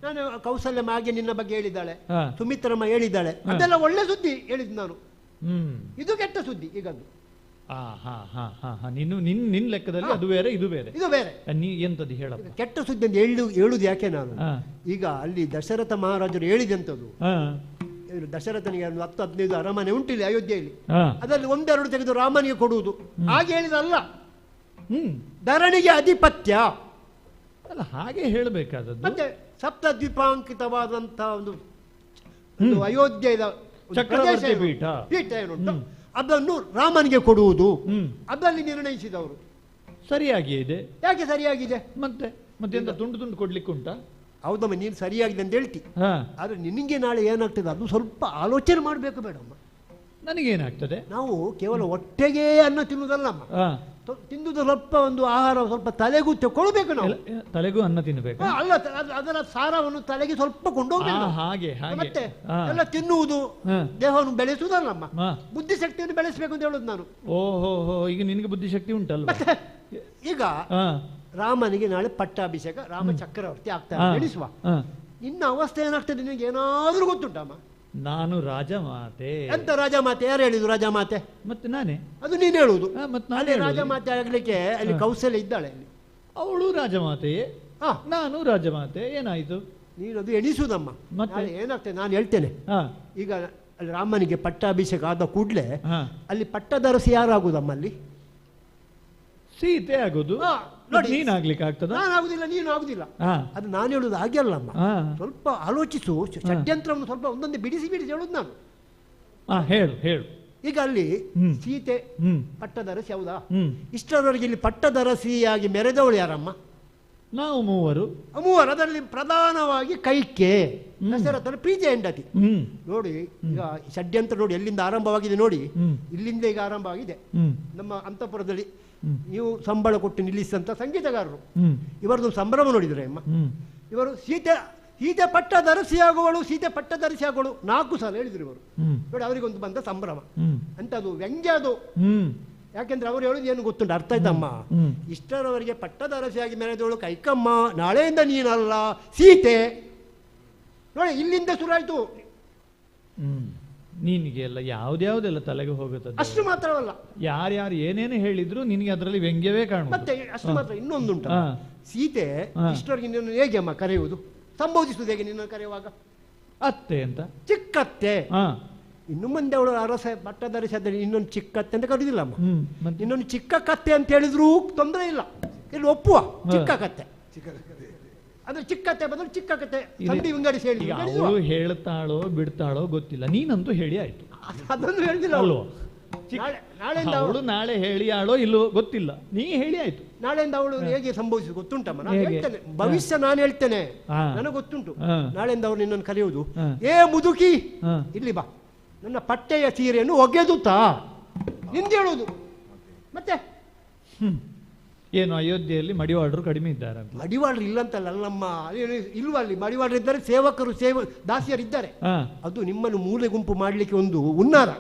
ನಾನು ಕೌಸಲ್ಯಮ್ಮ ಹಾಗೆ ನಿನ್ನ ಬಗ್ಗೆ ಹೇಳಿದ್ದಾಳೆ, ಸುಮಿತ್ರಮ್ಮ ಹೇಳಿದ್ದಾಳೆ, ಅದೆಲ್ಲ ಒಳ್ಳೆ ಸುದ್ದಿ ಹೇಳಿದ್ ನಾನು. ಇದು ಕೆಟ್ಟ ಸುದ್ದಿ ಈಗದ್ದು. ನಿನ್ನ ಲೆಕ್ಕದಲ್ಲಿ ಅದು ಬೇರೆ ಇದು ಬೇರೆ. ಇದು ಬೇರೆ. ನೀ ಎಂತದ್ದು ಹೇಳಪ್ಪ ಕೆಟ್ಟ ಸುದ್ದಿ ಅಂತ ಹೇಳುದು ಯಾಕೆ ನಾನು? ಈಗ ಅಲ್ಲಿ ದಶರಥ ಮಹಾರಾಜರು ಹೇಳಿದಂಥದ್ದು ದಶರಥನಿಗೆ ಒಂದು 10-15 ಅರಮನೆ ಉಂಟಿಲ್ಲ ಅಯೋಧ್ಯೆಯಲ್ಲಿ, ಹಾ. ಅದರಲ್ಲಿ ಒಂದೆರಡು ತೆಗೆದು ರಾಮನಿಗೆ ಕೊಡುವುದು ಹಾಗೆ ಹೇಳಿದಲ್ಲ. ಹ್ಮ್ ಧರಣಿಗೆ ಅಧಿಪತ್ಯ, ಅಲ್ಲ ಹಾಗೆ ಹೇಳಬೇಕಾದದ್ದು. ಮತ್ತೆ ಸಪ್ತದ್ವೀಪಾಂಕಿತವಾದಂತಹ ಒಂದು ಅಯೋಧ್ಯೆಯ ಚಕ್ರವರ್ತಿ ಪೀಠ ಪೀಠ ಏನುಂಟು ಅದನ್ನು ರಾಮನಿಗೆ ಕೊಡುವುದು, ಹ್ಮ್ ಅದರಲ್ಲಿ ನಿರ್ಣಯಿಸಿದವರು. ಸರಿಯಾಗಿ ಇದೆ. ಯಾಕೆ ಸರಿಯಾಗಿದೆ? ಮತ್ತೆಂತ ತುಂಡು ತುಂಡು ಕೊಡ್ಲಿಕ್ಕೆ ಉಂಟಾ? ಹೌದಮ್ಮ, ನೀನು ಸರಿಯಾಗಿದೆ ಅಂತ ಹೇಳ್ತಿ, ಹಾ. ಆದ್ರೆ ನಿನಗೆ ನಾಳೆ ಏನಾಗ್ತದೆ ಅದು ಸ್ವಲ್ಪ ಆಲೋಚನೆ ಮಾಡಬೇಕು ಬೇಡಮ್ಮ. ನನಗೇನಾಗ್ತದೆ? ನಾವು ಕೇವಲ ಹೊಟ್ಟೆಗೆ ಅನ್ನ ತಿನ್ನುವುದಲ್ಲಮ್ಮ, ಹಾ. ತಿಂದುದು ಸ್ವಲ್ಪ ಒಂದು ಆಹಾರ ಸ್ವಲ್ಪ ತಲೆಗೂ ತಗೊಳ್ಬೇಕು ನಾವು. ತಲೆಗೂ ಅನ್ನ ತಿನ್ನಬೇಕು. ಅಲ್ಲ, ಅದರ ಸಾರವನ್ನು ತಲೆಗೆ ಸ್ವಲ್ಪ ಕೊಂಡೋಗ್ಬೇಕು. ಹಾಗೆ ಹಾಗೆ ಮತ್ತೆ ಎಲ್ಲ ತಿನ್ನುವುದು ಹಾ. ದೇಹವನ್ನು ಬೆಳೆಸುವುದಲ್ಲಮ್ಮ, ಹಾ. ಬುದ್ಧಿಶಕ್ತಿಯನ್ನು ಬೆಳೆಸಬೇಕು ಅಂತ ಹೇಳುದು ನಾನು. ಓಹೋ, ಈಗ ನಿನಗೆ ಬುದ್ಧಿಶಕ್ತಿ ಉಂಟಲ್ಲ. ಮತ್ತೆ ಈಗ ಹಾ. ರಾಮನಿಗೆ ನಾಳೆ ಪಟ್ಟಾಭಿಷೇಕ, ರಾಮ ಚಕ್ರವರ್ತಿ ಆಗ್ತಾರೆ ಎಣಿಸುವ. ಹಾ. ನಿನ್ನ ಅವಸ್ಥೆ ಏನಾಗ್ತದೆ ನಿನಗೆ ಏನಾದ್ರೂ ಗೊತ್ತುಂಟಮ್ಮ? ನಾನು ರಾಜಮಾತೆ. ಎಂತ ರಾಜಮಾತೆ? ಯಾರು ಹೇಳಿದ್ರು ರಾಜಮಾತೆ? ಮತ್ತೆ ನಾನೇ ಅದು ನೀನು ಹೇಳುವುದು. ಮತ್ತೆ ನಾನು ಅಲ್ಲಿ ರಾಜಮಾತೆ ಆಗ್ಲಿಕ್ಕೆ ಅಲ್ಲಿ ಕೌಶಲ್ಯ ಇದ್ದಾಳೆ ಅಲ್ಲಿ. ಅವಳು ರಾಜಮಾತೆಯೇ, ನಾನು ರಾಜಮಾತೆ. ಏನಾಯ್ತು? ನೀನು ಅದು ಎಣಿಸುವುದಮ್ಮ. ಮತ್ತೆ ನಾಳೆ ಏನಾಗ್ತದೆ ನಾನು ಹೇಳ್ತೇನೆ. ಈಗ ಅಲ್ಲಿ ರಾಮನಿಗೆ ಪಟ್ಟಾಭಿಷೇಕ ಆದ ಕೂಡಲೇ ಅಲ್ಲಿ ಪಟ್ಟದರಸಿ ಯಾರಾಗುದಮ್ಮ? ಅಲ್ಲಿ ಸೀತೆ ಆಗೋದು. ನೀನಾಗ್ಲಿಕ್ಕೆ ಆಗ್ತದ? ನಾನು ಆಗುದಿಲ್ಲ, ನೀನು ಆಗುದಿಲ್ಲ. ಅದು ನಾನು ಹೇಳುದು ಹಾಗೆ ಅಲ್ಲಮ್ಮ. ಸ್ವಲ್ಪ ಆಲೋಚಿಸು, ಷಡ್ಯಂತ್ರವನ್ನು ಸ್ವಲ್ಪ ಒಂದೊಂದೇ ಬಿಡಿಸಿ ಬಿಡಿಸಿ ಹೇಳುದು ನಾನು. ಹೇಳು ಹೇಳು. ಈಗ ಅಲ್ಲಿ ಸೀತೆ ಪಟ್ಟದರಸಿ ಹೌದಾ? ಇಷ್ಟರವರೆಗೆ ಇಲ್ಲಿ ಪಟ್ಟದರಸಿಯಾಗಿ ಮೆರೆದವಳು ಯಾರಮ್ಮ? ನಾವು ಮೂವರು. ಅದರಲ್ಲಿ ಪ್ರಧಾನವಾಗಿ ಕೈಕೆ, ದಶರಥನ ಪ್ರೀತಿಯ ಹೆಂಡತಿ. ನೋಡಿ ಈಗ ಷಡ್ಯಂತ್ರ ನೋಡಿ ಎಲ್ಲಿಂದ ಆರಂಭವಾಗಿದೆ ನೋಡಿ, ಇಲ್ಲಿಂದ ಈಗ ಆರಂಭವಾಗಿದೆ. ನಮ್ಮ ಅಂತಃಪುರದಲ್ಲಿ ನೀವು ಸಂಬಳ ಕೊಟ್ಟು ನಿಲ್ಲಿಸಿದಂತ ಸಂಗೀತಗಾರರು, ಇವರದು ಸಂಭ್ರಮ ನೋಡಿದ್ರೆ ಅಮ್ಮ. ಇವರು ಸೀತೆ ಪಟ್ಟದರಸಿಯಾಗುವಳು, ಸೀತೆ ಪಟ್ಟದರಸಿಯಾಗುವಳು 4 ಸಲ ಹೇಳಿದ್ರು ಇವರು. ನೋಡಿ ಅವರಿಗೊಂದು ಬಂದ ಸಂಭ್ರಮ ಅಂತ, ಅದು ವ್ಯಂಗ್ಯ ಅದು. ಯಾಕೆಂದ್ರೆ ಅವರು ಹೇಳುದು ಏನು ಗೊತ್ತುಂಟು, ಅರ್ಥ ಆಯ್ತಮ್ಮ? ಇಷ್ಟರವರೆಗೆ ಪಟ್ಟದರಸಿಯಾಗಿ ಮೆರೆದವಳು ಕೈಕಮ್ಮ, ನಾಳೆಯಿಂದ ನೀನಲ್ಲ ಸೀತೆ. ನೋಡಿ ಇಲ್ಲಿಂದ ಶುರುವಾಯ್ತು. ನಿನಗೆ ಎಲ್ಲ ಯಾವ್ದ್ಯಾವ್ದೆಲ್ಲ ತಲೆಗೆ ಹೋಗುತ್ತದೆ. ಅಷ್ಟು ಮಾತ್ರವಲ್ಲ, ಯಾರ್ಯಾರು ಏನೇನು ಹೇಳಿದ್ರು ನಿನಗೆ ಅದರಲ್ಲಿ ವ್ಯಂಗ್ಯವೇ ಕಾಣುವುದು. ಮತ್ತೆ ಅಷ್ಟು ಮಾತ್ರ ಇನ್ನೊಂದುಂಟು, ಸೀತೆ ಇಷ್ಟವರೆಗೆ ನಿನ್ನನ್ನು ಹೇಗೆ ಅಮ್ಮ ಕರೆಯುವುದು, ಸಂಬೋಧಿಸುವುದು ಹೇಗೆ ನಿನ್ನ ಕರೆಯುವಾಗ? ಅತ್ತೆ ಅಂತ, ಚಿಕ್ಕತ್ತೆ. ಇನ್ನು ಮುಂದೆ ಅವಳು ಅರಸ ಪಟ್ಟದರಸಿ ಇನ್ನೊಂದು ಚಿಕ್ಕತ್ತೆ ಅಂತ ಕರೆಯುದಿಲ್ಲಮ್ಮ. ಇನ್ನೊಂದು ಚಿಕ್ಕ ಕತ್ತೆ ಅಂತ ಹೇಳಿದ್ರು ತೊಂದರೆ ಇಲ್ಲ, ಇಲ್ಲಿ ಒಪ್ಪುವ. ಚಿಕ್ಕ ಕತ್ತೆ ಅಂದ್ರೆ ಚಿಕ್ಕತ್ತೆ ಬದಲು ಚಿಕ್ಕ ಕತ್ತೆ ಸಂಧಿ ವಿಂಗಡಿಸಿ ಹೇಳಿ. ಅವಳು ಹೇಳ್ತಾಳೋ ಬಿಡ್ತಾಳೋ ಗೊತ್ತಿಲ್ಲ, ನೀನಂತೂ ಹೇಳಿ ಆಯ್ತು. ಅದನ್ನು ಹೇಳಿದಿಲ್ಲ ಅಲ್ವಾ? ಅವಳು ನಾಳೆ ಹೇಳಿಯಾಳೋ ಇಲ್ಲೋ ಗೊತ್ತಿಲ್ಲ, ನೀ ಹೇಳಿ ಆಯ್ತು. ನಾಳೆಯಿಂದ ಅವಳು ಹೇಗೆ ಸಂಭವಿಸುದು ಗೊತ್ತುಂಟಮ್ಮ? ನಾನು ಹೇಳ್ತೇನೆ, ಭವಿಷ್ಯ ನಾನು ಹೇಳ್ತೇನೆ, ನನಗೆ ಗೊತ್ತುಂಟು. ನಾಳೆಯಿಂದ ಅವಳು ನಿನ್ನನ್ನು ಕರೆಯುವುದು, ಏ ಮುದುಕಿ ಇಲ್ಲಿ ಬಾ, ನನ್ನ ಪಟ್ಟೆಯ ಸೀರೆಯನ್ನು ಒಗೆದುತ್ತಾ ನಿಂದು ಹೇಳುವುದು. ಮತ್ತೆ ಏನು ಅಯೋಧ್ಯೆಯಲ್ಲಿ ಮಡಿವಾಳರು ಕಡಿಮೆ ಇದ್ದಾರೆ? ಮಡಿವಾಳರು ಇಲ್ಲಂತಲ್ಲ, ಅಲ್ಲಮ್ಮ, ಇಲ್ವಾ? ಅಲ್ಲಿ ಮಡಿವಾಳರು ಇದ್ದಾರೆ, ಸೇವಕರು ದಾಸಿಯರಿದ್ದಾರೆ. ಅದು ನಿಮ್ಮನ್ನು ಮೂಲೆ ಗುಂಪು ಮಾಡ್ಲಿಕ್ಕೆ ಒಂದು ಹುನ್ನಾರ,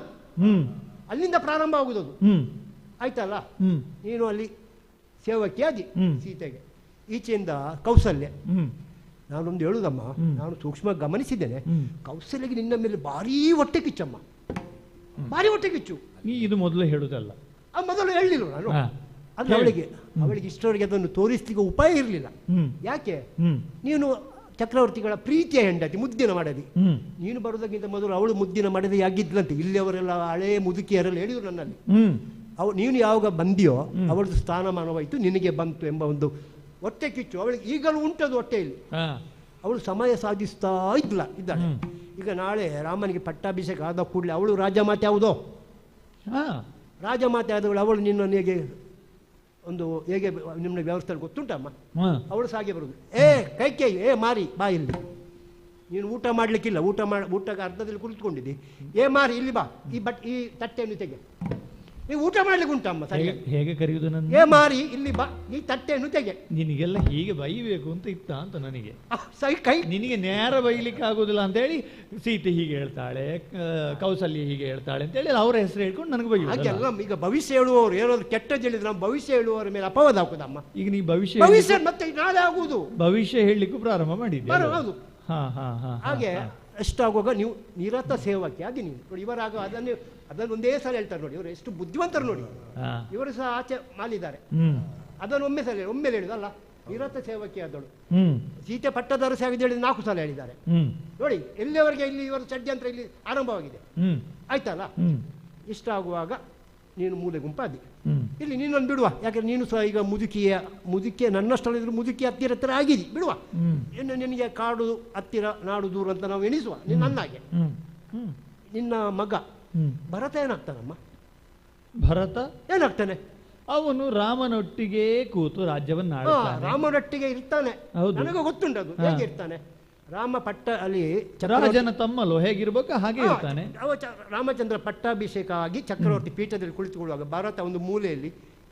ಅಲ್ಲಿಂದ ಪ್ರಾರಂಭ ಆಗುವುದು. ಆಯ್ತಲ್ಲ, ನೀನು ಅಲ್ಲಿ ಸೇವಕಿಯಾದಿ ಸೀತೆಗೆ, ಈಚೆಯಿಂದ ಕೌಸಲ್ಯ. ನಾನೊಂದು ಹೇಳುದಮ್ಮ, ನಾನು ಸೂಕ್ಷ್ಮ ಗಮನಿಸಿದ್ದೇನೆ, ಕೌಸಲ್ಯಗೆ ನಿನ್ನ ಮೇಲೆ ಭಾರೀ ಹೊಟ್ಟೆ ಕಿಚ್ಚಮ್ಮ, ಭಾರಿ ಹೊಟ್ಟೆ ಕಿಚ್ಚು. ನೀ ಇದು ಮೊದಲು ಹೇಳುದಲ್ಲ, ಮೊದಲು ಹೇಳಲಿಲ್ಲ ನಾನು. ಅದು ಅವಳಿಗೆ ಇಷ್ಟವರೆಗೆ ಅದನ್ನು ತೋರಿಸ್ಲಿಕ್ಕೆ ಉಪಾಯ ಇರಲಿಲ್ಲ. ಯಾಕೆ? ನೀನು ಚಕ್ರವರ್ತಿಗಳ ಪ್ರೀತಿಯ ಹೆಂಡತಿ, ಮುದ್ದಿನ ಮಾಡದಿ. ನೀನು ಬರೋದಕ್ಕಿಂತ ಮೊದಲು ಅವಳು ಮುದ್ದಿನ ಮಾಡದಿ ಆಗಿದ್ಲಂತೆ. ಇಲ್ಲಿ ಅವರೆಲ್ಲ ಹಳೇ ಮುದುಕಿಯರೆಲ್ಲ ಹೇಳಿದ್ರು ನನ್ನಲ್ಲಿ. ನೀನು ಯಾವಾಗ ಬಂದಿಯೋ ಅವಳದು ಸ್ಥಾನಮಾನವಾಯಿತು, ನಿನಗೆ ಬಂತು ಎಂಬ ಒಂದು ಹೊಟ್ಟೆ ಕಿಚ್ಚು ಅವಳಿಗೆ ಈಗಲೂ ಉಂಟದು ಹೊಟ್ಟೆಯಲ್ಲಿ. ಅವಳು ಸಮಯ ಸಾಧಿಸ್ತಾ ಇದ್ದಾಳೆ. ಈಗ ನಾಳೆ ರಾಮನಿಗೆ ಪಟ್ಟಾಭಿಷೇಕ ಆದ ಕೂಡಲೇ ಅವಳು ರಾಜಮಾತೆ ಯಾವುದೋ, ರಾಜಮಾತೆ ಆದವಳು ಅವಳು ನಿನ್ನನ್ನು ಹೇಗೆ ಒಂದು ಹೇಗೆ ನಿಮ್ಮ ವ್ಯವಸ್ಥೆ ಗೊತ್ತುಂಟಮ್ಮ? ಅವಳು ಸಾಗೆ ಬರುದು, ಏ ಕೈಕೈ, ಏ ಮಾರಿ ಬಾ ಇಲ್ಲಿ, ನೀನು ಊಟ ಮಾಡ್ಲಿಕ್ಕಿಲ್ಲ, ಊಟಕ್ಕೆ ಅರ್ಧದಲ್ಲಿ ಕುಳಿತುಕೊಂಡಿದ್ದಿ, ಏ ಮಾರಿ ಇಲ್ಲಿ ಬಾ, ಈ ತಟ್ಟೆಯನ್ನು ತೆಗೆ, ನೀವು ಊಟ ಮಾಡ್ಲಿಕ್ಕೆ ಉಂಟಮ್ಮ? ಸರಿ, ಹೇಗೆ ಕರೆಯುವುದು ನನ್ನ? ಏ ಮಾರಿ ಇಲ್ಲಿ ಬಾ, ಈ ತಟ್ಟೆಯನ್ನು ತೆಗೆ. ನಿನಗೆಲ್ಲ ಹೀಗೆ ಬೈಬೇಕು ಅಂತ ಇತ್ತ ಅಂತ ನನಗೆ. ಸರಿ, ಕೈ ನಿನಗೆ ನೇರ ಬೈಲಿಕ್ಕೆ ಆಗುದಿಲ್ಲ ಅಂತೇಳಿ ಸೀತೆ ಹೀಗೆ ಹೇಳ್ತಾಳೆ, ಕೌಸಲ್ಯ ಹೀಗೆ ಹೇಳ್ತಾಳೆ ಅಂತೇಳಿ ಅವರ ಹೆಸರು ಹೇಳ್ಕೊಂಡು ನನಗೆ ಬೈ. ಹಾಗೆಲ್ಲ ಈಗ ಭವಿಷ್ಯ ಹೇಳುವವರು ಏನಾದ್ರು ಕೆಟ್ಟದ್ದು ಹೇಳಿದ್ರೆ ನಾವು ಭವಿಷ್ಯ ಹೇಳುವವರ ಮೇಲೆ ಅಪವಾದ ಹಾಕುದಮ್ಮ. ಈಗ ನೀ ಭವಿಷ್ಯ ಮತ್ತೆ ನಾಳೆ ಆಗುವುದು, ಭವಿಷ್ಯ ಹೇಳಲಿಕ್ಕೂ ಪ್ರಾರಂಭ ಮಾಡಿದ್ದೆ. ಹೌದು, ಹಾಗೆ ಎಷ್ಟಾಗುವಾಗ ನೀವು ನಿರತ ಸೇವಕಿಯಾಗಿ ನೀವು ನೋಡಿ. ಇವರಾಗ ಅದನ್ನು ಒಂದೇ ಸಲ ಹೇಳ್ತಾರೆ ನೋಡಿ, ಇವರು ಎಷ್ಟು ಬುದ್ಧಿವಂತರು ನೋಡಿ. ಇವರು ಸಹ ಆಚೆ ಮಾಲಿದ್ದಾರೆ, ಅದನ್ನು ಒಮ್ಮೆ ಹೇಳಿದಲ್ಲ, ನಿರತ ಸೇವಕಿ ಆದಳು. ಹ್ಮ್ ಸೀತೆ ಪಟ್ಟದರಸಿ ಆಗಿದೆ ಹೇಳಿದ್ರೆ 4 ಸಲ ಹೇಳಿದ್ದಾರೆ ಹ್ಮ್ ನೋಡಿ. ಎಲ್ಲಿಯವರೆಗೆ ಇಲ್ಲಿ ಇವರ ಷಡ್ಯಂತ್ರ ಇಲ್ಲಿ ಆರಂಭವಾಗಿದೆ. ಹ್ಮ್ ಆಯ್ತಲ್ಲ. ಹ್ಮ್ ಇಷ್ಟ ಆಗುವಾಗ ನೀನು ಮೂಲೆ ಗುಂಪಾದಿ. ಹ್ಮ್ ಇಲ್ಲಿ ನೀನೊಂದು ಬಿಡುವ, ಯಾಕಂದ್ರೆ ನೀನು ಸಹ ಈಗ ಮುದುಕಿಯ ನನ್ನಷ್ಟಲ್ಲಿದ್ರು ಮುದುಕಿ ಹತ್ತಿರ ಆಗಿದೆ ಬಿಡುವ. ಹ್ಮ್ ಇನ್ನು ನಿನಗೆ ಕಾಡು ಹತ್ತಿರ ನಾಡು ದೂರ ಅಂತ ನಾವು ಎಣಿಸುವ. ನನ್ನಾಗೆ ಹ್ಮ್ ಹ್ಮ್ ನಿನ್ನ ಮಗ ಹ್ಮ್ ಭರತ ಏನಾಗ್ತಾನಮ್ಮ? ಭರತ ಏನಾಗ್ತಾನೆ? ಅವನು ರಾಮನೊಟ್ಟಿಗೆ ಕೂತು ರಾಜ್ಯವನ್ನು ಹಾ, ಆಳ್ತಾನೆ. ರಾಮನೊಟ್ಟಿಗೆ ಇರ್ತಾನೆ. ಹೌದು. ನನಗೆ ಗೊತ್ತುಂಟದು ಹಾ. ಹೇಗೆ ಇರ್ತಾನೆ. ರಾಮ ಪಟ್ಟ ಅಲ್ಲಿ ರಾಜನ ತಮ್ಮಲು ಹೇಗಿರ್ಬೇಕು ಹಾಗೆ ಇರ್ತಾನೆ. ರಾಮಚಂದ್ರ ಪಟ್ಟಾಭಿಷೇಕ ಆಗಿ ಚಕ್ರವರ್ತಿ ಪೀಠದಲ್ಲಿ ಕುಳಿತುಕೊಳ್ಳುವಾಗ ಭರತ ಒಂದು ಮೂಲೆಯಲ್ಲಿ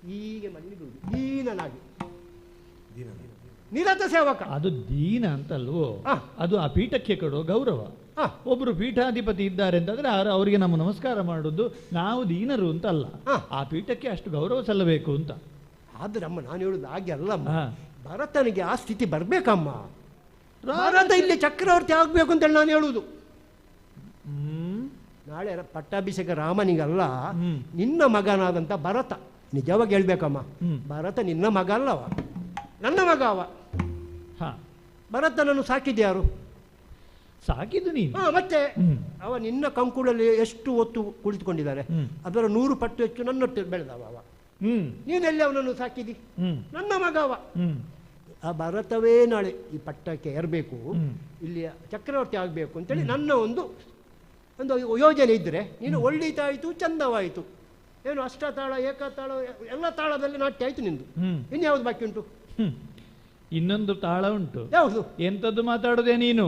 ಹೀಗೆ ಮಲಗಿರುವುದು ದೀನನಾಗಿ. ನಿರತ ಸೇವಕ. ಅದು ದೀನ ಅಂತಲ್ವೋ, ಹಾ. ಅದು ಆ ಪೀಠಕ್ಕೆ ಕೊಡೋ ಗೌರವ. ಹಾ. ಒಬ್ರು ಪೀಠಾಧಿಪತಿ ಇದ್ದಾರೆ ಅಂತಂದ್ರೆ ಅವರಿಗೆ ನಮ್ಮ ನಮಸ್ಕಾರ ಮಾಡುದು ನಾವು ದೀನರು ಅಂತ ಅಲ್ಲ, ಹಾ. ಆ ಪೀಠಕ್ಕೆ ಅಷ್ಟು ಗೌರವ ಸಲ್ಲಬೇಕು ಅಂತ. ಆದ್ರೆ ಅಮ್ಮ ನಾನು ಹೇಳುದು ಹಾಗೆ ಅಲ್ಲಮ್ಮ. ಹಾ. ಭರತನಿಗೆ ಆ ಸ್ಥಿತಿ ಬರ್ಬೇಕಮ್ಮ. ಭಾರತ ಇಲ್ಲಿ ಚಕ್ರವರ್ತಿ ಆಗ್ಬೇಕು ಅಂತೇಳಿ ನಾನು ಹೇಳುವುದು. ಹ್ಮ್ ನಾಳೆ ಪಟ್ಟಾಭಿಷೇಕ ರಾಮನಿಗಲ್ಲ, ಹ್ಮ್. ನಿನ್ನ ಮಗನಾದಂತ ಭರತ. ನಿಜವಾಗಿ ಹೇಳ್ಬೇಕಮ್ಮ, ಹ್ಮ್. ಭರತ ನಿನ್ನ ಮಗ ಅಲ್ಲವ, ನನ್ನ ಮಗ ಅವ. ಹಾ ಭರತನನ್ನು ಸಾಕಿದ್ಯಾರು? ಸಾಕಿದ್ದು ನೀನು. ಮತ್ತೆ ಹ್ಮ್. ಅವ ನಿನ್ನ ಕಂಕುಳಲ್ಲಿ ಎಷ್ಟು ಹೊತ್ತು ಕುಳಿತುಕೊಂಡಿದ್ದಾನೆ, ಹ್ಮ್. ಅದರ 100 ಪಟ್ಟು ಹೆಚ್ಚು ನನ್ನೊಟ್ಟು ಬೆಳೆದವ ಅವ. ಹ್ಮ್ ನೀನೆಲ್ಲಿ ಅವನನ್ನು ಸಾಕಿದಿ? ಹ್ಮ್ ನನ್ನ ಮಗ ಅವ. ಹ್ಮ್ ಆ ಭರತವೇ ನಾಳೆ ಈ ಪಟ್ಟಕ್ಕೆ ಏರಬೇಕು, ಹ್ಮ್. ಇಲ್ಲಿ ಚಕ್ರವರ್ತಿ ಆಗಬೇಕು ಅಂತೇಳಿ ನನ್ನ ಒಂದು ಯೋಜನೆ ಇದ್ದರೆ ನೀನು ಒಳ್ಳಿತಾಯಿತು, ಚಂದವಾಯಿತು. ಏನು ಅಷ್ಟತಾಳ ಏಕತಾಳ ಎಲ್ಲ ತಾಳದಲ್ಲಿ ನಾಟ್ಯ ಆಯ್ತು ನಿಂದು. ಹ್ಮ್. ಇನ್ಯಾವುದು ಬಾಕಿ ಉಂಟು? ಹ್ಮ್. ಇನ್ನೊಂದು ತಾಳ ಉಂಟು. ಯಾವುದು? ಎಂತದ್ದು ಮಾತಾಡುದೇ ನೀನು?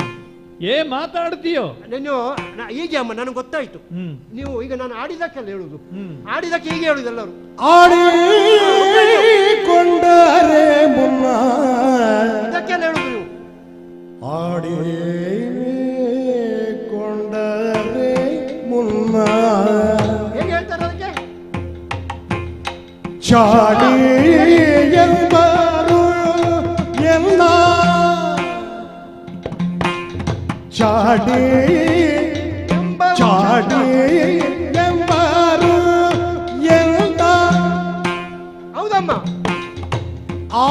ಮಾತಾಡ್ತೀಯೋ ನೀನು ಹೀಗೆ ಅಮ್ಮ, ನನಗೆ ಗೊತ್ತಾಯ್ತು. ಹ್ಮ್ ನೀವು ಈಗ ನಾನು ಆಡಿದಕ್ಕೆಲ್ಲ ಹೇಳುದು, ಹ್ಮ್. ಆಡಿದಕ್ಕೆ ಹೀಗೆ ಹೇಳುದು ಎಲ್ಲರೂ. ಆಡಿಕೊಂಡರೆ ಮುನ್ನ ಇದಕ್ಕೆಲ್ಲ ಹೇಳುದು ನೀವು. ಆಡಿಕೊಂಡರೆ ಮುನ್ನ ಹೇಗೆ ಹೇಳ್ತಾರೆ ಅದಕ್ಕೆ? ಚಾಡಿ ಎಂಬರು ಎಲ್ಲ ಚಾಡಿ ಚಾಡಿ ಎಂಬರು ಎಲ್ಲ. ಹೌದಮ್ಮ. ಆ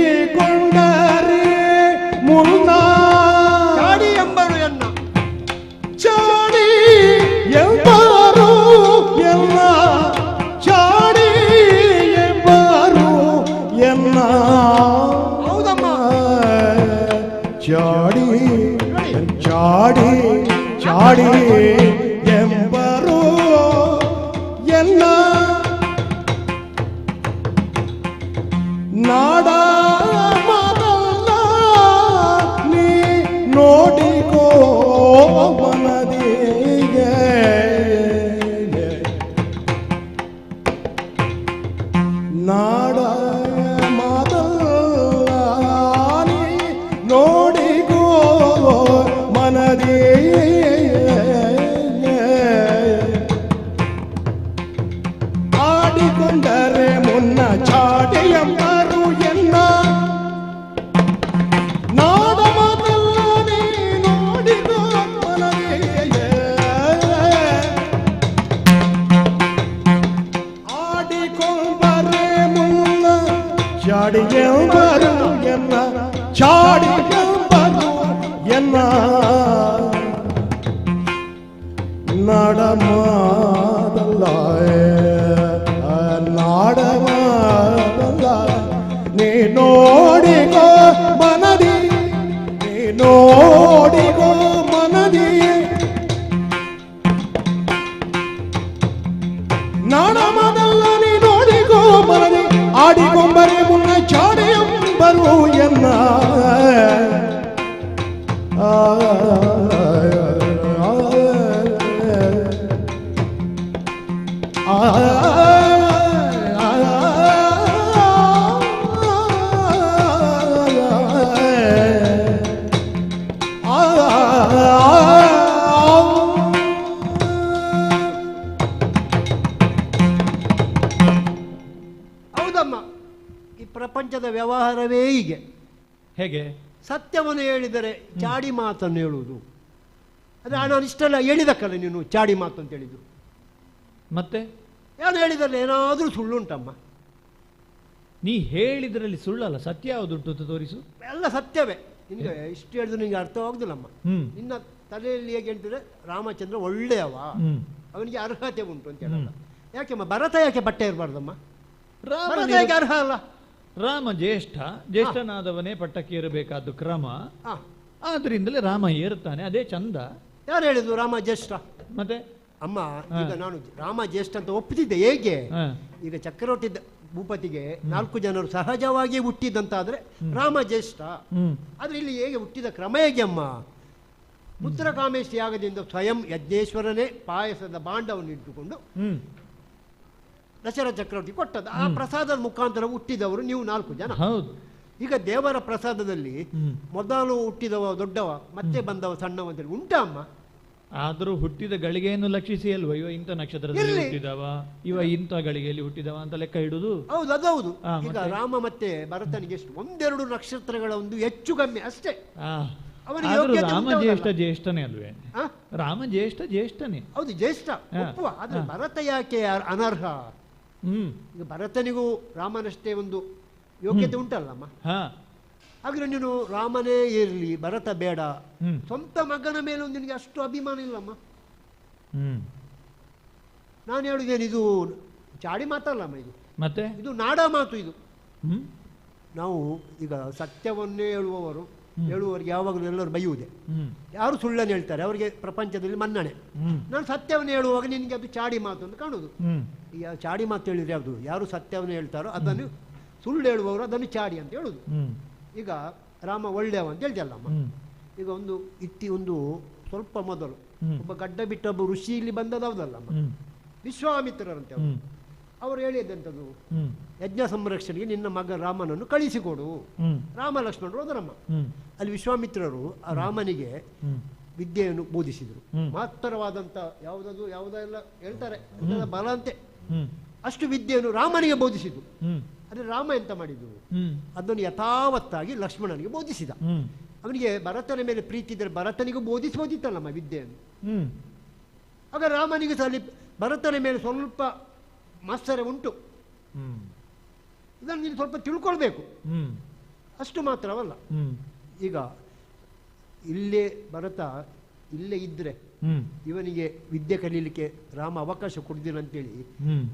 ಆಡಿಕೊಂಡರೆ ಮುನ್ನ ಚಾಡಿ ಎಂಬರು ಎನ್ನ. ಚಾಡಿ ಎಂಬರು ಎಲ್ಲ ಚಾಡಿ ಎಂಬರು ಎಲ್ಲ. ಹೌದಮ್ಮ. ಚಾಡಿ ಚಾಡಿ ಚಾಡಿ ಎಂಬರು ಎಲ್ಲ ನಾಡ ಮಾತಲ್ಲ ನೀ ನೋಡಿಕೋ ಮನದಿಗೆ. ನಾಡ ಮಾತಲ್ಲ ನೀ ನೋಡಿಕೋ ಮನದಿಗೆ. ಆಡಿಕೊಂಡರೆ ಮುನ್ನ ಚಾಡಿ ಎಂಬರು ಎನ್ನ ನಾಡ ಮಾತಲ್ಲ ನೀ ನೋಡಿಕೋ ಮನದಿಗೆ. ಆಡಿಕೊಂಡರೆ ಮುನ್ನ ಚಾಡಿ ಎಂಬರು ಎನ್ನ ಚಾಡಿ ಎಂಬರು ಎನ್ನ ನಾಡಮಾದಲ್ಲ ನಾಡಮಾದಲ್ಲ ನೀ ನೋಡಿಕೋ ಮನದಿ ನೀ ನೋಡಿಕೋ ಮನದಿ. ನಾಡಮಾದಲ್ಲ ನೀ ನೋಡಿಕೋ ಮನದಿ ಆಡಿಕೊಂಬರೆ ಮುನ್ನ ಚಾಡಿ ಎಂಬರು ಎನ್ನ. ಹೀಗೆ ಹೇಗೆ? ಸತ್ಯವನ್ನು ಹೇಳಿದರೆ ಚಾಡಿ ಮಾತನ್ನು ಹೇಳುವುದು. ಅದೇ ನಾನು ಇಷ್ಟೆಲ್ಲ ಹೇಳಿದಕ್ಕಲ್ಲ ನೀನು ಚಾಡಿ ಮಾತು ಅಂತ ಹೇಳಿದ್ದು. ಮತ್ತೆ ನಾನು ಹೇಳಿದರೆ ಏನಾದರೂ ಸುಳ್ಳುಂಟಮ್ಮ? ನೀ ಹೇಳಿದ್ರಲ್ಲಿ ಸುಳ್ಳಲ್ಲ, ಸತ್ಯ ಯಾವುದುಂಟು ಅಂತ ತೋರಿಸು. ಎಲ್ಲ ಸತ್ಯವೇ. ನಿನಗೆ ಇಷ್ಟು ಹೇಳಿದ್ರು ನಿನಗೆ ಅರ್ಥವಾಗುದಿಲ್ಲಮ್ಮ. ನಿನ್ನ ತಲೆಯಲ್ಲಿ ಹೇಗೆ ಹೇಳ್ತಿದ್ರೆ ರಾಮಚಂದ್ರ ಒಳ್ಳೆಯವ, ಅವನಿಗೆ ಅರ್ಹತೆ ಉಂಟು ಅಂತ ಹೇಳಲ್ಲ. ಯಾಕೆಮ್ಮ ಭರತ ಯಾಕೆ ಬಟ್ಟೆ ಇರಬಾರ್ದಮ್ಮ? ಭರತ ಯಾಕೆ ಅರ್ಹ ಅಲ್ಲ? ರಾಮ ಜ್ಯೇಷ್ಠ, ಜ್ಯೇಷ್ಠನಾದವನೇ ಪಟ್ಟಕ್ಕೆ ಏರಬೇಕಾದ್ದು ಕ್ರಮ. ಆದ್ರಿಂದಲೇ ರಾಮ ಏರುತ್ತಾನೆ, ಅದೇ ಚಂದ. ಯಾರು ಹೇಳಿದ್ರು ರಾಮ ಜ್ಯೇಷ್ಠ? ಮತ್ತೆ ಅಮ್ಮ, ಈಗ ನಾನು ರಾಮ ಜ್ಯೇಷ್ಠ ಅಂತ ಒಪ್ಪಿದ್ದೆ. ಹೇಗೆ? ಈಗ ಚಕ್ರವರ್ತಿ ಭೂಪತಿಗೆ 4 ಜನರು ಸಹಜವಾಗಿ ಹುಟ್ಟಿದಂತಾದ್ರೆ ರಾಮ ಜ್ಯೇಷ್ಠ. ಆದ್ರೆ ಇಲ್ಲಿ ಹೇಗೆ ಹುಟ್ಟಿದ ಕ್ರಮ ಹೇಗೆ ಅಮ್ಮ? ಪುತ್ರ ಕಾಮೇಶ್ ಯಾಗದಿಂದ ಸ್ವಯಂ ಯಜ್ಞೇಶ್ವರನೇ ಪಾಯಸದ ಭಾಂಡವನ್ನು ಇಟ್ಟುಕೊಂಡು ದಶರಥ ಚಕ್ರವರ್ತಿ ಕೊಟ್ಟದ್ದು. ಆ ಪ್ರಸಾದದ ಮುಖಾಂತರ ಹುಟ್ಟಿದವರು ನೀವು 4 ಜನ. ಹೌದು. ಈಗ ದೇವರ ಪ್ರಸಾದದಲ್ಲಿ ಮೊದಲು ಹುಟ್ಟಿದವ ದೊಡ್ಡವ, ಮತ್ತೆ ಬಂದವ ಸಣ್ಣವ ಅಂತೇಳಿ ಉಂಟಾ ಅಮ್ಮ? ಆದರೂ ಹುಟ್ಟಿದ ಗಳಿಗೆಯನ್ನು ಲಕ್ಷಿಸಿ ಅಲ್ವ ಇವ ಇಂಥ ನಕ್ಷತ್ರದಲ್ಲಿ ಹುಟ್ಟಿದವ, ಇವ ಇಂಥ ಗಳಿಗೆಯಲ್ಲಿ ಹುಟ್ಟಿದವ ಅಂತ ಲೆಕ್ಕ ಇಡುದು. ಹೌದು, ಅದೌದು. ಈಗ ರಾಮ ಮತ್ತೆ ಭರತನಿಗೆ ಎಷ್ಟು 1-2 ನಕ್ಷತ್ರಗಳ ಒಂದು ಹೆಚ್ಚು ಕಮ್ಮಿ ಅಷ್ಟೇ. ರಾಮ ಜ್ಯೇಷ್ಠ ಜ್ಯೇಷ್ಠನೇ ಅಲ್ವೇ? ರಾಮ ಜ್ಯೇಷ್ಠ ಜ್ಯೇಷ್ಠನೇ. ಹೌದು, ಜ್ಯೇಷ್ಠ ಒಪ್ಪುವ. ಆದ್ರೆ ಭರತ ಯಾಕೆ ಅನರ್ಹ? ಈಗ ಭರತನಿಗೂ ರಾಮನಷ್ಟೇ ಒಂದು ಯೋಗ್ಯತೆ ಉಂಟಲ್ಲಮ್ಮ. ಹಾಗಾದ್ರೆ ನೀನು ರಾಮನೇ ಇರಲಿ, ಭರತ ಬೇಡ, ಸ್ವಂತ ಮಗನ ಮೇಲೆ ನಿನಗೆ ಅಷ್ಟು ಅಭಿಮಾನ ಇಲ್ಲಮ್ಮ. ನಾನು ಹೇಳುದೇನು, ಇದು ಚಾಡಿ ಮಾತಲ್ಲಮ್ಮ, ಇದು ಮತ್ತೆ ಇದು ನಾಡ ಮಾತು. ಇದು ನಾವು ಈಗ ಸತ್ಯವನ್ನೇ ಹೇಳುವವರಿಗೆ ಯಾವಾಗಲೂ ಎಲ್ಲರೂ ಬೈಯುವುದೇ. ಯಾರು ಸುಳ್ಳನ್ನು ಹೇಳ್ತಾರೆ ಅವರಿಗೆ ಪ್ರಪಂಚದಲ್ಲಿ ಮನ್ನಣೆ. ನಾನು ಸತ್ಯವನ್ನು ಹೇಳುವಾಗ ನಿನಗೆ ಅದು ಚಾಡಿ ಮಾತು ಅಂತ ಕಾಣುದು. ಈಗ ಚಾಡಿ ಮಾತು ಹೇಳಿದ್ರೆ ಯಾವುದು? ಯಾರು ಸತ್ಯವನ್ನು ಹೇಳ್ತಾರೋ ಅದನ್ನು, ಸುಳ್ಳು ಹೇಳುವವರು ಅದನ್ನು ಚಾಡಿ ಅಂತ ಹೇಳುದು. ಈಗ ರಾಮ ಒಳ್ಳೆಯವ ಅಂತ ಹೇಳ್ತಲ್ಲಮ್ಮ. ಈಗ ಒಂದು ಸ್ವಲ್ಪ ಮೊದಲು ಒಬ್ಬ ಗಡ್ಡ ಬಿಟ್ಟ ಒಬ್ಬ ಋಷಿ ಇಲ್ಲಿ ಬಂದದೌದಲ್ಲಮ್ಮ, ವಿಶ್ವಾಮಿತ್ರರಂತೆ. ಅವರು ಹೇಳಿದಂಥದ್ದು, ಯಜ್ಞ ಸಂರಕ್ಷಣೆಗೆ ನಿನ್ನ ಮಗ ರಾಮನನ್ನು ಕಳಿಸಿಕೊಡು. ರಾಮ ಲಕ್ಷ್ಮಣರು ಹೋದರಮ್ಮ. ಅಲ್ಲಿ ವಿಶ್ವಾಮಿತ್ರರು ಆ ರಾಮನಿಗೆ ವಿದ್ಯೆಯನ್ನು ಬೋಧಿಸಿದರು. ಮಹತ್ತರವಾದಂತ ಯಾವುದೆಲ್ಲ ಹೇಳ್ತಾರೆ ಬಲ ಅಂತೆ, ಅಷ್ಟು ವಿದ್ಯೆಯನ್ನು ರಾಮನಿಗೆ ಬೋಧಿಸಿದ್ರು. ಅದೇ ರಾಮ ಎಂತ ಮಾಡಿದ್ದು, ಅದನ್ನು ಯಥಾವತ್ತಾಗಿ ಲಕ್ಷ್ಮಣನಿಗೆ ಬೋಧಿಸಿದ. ಅವನಿಗೆ ಭರತನ ಮೇಲೆ ಪ್ರೀತಿ ಇದ್ದರೆ ಭರತನಿಗೂ ಬೋಧಿಸಬಹುದಿತ್ತಲ್ಲಮ್ಮ ವಿದ್ಯೆಯನ್ನು. ಆಗ ರಾಮನಿಗೆ ಸಹ ಭರತನ ಮೇಲೆ ಸ್ವಲ್ಪ ಮಾತ್ಸರ್ಯ ಉಂಟು. ಇದನ್ನು ನೀನು ಸ್ವಲ್ಪ ತಿಳ್ಕೊಳ್ಬೇಕು. ಅಷ್ಟು ಮಾತ್ರವಲ್ಲ, ಈಗ ಇಲ್ಲೇ ಭರತ ಇಲ್ಲೇ ಇದ್ರೆ ಇವನಿಗೆ ವಿದ್ಯೆ ಕಲೀಲಿಕ್ಕೆ ರಾಮ ಅವಕಾಶ ಕೊಡ್ದಿಲ್ಲ ಅಂತೇಳಿ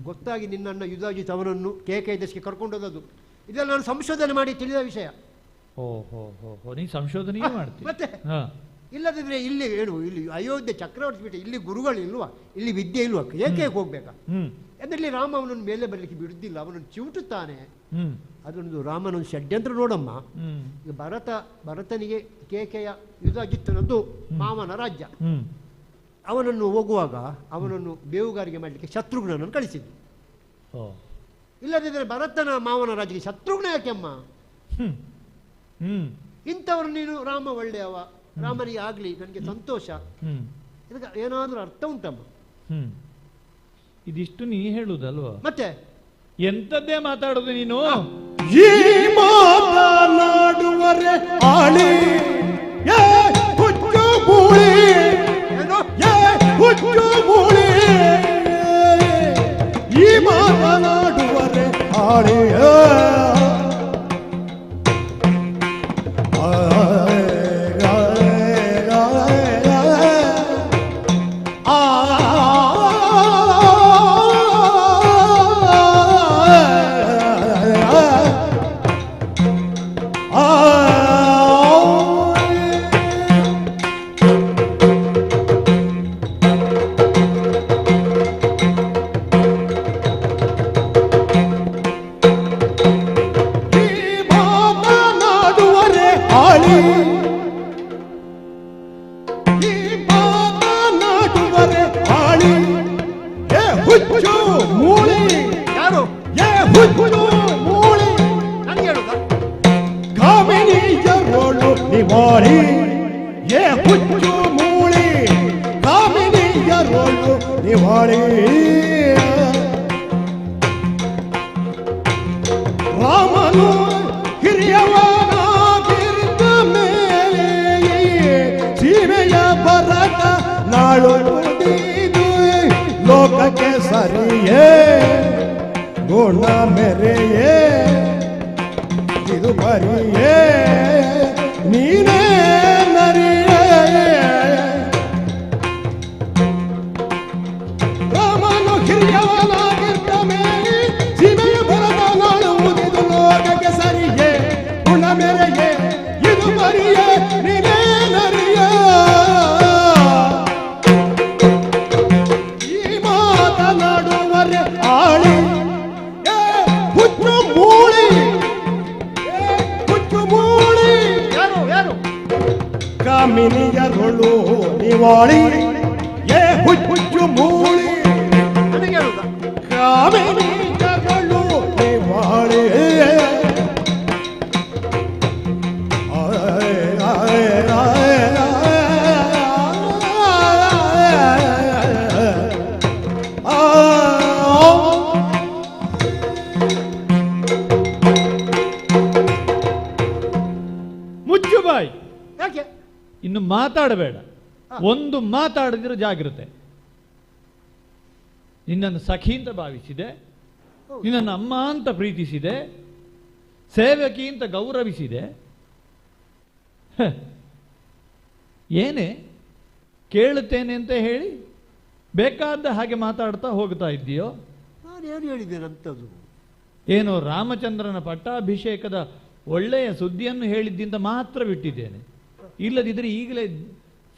ಗೊತ್ತಾಗಿ ನಿನ್ನನ್ನ ಯುಧಾಜಿತ್ ಅವನನ್ನು ಕೇಕೈದಸ್ಗೆ ಕರ್ಕೊಂಡು ಹೋದದ್ದು. ಇದೆಲ್ಲ ನಾನು ಸಂಶೋಧನೆ ಮಾಡಿ ತಿಳಿದ ವಿಷಯ. ನೀ ಸಂಶೋಧನೆ ಮತ್ತೆ ಇಲ್ಲದಿದ್ರೆ ಇಲ್ಲಿ ಇಲ್ಲಿ ಅಯೋಧ್ಯೆ ಚಕ್ರವರ್ತಿ ಬಿಟ್ಟು ಇಲ್ಲಿ ಗುರುಗಳು ಇಲ್ವಾ, ಇಲ್ಲಿ ವಿದ್ಯೆ ಇಲ್ವಾ, ಏಕೆ ಹೋಗ್ಬೇಕಾ? ಅದರಲ್ಲಿ ರಾಮ ಅವನನ್ನು ಮೇಲೆ ಬರಲಿಕ್ಕೆ ಬಿಡುದಿಲ್ಲ, ಅವನನ್ನು ಚಿವುಟುತ್ತಾನೆ. ಅದೊಂದು ರಾಮನೊಂದು ಷಡ್ಯಂತ್ರ ನೋಡಮ್ಮ. ಈಗ ಭರತನಿಗೆ ಕೇಕೆಯ ಯುಧಾಜಿತ್ತನದ್ದು ಮಾವನ ರಾಜ್ಯ. ಅವನನ್ನು ಹೋಗುವಾಗ ಅವನನ್ನು ಬೇವುಗಾರಿಕೆ ಮಾಡಲಿಕ್ಕೆ ಶತ್ರುಘ್ನನನ್ನು ಕಳಿಸಿದ್ದು. ಇಲ್ಲದಿದ್ದರೆ ಭರತನ ಮಾವನ ರಾಜ್ಯಕ್ಕೆ ಶತ್ರುಘ್ನ ಯಾಕೆಮ್ಮ? ಇಂಥವ್ರು ನೀನು ರಾಮ ಒಳ್ಳೆಯವ, ರಾಮನಿಗೆ ಆಗ್ಲಿ ನನಗೆ ಸಂತೋಷ, ಇದಕ್ಕೆ ಏನಾದ್ರೂ ಅರ್ಥ ಉಂಟಮ್ಮ? ಇದಿಷ್ಟು ನೀ ಹೇಳುದಲ್ವಾ? ಮತ್ತೆ ಎಂತದ್ದೇ ಮಾತಾಡುದು ನೀನು? ಈ ಮಾತನಾಡುವರೆ ಆಳಿ ಹುಚ್ಚು ಬೂಳಿ, ಹುಚ್ಚು ಬೂಳಿ, ಈ ಮಾತನಾಡುವರೆ ಆಳಿ ನಾಳು ಮುಗಿದು ಲೋಕಕ್ಕೆ ಸರಿಯೇ ಗುಣ ಮೆರೆಯೇ ಇದು ಬರಿಯೇ ನೀನೇ ನರಿಯೇ ರಾಮನು ಹಿರಿಯವನಾಗಿದ್ದ ಮೇಲೆ ಸೀಮೆಯ ಬರದ ನಾಳು ಮುಗಿದು ಲೋಕಕ್ಕೆ ಸರಿಯೇ ಗುಣ ಮೆರೆಯೇ ಇದು ಬರಿಯೇ ನೀನೇ ನರಿಯೇ ಈ ಮಾತನಾಡುವರೆ ಆಳಿ ಹುಚ್ಚು ಮೂಳಿ ಹುಚ್ಚು ಮೂಳಿ ಯಾರು ಯಾರು ಕಾಮಿನಿಯರೊಳು ನಿವಾಳಿ ಹುಚ್ಚು ಮೂಳಿ ನನಗೆ ಹೇಳುದ ಕಾಮಿನಿಯರೊಳು ನಿವಾಳಿ ಮುಚ್ಚು ಬಾಯಿ, ಯಾಕೆ ಇನ್ನು ಮಾತಾಡಬೇಡ. ಒಂದು ಮಾತಾಡಿದ್ರೆ ಜಾಗ್ರತೆ. ನಿನ್ನನ್ನು ಸಖಿ ಅಂತ ಭಾವಿಸಿದೆ, ನಿನ್ನನ್ನು ಅಮ್ಮ ಅಂತ ಪ್ರೀತಿಸಿದೆ, ಸೇವಕಿ ಅಂತ ಗೌರವಿಸಿದೆ. ಏನೇ ಕೇಳುತ್ತೇನೆ ಅಂತ ಹೇಳಿ ಬೇಕಾದ ಹಾಗೆ ಮಾತಾಡ್ತಾ ಹೋಗ್ತಾ ಇದ್ದೀಯೋ? ನಾನು ಏನು ಹೇಳಿದ್ದೇನೆ ಅಂತದ್ದು? ಏನೋ ರಾಮಚಂದ್ರನ ಪಟ್ಟಾಭಿಷೇಕದ ಒಳ್ಳೆಯ ಸುದ್ದಿಯನ್ನು ಹೇಳಿದ್ದಿಂದ ಮಾತ್ರ ಬಿಟ್ಟಿದ್ದೇನೆ. ಇಲ್ಲದಿದ್ದರೆ ಈಗಲೇ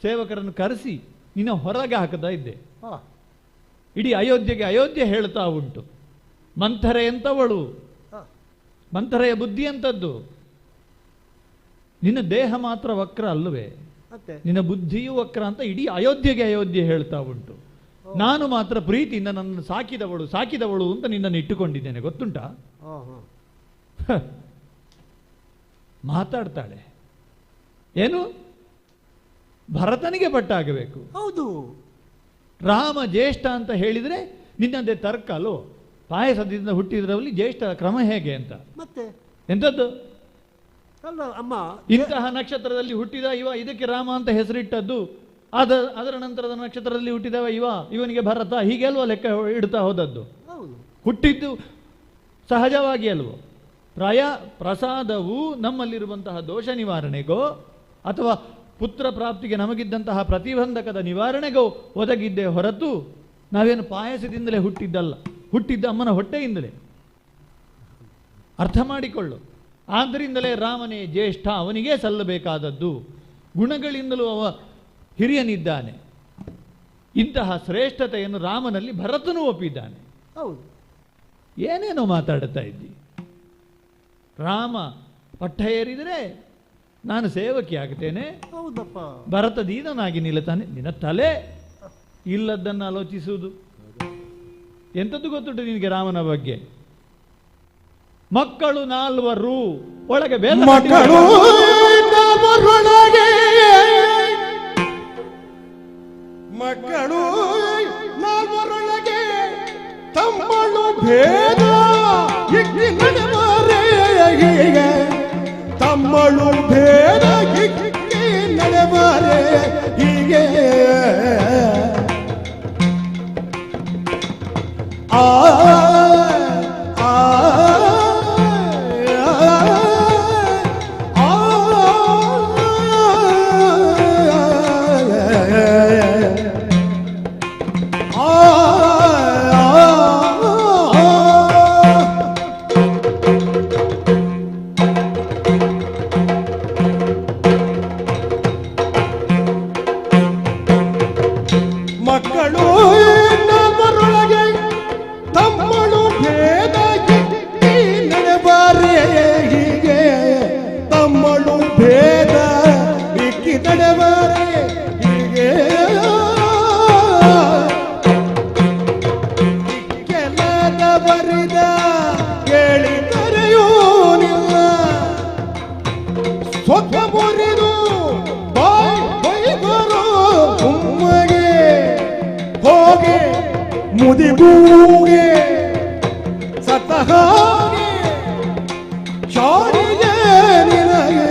ಸೇವಕರನ್ನು ಕರೆಸಿ ನಿನ್ನ ಹೊರಗೆ ಹಾಕುತ್ತಾ ಇದ್ದೆ. ಇಡೀ ಅಯೋಧ್ಯೆಗೆ ಅಯೋಧ್ಯೆ ಹೇಳ್ತಾ ಉಂಟು. ಮಂಥರೆ ಎಂತವಳು, ಮಂಥರೆಯ ಬುದ್ಧಿ ಅಂತದ್ದು. ನಿನ್ನ ದೇಹ ಮಾತ್ರ ವಕ್ರ ಅಲ್ಲವೇ, ನಿನ್ನ ಬುದ್ಧಿಯೂ ವಕ್ರ ಅಂತ ಇಡೀ ಅಯೋಧ್ಯೆಗೆ ಅಯೋಧ್ಯೆ ಹೇಳ್ತಾ ಉಂಟು. ನಾನು ಮಾತ್ರ ಪ್ರೀತಿಯಿಂದ ನನ್ನನ್ನು ಸಾಕಿದವಳು ಸಾಕಿದವಳು ಅಂತ ನಿನ್ನನ್ನು ಇಟ್ಟುಕೊಂಡಿದ್ದೇನೆ, ಗೊತ್ತುಂಟಾ? ಮಾತಾಡ್ತಾಳೆ. ಏನು ಭರತನಿಗೆ ಪಟ್ಟಾಗಬೇಕು. ಹೌದು, ರಾಮ ಜ್ಯೇಷ್ಠ ಅಂತ ಹೇಳಿದ್ರೆ ನಿನ್ನದೇ ತರ್ಕ ಅಲ್ಲೋ. ಪಾಯಸದಿಂದ ಹುಟ್ಟಿದ್ರಲ್ಲಿ ಜ್ಯೇಷ್ಠ ಕ್ರಮ ಹೇಗೆ ಅಂತ ಮತ್ತೆ ಎಂಥದ್ದು? ಅಲ್ಲ ಅಮ್ಮ, ಇಂತಹ ನಕ್ಷತ್ರದಲ್ಲಿ ಹುಟ್ಟಿದ ಇವ, ಇದಕ್ಕೆ ರಾಮ ಅಂತ ಹೆಸರಿಟ್ಟದ್ದು. ಅದರ ನಂತರದ ನಕ್ಷತ್ರದಲ್ಲಿ ಹುಟ್ಟಿದವ ಇವನಿಗೆ ಭರತ, ಹೀಗೆ ಅಲ್ವಾ ಲೆಕ್ಕ ಇಡ್ತಾ ಹೋದದ್ದು. ಹುಟ್ಟಿದ್ದು ಸಹಜವಾಗಿ ಅಲ್ವೋ? ಪ್ರಸಾದವು ನಮ್ಮಲ್ಲಿರುವಂತಹ ದೋಷ ನಿವಾರಣೆಗೋ ಅಥವಾ ಪುತ್ರ ಪ್ರಾಪ್ತಿಗೆ ನಮಗಿದ್ದಂತಹ ಪ್ರತಿಬಂಧಕದ ನಿವಾರಣೆಗೋ ಒದಗಿದ್ದೇ ಹೊರತು ನಾವೇನು ಪಾಯಸದಿಂದಲೇ ಹುಟ್ಟಿದ್ದಲ್ಲ, ಹುಟ್ಟಿದ್ದ ಅಮ್ಮನ ಹೊಟ್ಟೆಯಿಂದಲೇ. ಅರ್ಥ ಮಾಡಿಕೊಳ್ಳು. ಆದ್ದರಿಂದಲೇ ರಾಮನೇ ಜ್ಯೇಷ್ಠ, ಅವನಿಗೇ ಸಲ್ಲಬೇಕಾದದ್ದು. ಗುಣಗಳಿಂದಲೂ ಅವ ಹಿರಿಯನಿದ್ದಾನೆ. ಇಂತಹ ಶ್ರೇಷ್ಠತೆಯನ್ನು ರಾಮನಲ್ಲಿ ಭರತನೂ ಒಪ್ಪಿದ್ದಾನೆ. ಹೌದು, ಏನೇನೋ ಮಾತಾಡುತ್ತಾ ಇದ್ದಿ. ರಾಮ ಪಟ್ಟ ಏರಿದರೆ ನಾನು ಸೇವಕಿ ಆಗ್ತೇನೆ, ಹೌದಪ್ಪ, ಭರತ ದೀನನಾಗಿ ನಿಲ್ಲತಾನೆ. ನಿನ್ನ ತಲೆ ಇಲ್ಲದನ್ನು ಆಲೋಚಿಸುವುದು ಎಂಥದ್ದು ಗೊತ್ತುಂಟು ನಿನಗೆ ರಾಮನ ಬಗ್ಗೆ? ಮಕ್ಕಳು 4 ಒಳಗೆ ಬೇಡ, ಮಕ್ಕಳು 4 ಮಕ್ಕಳು 4 ತಮ್ಮಳು ಭೇದ ಇಕ್ಕಿ ನಡೆವರೆ ಹೀಗೆ, ತಮ್ಮಳು ಭೇದ ಇಕ್ಕಿ ನಡೆವರೆ ಹೀಗೆ. ಆ ಮಕ್ಕಳು 4 ತಮ್ಮಳು ಭೇದ ಇಕ್ಕಿ ನಡೆಬಾರೆ ಹೀಗೆ, ತಮ್ಮಳು ಭೇದ ಇಕ್ಕಿ ನಡೆಬಾರೆ ಹೀಗೆ. ಕೆಲದ ಬರಿದ ಕೇಳಿದರೆಯೂ ನಿಲ್ಲ, ಸ್ವಪ್ನ ಮುರಿದು ಬೈದರು ಉಮ್ಮಗೆ ಹೋಗೆ ಮುದಿಗೂಗೆ ಸತ್ತ ಹಾಗೆ ಚಾಡಿಗೆ ನಿನಗೆ.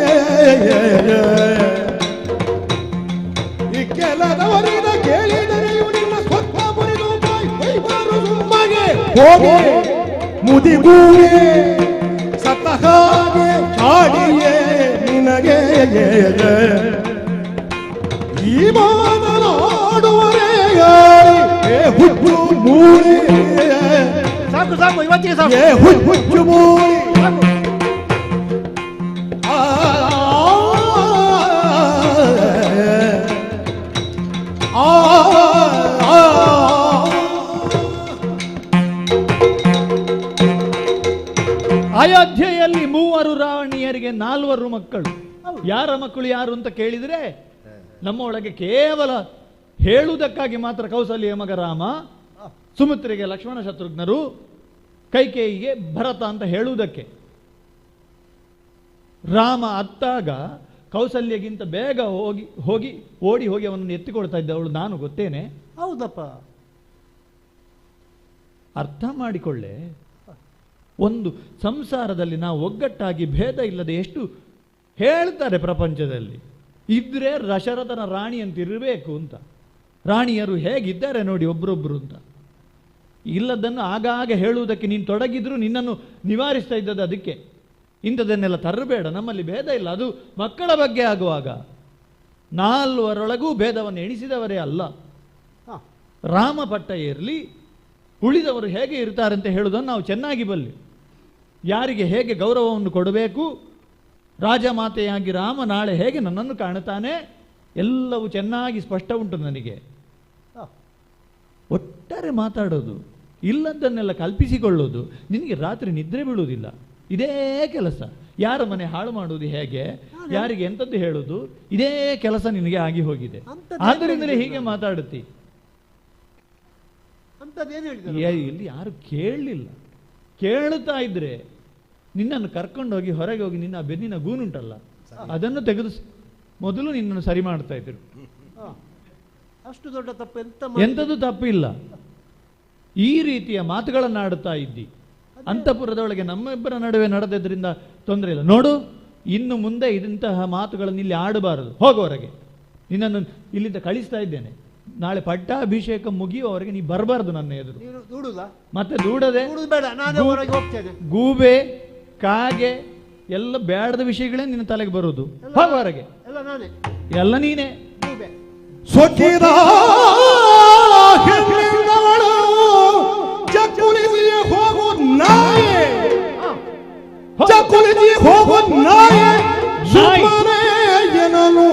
ಈ ಕೆಲದವರ ಹೇಳಿದ ಕೇಳಿದರೆಯು ನಿನ್ನ ಸ್ವತ್ತ ಮುರಿದು ಬೈಬಾರು ಸುಮ್ಮಗೆ ಹೋಗಿ ಮುದಿಗೂಗೆ ಸತ್ತ ಹಾಗೆ ಚಾಡಿಯೇ ನಿನಗೆ ಈ ಮಾತನಾಡುವರೇ ಹುಚ್ಚು ಮೂಡಿ ಸಾಕು ಸಾಕು ಇವತ್ತಿಗೆ ಸಾಕು. ಹುಚ್ಚು ಮೂಡಿ ಅಯೋಧ್ಯೆಯಲ್ಲಿ 3 ರಾಣಿಯರಿಗೆ 4 ಮಕ್ಕಳು. ಯಾರ ಮಕ್ಕಳು ಯಾರು ಅಂತ ಕೇಳಿದರೆ ನಮ್ಮ ಒಳಗೆ ಕೇವಲ ಹೇಳುವುದಕ್ಕಾಗಿ ಮಾತ್ರ ಕೌಸಲ್ಯ ಮಗ ರಾಮ, ಸುಮಿತ್ರೆಗೆ ಲಕ್ಷ್ಮಣ ಶತ್ರುಘ್ನರು, ಕೈಕೇಯಿಗೆ ಭರತ ಅಂತ ಹೇಳುವುದಕ್ಕೆ. ರಾಮ ಅತ್ತಾಗ ಕೌಸಲ್ಯಗಿಂತ ಬೇಗ ಓಡಿ ಹೋಗಿ ಅವನನ್ನು ಎತ್ತಿಕೊಳ್ತಾ ಇದ್ದವಳು ನಾನು ಗೊತ್ತೇನೆ. ಹೌದಪ್ಪ, ಅರ್ಥ ಮಾಡಿಕೊಳ್ಳೆ. ಒಂದು ಸಂಸಾರದಲ್ಲಿ ನಾವು ಒಗ್ಗಟ್ಟಾಗಿ ಭೇದ ಇಲ್ಲದೆ ಎಷ್ಟು ಹೇಳ್ತಾರೆ ಪ್ರಪಂಚದಲ್ಲಿ. ಇದ್ರೆ ದಶರಥನ ರಾಣಿ ಅಂತ ಇರಬೇಕು ಅಂತ. ರಾಣಿಯರು ಹೇಗಿದ್ದಾರೆ ನೋಡಿ ಒಬ್ರೊಬ್ರು ಅಂತ. ಇಲ್ಲದನ್ನು ಆಗಾಗ ಹೇಳುವುದಕ್ಕೆ ನೀನು ತೊಡಗಿದ್ರು ನಿನ್ನನ್ನು ನಿವಾರಿಸ್ತಾ ಇದ್ದದ್ದು ಅದಕ್ಕೆ. ಇಂಥದನ್ನೆಲ್ಲ ತರಬೇಡ, ನಮ್ಮಲ್ಲಿ ಭೇದ ಇಲ್ಲ. ಅದು ಮಕ್ಕಳ ಬಗ್ಗೆ ಆಗುವಾಗ 4ರೊಳಗೂ ಭೇದವನ್ನು ಎಣಿಸಿದವರೇ ಅಲ್ಲ. ರಾಮ ಪಟ್ಟ ಇರಲಿ, ಉಳಿದವರು ಹೇಗೆ ಇರ್ತಾರೆ ಅಂತ ಹೇಳುವುದನ್ನು ನಾವು ಚೆನ್ನಾಗಿ ಬಲ್ಲಿ. ಯಾರಿಗೆ ಹೇಗೆ ಗೌರವವನ್ನು ಕೊಡಬೇಕು, ರಾಜಮಾತೆಯಾಗಿ ರಾಮ ನಾಳೆ ಹೇಗೆ ನನ್ನನ್ನು ಕಾಣುತ್ತಾನೆ, ಎಲ್ಲವೂ ಚೆನ್ನಾಗಿ ಸ್ಪಷ್ಟ ಉಂಟು ನನಗೆ. ಒಟ್ಟಾರೆ ಮಾತಾಡೋದು, ಇಲ್ಲದನ್ನೆಲ್ಲ ಕಲ್ಪಿಸಿಕೊಳ್ಳೋದು, ನಿನಗೆ ರಾತ್ರಿ ನಿದ್ರೆ ಬೀಳುವುದಿಲ್ಲ. ಇದೇ ಕೆಲಸ. ಯಾರ ಮನೆ ಹಾಳು ಮಾಡುವುದು ಹೇಗೆ, ಯಾರಿಗೆ ಎಂಥದ್ದು ಹೇಳುವುದು, ಇದೇ ಕೆಲಸ ನಿನಗೆ ಆಗಿ ಹೋಗಿದೆ. ಆದ್ದರಿಂದಲೇ ಹೀಗೆ ಮಾತಾಡುತ್ತಿ. ಇಲ್ಲಿ ಯಾರು ಕೇಳಲಿಲ್ಲ. ಕೇಳುತ್ತಾ ಇದ್ರೆ ನಿನ್ನನ್ನು ಕರ್ಕೊಂಡೋಗಿ ಹೊರಗೆ ಹೋಗಿ ನಿನ್ನ ಬೆನ್ನಿನ ಗೂನುಂಟಲ್ಲ ಅದನ್ನು ತೆಗೆದು ಮೊದಲು ನಿನ್ನನ್ನು ಸರಿ ಮಾಡ್ತಾ ಇದ್ರು. ಅಷ್ಟು ದೊಡ್ಡ ತಪ್ಪು ಎಂಥದ್ದು ತಪ್ಪಿಲ್ಲ. ಈ ರೀತಿಯ ಮಾತುಗಳನ್ನಾಡುತ್ತಾ ಇದ್ದಿ. ಅಂತಃಪುರದೊಳಗೆ ನಮ್ಮಿಬ್ಬರ ನಡುವೆ ನಡೆದ್ರಿಂದ ತೊಂದರೆ ಇಲ್ಲ. ನೋಡು, ಇನ್ನು ಮುಂದೆ ಇಂತಹ ಮಾತುಗಳನ್ನು ಇಲ್ಲಿ ಆಡಬಾರದು. ಹೋಗುವವರೆಗೆ ನಿನ್ನನ್ನು ಇಲ್ಲಿಂದ ಕಳಿಸ್ತಾ ಇದ್ದೇನೆ. ನಾಳೆ ಪಟ್ಟಾಭಿಷೇಕ ಮುಗಿಯುವವರೆಗೆ ನೀ ಬರಬಾರ್ದು ನನ್ನ ಎದುರು. ಮತ್ತೆ ದೂಡದೆ ಗೂಬೆ ಕಾಗೆ ಎಲ್ಲ ಬೇಡದ ವಿಷಯಗಳೇ ನಿನ್ನ ತಲೆಗೆ ಬರುವುದು. ಹೋಗುವವರೆಗೆ ಎಲ್ಲ ನೀನೇ. ಸೊಕ್ಕಿದ ಚಕ್ಕುಲಿಸಿಯ ಹೋಗು ನಾಯೆ, ಚಕ್ಕುಲಿಸಿ ಹೋಗು ನಾಯೆ, ಸುಮ್ಮನೆ ಏನನು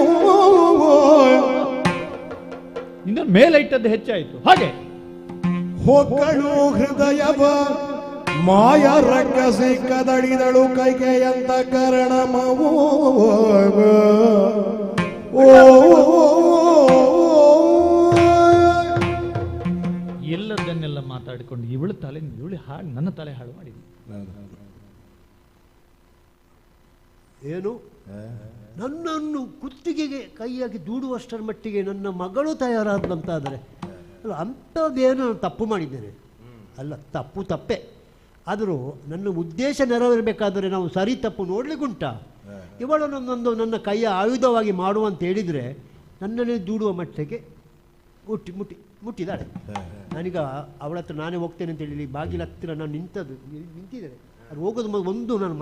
ನಿನ್ನ ಮೇಲೆ ಇಟ್ಟದ್ದು ಹೆಚ್ಚಾಯಿತು. ಹಾಗೆ ಹೊಕ್ಕಳು ಹೃದಯವ ಮಾಯ ರಕ್ಕಸಿ ಕದಡಿದಳು ಕೈಕೆಯಂತ ಕರಣಮವು. ಎಲ್ಲದನ್ನೆಲ್ಲ ಮಾತಾಡಿಕೊಂಡು ಇವಳು ಹಾಳು, ನನ್ನ ತಲೆ ಹಾಳು ಮಾಡಿದ್ವಿ. ಏನು, ನನ್ನನ್ನು ಕುತ್ತಿಗೆಗೆ ಕೈಯಾಗಿ ದೂಡುವಷ್ಟರ ಮಟ್ಟಿಗೆ ನನ್ನ ಮಗಳು ತಯಾರಾದಂತಾದರೆ ಅಲ್ಲ, ಅಂಥದ್ದೇನು ತಪ್ಪು ಮಾಡಿದ್ದೇನೆ ಅಲ್ಲ. ತಪ್ಪೇ ಆದರೂ ನನ್ನ ಉದ್ದೇಶ ನೆರವೇರಬೇಕಾದರೆ ನಾವು ಸರಿ ತಪ್ಪು ನೋಡ್ಲಿಕ್ಕುಂಟ. ಇವಳು ನನ್ನ ಕೈಯ ಆಯುಧವಾಗಿ ಮಾಡುವಂತ ಹೇಳಿದರೆ ನನ್ನನ್ನೇ ದೂಡುವ ಮಟ್ಟಕ್ಕೆ ಮುಟ್ಟಿದ್ದಾಳೆ. ನಾನೀಗ ಅವಳ ಹತ್ರ ನಾನೇ ಹೋಗ್ತೇನೆ ಅಂತ ಹೇಳಿ ಬಾಗಿಲ ಹತ್ತಿರ ನಾನು ನಿಂತಿದ್ದೇನೆ. ಅದು ಹೋಗೋದು ಒಂದು ನಾನು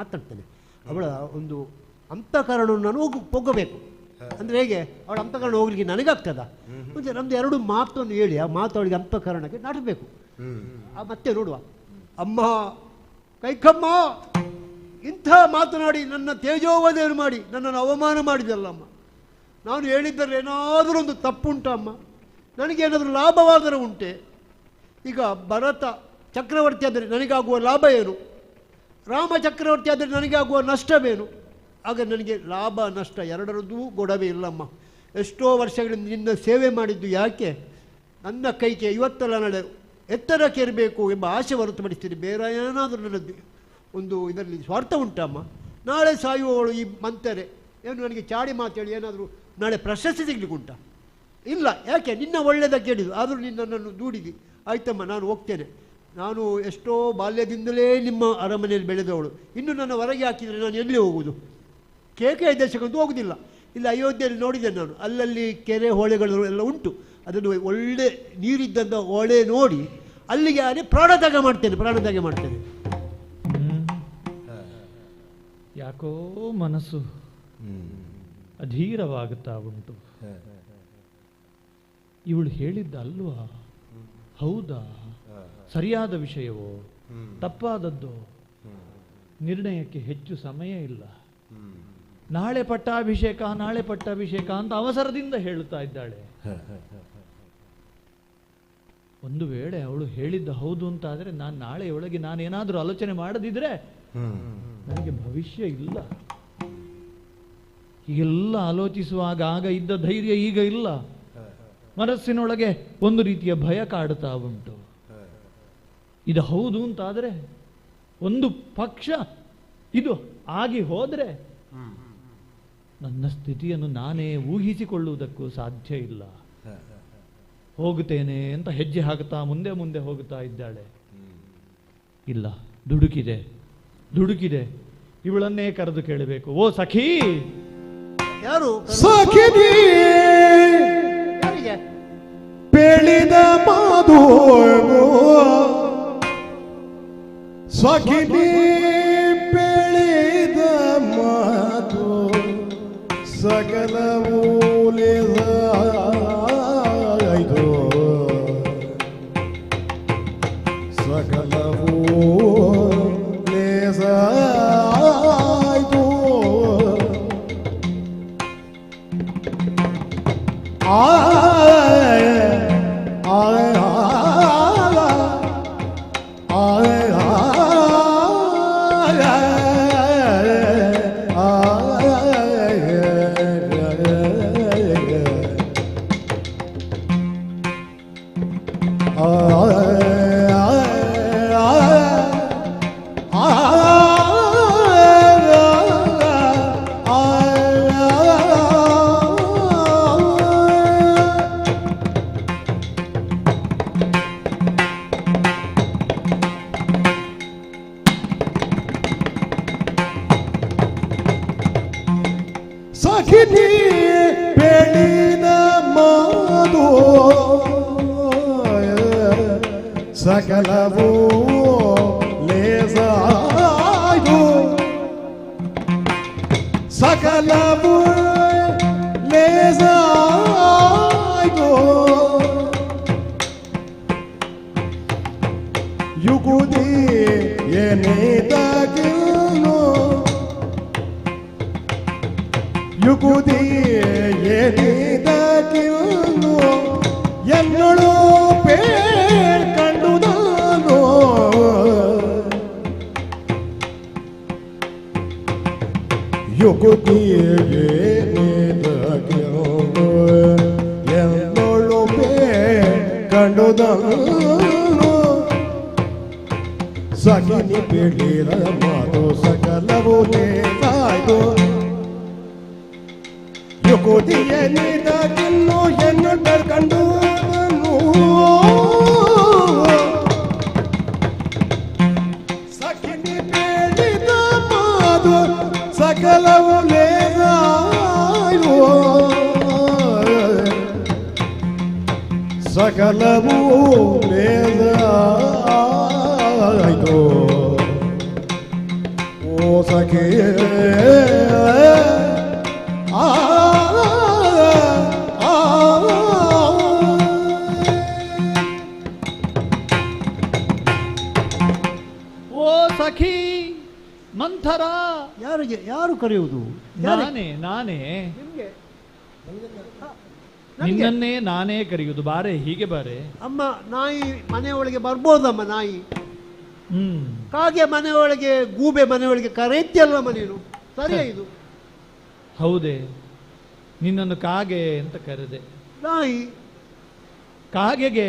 ಮಾತಾಡ್ತೇನೆ. ಅವಳ ಒಂದು ಅಂತಃಕರಣವನ್ನು ನಾನು ಹೋಗಬೇಕು ಅಂದರೆ ಹೇಗೆ ಅವಳ ಅಂತಃಕರಣ ಹೋಗ್ಲಿಕ್ಕೆ ನನಗಾಗ್ತದ? ಮುಂಚೆ ನಮ್ದು 2 ಮಾತನ್ನು ಹೇಳಿ ಆ ಮಾತು ಅವಳಿಗೆ ಅಂತಃಕರಣಕ್ಕೆ ನಾಟಬೇಕು. ಮತ್ತೆ ನೋಡುವ. ಅಮ್ಮ ಕೈಕಮ್ಮ, ಇಂಥ ಮಾತನಾಡಿ ನನ್ನ ತೇಜೋವಧೆಯನ್ನು ಮಾಡಿ ನನ್ನನ್ನು ಅವಮಾನ ಮಾಡಿದಲ್ಲಮ್ಮ. ನಾನು ಹೇಳಿದ್ದರೆ ಏನಾದರೂ ಒಂದು ತಪ್ಪುಂಟ ಅಮ್ಮ? ನನಗೇನಾದರೂ ಲಾಭವಾದರೆ ಉಂಟೆ? ಈಗ ಭರತ ಚಕ್ರವರ್ತಿ ಆದರೆ ನನಗಾಗುವ ಲಾಭ ಏನು? ರಾಮ ಚಕ್ರವರ್ತಿ ಆದರೆ ನನಗಾಗುವ ನಷ್ಟವೇನು? ಆಗ ನನಗೆ ಲಾಭ ನಷ್ಟ ಎರಡರದ್ದೂ ಗೊಡವೆ ಇಲ್ಲಮ್ಮ. ಎಷ್ಟೋ ವರ್ಷಗಳಿಂದ ನಿನ್ನ ಸೇವೆ ಮಾಡಿದ್ದು ಯಾಕೆ? ನನ್ನ ಕೈಗೆ ಇವತ್ತೆಲ್ಲ ನಾಳೆ ಎತ್ತರಕ್ಕೆ ಇರಬೇಕು ಎಂಬ ಆಸೆ ಹೊರತುಪಡಿಸ್ತೀನಿ. ಬೇರೆ ಏನಾದರೂ ನನ್ನದು ಒಂದು ಇದರಲ್ಲಿ ಸ್ವಾರ್ಥ ಉಂಟಮ್ಮ? ನಾಳೆ ಸಾಯುವವಳು ಈ ಮಂತರೆ ಏನು ನನಗೆ ಚಾಡಿ ಮಾತೇಳಿ ಏನಾದರೂ ನಾಳೆ ಪ್ರಶಸ್ತಿ ಸಿಗ್ಲಿಕ್ಕೆ ಉಂಟಾ? ಇಲ್ಲ. ಯಾಕೆ? ನಿನ್ನ ಒಳ್ಳೆಯದಕ್ಕೆ ಹೇಳಿದ್ದು. ಆದರೂ ನಿನ್ನನ್ನು ದೂಡಿದಿ. ಆಯ್ತಮ್ಮ, ನಾನು ಹೋಗ್ತೇನೆ. ನಾನು ಎಷ್ಟೋ ಬಾಲ್ಯದಿಂದಲೇ ನಿಮ್ಮ ಅರಮನೆಯಲ್ಲಿ ಬೆಳೆದವಳು. ಇನ್ನು ನನ್ನ ಹೊರಗೆ ಹಾಕಿದರೆ ನಾನು ಎಲ್ಲಿ ಹೋಗುವುದು? ಕೇಕೆ ದೇಶಕ್ಕಂತೂ ಹೋಗುವುದಿಲ್ಲ. ಇಲ್ಲಿ ಅಯೋಧ್ಯೆಯಲ್ಲಿ ನೋಡಿದೆ ನಾನು, ಅಲ್ಲಲ್ಲಿ ಕೆರೆ ಹೊಳೆಗಳು ಎಲ್ಲ ಉಂಟು. ಅದನ್ನು ಒಳ್ಳೆ ನೀರಿದ್ದಂಥ ಹೊಳೆ ನೋಡಿ ಅಲ್ಲಿಗೆ ಯಾರೇ ಪ್ರಾಣತ್ಯಾಗ ಮಾಡ್ತೇನೆ. ಯಾಕೋ ಮನಸ್ಸು ಅಧೀರವಾಗುತ್ತಾ ಉಂಟು. ಇವಳು ಹೇಳಿದ್ದ ಅಲ್ವಾ? ಹೌದಾ? ಸರಿಯಾದ ವಿಷಯವೋ ತಪ್ಪಾದದ್ದು? ನಿರ್ಣಯಕ್ಕೆ ಹೆಚ್ಚು ಸಮಯ ಇಲ್ಲ. ನಾಳೆ ಪಟ್ಟಾಭಿಷೇಕ ಅಂತ ಅವಸರದಿಂದ ಹೇಳುತ್ತಾ ಇದ್ದಾಳೆ. ಒಂದು ವೇಳೆ ಅವಳು ಹೇಳಿದ್ದ ಹೌದು ಅಂತ ಆದರೆ ನಾಳೆ ಒಳಗೆ ನಾನೇನಾದರೂ ಆಲೋಚನೆ ಮಾಡದಿದ್ರೆ ನನಗೆ ಭವಿಷ್ಯ ಇಲ್ಲ. ಹೀಗೆಲ್ಲ ಆಲೋಚಿಸುವಾಗ ಆಗ ಇದ್ದ ಧೈರ್ಯ ಈಗ ಇಲ್ಲ. ಮನಸ್ಸಿನೊಳಗೆ ಒಂದು ರೀತಿಯ ಭಯ ಕಾಡುತ್ತಾ ಉಂಟು. ಇದು ಹೌದು ಅಂತಾದರೆ, ಒಂದು ಪಕ್ಷ ಇದು ಆಗಿ ಹೋದ್ರೆ ನನ್ನ ಸ್ಥಿತಿಯನ್ನು ನಾನೇ ಊಹಿಸಿಕೊಳ್ಳುವುದಕ್ಕೂ ಸಾಧ್ಯ ಇಲ್ಲ. ಹೋಗುತ್ತೇನೆ ಅಂತ ಹೆಜ್ಜೆ ಹಾಕುತ್ತಾ ಮುಂದೆ ಹೋಗುತ್ತಾ ಇದ್ದಾಳೆ. ಇಲ್ಲ, ದುಡುಕಿದೆ. ಇವಳನ್ನೇ ಕರೆದು ಕೇಳಬೇಕು. ಓ ಸಖಿ! ಯಾರು? ಸಖಿನಿ ಬೆಳೆದ ಮಾದು, ಸಖಿನಿ ಬೆಳೆದ ಮಾತು ಸಕಲವೂ ಲೇಸಾಯ್ತು, ಸಕಲವೂ ಲೇಸಾಯ್ತು. ಸಖಿನಿ ಬೆಳೆದ ಮಾದು ಸಕಲವೂ ಲೇಸಾಯ್ತು, ಸಕಲವೂ ಲೇಸಾಯ್ತು. ಯುಗುದಿ ಏನೇದಾಗಿಲ್ಲು, ಯುಗುದಿ ಏನೇದಾಗಿಲ್ಲು, ಎನ್ನಳು ಕಂಡು ನಾನು ಯುಗುದಿ ಏನೇದಾಗಿಲ್ಲು, ಎನ್ನಳು ಕಂಡು ನಾನು. ಸಖಿನಿ ಬೆಳೆದ ಮಾತು ಸಕಲವೂ ಲೇಸಾಯ್ತು, ಯುಗುದಿಯ ನೀದಾಗಿಲ್ಲು, ಎನ್ನು ಕಂಡು ಸಖಿನಿ ಬೆಳೆದ ಮಾತು ಸಕಲವೂ ಲೇಸಾಯ್ತು, ಸಕಲವೂ ಲೇಸಾಯ್ತು. ಓ ಸಖಿ ಸಖಿ ಮಂಥರ. ಯಾರು ಕರೆಯುವುದು? ನಾನೇ ನಿನ್ನನ್ನೇ ನಾನೇ ಕರೆಯುವುದು. ಬಾರೆ, ಹೀಗೆ ಬಾರೆ. ಅಮ್ಮ, ನಾಯಿ ಮನೆಯೊಳಗೆ ಬರ್ಬೋದಮ್ಮ? ನಾಯಿ, ಕಾಗೆ ಮನೆಯೊಳಗೆ, ಗೂಬೆ ಮನೆಯೊಳಗೆ ಕರೆಯುತ್ತಿಯಲ್ವ ಮನೇನು? ಸರಿಯಾ ಇದು? ಹೌದೇ, ನಿನ್ನನ್ನು ಕಾಗೆ ಅಂತ ಕರೆದೆ. ನಾಯಿ ಕಾಗೆಗೆ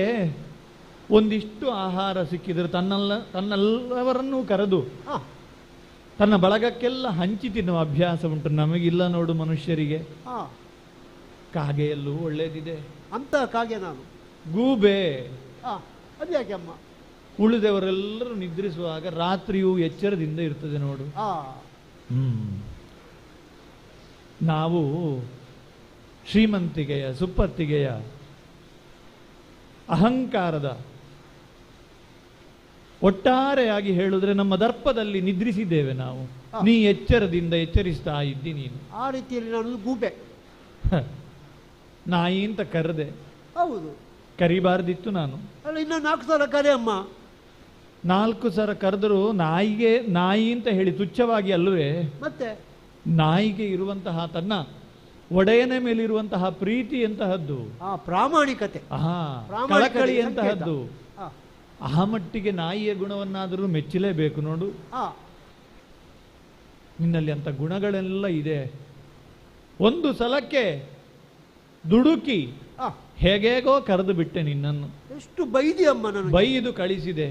ಒಂದಿಷ್ಟು ಆಹಾರ ಸಿಕ್ಕಿದ್ರೆ ತನ್ನೆಲ್ಲವರನ್ನೂ ಕರೆದು ತನ್ನ ಬಳಗಕ್ಕೆಲ್ಲ ಹಂಚಿ ತಿನ್ನುವ ಅಭ್ಯಾಸ ಉಂಟು. ನಮಗಿಲ್ಲ ನೋಡು ಮನುಷ್ಯರಿಗೆ. ಕಾಗೆಯಲ್ಲೂ ಒಳ್ಳೇದಿದೆ ಅಂತ ಕಾಗೆ ನಾನು. ಗೂಬೆ ಅದ್ಯಾಕೆ ಅಮ್ಮ? ಉಳಿದವರೆಲ್ಲರೂ ನಿದ್ರಿಸುವಾಗ ರಾತ್ರಿಯೂ ಎಚ್ಚರದಿಂದ ಇರ್ತದೆ ನೋಡು. ನಾವು ಶ್ರೀಮಂತಿಗೆಯ ಸುಪ್ಪತ್ತಿಗೆಯ ಅಹಂಕಾರದ ಒಟ್ಟಾರೆಯಾಗಿ ಹೇಳಿದ್ರೆ ನಮ್ಮ ದರ್ಪದಲ್ಲಿ ನಿದ್ರಿಸಿದ್ದೇವೆ ನಾವು. ನೀ ಎಚ್ಚರದಿಂದ ಎಚ್ಚರಿಸ್ತಾ ಇದ್ದಿ ನೀನು. ಆ ರೀತಿಯಲ್ಲಿ ನಾನು ಗೂಬೆ ನಾಯಿ ಅಂತ ಕರೆದೆ. ಹೌದು, ಕರಿಬಾರ್ದಿತ್ತು ನಾನು. ಅಲ್ಲ, ಇನ್ನು 4 ಸಲ ಕರೆ ಅಮ್ಮ. 4 ಸಲ ಕರೆದರೂ ನಾಯಿಗೆ ನಾಯಿ ಅಂತ ಹೇಳಿ ತುಚ್ಛವಾಗಿ ಅಲ್ಲವೇ? ಮತ್ತೆ ನಾಯಿಗೆ ಇರುವಂತಹ ತನ್ನ ಒಡೆಯನ ಮೇಲಿರುವಂತಹ ಪ್ರೀತಿ ಎಂತಹದ್ದು, ಪ್ರಾಮಾಣಿಕತೆ, ಕಳಕಳಿ ಎಂತಹದ್ದು. ಆ ಮಟ್ಟಿಗೆ ನಾಯಿಯ ಗುಣವನ್ನಾದರೂ ಮೆಚ್ಚಲೇಬೇಕು ನೋಡು. ನಿನ್ನಲ್ಲಿ ಅಂತ ಗುಣಗಳೆಲ್ಲ ಇದೆ. ಒಂದು ಸಲಕ್ಕೆ ದುಡುಕಿ ಹೇಗೇಗೋ ಕರೆದು ಬಿಟ್ಟೆ ನಿನ್ನನ್ನು. ಎಷ್ಟು ಬೈದಿಯಮ್ಮ ನನಗೆ. ಬೈದು ಕಳಿಸಿದೆ.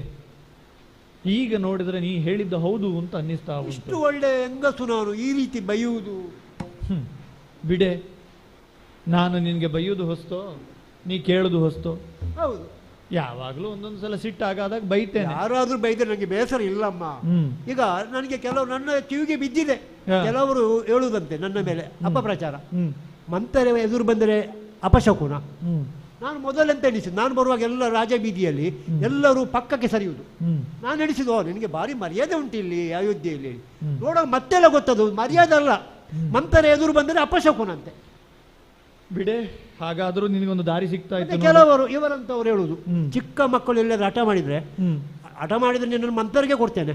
ಈಗ ನೋಡಿದ್ರೆ ನೀ ಹೇಳಿದ್ದು ಹೌದು ಅಂತ ಅನ್ನಿಸ್ತಾ ಉಂಟು. ಎಷ್ಟು ಒಳ್ಳೆ ಹೆಂಗಸು ನಾನು, ಈ ರೀತಿ ಬೈಯುವುದು. ಬಿಡೆ, ನಾನು ನಿನ್ಗೆ ಬೈಯುವುದು ಹೊಸ್ತೋ, ನೀ ಕೇಳುದು ಹೊಸ್ತೋ? ಹೌದು, ಯಾವಾಗ್ಲೂ ಒಂದೊಂದು ಸಲ ಸಿಟ್ಟಾಗಾದಾಗ ಬೈತೇನೆ. ಯಾರಾದ್ರೂ ಬೈದ್ರೆ ನನಗೆ ಬೇಸರ ಇಲ್ಲಮ್ಮ. ಈಗ ನನಗೆ ಕೆಲವರು ನನ್ನ ಕಿವಿಗೆ ಬಿದ್ದಿದೆ, ಕೆಲವರು ಹೇಳುವುದಂತೆ ನನ್ನ ಮೇಲೆ ಅಪಪ್ರಚಾರ. ಮಂತರ ಎದುರು ಬಂದರೆ ಅಪಶಕುನ. ನಾನು ಮೊದಲೆಂತ ಎಣಿಸಿದ್ದು, ನಾನು ಬರುವಾಗ ಎಲ್ಲ ರಾಜ ಬೀದಿಯಲ್ಲಿ ಎಲ್ಲರೂ ಪಕ್ಕಕ್ಕೆ ಸರಿಯುವುದು. ನಾನು ಎಣಿಸಿದ್ದು ನಿನಗೆ ಭಾರಿ ಮರ್ಯಾದೆ ಉಂಟು ಇಲ್ಲಿ ಅಯೋಧ್ಯೆಯಲ್ಲಿ. ನೋಡುವಾಗ ಮತ್ತೆಲ್ಲ ಗೊತ್ತದು ಮರ್ಯಾದೆ ಅಲ್ಲ, ಮಂತರ ಎದುರು ಬಂದರೆ ಅಪಶಕುನ ಅಂತೆ. ಬಿಡೆ, ಹಾಗಾದ್ರೂ ನಿನಗೊಂದು ದಾರಿ ಸಿಗ್ತಾ ಇತ್ತು. ಕೆಲವರು ಇವರಂತವ್ರು ಹೇಳುವುದು, ಚಿಕ್ಕ ಮಕ್ಕಳು ಎಲ್ಲರೂ ಹಠ ಮಾಡಿದ್ರೆ ನಿನ್ನನ್ನು ಮಂತರಿಗೆ ಕೊಡ್ತೇನೆ.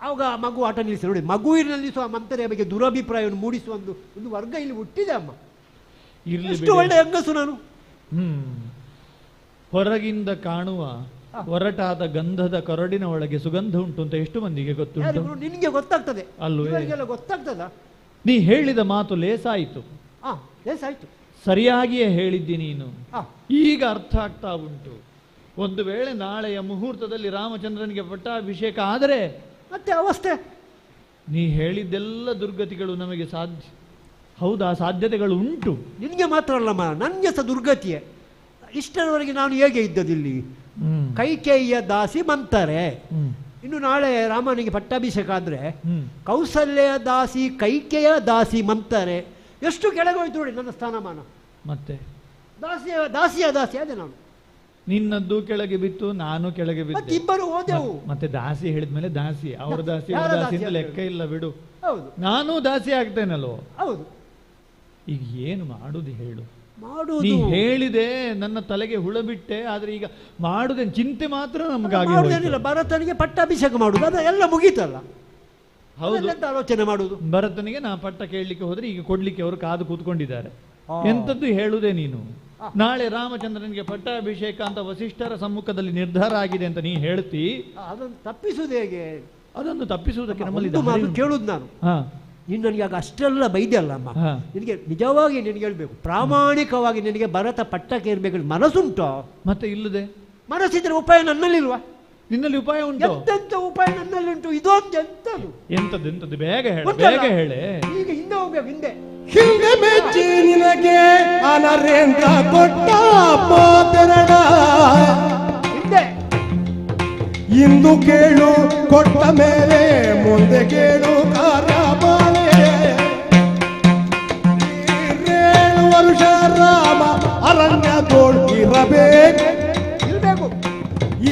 ಆವಾಗ ಮಗು ಆಟ ನಿಲ್ಲಿಸಿ ನೋಡಿ, ಮಗುವಿನಲ್ಲಿ ಸಹ ಮಂತರೆಯ ಬಗ್ಗೆ ದುರಭಿಪ್ರಾಯವನ್ನು ಮೂಡಿಸುವ ಒಂದು ವರ್ಗ ಇಲ್ಲಿ ಹುಟ್ಟಿದೆ ಅಮ್ಮ. ಎಷ್ಟು ಒಳ್ಳೆ ಹೆಂಗಸು ನಾನು. ಹೊರಗಿಂದ ಕಾಣುವ ಒರಟಾದ ಗಂಧದ ಕೊರಡಿನ ಒಳಗೆ ಸುಗಂಧ ಉಂಟು ಅಂತ ಎಷ್ಟು ಮಂದಿಗೆ ಗೊತ್ತುಂಟು? ನಿನ್ಗೆ ಗೊತ್ತಾಗ್ತದೆ ಅಲ್ವೇ? ಗೊತ್ತಾಗ್ತದ? ನೀ ಹೇಳಿದ ಮಾತು ಲೇಸಾಯಿತು. ಲೇಸಾಯ್ತು, ಸರಿಯಾಗಿಯೇ ಹೇಳಿದ್ದಿ ನೀನು. ಈಗ ಅರ್ಥ ಆಗ್ತಾ ಉಂಟು. ಒಂದು ವೇಳೆ ನಾಳೆಯ ಮುಹೂರ್ತದಲ್ಲಿ ರಾಮಚಂದ್ರನಿಗೆ ಪಟ್ಟಾಭಿಷೇಕ ಆದರೆ ಮತ್ತೆ ಅವಸ್ಥೆ. ನೀ ಹೇಳಿದ್ದೆಲ್ಲ ದುರ್ಗತಿಗಳು ನಮಗೆ ಸಾಧ್ಯ. ಹೌದಾ? ಸಾಧ್ಯತೆಗಳು ಉಂಟು. ನಿನ್ಗೆ ಮಾತ್ರ ಅಲ್ಲಮ್ಮ, ನನಗೆ ಸಹ ದುರ್ಗತಿಯೇ. ಇಷ್ಟರವರೆಗೆ ನಾನು ಹೇಗೆ ಇದ್ದದಿಲ್ಲಿ? ಕೈಕೇಯಿಯ ದಾಸಿ ಮಂತಾರೆ. ಇನ್ನು ನಾಳೆ ರಾಮನಿಗೆ ಪಟ್ಟಾಭಿಷೇಕ ಆದ್ರೆ ಕೌಸಲ್ಯ ದಾಸಿ, ಕೈಕೇಯ ದಾಸಿ ಮಂತಾರೆ. ಎಷ್ಟು ಕೆಳಗೋಯ್ತು ನೋಡಿ ನನ್ನ ಸ್ಥಾನಮಾನ. ಮತ್ತೆ ದಾಸಿಯ ದಾಸಿ ಅದೇ ನಾನು. ನಿನ್ನದ್ದು ಕೆಳಗೆ ಬಿತ್ತು, ನಾನು ಕೆಳಗೆ ಬಿತ್ತು, ಇಬ್ಬರು ಹೋದೆವು. ಮತ್ತೆ ದಾಸಿ ಹೇಳಿದ್ಮೇಲೆ ದಾಸಿ, ಅವ್ರ ದಾಸಿ ದಾಸಿಯಿಂದ ಲೆಕ್ಕ ಇಲ್ಲ ಬಿಡು. ಹೌದು, ನಾನು ದಾಸಿ ಆಗ್ತೇನಲ್ವ? ಹೌದು. ಈಗ ಏನು ಮಾಡುದು ಹೇಳು? ಮಾಡುವುದು ನೀ ಹೇಳಿದೆ, ನನ್ನ ತಲೆಗೆ ಹುಳ ಬಿಟ್ಟೆ. ಆದ್ರೆ ಈಗ ಮಾಡುದೇ ಚಿಂತೆ ಮಾತ್ರ ನಮ್ಗಾಗಿಲ್ಲ. ಭರತನಿಗೆ ಪಟ್ಟಾಭಿಷೇಕ ಮಾಡುದು ಅದು ಎಲ್ಲ ಮುಗೀತಲ್ಲ. ಹೌದು, ಆಲೋಚನೆ ಮಾಡುದು. ಭರತನಿಗೆ ನಾ ಪಟ್ಟ ಕೇಳಲಿಕ್ಕೆ ಹೋದ್ರೆ ಈಗ ಕೊಡ್ಲಿಕ್ಕೆ ಅವರು ಕಾದು ಕೂತ್ಕೊಂಡಿದ್ದಾರೆ. ಎಂತದ್ದು ಹೇಳುದೇ ನೀನು? ನಾಳೆ ರಾಮಚಂದ್ರನಿಗೆ ಪಟ್ಟಾಭಿಷೇಕ ಅಂತ ವಸಿಷ್ಠರ ಸಮ್ಮುಖದಲ್ಲಿ ನಿರ್ಧಾರ ಆಗಿದೆ ಅಂತ ನೀ ಹೇಳ್ತಿ. ಅದನ್ನು ತಪ್ಪಿಸುವುದು ಹೇಗೆ? ಅದನ್ನು ತಪ್ಪಿಸುವುದಕ್ಕೆ ನಮ್ಮಲ್ಲಿ ಕೇಳುದು ನಾನು. ನೀನು ನನಗೆ ಆಗ ಅಷ್ಟೆಲ್ಲ ಬೈದೆ ಅಲ್ಲ ಅಮ್ಮ. ನಿನಗೆ ನಿಜವಾಗಿ ನಿನಗೆ ಹೇಳ್ಬೇಕು, ಪ್ರಾಮಾಣಿಕವಾಗಿ ನಿನಗೆ ಭರತ ಪಟ್ಟಕ್ಕೆ ಇರ್ಬೇಕು ಮನಸ್ಸುಂಟು. ಮತ್ತೆ ಇಲ್ಲದೆ ಮನಸ್ಸಿದ್ರೆ ಉಪಾಯ ನನ್ನಲ್ಲಿಲ್ವಾ? ನಿನ್ನಲ್ಲಿ ಉಪಾಯ ಉಂಟು. ಎಂತೆಂತ ಉಪಾಯ ನನ್ನಲ್ಲಿ ಉಂಟು. ಇದೊಂದು ಎಂತದು? ಎಂತದ್ದು ಬೇಗ ಹೇಳು, ಬೇಗ ಹೇಳೆ. ಈಗ ಹಿಂದೆ ಹೋಗ್ಬೇಕು, ಹಿಂದೆ ಹಿಂದೆ ಮೆಚ್ಚಿ ನಿನಗೆ ಅನರೇಂದ್ರ ಕೊಟ್ಟ ಮಾತರಣ. ಹಿಂದೆ ಇಂದು ಕೇಳು, ಕೊಟ್ಟ ಮೇಲೆ ಮುಂದೆ ಕೇಳು ಕಾರಬಾಳೆ. 7 ವರ್ಷ ರಾಮ ಅರಣ್ಯದೋಳು ಇರಬೇಕು.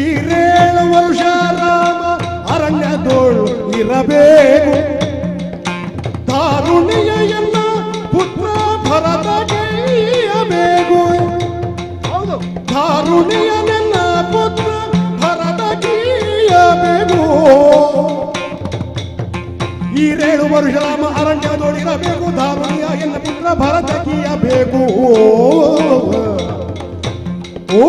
ಈ 7 ವರ್ಷ ರಾಮ ಅರಣ್ಯದೋಳು ಇರಬೇಕು. ತಾರುಣ್ಯ ಎಲ್ಲ ಪುತ್ರ ಭರತ ಗೈಯಬೇಕು. ಹೌದು, ತಾರುಣ್ಯನೆಲ್ಲ ಪುತ್ರ ಭರತ ಗೈಯಬೇಕು. ಈ 7 ವರ್ಷ ರಾಮ ಅರಣ್ಯದೋಳಿರಬೇಕು. ತಾರುಣ್ಯ ಎಲ್ಲ ಪುತ್ರ ಭರತ ಗೀಯಬೇಕು. ಓ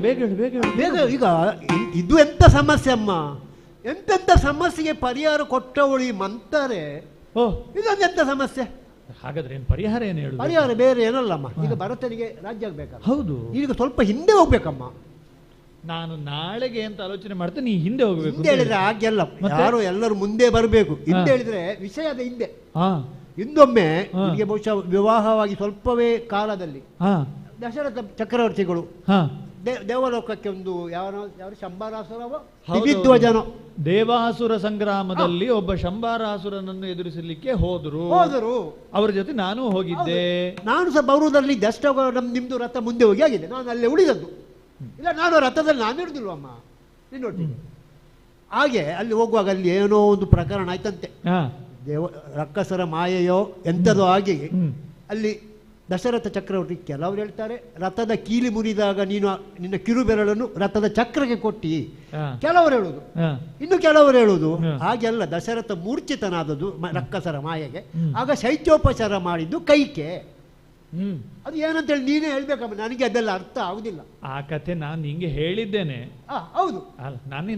ಬೇಗ. ಈಗ ಇದು ಎಂತ ಸಮಸ್ಯೆ ಅಮ್ಮ? ಎಂತೆಂತ ಸಮಸ್ಯೆಗೆ ಪರಿಹಾರ ಕೊಟ್ಟವಳಿ ಮಂತಾರೆ. ಇದೊಂದು ಎಂತ ಸಮಸ್ಯೆ? ಹಾಗಾದ್ರೆ ಏನು ಪರಿಹಾರ? ಏನು ಹೇಳು? ಪರಿಹಾರ ಬೇರೆ ಏನಲ್ಲಮ್ಮ. ಈಗ ಭರತನಿಗೆ ರಾಜ್ಯ ಆಗ್ಬೇಕಲ್ಲ. ಹೌದು, ಈಗ ಸ್ವಲ್ಪ ಹಿಂದೆ ಹೋಗ್ಬೇಕಮ್ಮ. ನಾನು ನಾಳೆಗೆ ಅಂತ ಆಲೋಚನೆ ಮಾಡ್ತೇನೆ, ನೀ ಹಿಂದೆ ಹೋಗ್ಬೇಕು. ಹಿಂದೆ ಹೇಳಿದ್ರೆ ಹಾಗೆಲ್ಲ, ಯಾರು ಎಲ್ಲರೂ ಮುಂದೆ ಬರಬೇಕು. ಹಿಂದೆ ಹೇಳಿದ್ರೆ ವಿಷಯದ ಹಿಂದೆ. ಹಿಂದೊಮ್ಮೆ ನಿಮಗೆ ಬಹುಶಃ ವಿವಾಹವಾಗಿ ಸ್ವಲ್ಪವೇ ಕಾಲದಲ್ಲಿ ದಶರಥ ಚಕ್ರವರ್ತಿಗಳು ದೇವಲೋಕಕ್ಕೆ ಒಂದು ಯಾವ ಶಂಬಾರಾಸುರವ ಹೌದು. ದಿವಿಧ್ವಜನೋ ದೇವಾಸುರ ಸಂಗ್ರಾಮದಲ್ಲಿ ಒಬ್ಬ ಶಂಬಾರಾಸುರನನ್ನು ಎದುರಿಸಲಿಕ್ಕೆ ಹೋದರು. ಅವರ ಜೊತೆ ನಾನು ಹೋಗಿದ್ದೆ. ನಾನು ಸಹ ಬರುವುದರಲ್ಲಿ ಜಸ್ಟ್ ನಿಮ್ದು ರಥ ಮುಂದೆ ಹೋಗಿ ಆಗಿದೆ, ನಾನು ಅಲ್ಲೇ ಉಳಿದದ್ದು. ಇಲ್ಲ, ನಾನು ರಥದಲ್ಲಿ ನಾನಿರುದಿಲ್ವಮ್ಮ ನಿನ್ನೊಟ್ಟಿಗೆ. ಹಾಗೆ ಅಲ್ಲಿ ಹೋಗುವಾಗ ಅಲ್ಲಿ ಏನೋ ಒಂದು ಪ್ರಕರಣ ಆಯ್ತಂತೆ. ರಕ್ಕಸರ ಮಾಯೆಯೋ ಎಂಥದೋ ಆಗಿ ಅಲ್ಲಿ ದಶರಥ ಚಕ್ರವರ್ತಿ ಕೆಲವರು ಹೇಳ್ತಾರೆ ರಥದ ಕೀಲಿ ಮುರಿದಾಗ ನೀನು ನಿನ್ನ ಕಿರುಬೆರಳನ್ನು ರಥದ ಚಕ್ರಕ್ಕೆ ಕೊಟ್ಟಿ, ಕೆಲವರು ಹೇಳುದು. ಇನ್ನು ಕೆಲವರು ಹೇಳುದು ಹಾಗೆಲ್ಲ ದಶರಥ ಮೂರ್ಛಿತನಾದದ್ದು ರಕ್ಕಸರ ಮಾಯೆಗೆ, ಆಗ ಶೈತ್ಯೋಪಚಾರ ಮಾಡಿದ್ದು ಕೈಕೆ. ಅದು ಏನಂತೇಳಿ ನೀನೇ ಹೇಳ್ಬೇಕಮ್ಮ, ನನಗೆ ಅದೆಲ್ಲ ಅರ್ಥ ಆಗುದಿಲ್ಲ. ಆ ಕಥೆ ನಾನು ನಿಂಗೆ ಹೇಳಿದ್ದೇನೆ. ಹೌದು,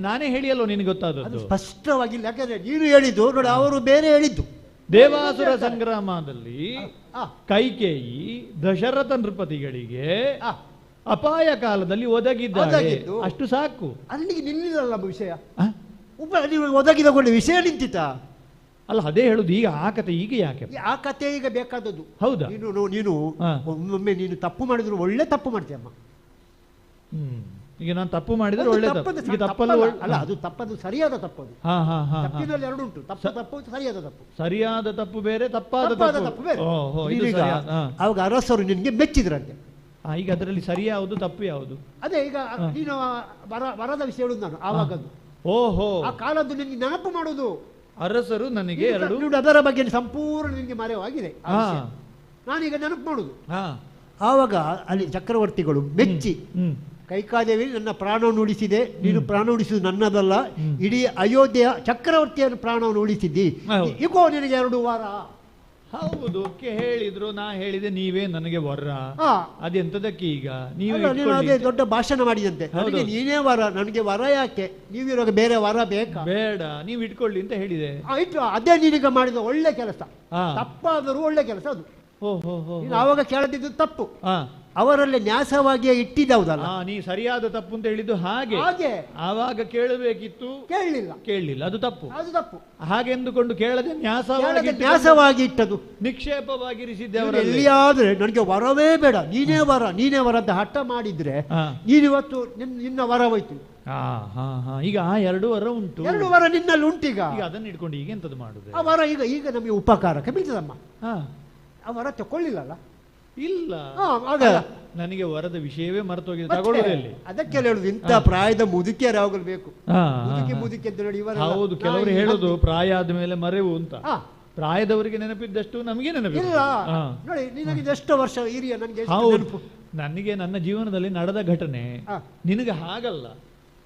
ನಾನೇ ಹೇಳಿಯಲ್ಲೋ ನಿನಗೆ ಗೊತ್ತಾದದ್ದು ಸ್ಪಷ್ಟವಾಗಿಲ್ಲ. ಯಾಕಂದ್ರೆ ನೀನು ಹೇಳಿದ್ದು ನೋಡಿ, ಅವರು ಬೇರೆ ಹೇಳಿದ್ದು. ದೇವಾಸುರ ಸಂಗ್ರಾಮದಲ್ಲಿ ಕೈಕೇಯಿ ದಶರಥ ನೃಪತಿಗಳಿಗೆ ಅಪಾಯ ಕಾಲದಲ್ಲಿ ಒದಗಿದ್ದಾರೆ, ಅಷ್ಟು ಸಾಕು. ಅಲ್ಲಿಗೆ ನಿಲ್ಲಿಲ್ಲ ವಿಷಯ. ನೀವು ಒದಗಿದ ಕೊಳ್ಳಿ ವಿಷಯ ನಿಂತಿತ ಅಲ್ಲ, ಅದೇ ಹೇಳುದು. ಈಗ ಆ ಕತೆ ಈಗ ಯಾಕೆ? ಆ ಕತೆ ಈಗ ಬೇಕಾದದ್ದು. ಹೌದಾ? ನೀನು ಒಮ್ಮೊಮ್ಮೆ ನೀನು ತಪ್ಪು ಮಾಡಿದ್ರು ಒಳ್ಳೆ ತಪ್ಪು ಮಾಡ್ತೀಯಮ್ಮ. ಈಗ ನಾನು ತಪ್ಪು ಮಾಡಿದ್ರೆ ಒಳ್ಳೆ ತಪ್ಪಲ್ಲ. ಅಲ್ಲ, ಅದು ತಪ್ಪದು, ಸರಿಯಾದ ತಪ್ಪದು. ತಪ್ಪಿನಲ್ಲಿ ಎರಡು ಉಂಟು, ತಪ್ಪು ಸರಿಯಾದ ತಪ್ಪು. ಸರಿಯಾದ ತಪ್ಪು ಬೇರೆ, ತಪ್ಪಾದ ತಪ್ಪು ಬೇರೆ. ಅವಾಗ ಅರಸರು ನಿನ್ಗೆ ಮೆಚ್ಚಿದ್ರಂತೆ. ಈಗ ಅದರಲ್ಲಿ ಸರಿ ಯಾವುದು ತಪ್ಪು ಯಾವುದು? ಅದೇ ಈಗ ನೀನು ವರದ ವಿಷಯ ಹೇಳುದು ನಾನು ಆವಾಗದ್ದು. ಓಹೋ, ಆ ಕಾಲದ್ದು ನಿನ್ಗೆ ನೆನಪು ಮಾಡುದು. ಅರಸರು ನನಗೆ ಎರಡು ಅದರ ಬಗ್ಗೆ ಸಂಪೂರ್ಣ ನಿನ್ಗೆ ಮರೆವಾಗಿದೆ. ನಾನೀಗ ನೆನಪು ಮಾಡುದು. ಆವಾಗ ಅಲ್ಲಿ ಚಕ್ರವರ್ತಿಗಳು ಮೆಚ್ಚಿ, ಕೈಕಾದೇವಿ ನನ್ನ ಪ್ರಾಣವನ್ನು ಉಳಿಸಿದೆ, ನೀನು ಪ್ರಾಣ ಉಳಿಸುವುದು ನನ್ನದಲ್ಲ, ಇಡೀ ಅಯೋಧ್ಯೆಯ ಚಕ್ರವರ್ತಿಯನ್ನು ಪ್ರಾಣವನ್ನು ಉಳಿಸಿದ್ದಿ, ಈಗೋ ನಿನಗೆ 2 ವಾರ. ಹೌದು, ಹೇಳಿದ್ರು, ನಾ ಹೇಳಿದೆ, ನೀವೇ ನನಗೆ ವರ. ಅದೆಂತದಕ್ಕೆ ಈಗ ನೀನು ಅದೇ ದೊಡ್ಡ ಭಾಷಣ ಮಾಡಿದಂತೆ, ನನಗೆ ನೀನೇ ವರ, ನನಗೆ ವರ ಯಾಕೆ, ನೀವಿರುವಾಗ ಬೇರೆ ವರ ಬೇಕಾ? ಬೇಡ, ನೀವು ಇಟ್ಕೊಳ್ಳಿ ಅಂತ ಹೇಳಿದೆ. ಇಟ್ಟು ಅದೇ ನೀನೀಗ ಮಾಡಿದ ಒಳ್ಳೆ ಕೆಲಸ, ತಪ್ಪಾದರೂ ಒಳ್ಳೆ ಕೆಲಸ ಅದು. ಆವಾಗ ಕೇಳದಿದ್ದು ತಪ್ಪು, ಅವರಲ್ಲೇ ನ್ಯಾಸವಾಗಿಯೇ ಇಟ್ಟಿದ್ದಲ್ಲ. ನೀ ಸರಿಯಾದ ತಪ್ಪು ಅಂತ ಹೇಳಿದ್ದು ಹಾಗೆ. ಆವಾಗ ಕೇಳಬೇಕಿತ್ತು, ಕೇಳಲಿಲ್ಲ, ಅದು ತಪ್ಪು. ಹಾಗೆಂದುಕೊಂಡು ಕೇಳದೆ ನ್ಯಾಸವಾಗಿ ಇಟ್ಟದು, ನಿಕ್ಷೇಪವಾಗಿರಿಸಿದ್ದೆ. ಎಲ್ಲಿಯಾದ್ರೆ ನನಗೆ ವರವೇ ಬೇಡ, ನೀನೇ ವರ ಅಂತ ಹಠ ಮಾಡಿದ್ರೆ ನೀನಿವತ್ತು ನಿನ್ನ ವರ ಹೋಯ್ತು. ಈಗ ಆ 2 ವರ ಉಂಟು, 2 ವರ ನಿನ್ನಲ್ಲಿ ಉಂಟೀಗ. ಅದನ್ನ ಇಟ್ಕೊಂಡು ಈಗ ಎಂತದ್ದು ಮಾಡುದು? ಆ ವರ ಈಗ ನಮಗೆ ಉಪಕಾರಕ್ಕೆ ಬೀಳ್ತದಮ್ಮ. ಆ ವರ ತಕೊಳ್ಳಿಲ್ಲಲ್ಲ. ಇಲ್ಲ, ನನಗೆ ವರದ ವಿಷಯವೇ ಮರೆತೋಗಿದೆ. ತಗೊಳ್ಳೋದಲ್ಲಿ ಅದಕ್ಕೆ ಹೇಳುದು, ಇಂಥ ಪ್ರಾಯದ ಮುದುಕಿಯರು ಯಾವಾಗಲೂ ಬೇಕು. ಮುದುಕಿ ಅಂತ ನೋಡಿ. ಹೌದು, ಕೆಲವರು ಹೇಳುದು ಪ್ರಾಯ ಆದ ಮೇಲೆ ಮರೆವು ಅಂತ. ಪ್ರಾಯದವರಿಗೆ ನೆನಪಿದ್ದಷ್ಟು ನಮಗೆ ನೆನಪಿಲ್ಲ. ನೋಡಿ, ನಿನಗೆ ಎಷ್ಟು ವರ್ಷ ಹಿರಿಯ, ನನಗೆ ನನಗೆ ನನ್ನ ಜೀವನದಲ್ಲಿ ನಡೆದ ಘಟನೆ, ನಿನಗೆ ಹಾಗಲ್ಲ.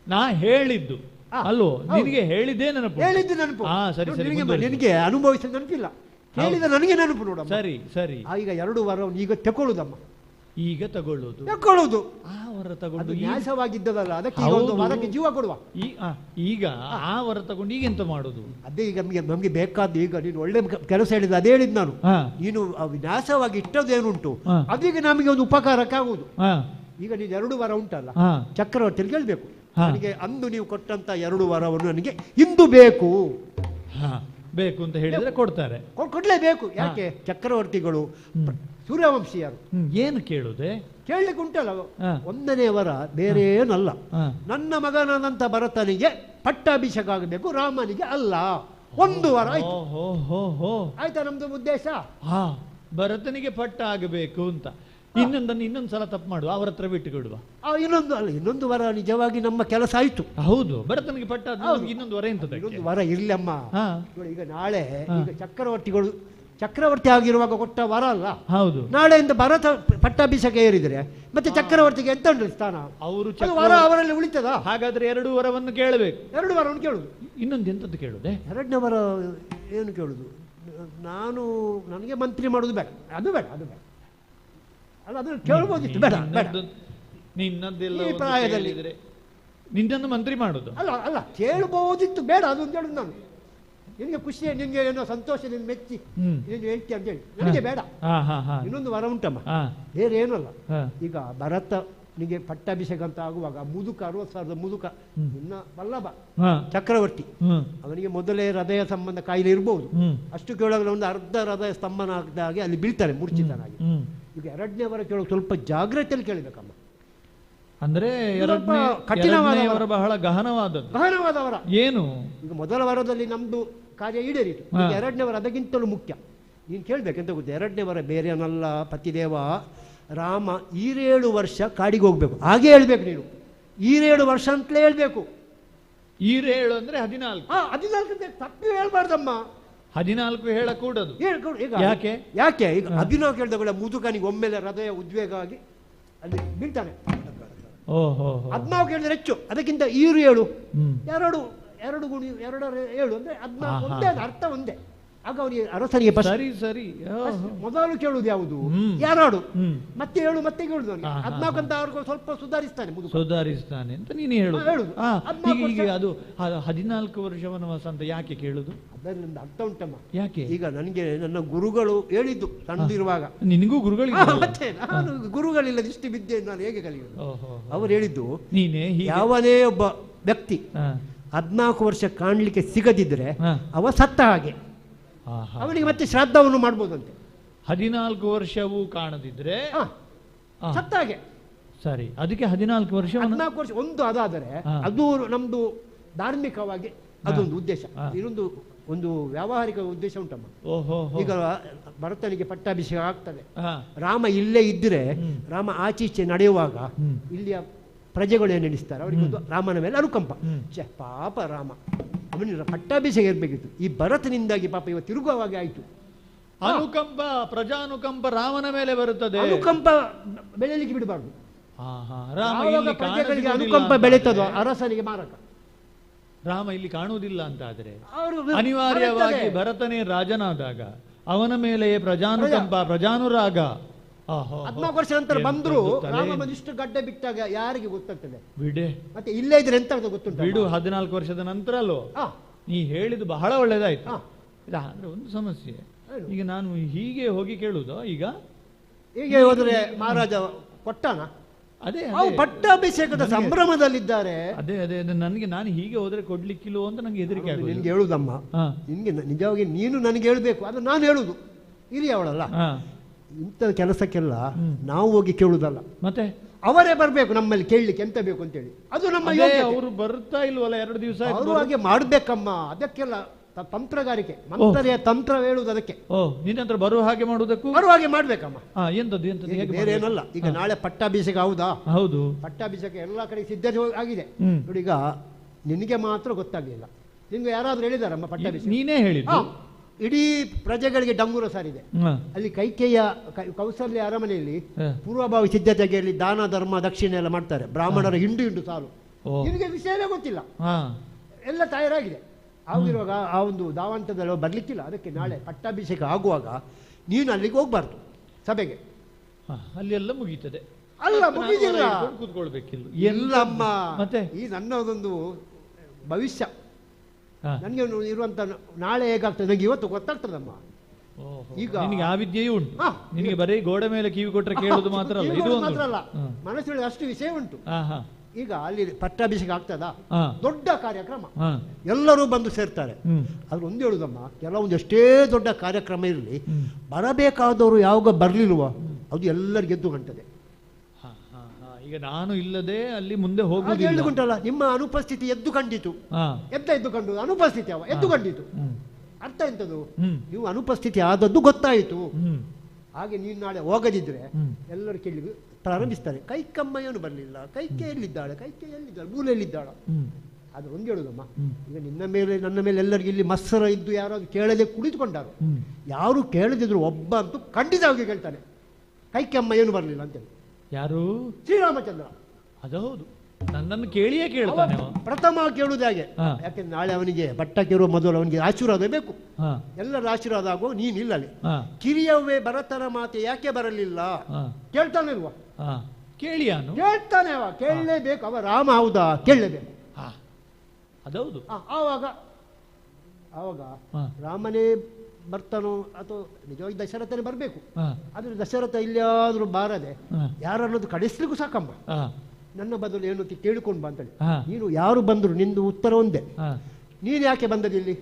ನಾ ಹೇಳಿದ್ದು ಅಲ್ವೋ, ನಿನಗೆ ಹೇಳಿದ್ದೇ ನೆನಪು. ಸರಿ ಸರಿ, ನಿನಗೆ ಅನುಭವಿಸಿದ ನೆನಪಿಲ್ಲ, ಹೇಳಿದ ನನಗೆ ನೆನಪು ನೋಡ. ಸರಿ ಸರಿ. ಈಗ 2 ವಾರ ಈಗ ತಗೊಳ್ಳುದಮ್ಮ. ಈಗ ತಗೊಳ್ಳುದು ಆ ವರ ತಗೊಂಡು ನ್ಯಾಸವಾಗಿದ್ದದಲ್ಲ, ಅದಕ್ಕೆ ಒಂದು ವಾರಕ್ಕೆ ಜೀವ ಕೊಡುವ. ಈಗ ಆ ವರ ತಗೊಂಡು ಈಗ ಎಂತ ಮಾಡುದು? ಅದೇ ಈಗ ನಮ್ಗೆ ಬೇಕಾದ್ದು. ಈಗ ನೀನು ಒಳ್ಳೆ ಕೆಲಸ ಹೇಳಿದ, ಅದೇ ಹೇಳಿದ್ ನಾನು. ನೀನು ನ್ಯಾಸವಾಗಿ ಇಟ್ಟದೇನುಂಟು ಅದೀಗ ನಮಗೆ ಒಂದು ಉಪಕಾರಕ್ಕಾಗುವುದು. ಈಗ ನೀನು 2 ವಾರ ಉಂಟಲ್ಲ, ಚಕ್ರವರ್ತಿಯಲ್ಲಿ ಕೇಳ್ಬೇಕು, ನನಗೆ ಅಂದು ನೀವು ಕೊಟ್ಟಂತ 2 ವಾರವನ್ನು ನನಗೆ ಇಂದು ಬೇಕು ಅಂತ ಹೇಳಿದ್ರೆ ಕೊಡ್ತಾರೆ, ಕೊಡ್ಲೇಬೇಕು. ಯಾಕೆ? ಚಕ್ರವರ್ತಿಗಳು ಸೂರ್ಯವಂಶೀಯರು. ಏನು ಕೇಳುದೆ? ಕೇಳಲಿಕ್ಕೆ ಉಂಟಲ್ಲ. 1ನೇ ವರ ಬೇರೆ ಏನಲ್ಲ, ನನ್ನ ಮಗನಾದಂತ ಭರತನಿಗೆ ಪಟ್ಟಾಭಿಷೇಕ ಆಗಬೇಕು, ರಾಮನಿಗೆ ಅಲ್ಲ. 1 ವರ ಆಯ್ತು. ಆಯ್ತಾ ನಮ್ದು ಉದ್ದೇಶ? ಭರತನಿಗೆ ಪಟ್ಟ ಆಗಬೇಕು ಅಂತ. ಇನ್ನೊಂದು ಸಲ ತಪ್ಪು ಮಾಡುವ, ಅವರ ಹತ್ರ ಬಿಟ್ಟು ಕೊಡುವ. ಇನ್ನೊಂದು ವರ ನಿಜವಾಗಿ ನಮ್ಮ ಕೆಲಸ ಆಯ್ತು. ಹೌದು, ಭರತನಿಗೆ ಪಟ್ಟ. ಇನ್ನೊಂದು ವರ ಎಂತದ? ಇನ್ನೊಂದು ವರ ಇರ್ಲಮ್ಮ. ಈಗ ನಾಳೆ ಈಗ ಚಕ್ರವರ್ತಿ ಆಗಿರುವಾಗ ಕೊಟ್ಟ ವರ ಅಲ್ಲ. ಹೌದು, ನಾಳೆಯಿಂದ ಭರತ ಪಟ್ಟಾಭಿಷೇಕ ಏರಿದ್ರೆ ಮತ್ತೆ ಚಕ್ರವರ್ತಿಗೆ ಎಂತ ಉಂಟು ಸ್ಥಾನ? ವರ ಅವರಲ್ಲಿ ಉಳಿತದ? ಹಾಗಾದ್ರೆ 2 ವರವನ್ನು ಕೇಳಬೇಕು. 2 ವರವನ್ನು ಕೇಳುದು. ಇನ್ನೊಂದು ಎಂತದ್ದು ಕೇಳುದೆ? 2ನೇ ವರ ಏನು ಕೇಳುದು? ನನಗೆ ಮಂತ್ರಿ ಮಾಡುದು ಬೇಡ, ಅದು ಬೇಡ. ಅಲ್ಲ, ಅದನ್ನು ಕೇಳ್ಬೋದಿತ್ತು. ಬೇಡ ನಿನ್ನದ್ದೆಲ್ಲ ಪ್ರಾಯದಲ್ಲಿ ನಿನ್ನನ್ನು ಮಂತ್ರಿ ಮಾಡುದು ಅಲ್ಲ ಕೇಳ್ಬೋದಿತ್ತು. ಬೇಡ ಅದು ಅಂತ ಹೇಳುದು ನಾನು. ನಿನಗೆ ಖುಷಿ, ನಿನ್ಗೆ ಏನೋ ಸಂತೋಷ, ನಿನ್ ಮೆಚ್ಚಿ ನೀನು ಹೇಳ್ತಿ ಅಂತ ಹೇಳಿ ನನಗೆ ಬೇಡ. ಇನ್ನೊಂದು ವರ ಉಂಟಮ್ಮ, ಬೇರೆ ಏನಲ್ಲ. ಈಗ ಭರತನಿಗೆ ಪಟ್ಟಾಭಿಷೇಕ ಅಂತ ಆಗುವಾಗ 60,000 ಮುದುಕ ಇನ್ನ ವಲ್ಲಭ ಚಕ್ರವರ್ತಿ, ಅವನಿಗೆ ಮೊದಲೇ ಹೃದಯ ಸಂಬಂಧ ಕಾಯಿಲೆ ಇರಬಹುದು. ಅಷ್ಟು ಕೇಳುವಾಗ ಒಂದು ಅರ್ಧ ಹೃದಯ ಸ್ತಂಭನಾದ ಹಾಗೆ ಅಲ್ಲಿ ಬೀಳ್ತಾರೆ ಮೂರ್ಛಿತನಾಗಿ. ಈಗ 2ನೇ ವರ ಕೇಳೋಕೆ ಸ್ವಲ್ಪ ಜಾಗ್ರತೆಯಲ್ಲಿ ಕೇಳಬೇಕಮ್ಮ. ಅಂದ್ರೆ ಸ್ವಲ್ಪ ಕಠಿಣವಾದ ಎರಡನೆಯವರ ಬಹಳ ಗಹನವಾದದ್ದು. ಗಹನವಾದವರ ಏನು ಈಗ ಮೊದಲ ವಾರದಲ್ಲಿ ನಮ್ದು ಕಾರ್ಯ ಈಡೇರಿತು. ಈಗ ಎರಡನೇ ವಾರ ಅದಕ್ಕಿಂತಲೂ ಮುಖ್ಯ. ನೀನು ಕೇಳ್ಬೇಕೆಂತ ಗೊತ್ತು, ಎರಡನೇ ವಾರ ಬೇರೆಯವನಲ್ಲ, ಪತಿದೇವ ರಾಮ 7 ವರ್ಷ ಕಾಡಿಗೆ ಹೋಗ್ಬೇಕು. ಹಾಗೆ ಹೇಳ್ಬೇಕು ನೀನು, 7 ವರ್ಷ ಅಂತಲೇ ಹೇಳ್ಬೇಕು. 7 ಅಂದ್ರೆ 14. 14 ತಪ್ಪು ಹೇಳ್ಬಾರ್ದಮ್ಮ. 14 ಹೇಳಕೂಡದು. ಈಗ ಯಾಕೆ ಯಾಕೆ ಈಗ 14 ಹೇಳಿದ ಮುದುಕನಿಗೆ ಒಮ್ಮೆಲೆ ಹೃದಯ ಉದ್ವೇಗ ಆಗಿ ಅಲ್ಲಿ ಬೀಳ್ತಾನೆ. ಓಹೋ 14 ಹೇಳಿದ್ರೆ ಹೆಚ್ಚು, ಅದಕ್ಕಿಂತ 7 ಹ್ಮ್ 2 ಗುಣಿ 2 ಅಂದ್ರೆ 14 ಒಂದೇ, ಅರ್ಥ ಒಂದೇ. ಆಗ ಅವನಿಗೆ ಅರಸನಿಗೆ ಸರಿ ಸರಿ ಮೊದಲು ಕೇಳುದು ಯಾವುದು, 2 ಮತ್ತೆ 7 ಮತ್ತೆ ಕೇಳುದು ಅವನಿಗೆ 14 ಅಂತ ಅವ್ರಿಗೆ ಸ್ವಲ್ಪ ಸುಧಾರಿಸ್ತಾನೆ ಅಂತ ನೀನು ಹೇಳುದು. ಈಗ ಅದು 14 ವರ್ಷ ವನವಾಸ ಅಂತ ಯಾಕೆ ಕೇಳುದು? ಅದರಿಂದ ಅರ್ಥ ಉಂಟಮ್ಮ. ಯಾಕೆ? ಈಗ ನನಗೆ ನನ್ನ ಗುರುಗಳು ಹೇಳಿದ್ದು ಸಣ್ಣದಿರುವಾಗ. ನಿನಗೂ ಗುರುಗಳು? ಮತ್ತೆ ನಾನು ಗುರುಗಳಿಲ್ಲದ ಇಷ್ಟು ವಿದ್ಯೆ ನಾನು ಹೇಗೆ ಕಲಿಯುವುದು? ಅವರು ಹೇಳಿದ್ದು, ನೀನೇ ಯಾವನೇ ಒಬ್ಬ ವ್ಯಕ್ತಿ 14 ವರ್ಷ ಕಾಣ್ಲಿಕ್ಕೆ ಸಿಗದಿದ್ರೆ ಅವ ಸತ್ತ ಹಾಗೆ, ಅವನಿಗೆ ಮತ್ತೆ ಶ್ರಾದ್ದವನ್ನು ಮಾಡ್ಬೋದಂತೆ. 14 ವರ್ಷವೂ ಕಾಣದಿದ್ರೆ ಸತ್ತ ಹಾಗೆ. ಸರಿ, ಅದಕ್ಕೆ 14 ವರ್ಷ. 14 ವರ್ಷ ಒಂದು ಅದಾದರೆ ಅದು ನಮ್ದು ಧಾರ್ಮಿಕವಾಗಿ ಅದೊಂದು ಉದ್ದೇಶ. ಒಂದು ವ್ಯಾವಹಾರಿಕ ಉದ್ದೇಶ ಉಂಟಮ್ಮ. ಈಗ ಭರತನಿಗೆ ಪಟ್ಟಾಭಿಷೇಕ ಆಗ್ತದೆ. ರಾಮ ಇಲ್ಲೇ ಇದ್ರೆ, ರಾಮ ಆಚೀಚೆ ನಡೆಯುವಾಗ ಇಲ್ಲಿಯ ಪ್ರಜೆಗಳು ಏನು ಎಣಿಸ್ತಾರೆ, ಅವರಿಗೆ ರಾಮನ ಮೇಲೆ ಅನುಕಂಪ. ಪಾಪ ರಾಮ, ಅವನಿಗೆ ಪಟ್ಟಾಭಿಷೇಕ ಇರಬೇಕಿತ್ತು. ಈ ಭರತನಿಂದಾಗಿ ಪಾಪ ಇವ ತಿರುಗುವಾಗ ಆಯಿತು. ಅನುಕಂಪ, ಪ್ರಜಾನುಕಂಪ ರಾಮನ ಮೇಲೆ ಬರುತ್ತದೆ. ಅನುಕಂಪ ಬೆಳೆಯಲಿಕ್ಕೆ ಬಿಡಬಾರ್ದು. ಪ್ರಜೆಗಳಿಗೆ ಅನುಕಂಪ ಬೆಳೀತದೋ ಅರಸನಿಗೆ ಮಾರಕ. ರಾಮ ಇಲ್ಲಿ ಕಾಣುವುದಿಲ್ಲ ಅಂತಾದ್ರೆ ಅನಿವಾರ್ಯವಾಗಿ ಭರತನೇ ರಾಜನಾದಾಗ ಅವನ ಮೇಲೆ ಪ್ರಜಾನುಕಂಪ, ಪ್ರಜಾನುರಾಗ 14 ವರ್ಷ ನಂತರ ಬಂದ್ರು ರಾಮ ಇಷ್ಟು ಗಡ್ಡೆ ಬಿಟ್ಟಾಗ ಯಾರಿಗೆ ಗೊತ್ತಾಗ್ತದೆ? ಬಿಡೆ. ಮತ್ತೆ ಇಲ್ಲೇ ಇದ್ರೆ ಎಂತ ಗೊತ್ತುಂಟು? ಬಿಡು, 14 ವರ್ಷದ ನಂತರ ಅಲ್ಲೋ. ನೀ ಹೇಳಿದ್ದು ಬಹಳ ಒಳ್ಳೇದಾಯ್ತು. ಅಂದ್ರೆ ಒಂದು ಸಮಸ್ಯೆ, ಈಗ ನಾನು ಹೀಗೆ ಹೋಗಿ ಕೇಳುದು. ಈಗ ಹೀಗೆ ಹೋದ್ರೆ ಮಹಾರಾಜ ಕೊಟ್ಟಾನ? ಅದೇ ಪಟ್ಟಾಭಿಷೇಕದ ಸಂಭ್ರಮದಲ್ಲಿದ್ದಾರೆ. ಅದೇ ಅದೇ ನನಗೆ ನಾನು ಹೀಗೆ ಹೋದ್ರೆ ಕೊಡ್ಲಿಕ್ಕಿಲ್ವೋ ಅಂತ ನಂಗೆ ಹೆದರಿಕೆ ಆಗೋದು. ನಿನ್ಗೆ ಹೇಳುದಮ್ಮ, ನಿನ್ಗೆ ನಿಜವಾಗಿ ನೀನು ನನಗೆ ಹೇಳ್ಬೇಕು, ಅದು ನಾನು ಹೇಳುದು. ಹಿರಿಯವಳಲ್ಲ, ಇಂಥ ಕೆಲಸಕ್ಕೆಲ್ಲ ನಾವು ಹೋಗಿ ಕೇಳುದಲ್ಲ, ಮತ್ತೆ ಅವರೇ ಬರ್ಬೇಕು ನಮ್ಮಲ್ಲಿ ಕೇಳಲಿಕ್ಕೆ ಎಂತ ಬೇಕು ಅಂತೇಳಿ. ಅದು ನಮ್ಮ ಅವರು ಬರ್ತಾ ಇಲ್ವಲ್ಲ 2 ದಿವಸ. ಅವರು ಹಾಗೆ ಮಾಡ್ಬೇಕಮ್ಮ. ಅದಕ್ಕೆಲ್ಲ ತಂತ್ರಗಾರಿಕೆ, ಮಂತ್ರಿಯ ತಂತ್ರ ಹೇಳುದು ಅದಕ್ಕೆ. ನಿನ್ನ ಹತ್ರ ಬರುವ ಹಾಗೆ ಮಾಡುವುದಕ್ಕೂ ಬರುವ ಹಾಗೆ ಮಾಡ್ಬೇಕಮ್ಮ. ಎಂತದ್ದು ಎಂತದ್ದು ಬೇರೆ ಏನಲ್ಲ. ಈಗ ನಾಳೆ ಪಟ್ಟಾಭಿಷೇಕ ಹೌದಾ? ಹೌದು, ಪಟ್ಟಾಭಿಷೇಕ ಎಲ್ಲಾ ಕಡೆ ಸಿದ್ಧತೆ ಆಗಿದೆ ನೋಡಿ. ಈಗ ನಿನಗೆ ಮಾತ್ರ ಗೊತ್ತಾಗಲಿಲ್ಲ. ನಿಮ್ಗೆ ಯಾರಾದ್ರೂ ಹೇಳಿದಾರಮ್ಮ ಪಟ್ಟಾಭಿಷೇಕ? ನೀನೇ ಹೇಳಿದ್ದು. ಇಡೀ ಪ್ರಜೆಗಳಿಗೆ ಡಂಗುರ ಸಾರಿದೆ. ಅಲ್ಲಿ ಕೈಕೇಯ ಕೌಸಲ್ಯ ಅರಮನೆಯಲ್ಲಿ ಪೂರ್ವಭಾವಿ ಸಿದ್ಧತೆಯಲ್ಲಿ ದಾನ ಧರ್ಮ ದಕ್ಷಿಣೆ ಎಲ್ಲ ಮಾಡ್ತಾರೆ. ಬ್ರಾಹ್ಮಣರ ಹಿಂಡು ಸಾಲು. ನಿನಗೆ ವಿಷಯನೇ ಗೊತ್ತಿಲ್ಲ, ಎಲ್ಲ ತಯಾರಾಗಿದೆ. ಆಗಿರುವಾಗ ಆ ಒಂದು ದಾವಂತದಲ್ಲಿ ಬರ್ಲಿಕ್ಕಿಲ್ಲ. ಅದಕ್ಕೆ ನಾಳೆ ಪಟ್ಟಾಭಿಷೇಕ ಆಗುವಾಗ ನೀನು ಅಲ್ಲಿಗೆ ಹೋಗ್ಬಾರ್ದು ಸಭೆಗೆ. ಅಲ್ಲಿ ಎಲ್ಲ ಮುಗೀತದೆ. ಅಲ್ಲ, ಮುಗಿದಿಲ್ಲ, ಕೂತ್ಕೊಳ್ಬೇಕಿಲ್ಲ. ಎಲ್ಲಮ್ಮ. ಮತ್ತೆ ಈ ನನ್ನದೊಂದು ಭವಿಷ್ಯ, ನನಗೆ ಇರುವಂತ ನಾಳೆ ಹೇಗಾಗ್ತದೆ ನನಗೆ ಇವತ್ತು ಗೊತ್ತಾಗ್ತದಮ್ಮ. ಈಗ ನಿನಗೆ ಆ ವಿದ್ಯೆಯೂ ಉಂಟು. ನಿನಗೆ ಬರೀ ಗೋಡೆ ಮೇಲೆ ಕಿವಿ ಕೊಟ್ಟರೆ ಕೇಳುದು ಮಾತ್ರ ಅಲ್ಲ, ಇದು ಮಾತ್ರ ಅಲ್ಲ, ಮನಸ್ಸಿನಲ್ಲಿ ಅಷ್ಟು ವಿಷಯ ಉಂಟು. ಈಗ ಅಲ್ಲಿ ಪಟ್ಟಾಭಿಷೇಕ ಆಗ್ತದ, ದೊಡ್ಡ ಕಾರ್ಯಕ್ರಮ, ಎಲ್ಲರೂ ಬಂದು ಸೇರ್ತಾರೆ. ಅದ್ರ ಒಂದು ಹೇಳುದಮ್ಮ, ಕೆಲವೊಂದು ಎಷ್ಟೇ ದೊಡ್ಡ ಕಾರ್ಯಕ್ರಮ ಇರಲಿ, ಬರಬೇಕಾದವರು ಯಾವಾಗ ಬರ್ಲಿಲ್ವ ಅದು ಎಲ್ಲರಿಗೂ ಎದ್ದು ಕಾಣ್ತದೆ. ಈಗ ನಾನು ಇಲ್ಲದೆ ಅಲ್ಲಿ ಮುಂದೆ ಹೋಗುದಿಲ್ಲ. ಉಂಟಲ್ಲ, ನಿಮ್ಮ ಅನುಪಸ್ಥಿತಿ ಎದ್ದು ಕಂಡಿತು. ಎದ್ದು ಕಂಡು ಅನುಪಸ್ಥಿತಿ ಎದ್ದು ಕಂಡಿತು. ಅರ್ಥ ಎಂತದು? ನೀವು ಅನುಪಸ್ಥಿತಿ ಆದದ್ದು ಗೊತ್ತಾಯಿತು. ಹಾಗೆ ನೀನು ನಾಳೆ ಹೋಗದಿದ್ರೆ ಎಲ್ಲರೂ ಕೇಳಿ ಪ್ರಾರಂಭಿಸ್ತಾರೆ, ಕೈಕಮ್ಮಯ್ಯನು ಬರಲಿಲ್ಲ, ಕೈಕೆ ಎಲ್ಲಿದ್ದಾಳೆ, ಕೈಕೆ ಎಲ್ಲಿದ್ದಾಳೆ, ಮೂಲೆಯಲ್ಲಿದ್ದಾಳ. ಅದು ಒಂದು ಹೇಳುದಮ್ಮ. ಈಗ ನಿನ್ನ ಮೇಲೆ ನನ್ನ ಮೇಲೆ ಎಲ್ಲರಿಗೂ ಇಲ್ಲಿ ಮತ್ಸರ ಇದ್ದು ಯಾರಾದ್ರು ಕೇಳದೆ ಕುಳಿತುಕೊಂಡಾರು. ಯಾರು ಕೇಳದಿದ್ರು ಒಬ್ಬ ಅಂತೂ ಖಂಡಿತವಾಗಿ ಕೇಳ್ತಾನೆ, ಕೈಕಮ್ಮಯ್ಯನು ಬರಲಿಲ್ಲ ಅಂತೇಳಿ. ಯಾರು? ಶ್ರೀರಾಮಚಂದ್ರ. ಅದು ಹೌದು, ನನ್ನನ್ನು ಕೇಳಿಯೇ ಕೇಳ್ತಾನೆ. ಪ್ರಥಮ ಕೇಳುವುದು ಹಾಗೆ. ಯಾಕೆಂದ್ರೆ ನಾಳೆ ಅವನಿಗೆ ಬಟ್ಟಕ್ಕಿರುವ ಮೊದಲು ಅವನಿಗೆ ಆಶೀರ್ವಾದ ಬೇಕು. ಎಲ್ಲರ ಆಶೀರ್ವಾದ ಆಗುವ ನೀನಿಲ್ಲ ಅಲ್ಲಿ. ಕಿರಿಯವೇ ಭರತನ ಮಾತೆ ಯಾಕೆ ಬರಲಿಲ್ಲ ಕೇಳ್ತಾನೆ ಇಲ್ವಾ? ಕೇಳ್ತಾನೆ ಅವ, ಕೇಳಲೇಬೇಕು. ಅವ ರಾಮ ಹೌದಾ, ಕೇಳಲೇಬೇಕು. ಅದೌದು. ಆವಾಗ ರಾಮನೇ ಬರ್ತಾನೋ ಅಥವಾ ನಿಜವಾಗಿ ದಶರಥನೇ ಬರಬೇಕು. ಆದ್ರೆ ದಶರಥ ಇಲ್ಲಾದ್ರೂ ಬಾರದೆ ಯಾರನ್ನೋದು ಕಳಿಸ್ಲಿಕ್ಕೂ ಸಾಕಮ್ಮ. ನನ್ನ ಬದಲು ಏನು ಕೇಳಿಕೊಂಡು ಬಾ ಅಂತೇಳಿ. ನೀನು ಯಾರು ಬಂದ್ರು ನಿಂದು ಉತ್ತರ ಒಂದೇ, ನೀನು ಯಾಕೆ ಬಂದದ್ದು ಇಲ್ಲಿ?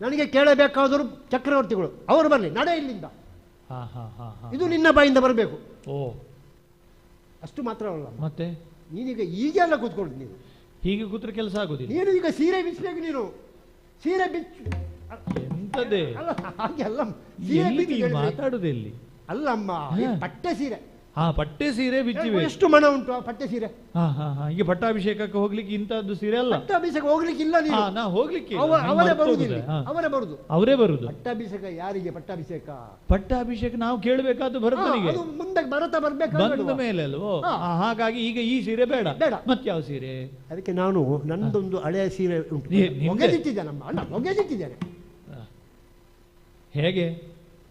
ನನಗೆ ಕೇಳಬೇಕಾದ್ರು ಚಕ್ರವರ್ತಿಗಳು, ಅವರು ಬರಲಿ, ನಡೆ ಇಲ್ಲಿಂದ, ಇದು ನಿನ್ನ ಬಾಯಿಂದ ಬರಬೇಕು. ಅಷ್ಟು ಮಾತ್ರವಲ್ಲ, ಮತ್ತೆ ನೀನೀಗ ಈಗೆಲ್ಲ ಕೂತ್ಕೊಂಡು ನೀನು ಹೀಗೆ ಕೂತ್ರೆ ಕೆಲಸ ಆಗುದಿಲ್ಲ. ನೀನು ಈಗ ಸೀರೆ ಬಿಚ್ಚಬೇಕು, ನೀನು ಸೀರೆ ಬಿಚ್ಚು. ಎಂತದೇ ಅಲ್ಲ ಹಾಗೆ ಅಲ್ಲ, ಸೀರೆ ಬಿಚ್ಚು ಮಾತಾಡುದೆಲ್ಲಿ? ಅಲ್ಲಮ್ಮ, ಪಟ್ಟೆ ಸೀರೆ. ಹಾ, ಪಟ್ಟೆ ಸೀರೆ ಬಿಚ್ಚಿವೆ. ಎಷ್ಟು ಮಣ ಉಂಟು ಆ ಪಟ್ಟೆ ಸೀರೆ? ಈಗ ಪಟ್ಟಾಭಿಷೇಕಕ್ಕೆ ಹೋಗ್ಲಿಕ್ಕೆ ಇಂತಹದ್ದು ಸೀರೆ ಅಲ್ಲ. ಪಟ್ಟಾಭಿಷೇಕ ಹೋಗ್ಲಿಕ್ಕಿಲ್ಲ ನೀನು. ನಾ ಹೋಗ್ಲಿಕ್ಕೆ ಅವರೇ ಬರುದಿಲ್ಲ, ಅವರೇ ಬರುದು. ಪಟ್ಟಾಭಿಷೇಕ ಯಾರಿಗೆ? ಪಟ್ಟಾಭಿಷೇಕ ಪಟ್ಟಾಭಿಷೇಕ ನಾವು ಕೇಳಬೇಕಾದ್ದು ಭರತನಿಗೆ. ಮುಂದೆ ಭರತ ಬರ್ಬೇಕು ಬಂದ ಮೇಲೆ ಅಲ್ವೋ. ಹಾಗಾಗಿ ಈಗ ಈ ಸೀರೆ ಬೇಡ. ಮತ್ಯಾವ ಸೀರೆ? ಅದಕ್ಕೆ ನಾನು ನಂದೊಂದು ಹಳೆಯ ಸೀರೆ ಉಂಟು, ಒಗೆದಿಟ್ಟಿದ್ದೇನೆ ಅಣ್ಣ, ಒಗೆದಿಟ್ಟಿದ್ದೇನೆ. ಹೇಗೆ?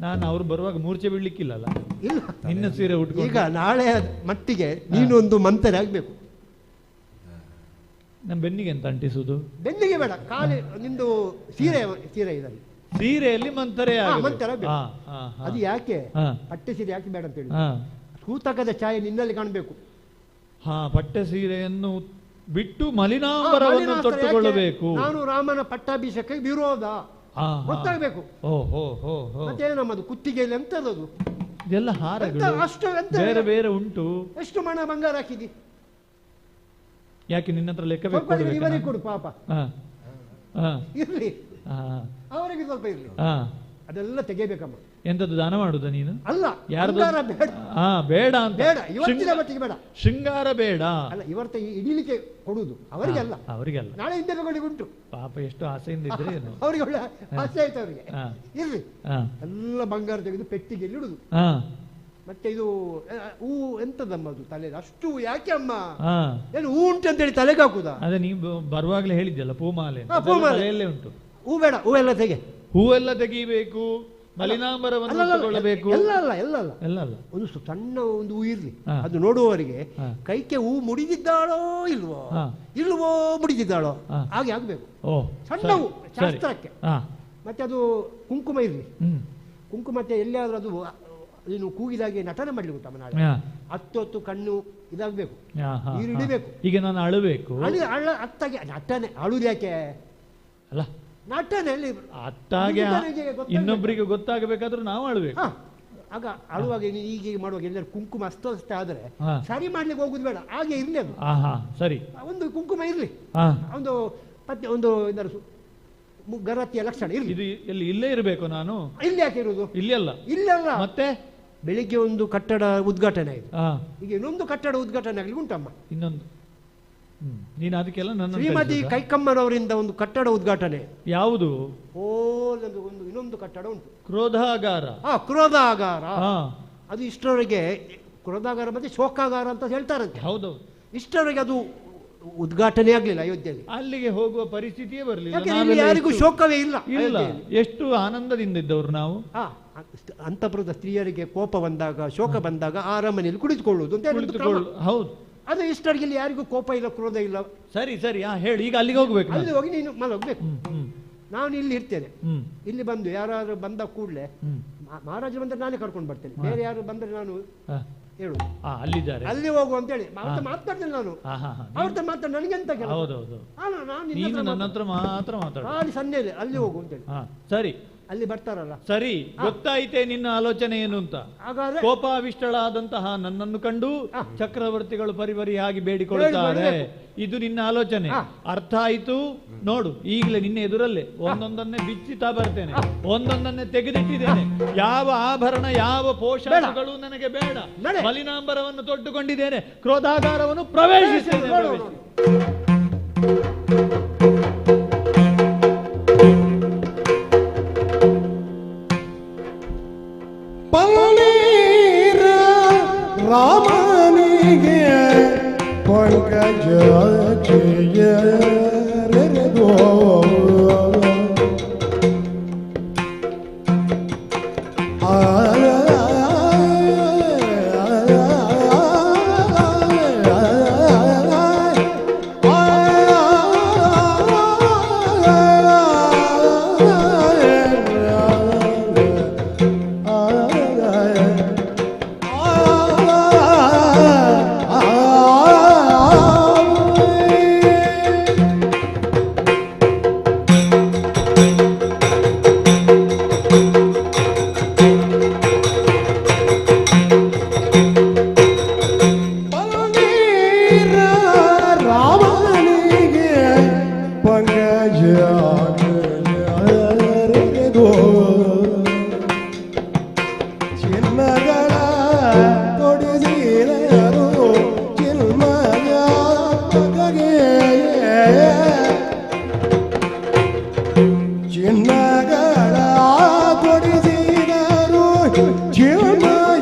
ನಾನು ಅವ್ರು ಬರುವಾಗ ಮೂರ್ಛೆ ಬಿಡ್ಲಿಕ್ಕಿಲ್ಲಲ್ಲ. ಇಲ್ಲ, ನಿನ್ನ ಸೀರೆ ಉಟ್ಕೊಂಡು ಈಗ ನಾಳೆ ಮಟ್ಟಿಗೆ ನೀನೊಂದು ಮಂತರೆ ಆಗ್ಬೇಕು. ನಮ್ಮ ಬೆನ್ನಿಗೆ ಅಂತ ಅಂಟಿಸುದು? ಬೆನ್ನಿಗೆ ಬೇಡ, ಕಾಲಿ ನಿಂದು ಸೀರೆ ಸೀರೆ ಇದರಲ್ಲಿ ಸೀರೆಯಲ್ಲಿ ಮಂತರೆ ಮಂತರ. ಅದು ಯಾಕೆ ಪಟ್ಟೆ ಸೀರೆ ಯಾಕೆ ಬೇಡ ಅಂತ ಹೇಳಿ, ಸೂತಕದ ಛಾಯೆ ನಿನ್ನಲ್ಲಿ ಕಾಣಬೇಕು. ಪಟ್ಟೆ ಸೀರೆಯನ್ನು ಬಿಟ್ಟು ಮಲಿನಾಂಬರವನ್ನು ತೊಟ್ಟುಕೊಳ್ಳಬೇಕು. ನಾನು ರಾಮನ ಪಟ್ಟಾಭಿಷೇಕ ವಿರೋಧ ಗೊತ್ತಾಗಬೇಕು. ಮತ್ತೆ ನಮ್ಮದು ಕುತ್ತಿಗೆಯಲ್ಲಿ ಎಂತದದು ಇದೆಲ್ಲ ಹಾರಗಳು ಅಷ್ಟು ಬೇರೆ ಬೇರೆ ಉಂಟು. ಎಷ್ಟು ಮಣ ಬಂಗಾರ ಹಾಕಿದಿ? ಯಾಕೆ ನಿನ್ನ ಹತ್ರ ಲೆಕ್ಕ ಇವರಿಗೆ ಕೊಡು ಪಾಪ, ಇರ್ಲಿ ಅವರಿಗೆ ಸ್ವಲ್ಪ ಇರ್ಲಿ, ಅದೆಲ್ಲ ತೆಗೆಯಬೇಕಮ್ಮ. ಎಂತದ್ದು ದಾನ ಮಾಡುದ ನೀನು? ಅಲ್ಲ, ಯಾರ್ದು ಬೇಡ. ಬೇಡ ಅಂತ ಬೇಡ, ಇವತ್ತಿನ ಮಟ್ಟಿಗೆ ಬೇಡ. ಶೃಂಗಾರ ಬೇಡ ಅಲ್ಲ, ಇವತ್ತ ಇಡೀಲಿಕ್ಕೆ ಕೊಡುವುದು ಅವರಿಗೆಲ್ಲ, ಅವರಿಗೆಲ್ಲ. ನಾಳೆ ಹಿಂದೆ ಉಂಟು. ಪಾಪ ಎಷ್ಟು ಆಸೆಯಿಂದ ಇದ್ರೆ ಅವರಿಗೆ ಒಳ್ಳೆ ಆಸೆ ಆಯ್ತು ಅವರಿಗೆ. ಇರ್ಲಿ, ಎಲ್ಲ ಬಂಗಾರ ತೆಗೆದು ಪೆಟ್ಟಿಗೆಯಲ್ಲಿ ಇಡುದು. ಮತ್ತೆ ಇದು ಹೂ ಎಂತದಮ್ಮ ಅದು ತಲೆ ಅಷ್ಟು ಯಾಕೆ ಅಮ್ಮ? ಏನು ಹೂ ಉಂಟು ಅಂತ ಹೇಳಿ ತಲೆಗೆ ಹಾಕುದಾ? ಅದೇ ನೀವು ಬರುವಾಗಲೇ ಹೇಳಿದ್ಯಲ್ಲ ಪೂಮಾಲೆ. ತಲೆಯಲ್ಲೇ ಉಂಟು. ಹೂ ಬೇಡ, ಹೂವೆಲ್ಲ ತೆಗೆ. ಹೂವೆಲ್ಲ ತೆಗೀಬೇಕು, ಮಲಿನಾಂಬರವನ್ನು ತಗೊಳ್ಳಬೇಕು. ಎಲ್ಲ ಅಲ್ಲ, ಎಲ್ಲ ಅಲ್ಲ, ಎಲ್ಲ ಅಲ್ಲ. ಒಂದು ಸಣ್ಣ ಒಂದು ಹೂ ಇರ್ಲಿ, ಅದು ನೋಡುವವರಿಗೆ ಕೈಗೆ ಹೂ ಮುಡಿದಿದ್ದಾಳೋ ಇಲ್ವೋ, ಇಲ್ವೋ ಮುಡಿದಿದ್ದಾಳೋ ಹಾಗೆ ಆಗ್ಬೇಕು. ಸಣ್ಣ ಹೂ ಶಾಸ್ತ್ರಕ್ಕೆ. ಮತ್ತೆ ಅದು ಕುಂಕುಮ ಇರ್ಲಿ. ಕುಂಕುಮ ಮತ್ತೆ ಎಲ್ಲಿಯಾದ್ರೂ ಅದು ನೀನು ಕೂಗಿದಾಗೆ ನಟನೆ ಮಾಡ್ಲಿಕ್ಕೆ ಗೊತ್ತಮ್ಮ. ನಾಳೆ 10 ಕಣ್ಣು ಇದಾಗಬೇಕು, ನೀರು ಇಡಬೇಕು. ಈಗ ನಾನು ಅಳಬೇಕು, ಅತ್ತಾಗೆ ನಟನೆ. ಅಳುದು ಯಾಕೆ? ಅಲ್ಲ, ನಟನೆಯಲ್ಲಿ ಅತ್ತಾಗೆ ಇನ್ನೊಬ್ಬರಿಗೆ ಗೊತ್ತಾಗಬೇಕಾದ್ರೂ ನಾವು ಅಳಬೇಕು. ಆಗ ಅಳುವಾಗ ಈಗ ಮಾಡುವಾಗ ಎಲ್ಲರೂ ಕುಂಕುಮ ಅಸ್ತವ್ಯಸ್ತ ಆದ್ರೆ ಸರಿ ಮಾಡ್ಲಿಕ್ಕೆ ಹೋಗುದು ಬೇಡ, ಹಾಗೆ ಇರ್ಲಿ ಅದು. ಸರಿ, ಒಂದು ಕುಂಕುಮ ಇರ್ಲಿ, ಒಂದು ಮತ್ತೆ ಒಂದು ಗರತಿಯ ಲಕ್ಷಣ ಇರ್ಲಿ. ಇದು ಎಲ್ಲಿ ಇಲ್ಲೇ ಇರಬೇಕು? ನಾನು ಇಲ್ಲಿ ಯಾಕೆ ಇರುವುದು? ಇಲ್ಲಲ್ಲ, ಇಲ್ಲಲ್ಲ. ಮತ್ತೆ ಬೆಳಿಗ್ಗೆ ಒಂದು ಕಟ್ಟಡ ಉದ್ಘಾಟನೆ ಆಯ್ತು, ಈಗ ಇನ್ನೊಂದು ಕಟ್ಟಡ ಉದ್ಘಾಟನೆ ಆಗ್ಲಿ ಉಂಟಮ್ಮ. ಇನ್ನೊಂದು ನೀನು ಅದಕ್ಕೆಲ್ಲ ನನ್ನ ಶ್ರೀಮತಿ ಕೈಕಮ್ಮನವರಿಂದ ಒಂದು ಕಟ್ಟಡ ಉದ್ಘಾಟನೆ. ಯಾವುದು? ಒಂದು ಇನ್ನೊಂದು ಕಟ್ಟಡ ಉಂಟು, ಕ್ರೋಧಾಗಾರ. ಕ್ರೋಧಾಗಾರ. ಅದು ಇಷ್ಟರವರೆಗೆ ಕ್ರೋಧಾಗಾರ ಮತ್ತೆ ಶೋಕಾಗಾರ ಅಂತ ಹೇಳ್ತಾರಂತೆ. ಹೌದು, ಇಷ್ಟರವರೆಗೆ ಅದು ಉದ್ಘಾಟನೆ ಆಗ್ಲಿಲ್ಲ ಅಯೋಧ್ಯೆಯಲ್ಲಿ. ಅಲ್ಲಿಗೆ ಹೋಗುವ ಪರಿಸ್ಥಿತಿಯೇ ಬರಲಿಲ್ಲ, ಯಾರಿಗೂ ಶೋಕವೇ ಇಲ್ಲ. ಎಷ್ಟು ಆನಂದದಿಂದ ಇದ್ದವರು ನಾವು. ಅಂತಃಪುರದ ಸ್ತ್ರೀಯರಿಗೆ ಕೋಪ ಬಂದಾಗ, ಶೋಕ ಬಂದಾಗ ಅರಮನೆಯಲ್ಲಿ ಕುಳಿತುಕೊಳ್ಳುವುದು ಅಂತ ಹೇಳಿ. ಹೌದು, ಅದು ಇಷ್ಟರಿಗೆ ಯಾರಿಗೂ ಕೋಪ ಇಲ್ಲ, ಕ್ರೋಧ ಇಲ್ಲ. ಸರಿ ಸರಿ, ಹೇಳಿ. ಈಗ ಅಲ್ಲಿಗೆ ಹೋಗ್ಬೇಕು. ಅಲ್ಲಿ ಹೋಗಿ ನೀನು ಮಲಗಬೇಕು, ನಾನು ಇಲ್ಲಿ ಇರ್ತೇನೆ. ಇಲ್ಲಿ ಬಂದು ಯಾರಾದ್ರೂ ಬಂದ ಕೂಡಲೇ ಮಹಾರಾಜ ಬಂದ್ರೆ ನಾನೇ ಕರ್ಕೊಂಡು ಬರ್ತೇನೆ, ಬೇರೆ ಯಾರು ಬಂದ್ರೆ ನಾನು ಹೇಳು ಅಲ್ಲಿದ್ದಾರೆ, ಅಲ್ಲಿ ಹೋಗು ಅಂತ ಹೇಳಿ ಮಾತಾಡ್ತೇನೆ. ನಾನು ಅವ್ರ ಮಾತಾಡ ನನಗೆಂತ ನನ್ನ ಹತ್ರ ಮಾತ್ರ ಮಾತಾಡ ಸನ್ನೆಲೆ ಅಲ್ಲಿ ಹೋಗು ಅಂತ ಹೇಳಿ. ಸರಿ, ಅಲ್ಲಿ ಬರ್ತಾರಲ್ಲ. ಸರಿ, ಗೊತ್ತಾಯ್ತೆ ನಿನ್ನ ಆಲೋಚನೆ ಏನು ಅಂತ. ಕೋಪಾವಿಷ್ಟಳಾದಂತಹ ನನ್ನನ್ನು ಕಂಡು ಚಕ್ರವರ್ತಿಗಳು ಪರಿಪರಿಯಾಗಿ ಬೇಡಿಕೊಳ್ಳುತ್ತಾರೆ, ಇದು ನಿನ್ನ ಆಲೋಚನೆ. ಅರ್ಥ ಆಯ್ತು. ನೋಡು, ಈಗಲೇ ನಿನ್ನ ಎದುರಲ್ಲೇ ಒಂದೊಂದನ್ನೇ ಬಿಚ್ಚುತ್ತಾ ಬರ್ತೇನೆ, ಒಂದೊಂದನ್ನೇ ತೆಗೆದಿಟ್ಟಿದ್ದೇನೆ. ಯಾವ ಆಭರಣ, ಯಾವ ಪೋಷಾಕಗಳು ನನಗೆ ಬೇಡ. ಮಲಿನಾಂಬರವನ್ನು ತೊಟ್ಟುಕೊಂಡಿದ್ದೇನೆ, ಕ್ರೋಧಾಗಾರವನ್ನು ಪ್ರವೇಶಿಸಿದ್ದೇನೆ. ರಾಮನಿಗೆ ಪಂಕಜ ಜಯರೆದೋ ಚಿನ್ಮಯಾತ್ಮಕಗೆ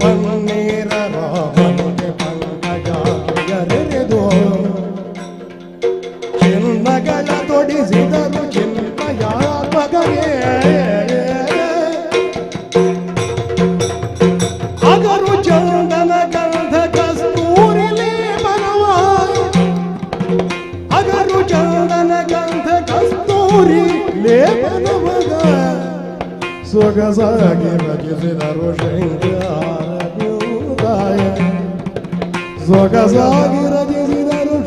ಪನ್ನೀರ ರಾಮನಿಗೆ ಪಂಕಜಾಕ್ಷೆಯರೆರೆದು ಚಿನ್ನಗಳ ತೊಡಿಸಿದರು ಚಿನ್ಮಯಾತ್ಮಕಗೆ ಅಗರು ಚಂದನ ಗಂಧ ಕಸ್ತೂರಿ ಲೇಪನವಾಯಿ ಅಗರು ಚಂದನ ಗಂಧ ಕಸ್ತೂರಿ ಲೇಪನವದ ಸೊಗಸಾಗಿ ರಚಿಸಿದರು ಶೃಂಗಾರ ಸೊಗಸಾಗಿ ರಚಿಸಿದರು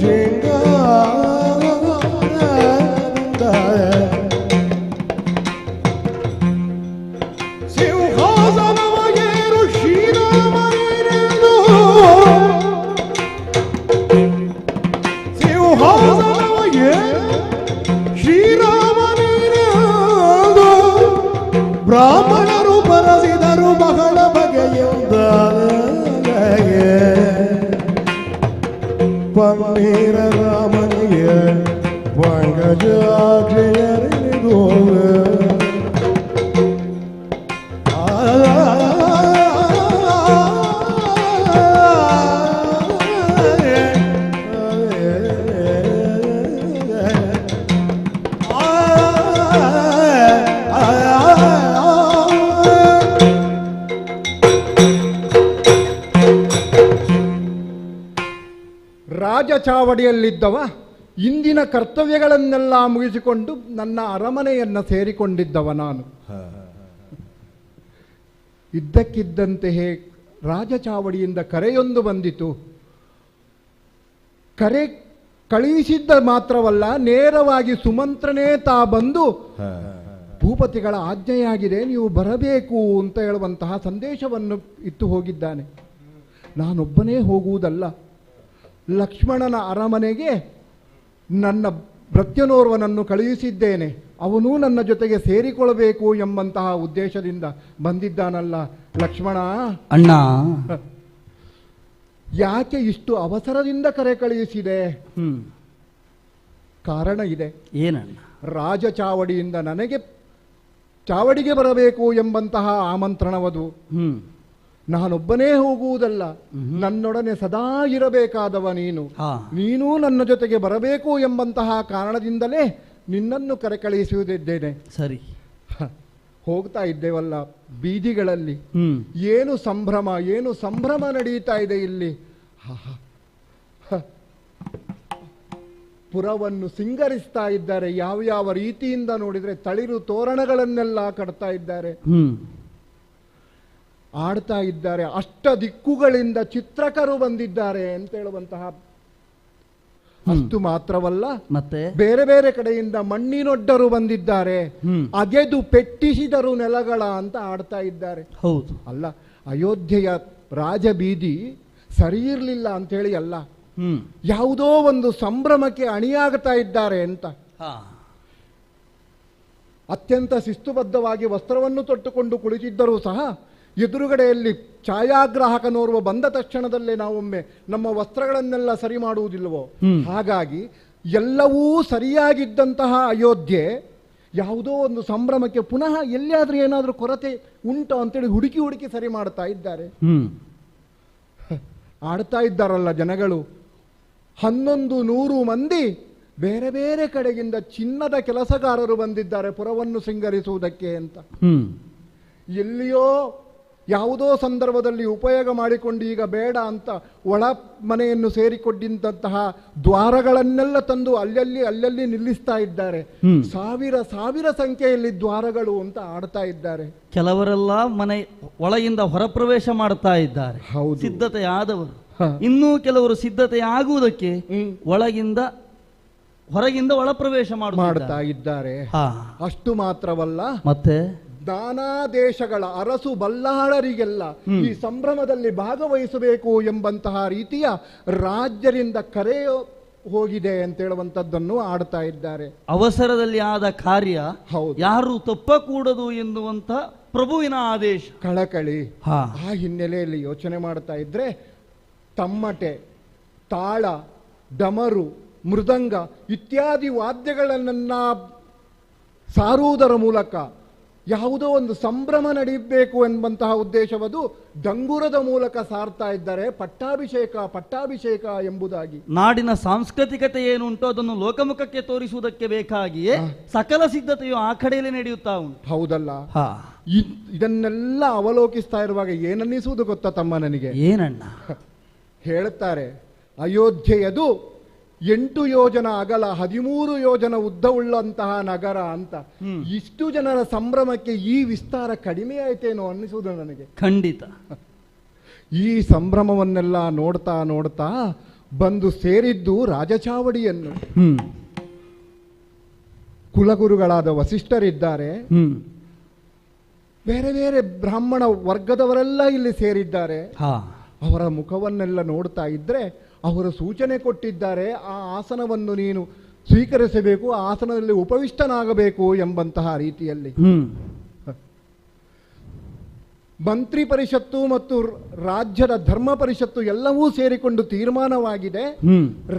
ಸಿಂಹಾಸನವಗೇರು ಶ್ರೀರಾಮನೆಂದು ಸಿಂಹಾಸನವಗೆ ಶ್ರೀರಾಮನೆಂದು ಬ್ರಾಹ್ಮಣರು ಬರಸಿದರು ಬಹಳ ಬಗೆಯಿಂದ ಪನ್ನೀರ ರಾಮನಿಗೆ ಪಂಕಜಾಕ್ಷೆಯರೆರೆದು ರಾಜಚಾವಡಿಯಲ್ಲಿದ್ದವ ಇಂದಿನ ಕರ್ತವ್ಯಗಳನ್ನೆಲ್ಲ ಮುಗಿಸಿಕೊಂಡು ನನ್ನ ಅರಮನೆಯನ್ನು ಸೇರಿಕೊಂಡಿದ್ದವ ನಾನು. ಇದ್ದಕ್ಕಿದ್ದಂತೆಯೇ ರಾಜಚಾವಡಿಯಿಂದ ಕರೆಯೊಂದು ಬಂದಿತು. ಕರೆ ಕಳುಹಿಸಿದ್ದ ಮಾತ್ರವಲ್ಲ, ನೇರವಾಗಿ ಸುಮಂತ್ರನೇ ತಾ ಬಂದು ಭೂಪತಿಗಳ ಆಜ್ಞೆಯಾಗಿದೆ, ನೀವು ಬರಬೇಕು ಅಂತ ಹೇಳುವಂತಹ ಸಂದೇಶವನ್ನು ಇತ್ತು ಹೋಗಿದ್ದಾನೆ. ನಾನೊಬ್ಬನೇ ಹೋಗುವುದಲ್ಲ, ಲಕ್ಷ್ಮಣನ ಅರಮನೆಗೆ ನನ್ನ ಭೃತ್ಯನೋರ್ವನನ್ನು ಕಳುಹಿಸಿದ್ದೇನೆ, ಅವನೂ ನನ್ನ ಜೊತೆಗೆ ಸೇರಿಕೊಳ್ಳಬೇಕು ಎಂಬಂತಹ ಉದ್ದೇಶದಿಂದ ಬಂದಿದ್ದಾನಲ್ಲ. ಲಕ್ಷ್ಮಣ ಅಣ್ಣ, ಯಾಕೆ ಇಷ್ಟು ಅವಸರದಿಂದ ಕರೆ ಕಳುಹಿಸಿದೆ? ಕಾರಣ ಇದೆ. ಏನಣ್ಣ? ರಾಜ ಚಾವಡಿಯಿಂದ ನನಗೆ ಚಾವಡಿಗೆ ಬರಬೇಕು ಎಂಬಂತಹ ಆಮಂತ್ರಣವದು. ನಾನೊಬ್ಬನೇ ಹೋಗುವುದಲ್ಲ, ನನ್ನೊಡನೆ ಸದಾ ಇರಬೇಕಾದವ ನೀನು. ನೀನೂ ನನ್ನ ಜೊತೆಗೆ ಬರಬೇಕು ಎಂಬಂತಹ ಕಾರಣದಿಂದಲೇ ನಿನ್ನನ್ನು ಕರೆ ಕಳುಹಿಸುವುದಿದ್ದೇನೆ. ಸರಿ. ಹೋಗ್ತಾ ಇದ್ದೇವಲ್ಲ ಬೀದಿಗಳಲ್ಲಿ, ಏನು ಸಂಭ್ರಮ, ಏನು ಸಂಭ್ರಮ ನಡೀತಾ ಇದೆ ಇಲ್ಲಿ. ಪುರವನ್ನು ಸಿಂಗರಿಸ್ತಾ ಇದ್ದಾರೆ. ಯಾವ ರೀತಿಯಿಂದ ನೋಡಿದ್ರೆ ತಳಿರು ತೋರಣಗಳನ್ನೆಲ್ಲ ಕಟ್ತಾ ಇದ್ದಾರೆ, ಆಡ್ತಾ ಇದ್ದಾರೆ. ಅಷ್ಟ ದಿಕ್ಕುಗಳಿಂದ ಚಿತ್ರಕರು ಬಂದಿದ್ದಾರೆ ಅಂತ ಹೇಳುವಂತಹ. ಅಷ್ಟು ಮಾತ್ರವಲ್ಲ, ಮತ್ತೆ ಬೇರೆ ಬೇರೆ ಕಡೆಯಿಂದ ಮಣ್ಣಿನೊಡ್ಡರು ಬಂದಿದ್ದಾರೆ. ಅಗೆದು ಪೆಟ್ಟಿಸಿದರು ನೆಲಗಳ ಅಂತ ಆಡ್ತಾ ಇದ್ದಾರೆ. ಹೌದು. ಅಲ್ಲ, ಅಯೋಧ್ಯೆಯ ರಾಜಬೀದಿ ಸರಿ ಇರಲಿಲ್ಲ ಅಂತ ಹೇಳಿ ಅಲ್ಲ, ಯಾವುದೋ ಒಂದು ಸಂಭ್ರಮಕ್ಕೆ ಅಣಿಯಾಗ್ತಾ ಇದ್ದಾರೆ ಅಂತ. ಅತ್ಯಂತ ಶಿಸ್ತುಬದ್ಧವಾಗಿ ವಸ್ತ್ರವನ್ನು ತೊಟ್ಟುಕೊಂಡು ಕುಳಿತಿದ್ದರೂ ಸಹ ಎದುರುಗಡೆಯಲ್ಲಿ ಛಾಯಾಗ್ರಾಹಕನೋರ್ವ ಬಂದ ತಕ್ಷಣದಲ್ಲೇ ನಾವೊಮ್ಮೆ ನಮ್ಮ ವಸ್ತ್ರಗಳನ್ನೆಲ್ಲ ಸರಿ ಮಾಡುವುದಿಲ್ಲವೋ, ಹಾಗಾಗಿ ಎಲ್ಲವೂ ಸರಿಯಾಗಿದ್ದಂತಹ ಅಯೋಧ್ಯೆ ಯಾವುದೋ ಒಂದು ಸಂಭ್ರಮಕ್ಕೆ ಪುನಃ ಎಲ್ಲಿಯಾದ್ರೂ ಏನಾದರೂ ಕೊರತೆ ಉಂಟು ಅಂತೇಳಿ ಹುಡುಕಿ ಹುಡುಕಿ ಸರಿ ಮಾಡ್ತಾ ಇದ್ದಾರೆ. ಆಡ್ತಾ ಇದ್ದಾರಲ್ಲ ಜನಗಳು. 1100 ಮಂದಿ ಬೇರೆ ಬೇರೆ ಕಡೆಗಿಂದ ಚಿನ್ನದ ಕೆಲಸಗಾರರು ಬಂದಿದ್ದಾರೆ ಪುರವನ್ನು ಸಿಂಗರಿಸುವುದಕ್ಕೆ ಅಂತ. ಎಲ್ಲಿಯೋ ಯಾವುದೋ ಸಂದರ್ಭದಲ್ಲಿ ಉಪಯೋಗ ಮಾಡಿಕೊಂಡು ಈಗ ಬೇಡ ಅಂತ ಒಳ ಮನೆಯನ್ನು ಸೇರಿಕೊಂಡಿದ್ದಂತಹ ದ್ವಾರಗಳನ್ನೆಲ್ಲ ತಂದು ಅಲ್ಲಲ್ಲಿ ನಿಲ್ಲಿಸ್ತಾ ಇದ್ದಾರೆ. ಸಾವಿರ ಸಂಖ್ಯೆಯಲ್ಲಿ ದ್ವಾರಗಳು ಅಂತ ಆಡ್ತಾ ಇದ್ದಾರೆ. ಕೆಲವರೆಲ್ಲ ಮನೆ ಒಳಗಿಂದ ಹೊರಪ್ರವೇಶ ಮಾಡ್ತಾ ಇದ್ದಾರೆ, ಸಿದ್ಧತೆ ಆದವರು. ಇನ್ನೂ ಕೆಲವರು ಸಿದ್ಧತೆ ಆಗುವುದಕ್ಕೆ ಒಳಗಿಂದ ಹೊರಗಿಂದ ಒಳಪ್ರವೇಶ ಮಾಡ್ತಾ ಇದ್ದಾರೆ. ಅಷ್ಟು ಮಾತ್ರವಲ್ಲ, ಮತ್ತೆ ನಾನಾ ದೇಶಗಳ ಅರಸು ಬಲ್ಲಾಳರಿಗೆಲ್ಲ ಈ ಸಂಭ್ರಮದಲ್ಲಿ ಭಾಗವಹಿಸಬೇಕು ಎಂಬಂತಹ ರೀತಿಯ ರಾಜ್ಯರಿಂದ ಕರೆ ಹೋಗಿದೆ ಅಂತ ಹೇಳುವಂತದ್ದನ್ನು ಆಡ್ತಾ ಇದ್ದಾರೆ. ಅವಸರದಲ್ಲಿ ಆದ ಕಾರ್ಯ ಯಾರು ತಪ್ಪಕೂಡದು ಎನ್ನುವಂತ ಪ್ರಭುವಿನ ಆದೇಶ, ಕಳಕಳಿ. ಆ ಹಿನ್ನೆಲೆಯಲ್ಲಿ ಯೋಚನೆ ಮಾಡ್ತಾ ಇದ್ರೆ ತಮ್ಮಟೆ, ತಾಳ, ಡಮರು, ಮೃದಂಗ ಇತ್ಯಾದಿ ವಾದ್ಯಗಳನ್ನ ಸಾರುವುದರ ಮೂಲಕ ಯಾವುದೋ ಒಂದು ಸಂಭ್ರಮ ನಡೆಯಬೇಕು ಎಂಬಂತಹ ಉದ್ದೇಶವದು ಡಂಗುರದ ಮೂಲಕ ಸಾರ್ತಾ ಇದ್ದಾರೆ ಪಟ್ಟಾಭಿಷೇಕ ಎಂಬುದಾಗಿ. ನಾಡಿನ ಸಾಂಸ್ಕೃತಿಕತೆ ಏನುಂಟು ಅದನ್ನು ಲೋಕಮುಖಕ್ಕೆ ತೋರಿಸುವುದಕ್ಕೆ ಬೇಕಾಗಿಯೇ ಸಕಲ ಸಿದ್ಧತೆಯು ಆ ಕಡೆಯಲ್ಲೇ ನಡೆಯುತ್ತಾ ಉಂಟು. ಹೌದಲ್ಲ? ಇದನ್ನೆಲ್ಲ ಅವಲೋಕಿಸ್ತಾ ಇರುವಾಗ ಏನನ್ನಿಸುವುದು ಗೊತ್ತಾ ತಮ್ಮ ನನಗೆ? ಏನಣ್ಣ ಹೇಳುತ್ತಾರೆ, ಅಯೋಧ್ಯೆಯದು 8 ಯೋಜನ ಅಗಲ 13 ಯೋಜನ ಉದ್ದವುಳ್ಳಂತಹ ನಗರ ಅಂತ. ಇಷ್ಟು ಜನರ ಸಂಭ್ರಮಕ್ಕೆ ಈ ವಿಸ್ತಾರ ಕಡಿಮೆ ಆಯ್ತೇನೋ ಅನ್ನಿಸುವುದು ನನಗೆ. ಖಂಡಿತ. ಈ ಸಂಭ್ರಮವನ್ನೆಲ್ಲ ನೋಡ್ತಾ ನೋಡ್ತಾ ಬಂದು ಸೇರಿದ್ದು ರಾಜಚಾವಡಿಯನ್ನು. ಕುಲಗುರುಗಳಾದ ವಸಿಷ್ಠರಿದ್ದಾರೆ, ಬೇರೆ ಬೇರೆ ಬ್ರಾಹ್ಮಣ ವರ್ಗದವರೆಲ್ಲ ಇಲ್ಲಿ ಸೇರಿದ್ದಾರೆ. ಅವರ ಮುಖವನ್ನೆಲ್ಲ ನೋಡ್ತಾ ಇದ್ರೆ ಅವರು ಸೂಚನೆ ಕೊಟ್ಟಿದ್ದಾರೆ, ಆ ಆಸನವನ್ನು ನೀನು ಸ್ವೀಕರಿಸಬೇಕು, ಆ ಆಸನದಲ್ಲಿ ಉಪವಿಷ್ಟನಾಗಬೇಕು ಎಂಬಂತಹ ರೀತಿಯಲ್ಲಿ. ಮಂತ್ರಿ ಪರಿಷತ್ತು ಮತ್ತು ರಾಜ್ಯದ ಧರ್ಮ ಪರಿಷತ್ತು ಎಲ್ಲವೂ ಸೇರಿಕೊಂಡು ತೀರ್ಮಾನವಾಗಿದೆ,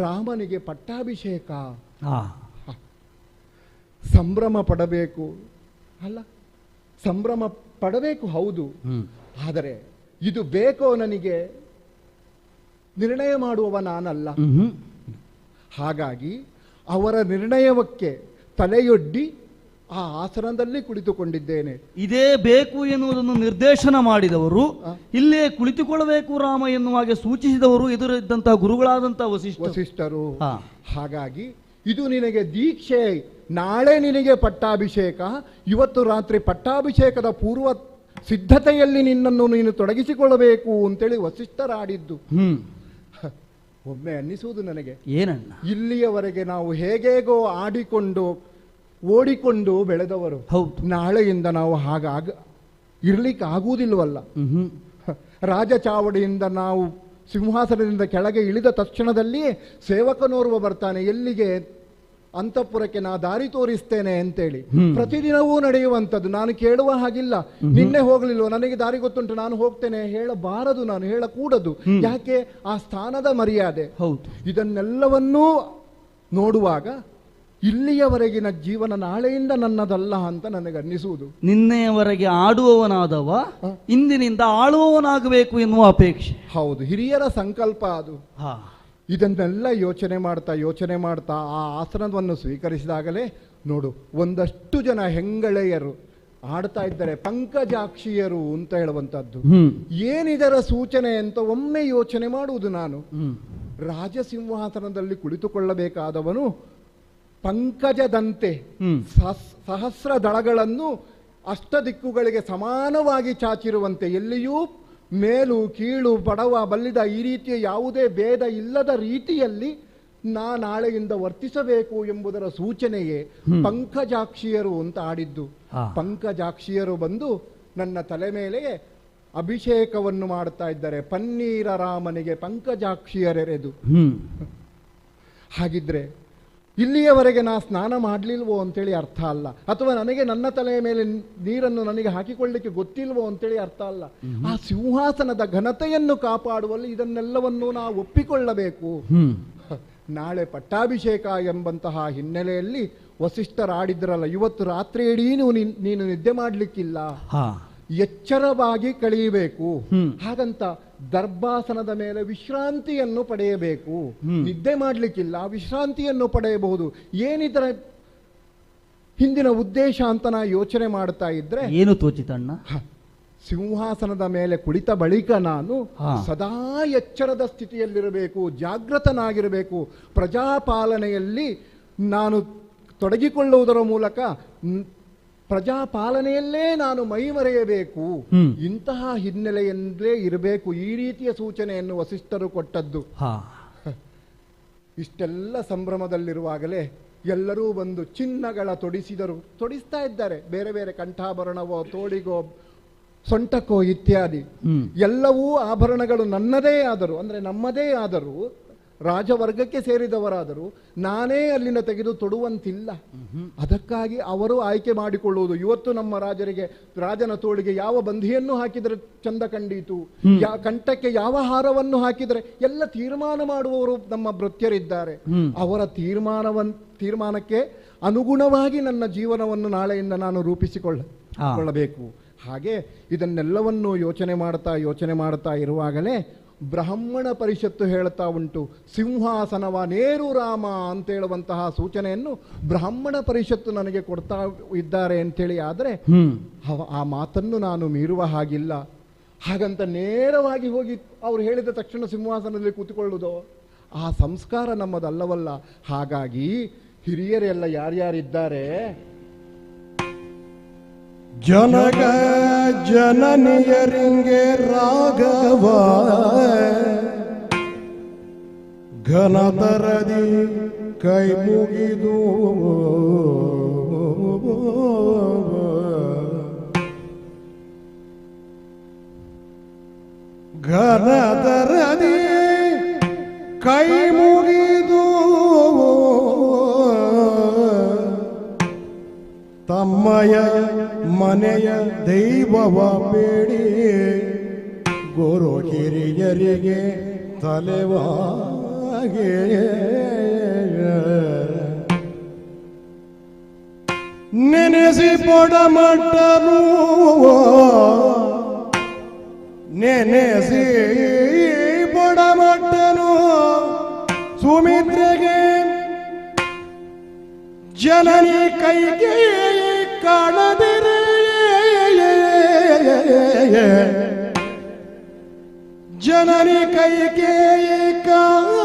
ರಾಮನಿಗೆ ಪಟ್ಟಾಭಿಷೇಕ. ಸಂಭ್ರಮ ಪಡಬೇಕು ಅಲ್ಲ? ಸಂಭ್ರಮ ಪಡಬೇಕು, ಹೌದು. ಆದರೆ ಇದು ಬೇಕೋ ನನಗೆ ನಿರ್ಣಯ ಮಾಡುವವ ನಾನಲ್ಲ. ಹಾಗಾಗಿ ಅವರ ನಿರ್ಣಯಕ್ಕೆ ತಲೆಯೊಡ್ಡಿ ಆ ಆಸನದಲ್ಲಿ ಕುಳಿತುಕೊಂಡಿದ್ದೇನೆ. ಇದೇ ಬೇಕು ಎನ್ನುವುದನ್ನು ನಿರ್ದೇಶನ ಮಾಡಿದವರು, ಇಲ್ಲೇ ಕುಳಿತುಕೊಳ್ಳಬೇಕು ರಾಮ ಎನ್ನುವ ಹಾಗೆ ಸೂಚಿಸಿದವರು ಎದುರಿದ್ದಂತಹ ಗುರುಗಳಾದಂತಹ ವಸಿಷ್ಠರು. ಹಾಗಾಗಿ ಇದು ನಿನಗೆ ದೀಕ್ಷೆ, ನಾಳೆ ನಿನಗೆ ಪಟ್ಟಾಭಿಷೇಕ, ಇವತ್ತು ರಾತ್ರಿ ಪಟ್ಟಾಭಿಷೇಕದ ಪೂರ್ವ ಸಿದ್ಧತೆಯಲ್ಲಿ ನಿನ್ನನ್ನು ನೀನು ತೊಡಗಿಸಿಕೊಳ್ಳಬೇಕು ಅಂತೇಳಿ ವಸಿಷ್ಠರಾಡಿದ್ದು. ಒಮ್ಮೆ ಅನ್ನಿಸುವುದು ನನಗೆ, ಏನಣ್ಣ ಇಲ್ಲಿಯವರೆಗೆ ನಾವು ಹೇಗೇಗೋ ಆಡಿಕೊಂಡು ಓಡಿಕೊಂಡು ಬೆಳೆದವರು, ನಾಳೆಯಿಂದ ನಾವು ಇರ್ಲಿಕ್ಕೆ ಆಗುವುದಿಲ್ವಲ್ಲ. ರಾಜಚಾವಡಿಯಿಂದ ನಾವು ಸಿಂಹಾಸನದಿಂದ ಕೆಳಗೆ ಇಳಿದ ತಕ್ಷಣದಲ್ಲಿ ಸೇವಕನೋರ್ವ ಬರ್ತಾನೆ, ಎಲ್ಲಿಗೆ? ಅಂತಃಪುರಕ್ಕೆ ನಾ ದಾರಿ ತೋರಿಸ್ತೇನೆ ಅಂತೇಳಿ. ಪ್ರತಿದಿನವೂ ನಡೆಯುವಂಥದ್ದು. ನಾನು ಕೇಳುವ ಹಾಗಿಲ್ಲ, ನಿನ್ನೆ ಹೋಗ್ಲಿಲ್ವ, ನನಗೆ ದಾರಿ ಗೊತ್ತುಂಟು, ನಾನು ಹೋಗ್ತೇನೆ ಹೇಳಬಾರದು, ನಾನು ಹೇಳಕೂಡದು. ಯಾಕೆ? ಆ ಸ್ಥಾನದ ಮರ್ಯಾದೆ. ಇದನ್ನೆಲ್ಲವನ್ನೂ ನೋಡುವಾಗ ಇಲ್ಲಿಯವರೆಗಿನ ಜೀವನ ನಾಳೆಯಿಂದ ನನ್ನದಲ್ಲ ಅಂತ ನನಗೆ ಅನ್ನಿಸುವುದು. ನಿನ್ನೆಯವರೆಗೆ ಆಡುವವನಾದವ ಇಂದಿನಿಂದ ಆಳುವವನಾಗಬೇಕು ಎನ್ನುವ ಅಪೇಕ್ಷೆ. ಹೌದು, ಹಿರಿಯರ ಸಂಕಲ್ಪ ಅದು. ಇದನ್ನೆಲ್ಲ ಯೋಚನೆ ಮಾಡ್ತಾ ಆ ಆಸನವನ್ನು ಸ್ವೀಕರಿಸಿದಾಗಲೇ ನೋಡು, ಒಂದಷ್ಟು ಜನ ಹೆಂಗಳೆಯರು ಆಡ್ತಾ ಇದ್ದಾರೆ, ಪಂಕಜಾಕ್ಷಿಯರು ಅಂತ ಹೇಳುವಂತದ್ದು. ಏನಿದರ ಸೂಚನೆ ಅಂತ ಒಮ್ಮೆ ಯೋಚನೆ ಮಾಡುವುದು ನಾನು. ರಾಜಸಿಂಹಾಸನದಲ್ಲಿ ಕುಳಿತುಕೊಳ್ಳಬೇಕಾದವನು ಪಂಕಜದಂತೆ ಸಹಸ್ರ ದಳಗಳನ್ನು ಅಷ್ಟದಿಕ್ಕುಗಳಿಗೆ ಸಮಾನವಾಗಿ ಚಾಚಿರುವಂತೆ, ಎಲ್ಲಿಯೂ ಮೇಲು ಕೀಳು ಬಡವ ಬಲ್ಲಿದ ಈ ರೀತಿಯ ಯಾವುದೇ ಭೇದ ಇಲ್ಲದ ರೀತಿಯಲ್ಲಿ ನಾಳೆಯಿಂದ ವರ್ತಿಸಬೇಕು ಎಂಬುದರ ಸೂಚನೆಯೇ ಪಂಕಜಾಕ್ಷಿಯರು ಅಂತ ಆಡಿದ್ದು. ಪಂಕಜಾಕ್ಷಿಯರು ಬಂದು ನನ್ನ ತಲೆ ಮೇಲೆ ಅಭಿಷೇಕವನ್ನು ಮಾಡ್ತಾ ಇದ್ದಾರೆ. ಪನ್ನೀರ ರಾಮನಿಗೆ ಪಂಕಜಾಕ್ಷಿಯರೆರೆದು. ಹಾಗಿದ್ರೆ ಇಲ್ಲಿಯವರೆಗೆ ನಾ ಸ್ನಾನ ಮಾಡಲಿಲ್ವೋ ಅಂತೇಳಿ ಅರ್ಥ ಅಲ್ಲ, ಅಥವಾ ನನಗೆ ನನ್ನ ತಲೆಯ ಮೇಲೆ ನೀರನ್ನು ನನಗೆ ಹಾಕಿಕೊಳ್ಳಿಕ್ಕೆ ಗೊತ್ತಿಲ್ವೋ ಅಂತೇಳಿ ಅರ್ಥ ಅಲ್ಲ. ಆ ಸಿಂಹಾಸನದ ಘನತೆಯನ್ನು ಕಾಪಾಡುವಲ್ಲಿ ಇದನ್ನೆಲ್ಲವನ್ನು ನಾವು ಒಪ್ಪಿಕೊಳ್ಳಬೇಕು. ನಾಳೆ ಪಟ್ಟಾಭಿಷೇಕ ಎಂಬಂತಹ ಹಿನ್ನೆಲೆಯಲ್ಲಿ ವಸಿಷ್ಠರಾಡಿದ್ರಲ್ಲ, ಇವತ್ತು ರಾತ್ರಿ ಇಡೀ ನೀನು ನಿದ್ದೆ ಮಾಡಲಿಕ್ಕಿಲ್ಲ, ಎಚ್ಚರವಾಗಿ ಕಳೆಯಬೇಕು. ಹಾಗಂತ ದರ್ಭಾಸನದ ಮೇಲೆ ವಿಶ್ರಾಂತಿಯನ್ನು ಪಡೆಯಬೇಕು. ನಿದ್ದೆ ಮಾಡಲಿಕ್ಕಿಲ್ಲ, ವಿಶ್ರಾಂತಿಯನ್ನು ಪಡೆಯಬಹುದು. ಏನಿದರ ಹಿಂದಿನ ಉದ್ದೇಶ ಅಂತ ನಾ ಯೋಚನೆ ಮಾಡ್ತಾ ಇದ್ರೆ ಏನು ತೋಚಿತಣ್ಣ? ಸಿಂಹಾಸನದ ಮೇಲೆ ಕುಳಿತ ಬಳಿಕ ನಾನು ಸದಾ ಎಚ್ಚರದ ಸ್ಥಿತಿಯಲ್ಲಿರಬೇಕು, ಜಾಗೃತನಾಗಿರಬೇಕು. ಪ್ರಜಾಪಾಲನೆಯಲ್ಲಿ ನಾನು ತೊಡಗಿಕೊಳ್ಳುವುದರ ಮೂಲಕ ಪ್ರಜಾಪಾಲನೆಯಲ್ಲೇ ನಾನು ಮೈಮರೆಯಬೇಕು. ಇಂತಹ ಹಿನ್ನೆಲೆಯಲ್ಲೇ ಇರಬೇಕು. ಈ ರೀತಿಯ ಸೂಚನೆಯನ್ನು ವಸಿಷ್ಠರು ಕೊಟ್ಟದ್ದು. ಇಷ್ಟೆಲ್ಲ ಸಂಭ್ರಮದಲ್ಲಿರುವಾಗಲೇ ಎಲ್ಲರೂ ಬಂದು ಚಿನ್ನಗಳ ತೊಡಿಸ್ತಾ ಇದ್ದಾರೆ. ಬೇರೆ ಬೇರೆ ಕಂಠಾಭರಣವೋ ತೋಳಿಗೋ ಸೊಂಟಕ್ಕೋ ಇತ್ಯಾದಿ ಎಲ್ಲವೂ ಆಭರಣಗಳು ನನ್ನದೇ ಆದರೂ, ಅಂದ್ರೆ ನಮ್ಮದೇ ಆದರೂ ರಾಜವರ್ಗಕ್ಕೆ ಸೇರಿದವರಾದರೂ ನಾನೇ ಅಲ್ಲಿಂದ ತೆಗೆದು ತೊಡುವಂತಿಲ್ಲ. ಅದಕ್ಕಾಗಿ ಅವರು ಆಯ್ಕೆ ಮಾಡಿಕೊಳ್ಳುವುದು. ಇವತ್ತು ನಮ್ಮ ರಾಜರಿಗೆ ರಾಜನ ತೋಳಿಗೆ ಯಾವ ಬಂಧಿಯನ್ನು ಹಾಕಿದರೆ ಚಂದ ಕಂಡೀತು, ಕಂಠಕ್ಕೆ ಯಾವ ಹಾರವನ್ನು ಹಾಕಿದರೆ ಎಲ್ಲ ತೀರ್ಮಾನ ಮಾಡುವವರು ನಮ್ಮ ಭೃತ್ಯರಿದ್ದಾರೆ. ಅವರ ತೀರ್ಮಾನಕ್ಕೆ ಅನುಗುಣವಾಗಿ ನನ್ನ ಜೀವನವನ್ನು ನಾಳೆಯಿಂದ ನಾನು ರೂಪಿಸಿಕೊಳ್ಳಬೇಕು. ಹಾಗೆ ಇದನ್ನೆಲ್ಲವನ್ನು ಯೋಚನೆ ಮಾಡ್ತಾ ಇರುವಾಗಲೇ ಬ್ರಾಹ್ಮಣ ಪರಿಷತ್ತು ಹೇಳ್ತಾ ಉಂಟು, ಸಿಂಹಾಸನವ ನೇರು ರಾಮ ಅಂತೇಳುವಂತಹ ಸೂಚನೆಯನ್ನು ಬ್ರಾಹ್ಮಣ ಪರಿಷತ್ತು ನನಗೆ ಕೊಡ್ತಾ ಇದ್ದಾರೆ ಅಂತೇಳಿ. ಆದರೆ ಆ ಮಾತನ್ನು ನಾನು ಮೀರುವ ಹಾಗಿಲ್ಲ. ಹಾಗಂತ ನೇರವಾಗಿ ಹೋಗಿ ಅವ್ರು ಹೇಳಿದ ತಕ್ಷಣ ಸಿಂಹಾಸನದಲ್ಲಿ ಕೂತ್ಕೊಳ್ಳುವುದೋ, ಆ ಸಂಸ್ಕಾರ ನಮ್ಮದಲ್ಲವಲ್ಲ. ಹಾಗಾಗಿ ಹಿರಿಯರೆಲ್ಲ ಯಾರ್ಯಾರಿದ್ದಾರೆ, ಜನಗ ಜನನಿಯರಿಂಗೆ ರಾಘವ ಘನತರದಿ ಕೈ ಮುಗಿದು ಘನತರದಿ ಕೈ ಮುಗಿದು ತಮ್ಮಯ ಮನೆಯ ದೈವವ ಬೇಡಿ ಗುರು ಹಿರಿಯರಿಗೆ ತಲೆವಾಗೆ ನೆನೆಸಿ ಪೊಡಮಟ್ಟನು ನೆನೆಸಿ ಪೊಡಮಟ್ಟನು ಸುಮಿತ್ರೆಗೆ ಜನನಿ ಕೈಗೆ ಕಾಣದಿರೆ ಜನನಿ ಕೈಗೆ ಕಾಣದಿರೆ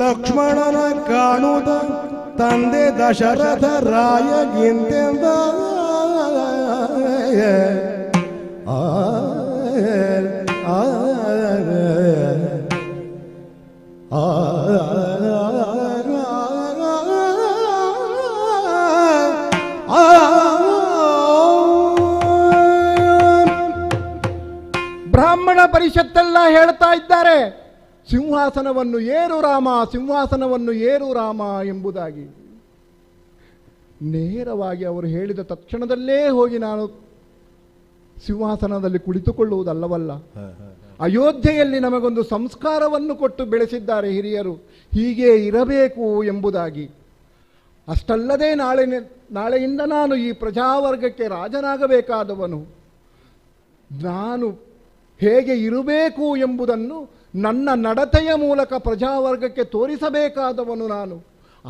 ಲಕ್ಷ್ಮಣನ ಕಾಣುದ ತಂದೆ ದಶರಥ ರಾಯಗಿಂತೆಂದ ಬ್ರಾಹ್ಮಣ ಪರಿಷತ್ತೆಲ್ಲ ಹೇಳ್ತಾ ಇದ್ದಾರೆ, ಸಿಂಹಾಸನವನ್ನು ಏರು ರಾಮ, ಸಿಂಹಾಸನವನ್ನು ಏರು ರಾಮ ಎಂಬುದಾಗಿ. ನೇರವಾಗಿ ಅವರು ಹೇಳಿದ ತಕ್ಷಣದಲ್ಲೇ ಹೋಗಿ ನಾನು ಸಿಂಹಾಸನದಲ್ಲಿ ಕುಳಿತುಕೊಳ್ಳುವುದಲ್ಲವಲ್ಲ. ಅಯೋಧ್ಯೆಯಲ್ಲಿ ನಮಗೊಂದು ಸಂಸ್ಕಾರವನ್ನು ಕೊಟ್ಟು ಬೆಳೆಸಿದ್ದಾರೆ ಹಿರಿಯರು, ಹೀಗೆ ಇರಬೇಕು ಎಂಬುದಾಗಿ. ಅಷ್ಟಲ್ಲದೆ ನಾಳೆಯಿಂದ ನಾನು ಈ ಪ್ರಜಾವರ್ಗಕ್ಕೆ ರಾಜನಾಗಬೇಕಾದವನು. ನಾನು ಹೇಗೆ ಇರಬೇಕು ಎಂಬುದನ್ನು ನನ್ನ ನಡತೆಯ ಮೂಲಕ ಪ್ರಜಾವರ್ಗಕ್ಕೆ ತೋರಿಸಬೇಕಾದವನು ನಾನು.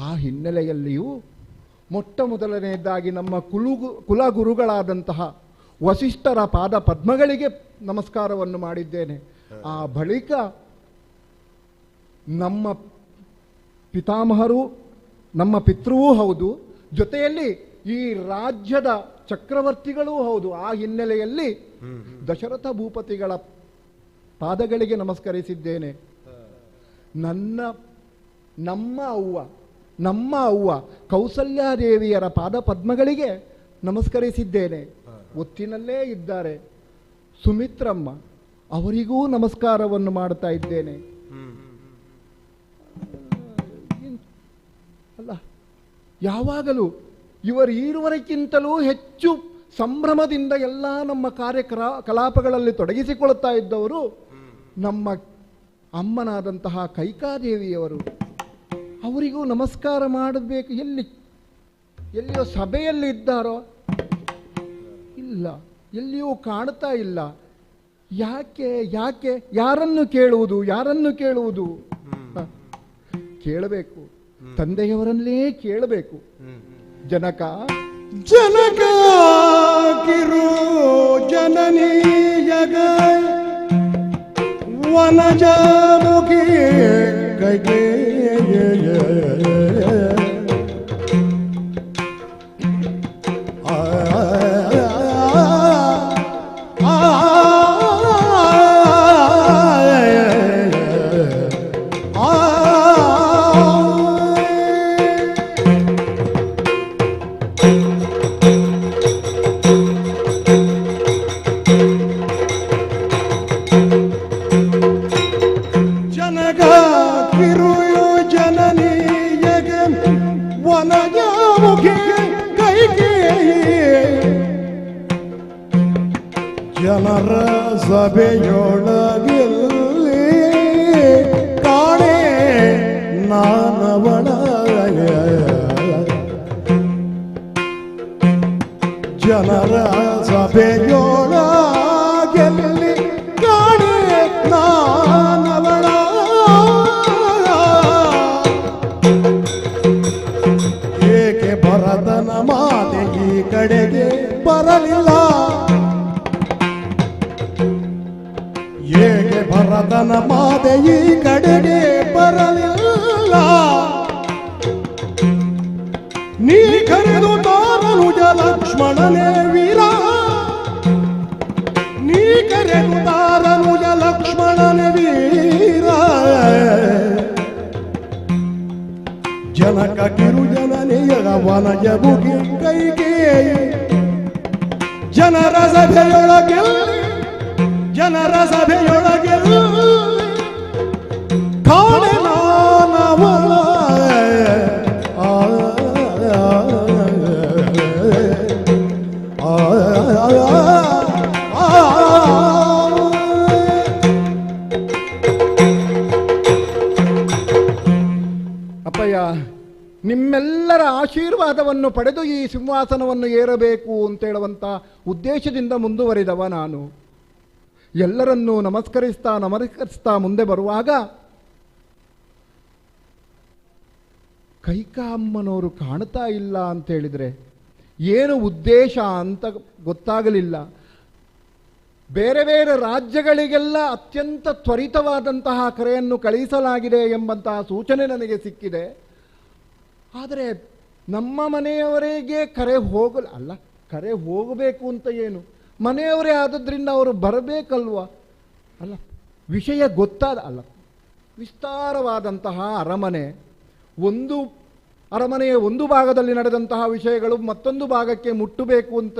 ಆ ಹಿನ್ನೆಲೆಯಲ್ಲಿಯೂ ಮೊಟ್ಟ ಮೊದಲನೆಯದಾಗಿ ನಮ್ಮ ಕುಲಗುರುಗಳಾದಂತಹ ವಸಿಷ್ಠರ ಪಾದ ಪದ್ಮಗಳಿಗೆ ನಮಸ್ಕಾರವನ್ನು ಮಾಡಿದ್ದೇನೆ. ಆ ಬಳಿಕ ನಮ್ಮ ಪಿತಾಮಹರು, ನಮ್ಮ ಪಿತೃವೂ ಹೌದು, ಜೊತೆಯಲ್ಲಿ ಈ ರಾಜ್ಯದ ಚಕ್ರವರ್ತಿಗಳೂ ಹೌದು. ಆ ಹಿನ್ನೆಲೆಯಲ್ಲಿ ದಶರಥ ಭೂಪತಿಗಳ ಪಾದಗಳಿಗೆ ನಮಸ್ಕರಿಸಿದ್ದೇನೆ. ನಮ್ಮ ಅವ್ವ ಕೌಸಲ್ಯಾದೇವಿಯರ ಪಾದ ಪದ್ಮಗಳಿಗೆ ನಮಸ್ಕರಿಸಿದ್ದೇನೆ. ಒತ್ತಿನಲ್ಲೇ ಇದ್ದಾರೆ ಸುಮಿತ್ರಮ್ಮ, ಅವರಿಗೂ ನಮಸ್ಕಾರವನ್ನು ಮಾಡ್ತಾ ಇದ್ದೇನೆ. ಅಲ್ಲ, ಯಾವಾಗಲೂ ಇವರೀರುವರಿಗಿಂತಲೂ ಹೆಚ್ಚು ಸಂಭ್ರಮದಿಂದ ಎಲ್ಲ ನಮ್ಮ ಕಲಾಪಗಳಲ್ಲಿ ತೊಡಗಿಸಿಕೊಳ್ಳುತ್ತಾ ಇದ್ದವರು ನಮ್ಮ ಅಮ್ಮನಾದಂತಹ ಕೈಕಾದೇವಿಯವರು. ಅವರಿಗೂ ನಮಸ್ಕಾರ ಮಾಡಬೇಕು. ಎಲ್ಲಿಯೋ ಸಭೆಯಲ್ಲಿ ಇದ್ದಾರೋ ಇಲ್ಲ, ಎಲ್ಲಿಯೂ ಕಾಣ್ತಾ ಇಲ್ಲ. ಯಾಕೆ ಯಾರನ್ನು ಕೇಳುವುದು? ಕೇಳಬೇಕು, ತಂದೆಯವರನ್ನೇ ಕೇಳಬೇಕು. ಜನಕ ಕಿರು ಜನನೀಯಗ ವನಜ ಮುಖಿ ಕೈಗೆ ಜನಕ ಕಿರುಯು ಜನನೀಯಗೆ ವನಜ ಮುಖಿ ಕೈಕೇಯಿ ಜನರ ಸಭೆಯೊಳಗಿಲ್ಲಿ ಕಾಣೆ ನಾನವಳ ಜನರ ಸಭೆಯೊಳಗಿಲ್ಲಿ ಕಾಣೆ ನಾನವಳ ಏಕೆ ಭರತನ ಮಾತೆ ಈ ಕಡೆಗೆ ಬರಲಿಲ್ಲ ಏಕೆ ಭರತನ ಮಾತೆ ಈ ಕಡೆಗೆ ಬರಲಿಲ್ಲ ನೀ ಕರೆದು ತಾರನುಜ ಲಕ್ಷ್ಮಣನೇ ವೀರ ನೀ ಕರೆದು ತಾರನುಜ ಲಕ್ಷ್ಮಣನೇ ವೀರ ಜನಕ ಕಿರುಜನನೆಯ ವನಜ ಮುಗಿ ಕೈಗೆ ಜನರ ಸಭೆಯೊಳಗೆ ಜನರ ಸಭೆಯೊಳಗೆ ಕಾಣೆ ನಾನವಳ ಅಪ್ಪಯ್ಯ, ನಿಮ್ಮೆಲ್ಲರ ಆಶೀರ್ವಾದವನ್ನು ಪಡೆದು ಈ ಸಿಂಹಾಸನವನ್ನು ಏರಬೇಕು ಅಂತ ಹೇಳುವಂತ ಉದ್ದೇಶದಿಂದ ಮುಂದುವರಿದವ ನಾನು. ಎಲ್ಲರನ್ನೂ ನಮಸ್ಕರಿಸ್ತಾ ಮುಂದೆ ಬರುವಾಗ ಕೈಕಾ ಅಮ್ಮನವರು ಕಾಣ್ತಾ ಇಲ್ಲ ಅಂತ ಹೇಳಿದ್ರೆ ಏನು ಉದ್ದೇಶ ಅಂತ ಗೊತ್ತಾಗಲಿಲ್ಲ. ಬೇರೆ ಬೇರೆ ರಾಜ್ಯಗಳಿಗೆಲ್ಲ ಅತ್ಯಂತ ತ್ವರಿತವಾದಂತಹ ಕರೆಯನ್ನು ಕಳುಹಿಸಲಾಗಿದೆ ಎಂಬಂತಹ ಸೂಚನೆ ನನಗೆ ಸಿಕ್ಕಿದೆ. ಆದರೆ ನಮ್ಮ ಮನೆಯವರಿಗೆ ಕರೆ ಹೋಗಬೇಕು ಅಂತ ಏನು, ಮನೆಯವರೇ ಆದದ್ರಿಂದ ಅವರು ಬರಬೇಕಲ್ವ? ಅಲ್ಲ, ವಿಷಯ ಅಲ್ಲ, ವಿಸ್ತಾರವಾದಂತಹ ಅರಮನೆ, ಅರಮನೆಯ ಒಂದು ಭಾಗದಲ್ಲಿ ನಡೆದಂತಹ ವಿಷಯಗಳು ಮತ್ತೊಂದು ಭಾಗಕ್ಕೆ ಮುಟ್ಟಬೇಕು ಅಂತ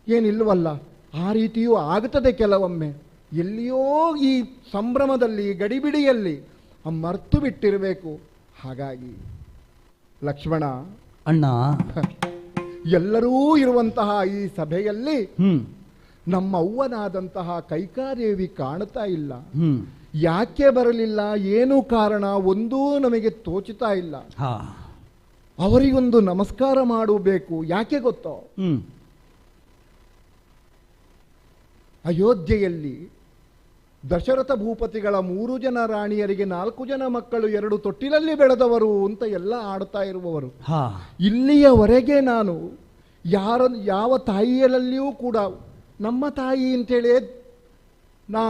ಏನಿಲ್ವಲ್ಲ. ಆ ರೀತಿಯೂ ಆಗುತ್ತದೆ ಕೆಲವೊಮ್ಮೆ. ಎಲ್ಲಿಯೋ ಈ ಸಂಭ್ರಮದಲ್ಲಿ ಗಡಿಬಿಡಿಯಲ್ಲಿ ಮರ್ತು ಬಿಟ್ಟಿರಬೇಕು. ಹಾಗಾಗಿ ಲಕ್ಷ್ಮಣ ಅಣ್ಣ, ಎಲ್ಲರೂ ಇರುವಂತಹ ಈ ಸಭೆಯಲ್ಲಿ ನಮ್ಮ ಅವ್ವನಾದಂತಹ ಕೈಕಾದೇವಿ ಕಾಣ್ತಾ ಇಲ್ಲ. ಯಾಕೆ ಬರಲಿಲ್ಲ, ಏನು ಕಾರಣ ಒಂದೂ ನಮಗೆ ತೋಚುತ್ತಾ ಇಲ್ಲ. ಅವರಿಗೊಂದು ನಮಸ್ಕಾರ ಮಾಡಬೇಕು. ಯಾಕೆ ಗೊತ್ತೋ, ಅಯೋಧ್ಯೆಯಲ್ಲಿ ದಶರಥ ಭೂಪತಿಗಳ 3 ಜನ ರಾಣಿಯರಿಗೆ 4 ಜನ ಮಕ್ಕಳು, 2 ತೊಟ್ಟಿಲಲ್ಲಿ ಬೆಳೆದವರು ಅಂತ ಎಲ್ಲ ಆಡ್ತಾ ಇರುವವರು. ಇಲ್ಲಿಯವರೆಗೆ ನಾನು ಯಾವ ತಾಯಿಯಲ್ಲಿಯೂ ಕೂಡ ನಮ್ಮ ತಾಯಿ ಅಂತೇಳಿ ನಾ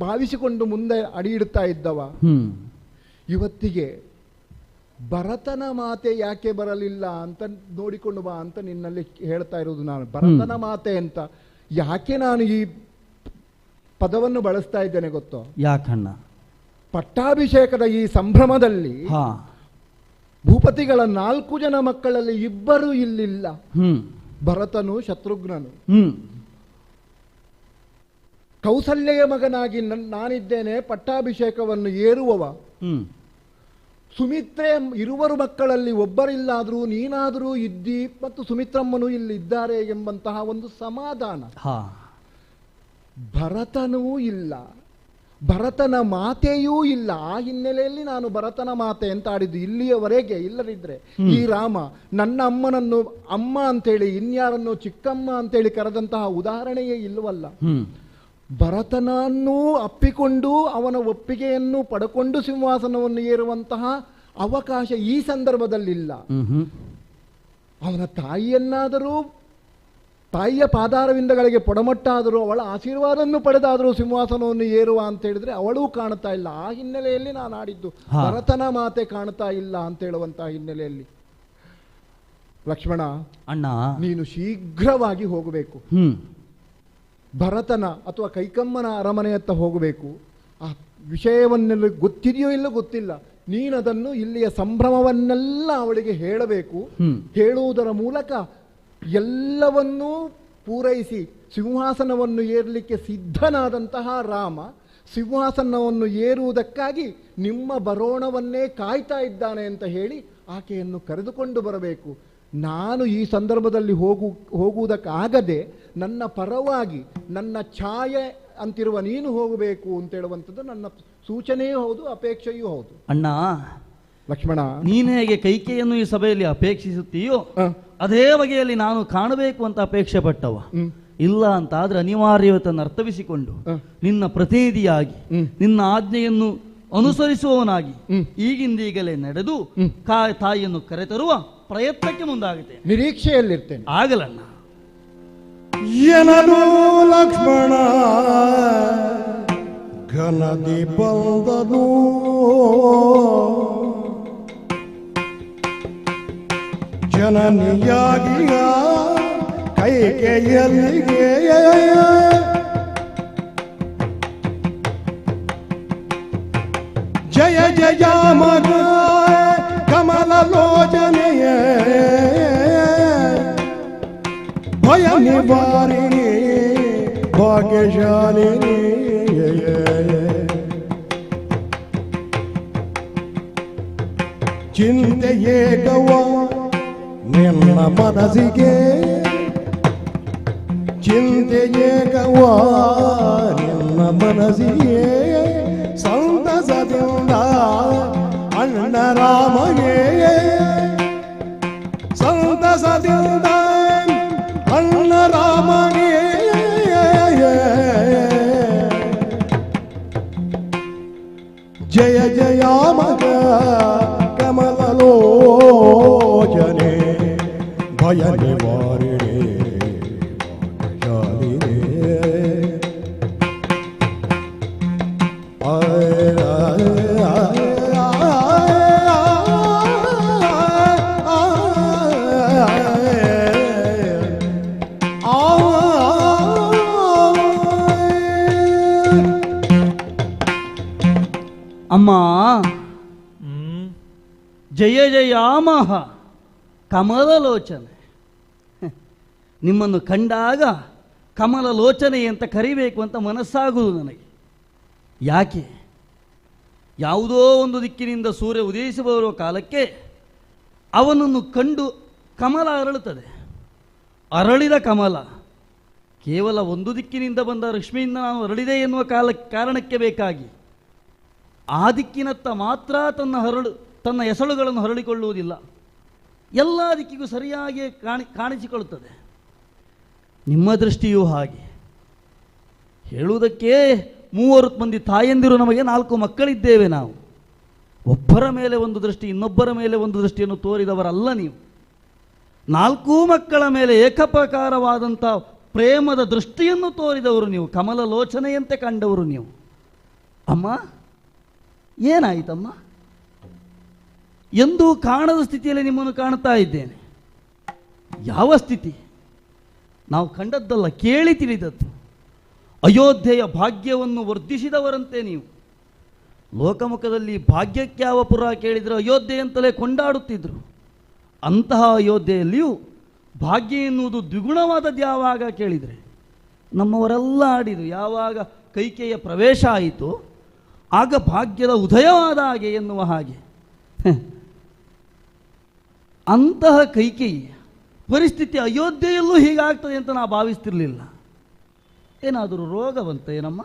ಭಾವಿಸಿಕೊಂಡು ಮುಂದೆ ಅಡಿ ಇಡ್ತಾ ಇದ್ದವ. ಇವತ್ತಿಗೆ ಭರತನ ಮಾತೆ ಯಾಕೆ ಬರಲಿಲ್ಲ ಅಂತ ನೋಡಿಕೊಂಡು ಬಾ ಅಂತ ನಿನ್ನಲ್ಲಿ ಹೇಳ್ತಾ ಇರೋದು ನಾನು. ಭರತನ ಮಾತೆ ಅಂತ ಯಾಕೆ ನಾನು ಈ ಪದವನ್ನು ಬಳಸ್ತಾ ಇದ್ದೇನೆ ಗೊತ್ತೋ? ಯಾಕಣ್ಣ? ಪಟ್ಟಾಭಿಷೇಕದ ಈ ಸಂಭ್ರಮದಲ್ಲಿ ಭೂಪತಿಗಳ 4 ಜನ ಮಕ್ಕಳಲ್ಲಿ 2 ಇಲ್ಲಿಲ್ಲ. ಭರತನು, ಶತ್ರುಘ್ನನು. ಕೌಸಲ್ಯೆಯ ಮಗನಾಗಿ ನಾನಿದ್ದೇನೆ ಪಟ್ಟಾಭಿಷೇಕವನ್ನು ಏರುವವ. ಸುಮಿತ್ರೆ ಇರುವರು ಮಕ್ಕಳಲ್ಲಿ ಒಬ್ಬರಿಲ್ಲಾದರೂ ನೀನಾದರೂ ಇದ್ದಿ ಮತ್ತು ಸುಮಿತ್ರಮ್ಮನು ಇಲ್ಲಿದ್ದಾರೆ ಎಂಬಂತಹ ಒಂದು ಸಮಾಧಾನ. ಭರತನೂ ಇಲ್ಲ, ಭರತನ ಮಾತೆಯೂ ಇಲ್ಲ. ಆ ಹಿನ್ನೆಲೆಯಲ್ಲಿ ನಾನು ಭರತನ ಮಾತೆ ಅಂತ ಆಡಿದ್ದು. ಇಲ್ಲಿಯವರೆಗೆ ಇಲ್ಲದಿದ್ರೆ ಈ ರಾಮ ನನ್ನ ಅಮ್ಮನನ್ನು ಅಮ್ಮ ಅಂತೇಳಿ ಇನ್ಯಾರನ್ನು ಚಿಕ್ಕಮ್ಮ ಅಂತೇಳಿ ಕರೆದಂತಹ ಉದಾಹರಣೆಯೇ ಇಲ್ಲವಲ್ಲ. ಭರತನನ್ನೂ ಅಪ್ಪಿಕೊಂಡು ಅವನ ಒಪ್ಪಿಗೆಯನ್ನು ಪಡ್ಕೊಂಡು ಸಿಂಹಾಸನವನ್ನು ಏರುವಂತಹ ಅವಕಾಶ ಈ ಸಂದರ್ಭದಲ್ಲಿಲ್ಲ. ಅವನ ತಾಯಿಯನ್ನಾದರೂ, ತಾಯಿಯ ಪಾದಾರವಿಂದಗಳಿಗೆ ಪೊಡಮಟ್ಟಾದರೂ, ಅವಳ ಆಶೀರ್ವಾದವನ್ನು ಪಡೆದಾದರೂ ಸಿಂಹಾಸನವನ್ನು ಏರುವ ಅಂತ ಹೇಳಿದ್ರೆ ಅವಳೂ ಕಾಣ್ತಾ ಇಲ್ಲ. ಆ ಹಿನ್ನೆಲೆಯಲ್ಲಿ ನಾನು ಆಡಿದ್ದು. ಭರತನ ಮಾತೆ ಕಾಣ್ತಾ ಇಲ್ಲ ಅಂತ ಹೇಳುವಂತಹ ಹಿನ್ನೆಲೆಯಲ್ಲಿ ಲಕ್ಷ್ಮಣ ಅಣ್ಣ, ನೀನು ಶೀಘ್ರವಾಗಿ ಹೋಗಬೇಕು. ಭರತನ ಅಥವಾ ಕೈಕಮ್ಮನ ಅರಮನೆಯತ್ತ ಹೋಗಬೇಕು. ಆ ವಿಷಯವನ್ನೆಲ್ಲ ಗೊತ್ತಿದೆಯೋ ಇಲ್ಲೋ ಗೊತ್ತಿಲ್ಲ, ನೀನದನ್ನು ಇಲ್ಲಿಯ ಸಂಭ್ರಮವನ್ನೆಲ್ಲ ಅವಳಿಗೆ ಹೇಳಬೇಕು. ಹೇಳುವುದರ ಮೂಲಕ ಎಲ್ಲವನ್ನೂ ಪೂರೈಸಿ ಸಿಂಹಾಸನವನ್ನು ಏರಲಿಕ್ಕೆ ಸಿದ್ಧನಾದಂತಹ ರಾಮ ಸಿಂಹಾಸನವನ್ನು ಏರುವುದಕ್ಕಾಗಿ ನಿಮ್ಮ ಬರೋಣವನ್ನೇ ಕಾಯ್ತಾ ಇದ್ದಾನೆ ಅಂತ ಹೇಳಿ ಆಕೆಯನ್ನು ಕರೆದುಕೊಂಡು ಬರಬೇಕು. ನಾನು ಈ ಸಂದರ್ಭದಲ್ಲಿ ಹೋಗುವುದಕ್ಕಾಗದೆ ನನ್ನ ಪರವಾಗಿ ನನ್ನ ಛಾಯೆ ಅಂತಿರುವ ನೀನು ಹೋಗಬೇಕು ಅಂತ ಹೇಳುವಂಥದ್ದು ನನ್ನ ಸೂಚನೆಯೂ ಹೌದು, ಅಪೇಕ್ಷೆಯೂ ಹೌದು. ಅಣ್ಣ ಲಕ್ಷ್ಮಣ, ನೀನು ಹೇಗೆ ಕೈಕೆಯನ್ನು ಈ ಸಭೆಯಲ್ಲಿ ಅಪೇಕ್ಷಿಸುತ್ತೀಯೋ ಅದೇ ಬಗೆಯಲ್ಲಿ ನಾನು ಕಾಣಬೇಕು ಅಂತ ಅಪೇಕ್ಷೆ ಪಟ್ಟವ. ಇಲ್ಲ ಅಂತ ಆದ್ರೆ ಅನಿವಾರ್ಯತೆಯನ್ನು ಅರ್ಥವಿಸಿಕೊಂಡು ನಿನ್ನ ಪ್ರತಿನಿಧಿಯಾಗಿ ನಿನ್ನ ಆಜ್ಞೆಯನ್ನು ಅನುಸರಿಸುವವನಾಗಿ ಈಗಿಂದೀಗಲೇ ನಡೆದು ತಾಯಿಯನ್ನು ಕರೆತರುವ ಪ್ರಯತ್ನಕ್ಕೆ ಮುಂದಾಗುತ್ತೆ. ನಿರೀಕ್ಷೆಯಲ್ಲಿರ್ತೇನೆ. ಆಗಲಣ್ಣ. ಏನದು ಲಕ್ಷ್ಮಣ ಘನದಿ ಬಂದನು, ಜನನಿಯಾಗಿಯ ಕೈಕೆಯಲ್ಲಿಗೆ ಜಯ ಜಯ ಮಗ ಕಮಲ ಲೋಚನೆಯ ಭಯ ನಿವಾರಿಣಿ ಭಾಗ್ಯಶಾಲಿನಿ ಚಿಂತೆ ಏಕವ ನಿನ್ನ ಮನಸ್ಸಿಗೆ, ಚಿಂತೆ ಏಕವ ನಿನ್ನ ಮನಸ್ಸಿಗೆ, ಸಂತಸದಿಂದ ಅಣ್ಣ ರಾಮಗೆ, ಸಂತಸದಿಂದ ಅಣ್ಣ ರಾಮಗೆ ಜಯ ಜಯ ಮಗ ಕಮಲಲೋಚನೆ ಭಯ ನಿವಾರಿಣೆ ಶಾಲಿನೇ ಅಮ್ಮ ಜಯ ಜಯ ಮಹ ಕಮಲಲೋಚನೆ. ನಿಮ್ಮನ್ನು ಕಂಡಾಗ ಕಮಲಲೋಚನೆ ಅಂತ ಕರಿಬೇಕು ಅಂತ ಮನಸ್ಸಾಗುವುದು ನನಗೆ. ಯಾಕೆ? ಯಾವುದೋ ಒಂದು ದಿಕ್ಕಿನಿಂದ ಸೂರ್ಯ ಉದಯಿಸಿ ಬರುವ ಕಾಲಕ್ಕೆ ಅವನನ್ನು ಕಂಡು ಕಮಲ ಅರಳುತ್ತದೆ. ಅರಳಿದ ಕಮಲ ಕೇವಲ ಒಂದು ದಿಕ್ಕಿನಿಂದ ಬಂದ ರಶ್ಮಿಯಿಂದ ನಾನು ಅರಳಿದೆ ಎನ್ನುವ ಕಾರಣಕ್ಕೆ ಬೇಕಾಗಿ ಆ ದಿಕ್ಕಿನತ್ತ ಮಾತ್ರ ತನ್ನ ಎಸಳುಗಳನ್ನು ಹರಳಿಕೊಳ್ಳುವುದಿಲ್ಲ, ಎಲ್ಲ ದಿಕ್ಕಿಗೂ ಸರಿಯಾಗಿ ಕಾಣಿಸಿಕೊಳ್ಳುತ್ತದೆ. ನಿಮ್ಮ ದೃಷ್ಟಿಯೂ ಹಾಗೆ. ಹೇಳುವುದಕ್ಕೆ 30 ಮಂದಿ ತಾಯಂದಿರು, ನಮಗೆ 4 ಮಕ್ಕಳಿದ್ದೇವೆ. ನಾವು ಒಬ್ಬರ ಮೇಲೆ ಒಂದು ದೃಷ್ಟಿ, ಇನ್ನೊಬ್ಬರ ಮೇಲೆ ಒಂದು ದೃಷ್ಟಿಯನ್ನು ತೋರಿದವರಲ್ಲ ನೀವು. 4 ಮಕ್ಕಳ ಮೇಲೆ ಏಕಪ್ರಕಾರವಾದಂಥ ಪ್ರೇಮದ ದೃಷ್ಟಿಯನ್ನು ತೋರಿದವರು ನೀವು, ಕಮಲ ಲೋಚನೆಯಂತೆ ಕಂಡವರು ನೀವು. ಅಮ್ಮ, ಏನಾಯಿತಮ್ಮ? ಎಂದೂ ಕಾಣದ ಸ್ಥಿತಿಯಲ್ಲಿ ನಿಮ್ಮನ್ನು ಕಾಣ್ತಾ ಇದ್ದೇನೆ. ಯಾವ ಸ್ಥಿತಿ? ನಾವು ಕಂಡದ್ದಲ್ಲ, ಕೇಳಿ ತಿಳಿದದ್ದು. ಅಯೋಧ್ಯೆಯ ಭಾಗ್ಯವನ್ನು ವರ್ಧಿಸಿದವರಂತೆ ನೀವು. ಲೋಕಮುಖದಲ್ಲಿ ಭಾಗ್ಯಕ್ಯಾವ ಪುರ ಕೇಳಿದರೆ ಅಯೋಧ್ಯೆ ಅಂತಲೇ ಕೊಂಡಾಡುತ್ತಿದ್ದರು. ಅಂತಹ ಅಯೋಧ್ಯೆಯಲ್ಲಿಯೂ ಭಾಗ್ಯ ಎನ್ನುವುದು ದ್ವಿಗುಣವಾದದ್ದು ಯಾವಾಗ ಕೇಳಿದರೆ ನಮ್ಮವರೆಲ್ಲ ಆಡಿದರು. ಯಾವಾಗ ಕೈಕೆಯ ಪ್ರವೇಶ ಆಯಿತು ಆಗ ಭಾಗ್ಯದ ಉದಯವಾದ ಹಾಗೆ ಎನ್ನುವ ಹಾಗೆ. ಅಂತಹ ಕೈಕೇಯಿ ಪರಿಸ್ಥಿತಿ ಅಯೋಧ್ಯೆಯಲ್ಲೂ ಹೀಗಾಗ್ತದೆ ಅಂತ ನಾವು ಭಾವಿಸ್ತಿರ್ಲಿಲ್ಲ. ಏನಾದರೂ ರೋಗ ಬಂತೇನಮ್ಮ?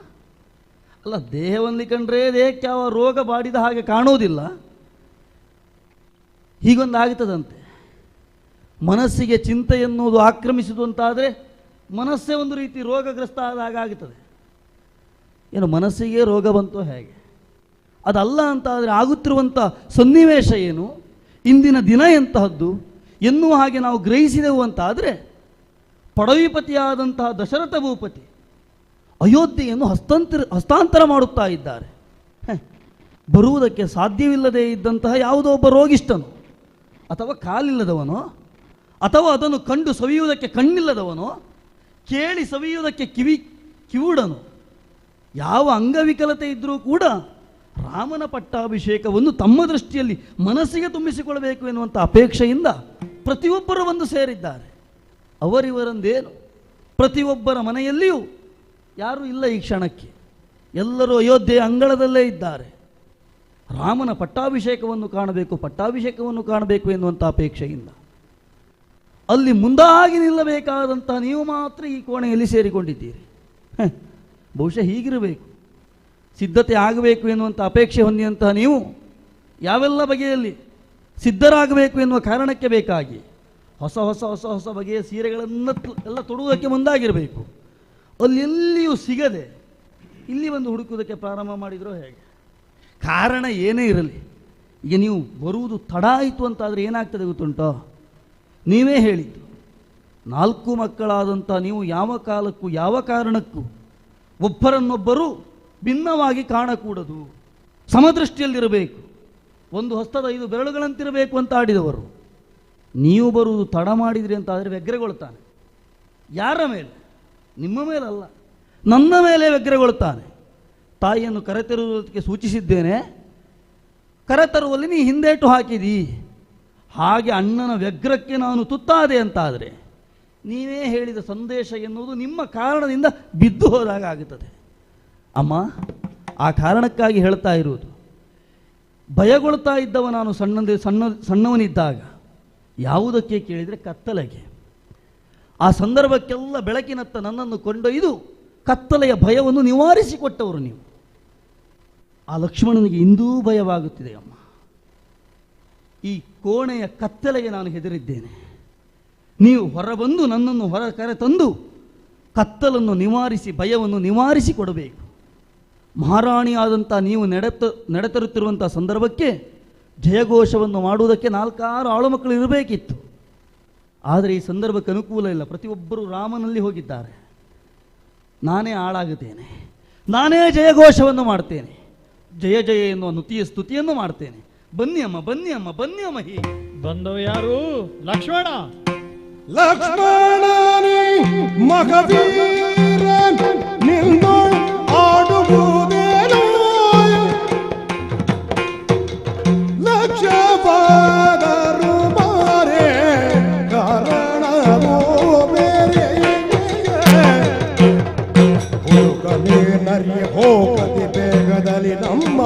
ಅಲ್ಲ, ದೇಹವನ್ನು ಕಂಡ್ರೆ ದೇಹಕ್ಕೆ ಯಾವ ರೋಗ ಬಾಡಿದ ಹಾಗೆ ಕಾಣುವುದಿಲ್ಲ. ಹೀಗೊಂದು ಆಗ್ತದಂತೆ. ಮನಸ್ಸಿಗೆ ಚಿಂತೆ ಎನ್ನುವುದು ಆಕ್ರಮಿಸಿದು ಅಂತಾದರೆ ಮನಸ್ಸೇ ಒಂದು ರೀತಿ ರೋಗಗ್ರಸ್ತ ಆದ ಹಾಗಾಗುತ್ತದೆ. ಏನು ಮನಸ್ಸಿಗೆ ರೋಗ ಬಂತೋ ಹೇಗೆ? ಅದಲ್ಲ ಅಂತಾದರೆ ಆಗುತ್ತಿರುವಂಥ ಸನ್ನಿವೇಶ ಏನು, ಇಂದಿನ ದಿನ ಎಂತಹದ್ದು ಎನ್ನುವ ಹಾಗೆ ನಾವು ಗ್ರಹಿಸಿದೆವು ಅಂತಾದರೆ, ಪಡವಿಪತಿಯಾದಂತಹ ದಶರಥ ಭೂಪತಿ ಅಯೋಧ್ಯೆಯನ್ನು ಹಸ್ತಾಂತರ ಮಾಡುತ್ತಾ ಇದ್ದಾರೆ. ಬರುವುದಕ್ಕೆ ಸಾಧ್ಯವಿಲ್ಲದೆ ಇದ್ದಂತಹ ಯಾವುದೋ ಒಬ್ಬ ರೋಗಿಷ್ಠನು, ಅಥವಾ ಕಾಲಿಲ್ಲದವನೋ, ಅಥವಾ ಅದನ್ನು ಕಂಡು ಸವಿಯುವುದಕ್ಕೆ ಕಣ್ಣಿಲ್ಲದವನೋ, ಕೇಳಿ ಸವಿಯುವುದಕ್ಕೆ ಕಿವುಡನು, ಯಾವ ಅಂಗವಿಕಲತೆ ಇದ್ದರೂ ಕೂಡ ರಾಮನ ಪಟ್ಟಾಭಿಷೇಕವನ್ನು ತಮ್ಮ ದೃಷ್ಟಿಯಲ್ಲಿ ಮನಸ್ಸಿಗೆ ತುಂಬಿಸಿಕೊಳ್ಳಬೇಕು ಎನ್ನುವಂಥ ಅಪೇಕ್ಷೆಯಿಂದ ಪ್ರತಿಯೊಬ್ಬರು ಬಂದು ಸೇರಿದ್ದಾರೆ. ಅವರಿವರಂದೇನು? ಪ್ರತಿಯೊಬ್ಬರ ಮನೆಯಲ್ಲಿಯೂ ಯಾರೂ ಇಲ್ಲ ಈ ಕ್ಷಣಕ್ಕೆ. ಎಲ್ಲರೂ ಅಯೋಧ್ಯೆಯ ಅಂಗಳದಲ್ಲೇ ಇದ್ದಾರೆ. ರಾಮನ ಪಟ್ಟಾಭಿಷೇಕವನ್ನು ಕಾಣಬೇಕು ಎನ್ನುವಂಥ ಅಪೇಕ್ಷೆಯಿಂದ ಅಲ್ಲಿ ಮುಂದಾಗಿ ನಿಲ್ಲಬೇಕಾದಂಥ ನೀವು ಮಾತ್ರ ಈ ಕೋಣೆಯಲ್ಲಿ ಸೇರಿಕೊಂಡಿದ್ದೀರಿ. ಬಹುಶಃ ಹೀಗಿರಬೇಕು. ಸಿದ್ಧತೆ ಆಗಬೇಕು ಎನ್ನುವಂಥ ಅಪೇಕ್ಷೆ ಹೊಂದಿದಂತಹ ನೀವು ಯಾವೆಲ್ಲ ಬಗೆಯಲ್ಲಿ ಸಿದ್ಧರಾಗಬೇಕು ಎನ್ನುವ ಕಾರಣಕ್ಕೆ ಬೇಕಾಗಿ ಹೊಸ ಹೊಸ ಹೊಸ ಹೊಸ ಬಗೆಯ ಸೀರೆಗಳನ್ನು ಎಲ್ಲ ತೊಡುವುದಕ್ಕೆ ಮುಂದಾಗಿರಬೇಕು. ಅಲ್ಲಿ ಎಲ್ಲಿಯೂ ಸಿಗದೆ ಇಲ್ಲಿ ಒಂದು ಹುಡುಕುವುದಕ್ಕೆ ಪ್ರಾರಂಭ ಮಾಡಿದರೂ ಹೇಗೆ? ಕಾರಣ ಏನೇ ಇರಲಿ, ಈಗ ನೀವು ಬರುವುದು ತಡ ಆಯಿತು ಅಂತಾದರೆ ಏನಾಗ್ತದೆ ಗೊತ್ತುಂಟೋ? ನೀವೇ ಹೇಳಿದ್ದು, 4 ಮಕ್ಕಳಾದಂಥ ನೀವು ಯಾವ ಕಾಲಕ್ಕೂ ಯಾವ ಕಾರಣಕ್ಕೂ ಒಬ್ಬರನ್ನೊಬ್ಬರು ಭಿನ್ನವಾಗಿ ಕಾಣಕೂಡದು, ಸಮದೃಷ್ಟಿಯಲ್ಲಿರಬೇಕು, ಒಂದು ಹಸ್ತದ 5 ಬೆರಳುಗಳಂತಿರಬೇಕು ಅಂತ ಆಡಿದವರು. ನೀವು ಬರುವುದು ತಡ ಮಾಡಿದ್ರಿ ಅಂತ ಆದರೆ ವ್ಯಗ್ರಗೊಳ್ತಾನೆ. ಯಾರ ಮೇಲೆ? ನಿಮ್ಮ ಮೇಲಲ್ಲ, ನನ್ನ ಮೇಲೆ ವ್ಯಗ್ರಗೊಳ್ತಾನೆ. ತಾಯಿಯನ್ನು ಕರೆತರುವುದಕ್ಕೆ ಸೂಚಿಸಿದ್ದೇನೆ, ಕರೆತರುವಲ್ಲಿ ನೀ ಹಿಂದೇಟು ಹಾಕಿದಿ. ಹಾಗೆ ಅಣ್ಣನ ವ್ಯಗ್ರಕ್ಕೆ ನಾನು ತುತ್ತಾದೆ ಅಂತಾದರೆ ನೀವೇ ಹೇಳಿದ ಸಂದೇಶ ಎನ್ನುವುದು ನಿಮ್ಮ ಕಾರಣದಿಂದ ಬಿದ್ದು ಹೋದಾಗ ಆಗುತ್ತದೆ. ಅಮ್ಮ, ಆ ಕಾರಣಕ್ಕಾಗಿ ಹೇಳ್ತಾ ಇರುವುದು, ಭಯಗೊಳ್ತಾ ಇದ್ದವ ನಾನು ಸಣ್ಣವನಿದ್ದಾಗ ಯಾವುದಕ್ಕೆ ಕೇಳಿದರೆ ಕತ್ತಲೆಗೆ. ಆ ಸಂದರ್ಭಕ್ಕೆಲ್ಲ ಬೆಳಕಿನತ್ತ ನನ್ನನ್ನು ಕೊಂಡೊಯ್ದು ಕತ್ತಲೆಯ ಭಯವನ್ನು ನಿವಾರಿಸಿಕೊಟ್ಟವರು ನೀವು. ಆ ಲಕ್ಷ್ಮಣನಿಗೆ ಇಂದೂ ಭಯವಾಗುತ್ತಿದೆ ಅಮ್ಮ. ಈ ಕೋಣೆಯ ಕತ್ತಲೆಗೆ ನಾನು ಹೆದರಿದ್ದೇನೆ. ನೀವು ಹೊರಬಂದು ನನ್ನನ್ನು ಹೊರ ಕರೆತಂದು ಕತ್ತಲನ್ನು ನಿವಾರಿಸಿ ಭಯವನ್ನು ನಿವಾರಿಸಿ ಕೊಡಬೇಕು. ಮಹಾರಾಣಿಯಾದಂಥ ನೀವು ನಡೆತರುತ್ತಿರುವಂಥ ಸಂದರ್ಭಕ್ಕೆ ಜಯಘೋಷವನ್ನು ಮಾಡುವುದಕ್ಕೆ 4-6 ಆಳುಮಕ್ಕಳು ಇರಬೇಕಿತ್ತು. ಆದರೆ ಈ ಸಂದರ್ಭಕ್ಕೆ ಅನುಕೂಲ ಇಲ್ಲ. ಪ್ರತಿಯೊಬ್ಬರು ರಾಮನಲ್ಲಿ ಹೋಗಿದ್ದಾರೆ. ನಾನೇ ಆಳಾಗುತ್ತೇನೆ, ನಾನೇ ಜಯಘೋಷವನ್ನು ಮಾಡ್ತೇನೆ, ಜಯ ಜಯ ಎನ್ನುವ ನುತಿಯ ಸ್ತುತಿಯನ್ನು ಮಾಡ್ತೇನೆ. ಬನ್ನಿ ಅಮ್ಮ, ಬನ್ನಿ ಅಮ್ಮ, ಬನ್ನಿ ಅಮ್ಮ. ಹೀಗೆ ಬಂದವ ಯಾರು? ಲಕ್ಷ್ಮಣ. ಲಕ್ಷ್ಮಣನೇ ಮಗವೀರ ನಿಂದು ಆಡುವುದೇನೋ ಲಕ್ಷವಾದರು ಮಾರೆ ಕಾರಣವೋ ಬೇರೆ ಹುಡುಗನೇ ನರಿ ಹೋಗದೆ ಬೇಗದಲ್ಲಿ ನಮ್ಮ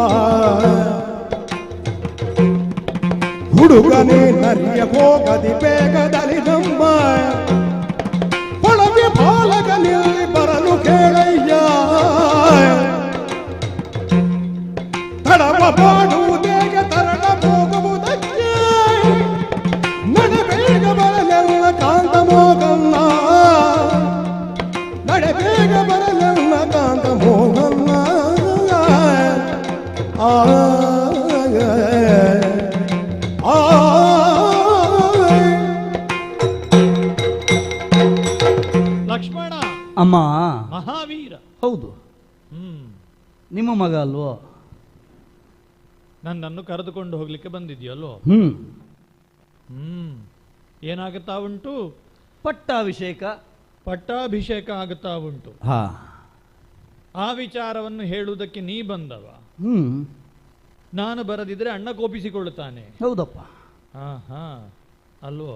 ಹುಡುಗನೇ ನರಿಯ ಹೋಗದಿ ಬೇಗದಲ್ಲಿ ನಮ್ಮ ಹೊಳಗೆ ಬಾಲಕನಲ್ಲಿ ಬರಲು ಕೇಳಯ್ಯ ತಡವ ಮಾಡುವುದೇಗೆ ತರಣ ಹೋಗುವುದಕ್ಕೆ ನಡೆ ಬೇಗ ಬರಲೆಲ್ಲ ಕಾಂತ ಮೋಗನ್ನ ನಡೆ ಬೇಗ ಬರಲೆಲ್ಲ ಕಾಂತ ಮೋಗನ್ನ ಲಕ್ಷ್ಮಣ ಅಮ್ಮ. ಮಹಾವೀರ. ಹೌದು, ನಿಮ್ಮ ಮಗ ಅಲ್ವೋ? ನನ್ನನ್ನು ಕರೆದುಕೊಂಡು ಹೋಗ್ಲಿಕ್ಕೆ ಬಂದಿದ್ಯಲ್ವೋ? ಏನಾಗುತ್ತಾ ಉಂಟು? ಪಟ್ಟಾಭಿಷೇಕ ಆಗುತ್ತಾ ಉಂಟು. ಆ ವಿಚಾರವನ್ನು ಹೇಳುವುದಕ್ಕೆ ನೀ ಬಂದವ. ನಾನು ಬರದಿದ್ರೆ ಅಣ್ಣ ಕೋಪಿಸಿಕೊಳ್ಳುತ್ತಾನೆ. ಹೌದಪ್ಪ. ಅಲ್ವೋ?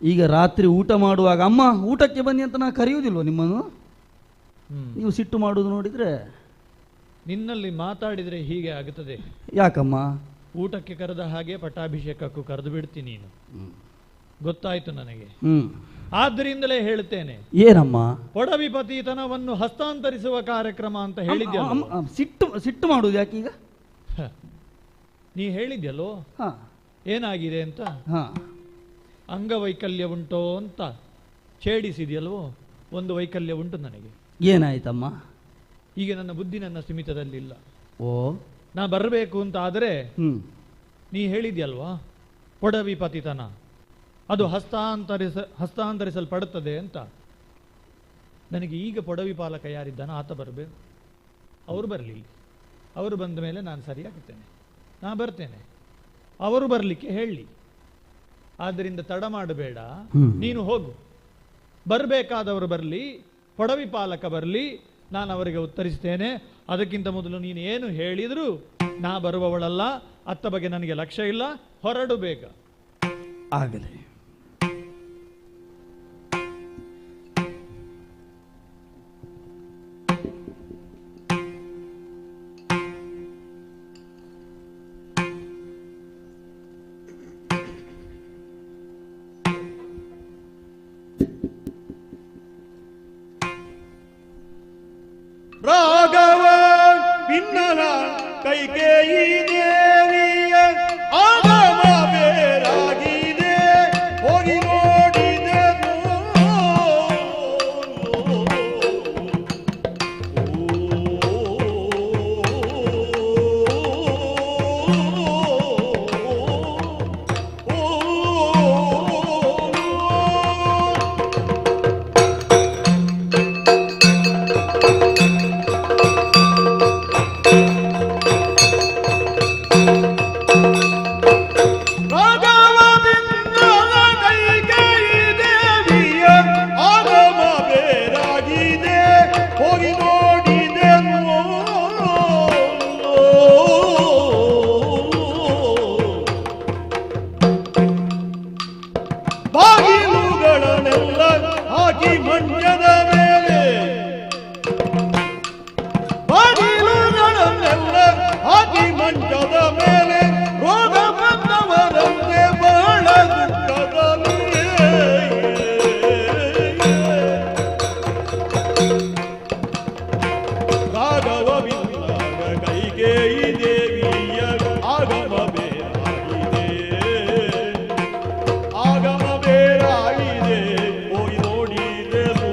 ಈಗ ರಾತ್ರಿ ಊಟ ಮಾಡುವಾಗ ಅಮ್ಮ ಊಟಕ್ಕೆ ಬನ್ನಿ ಅಂತ ನಾ ಕರೆಯುವುದಿಲ್ವ ನಿಮ್ಮನ್ನು? ನೀವು ಸಿಟ್ಟು ಮಾಡುವುದು ನೋಡಿದ್ರೆ ನಿನ್ನಲ್ಲಿ ಮಾತಾಡಿದರೆ ಹೀಗೆ ಆಗುತ್ತದೆ. ಯಾಕಮ್ಮ? ಊಟಕ್ಕೆ ಕರೆದ ಹಾಗೆ ಪಟ್ಟಾಭಿಷೇಕಕ್ಕೂ ಕರೆದು ಬಿಡ್ತೀನಿ ನೀನು. ಗೊತ್ತಾಯ್ತು ನನಗೆ. ಆದ್ದರಿಂದಲೇ ಹೇಳುತ್ತೇನೆ. ಏನಮ್ಮ? ಒಡವಿಪತಿತನವನ್ನು ಹಸ್ತಾಂತರಿಸುವ ಕಾರ್ಯಕ್ರಮ ಅಂತ ಹೇಳಿದ್ಯ. ಸಿಟ್ಟು ಮಾಡುವುದು ಯಾಕೀಗ? ನೀ ಹೇಳಿದ್ಯಲ್ಲೋ ಏನಾಗಿದೆ ಅಂತ. ಅಂಗವೈಕಲ್ಯ ಉಂಟೋ ಅಂತ ಛೇಡಿಸಿದ್ಯಲ್ವೋ. ಒಂದು ವೈಕಲ್ಯ ಉಂಟು ನನಗೆ. ಏನಾಯ್ತಮ್ಮ? ಈಗ ನನ್ನ ಬುದ್ಧಿ ನನ್ನ ಸೀಮಿತದಲ್ಲಿಲ್ಲ. ಓ, ನಾ ಬರಬೇಕು ಅಂತ ಆದರೆ ನೀ ಹೇಳಿದ್ಯಲ್ವಾ ಒಡವಿಪತಿತನ ಅದು ಹಸ್ತಾಂತರಿಸಲ್ಪಡುತ್ತದೆ ಅಂತ. ನನಗೆ ಈಗ ಪೊಡವಿ ಪಾಲಕ ಯಾರಿದ್ದಾನೋ ಆತ ಬರಬೇಕು. ಅವರು ಬರಲಿಲ್ಲ. ಅವರು ಬಂದ ಮೇಲೆ ನಾನು ಸರಿಯಾಗುತ್ತೇನೆ. ನಾ ಬರ್ತೇನೆ. ಅವರು ಬರಲಿಕ್ಕೆ ಹೇಳಿ. ಆದ್ದರಿಂದ ತಡ ಮಾಡಬೇಡ, ನೀನು ಹೋಗು. ಬರಬೇಕಾದವರು ಬರಲಿ, ಪೊಡವಿ ಪಾಲಕ ಬರಲಿ, ನಾನು ಅವರಿಗೆ ಉತ್ತರಿಸ್ತೇನೆ. ಅದಕ್ಕಿಂತ ಮೊದಲು ನೀನು ಏನು ಹೇಳಿದರೂ ನಾ ಬರುವವಳಲ್ಲ. ಅತ್ತ ಬಗ್ಗೆ ನನಗೆ ಲಕ್ಷ್ಯ ಇಲ್ಲ. ಹೊರಡು ಬೇಗ. ಆಗಲಿ. ರಾಘವ ಭಿನ್ನನ ಕೈಕೇಯಿ ದೇವಿಯ ಆಗಮ ಬೇರಾಗಿದೆ ಹೋಗಿ ನೋಡಿದೆನು ಬಾಗಿಲುಗಳನ್ನೆಲ್ಲ ಹಾಕಿ ಮಂಚದ ಮೇಲೆ ಬಾಗಿಲುಗಳನ್ನೆಲ್ಲ ಹಾಕಿ ಮಂಚದ ಮೇಲೆ ರೋಗ ಬಂದವರಂತೆ ಬಹಳ ದುಃಖದಲ್ಲಿ ರಾಘವ ಬಿನ್ನಾಗ ಕೈಕೇಯಿ ದೇವಿಯ ಆಗಮ ಬೇರಾಗಿದೆ ಆಗಮ ಬೇರಾಗಿದೆ ಹೋಗಿ ನೋಡಿದೆನು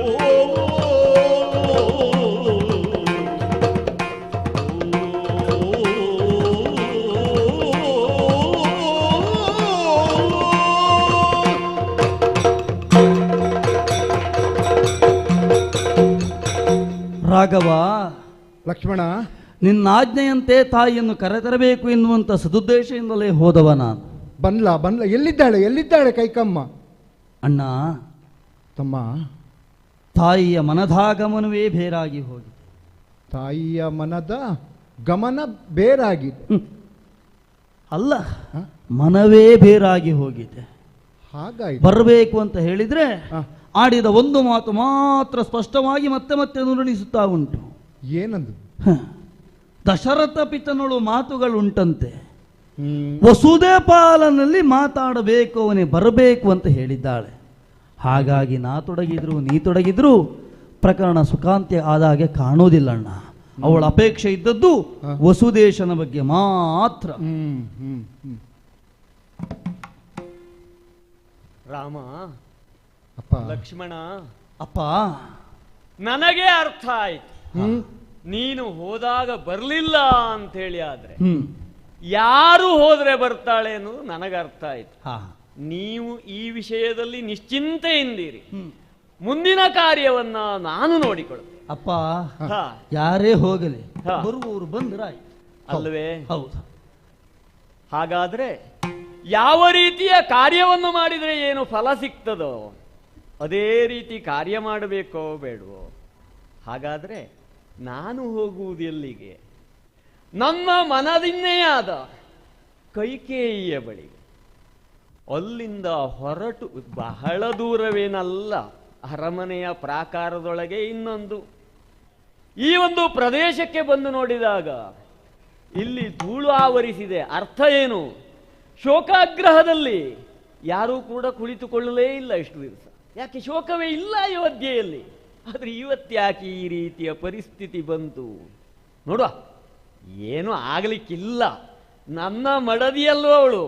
ರಾಘವ, ಲಕ್ಷ್ಮಣ, ನಿನ್ನಾಜ್ಞೆಯಂತೆ ತಾಯಿಯನ್ನು ಕರೆತರಬೇಕು ಎನ್ನುವಂಥ ಸದುದ್ದೇಶದಿಂದಲೇ ಹೋದವ ನಾನು. ಬನ್ಲ ಎಲ್ಲಿದ್ದಾಳೆ ಕೈಕಮ್ಮ? ಅಣ್ಣ, ತಮ್ಮ, ತಾಯಿಯ ಮನದಾಗಮನವೇ ಬೇರಾಗಿ ಹೋಗಿದೆ. ತಾಯಿಯ ಮನದ ಗಮನ ಬೇರಾಗಿದೆ. ಅಲ್ಲ, ಮನವೇ ಬೇರಾಗಿ ಹೋಗಿದೆ. ಹಾಗಾಯ್ತು. ಬರಬೇಕು ಅಂತ ಹೇಳಿದ್ರೆ ಹ. ಆಡಿದ ಒಂದು ಮಾತು ಮಾತ್ರ ಸ್ಪಷ್ಟವಾಗಿ ಮತ್ತೆ ಮತ್ತೆ ನುಡಿಸುತ್ತಾ ಉಂಟು. ಏನಂದು? ದಶರಥ ಪಿತನಳು ಮಾತುಗಳುಂಟಂತೆ, ವಸುದೇ ಪಾಲನಲ್ಲಿ ಮಾತಾಡಬೇಕು, ಅವನೇ ಬರಬೇಕು ಅಂತ ಹೇಳಿದ್ದಾಳೆ. ಹಾಗಾಗಿ ನಾ ತೊಡಗಿದ್ರು ನೀ ತೊಡಗಿದ್ರು ಪ್ರಕರಣ ಸುಖಾಂತ್ಯ ಆದಾಗೆ ಕಾಣೋದಿಲ್ಲಣ್ಣ. ಅವಳ ಅಪೇಕ್ಷೆ ಇದ್ದದ್ದು ವಸುದೇಶನ ಬಗ್ಗೆ ಮಾತ್ರ. ರಾಮ, ಅಪ್ಪ, ಲಕ್ಷ್ಮಣ, ಅಪ್ಪ, ನನಗೆ ಅರ್ಥ ಆಯ್ತು. ನೀನು ಹೋದಾಗ ಬರಲಿಲ್ಲ ಅಂತ ಹೇಳಿ, ಆದ್ರೆ ಯಾರು ಹೋದ್ರೆ ಬರ್ತಾಳೆ ಅನ್ನೋದು ನನಗೆ ಅರ್ಥ ಆಯ್ತು. ನೀವು ಈ ವಿಷಯದಲ್ಲಿ ನಿಶ್ಚಿಂತೆಯಿಂದಿರಿ. ಮುಂದಿನ ಕಾರ್ಯವನ್ನ ನಾನು ನೋಡಿಕೊಳ್ಳುತ್ತೇನೆ. ಅಪ್ಪ, ಯಾರೇ ಹೋಗಲಿ ಬರುವವರು ಬಂದ್ರಾಯ್ತು ಅಲ್ವೇ? ಹೌದು. ಹಾಗಾದ್ರೆ ಯಾವ ರೀತಿಯ ಕಾರ್ಯವನ್ನು ಮಾಡಿದರೆ ಏನು ಫಲ ಸಿಗ್ತದೋ ಅದೇ ರೀತಿ ಕಾರ್ಯ ಮಾಡಬೇಕೋ ಬೇಡವೋ? ಹಾಗಾದ್ರೆ ನಾನು ಹೋಗುವುದು ಎಲ್ಲಿಗೆ? ನನ್ನ ಮನದಿನ್ನೆಯಾದ ಕೈಕೇಯಿಯ ಬಳಿ. ಅಲ್ಲಿಂದ ಹೊರಟು ಬಹಳ ದೂರವೇನಲ್ಲ, ಅರಮನೆಯ ಪ್ರಾಕಾರದೊಳಗೆ ಇನ್ನೊಂದು. ಈ ಒಂದು ಪ್ರದೇಶಕ್ಕೆ ಬಂದು ನೋಡಿದಾಗ ಇಲ್ಲಿ ಧೂಳು ಆವರಿಸಿದೆ. ಅರ್ಥ ಏನು? ಶೋಕಾಗ್ರಹದಲ್ಲಿ ಯಾರೂ ಕೂಡ ಕುಳಿತುಕೊಳ್ಳಲೇ ಇಲ್ಲ ಇಷ್ಟು ದಿವಸ. ಯಾಕೆ? ಶೋಕವೇ ಇಲ್ಲ ಅಯೋಧ್ಯೆಯಲ್ಲಿ. ಆದರೆ ಇವತ್ತ್ಯಾಕೆ ಈ ರೀತಿಯ ಪರಿಸ್ಥಿತಿ ಬಂತು ನೋಡುವ. ಏನು ಆಗಲಿಕ್ಕಿಲ್ಲ, ನನ್ನ ಮಡದಿಯಲ್ಲೂ ಅವಳು.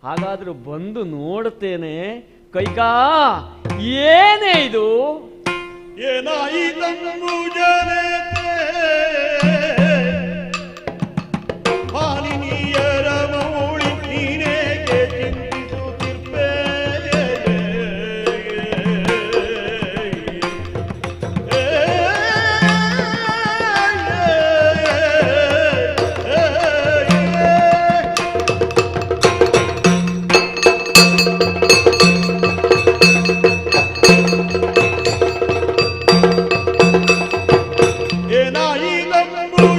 ಹಾಗಾದ್ರೂ ಬಂದು ನೋಡ್ತೇನೆ. ಕೈಕಾ, ಏನೇ ಇದು? ಏನಾಯಿತಂಬು ಮಾಲಿನಿಯರ ಮೌಳಿ ನೀನೇಕೆ ಚಿಂತಿಸುತ್ತಿರ್ಪೆ? ಏನಾಯಿತಂಬು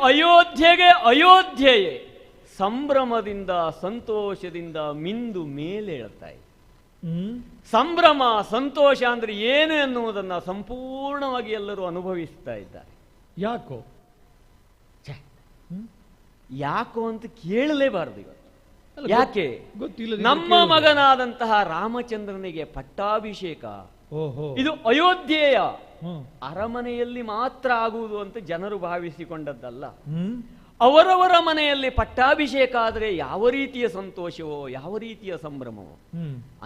ಅಯೋಧ್ಯೆಯೇ ಸಂಭ್ರಮದಿಂದ ಸಂತೋಷದಿಂದ ಮಿಂದು ಮೇಲೇಳ್ತಾ ಇದೆ. ಸಂಭ್ರಮ ಸಂತೋಷ ಅಂದ್ರೆ ಏನು ಎನ್ನುವುದನ್ನು ಸಂಪೂರ್ಣವಾಗಿ ಎಲ್ಲರೂ ಅನುಭವಿಸ್ತಾ ಇದ್ದಾರೆ. ಯಾಕೋ ಯಾಕೋ ಅಂತ ಕೇಳಲೇಬಾರದು ಇವತ್ತು. ಯಾಕೆ? ಗೊತ್ತಿಲ್ಲ. ನಮ್ಮ ಮಗನಾದಂತಹ ರಾಮಚಂದ್ರನಿಗೆ ಪಟ್ಟಾಭಿಷೇಕ ಇದು ಅಯೋಧ್ಯೆಯ ಅರಮನೆಯಲ್ಲಿ ಮಾತ್ರ ಆಗುವುದು ಅಂತ ಜನರು ಭಾವಿಸಿಕೊಂಡದ್ದಲ್ಲ. ಅವರವರ ಮನೆಯಲ್ಲಿ ಪಟ್ಟಾಭಿಷೇಕ ಆದರೆ ಯಾವ ರೀತಿಯ ಸಂತೋಷವೋ ಯಾವ ರೀತಿಯ ಸಂಭ್ರಮವೋ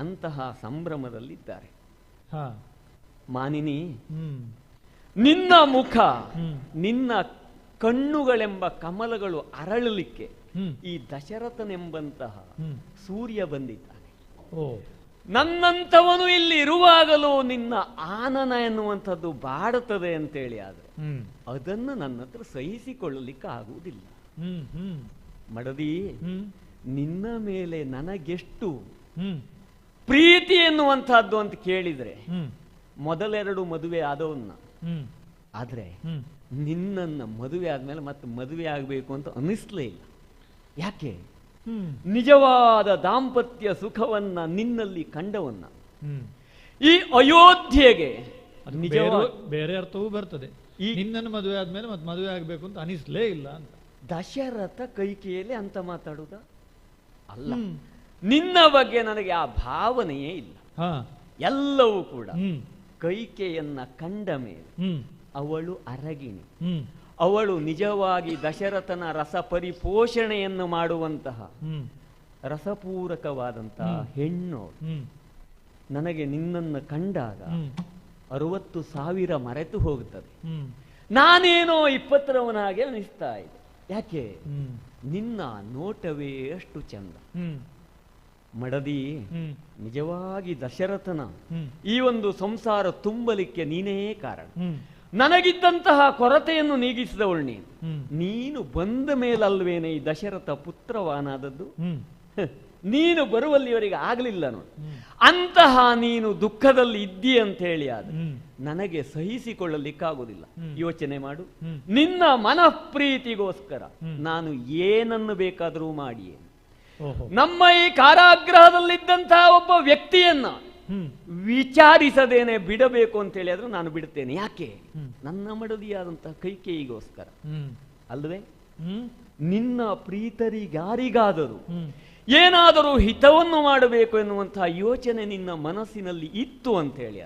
ಅಂತಹ ಸಂಭ್ರಮದಲ್ಲಿದ್ದಾರೆ. ಮಾನಿನಿ, ನಿನ್ನ ಮುಖ ನಿನ್ನ ಕಣ್ಣುಗಳೆಂಬ ಕಮಲಗಳು ಅರಳಲಿಕ್ಕೆ ಈ ದಶರಥನೆಂಬಂತಹ ಸೂರ್ಯ ಬಂದಿದ್ದಾನೆ. ನನ್ನಂಥವನು ಇಲ್ಲಿ ಇರುವಾಗಲೂ ನಿನ್ನ ಆನನ ಎನ್ನುವಂಥದ್ದು ಬಾಡುತ್ತದೆ ಅಂತೇಳಿ ಆದ್ರೆ ಅದನ್ನು ನನ್ನ ಹತ್ರ ಸಹಿಸಿಕೊಳ್ಳಲಿಕ್ಕೆ ಆಗುವುದಿಲ್ಲ. ಮಡದಿ, ನಿನ್ನ ಮೇಲೆ ನನಗೆಷ್ಟು ಪ್ರೀತಿ ಎನ್ನುವಂತಹದ್ದು ಅಂತ ಕೇಳಿದ್ರೆ ಮೊದಲೆರಡು ಮದುವೆ ಆದವನ್ನ, ಆದ್ರೆ ನಿನ್ನನ್ನ ಮದುವೆ ಆದ್ಮೇಲೆ ಮತ್ತೆ ಮದುವೆ ಆಗಬೇಕು ಅಂತ ಅನಿಸ್ಲೇ ಇಲ್ಲ. ಯಾಕೆ? ನಿಜವಾದ ದಾಂಪತ್ಯ ಸುಖವನ್ನ ನಿನ್ನಲ್ಲಿ ಕಂಡವನ್ನ ಈ ಅಯೋಧ್ಯೆಗೆ ಬೇರೆ ಅರ್ಥವೂ ಬರ್ತದೆ. ನಿನ್ನನ್ನು ಮದುವೆ ಆದ್ಮೇಲೆ ಮತ್ತೆ ಮದುವೆ ಆಗಬೇಕು ಅಂತ ಅನಿಸ್ಲೇ ಇಲ್ಲ ಅಂತ. ದಶರಥ ಕೈಕೆಯಲ್ಲಿ ಅಂತ ಮಾತಾಡುವುದ ಅಲ್ಲ. ನಿನ್ನ ಬಗ್ಗೆ ನನಗೆ ಆ ಭಾವನೆಯೇ ಇಲ್ಲ. ಎಲ್ಲವೂ ಕೂಡ ಕೈಕೆಯನ್ನ ಕಂಡ ಮೇಲೆ ಅವಳು ಅರಗಿಣಿ, ಅವಳು ನಿಜವಾಗಿ ದಶರಥನ ರಸ ಪರಿಪೋಷಣೆಯನ್ನು ಮಾಡುವಂತಹ ರಸಪೂರಕವಾದಂತಹ ಹೆಣ್ಣು. ನನಗೆ ನಿನ್ನನ್ನು ಕಂಡಾಗ 60,000 ಮರೆತು ಹೋಗುತ್ತದೆ. ನಾನೇನೋ 20ರವನಾಗೆ ಅನಿಸ್ತಾ ಇದೆ. ಯಾಕೆ? ನಿನ್ನ ನೋಟವೇ ಅಷ್ಟು ಚಂದ. ಮಡದಿ, ನಿಜವಾಗಿ ದಶರಥನ ಈ ಒಂದು ಸಂಸಾರ ತುಂಬಲಿಕ್ಕೆ ನೀನೇ ಕಾರಣ. ನನಗಿದ್ದಂತಹ ಕೊರತೆಯನ್ನು ನೀಗಿಸಿದವಳು ನೀನು. ನೀನು ಬಂದ ಮೇಲಲ್ವೇನೆ ಈ ದಶರಥ ಪುತ್ರವಾನಾದದ್ದು. ನೀನು ಬರುವಲ್ಲಿವರೆಗೆ ಆಗ್ಲಿಲ್ಲ ನೋಡಿ. ಅಂತಹ ನೀನು ದುಃಖದಲ್ಲಿ ಇದ್ದಿ ಅಂತ ಹೇಳಿ ಆದ್ರೆ ನನಗೆ ಸಹಿಸಿಕೊಳ್ಳಲಿಕ್ಕಾಗುವುದಿಲ್ಲ. ಯೋಚನೆ ಮಾಡು. ನಿನ್ನ ಮನಃಪ್ರೀತಿಗೋಸ್ಕರ ನಾನು ಏನನ್ನು ಬೇಕಾದರೂ ಮಾಡಿಯೇ ನಮ್ಮ ಈ ಕಾರಾಗೃಹದಲ್ಲಿದ್ದಂತಹ ಒಬ್ಬ ವ್ಯಕ್ತಿಯನ್ನ ವಿಚಾರಿಸದೇನೆ ಬಿಡಬೇಕು ಅಂತ ಹೇಳಿ ಆದ್ರೂ ನಾನು ಬಿಡುತ್ತೇನೆ. ಯಾಕೆ? ನನ್ನ ಮಡದಿಯಾದಂತಹ ಕೈಕೇಯಿಗೋಸ್ಕರ ಅಲ್ವೇ? ನಿನ್ನ ಪ್ರೀತರಿಗಾರಿಗಾದರೂ ಏನಾದರೂ ಹಿತವನ್ನು ಮಾಡಬೇಕು ಎನ್ನುವಂತಹ ಯೋಚನೆ ನಿನ್ನ ಮನಸ್ಸಿನಲ್ಲಿ ಇತ್ತು ಅಂತ ಹೇಳಿ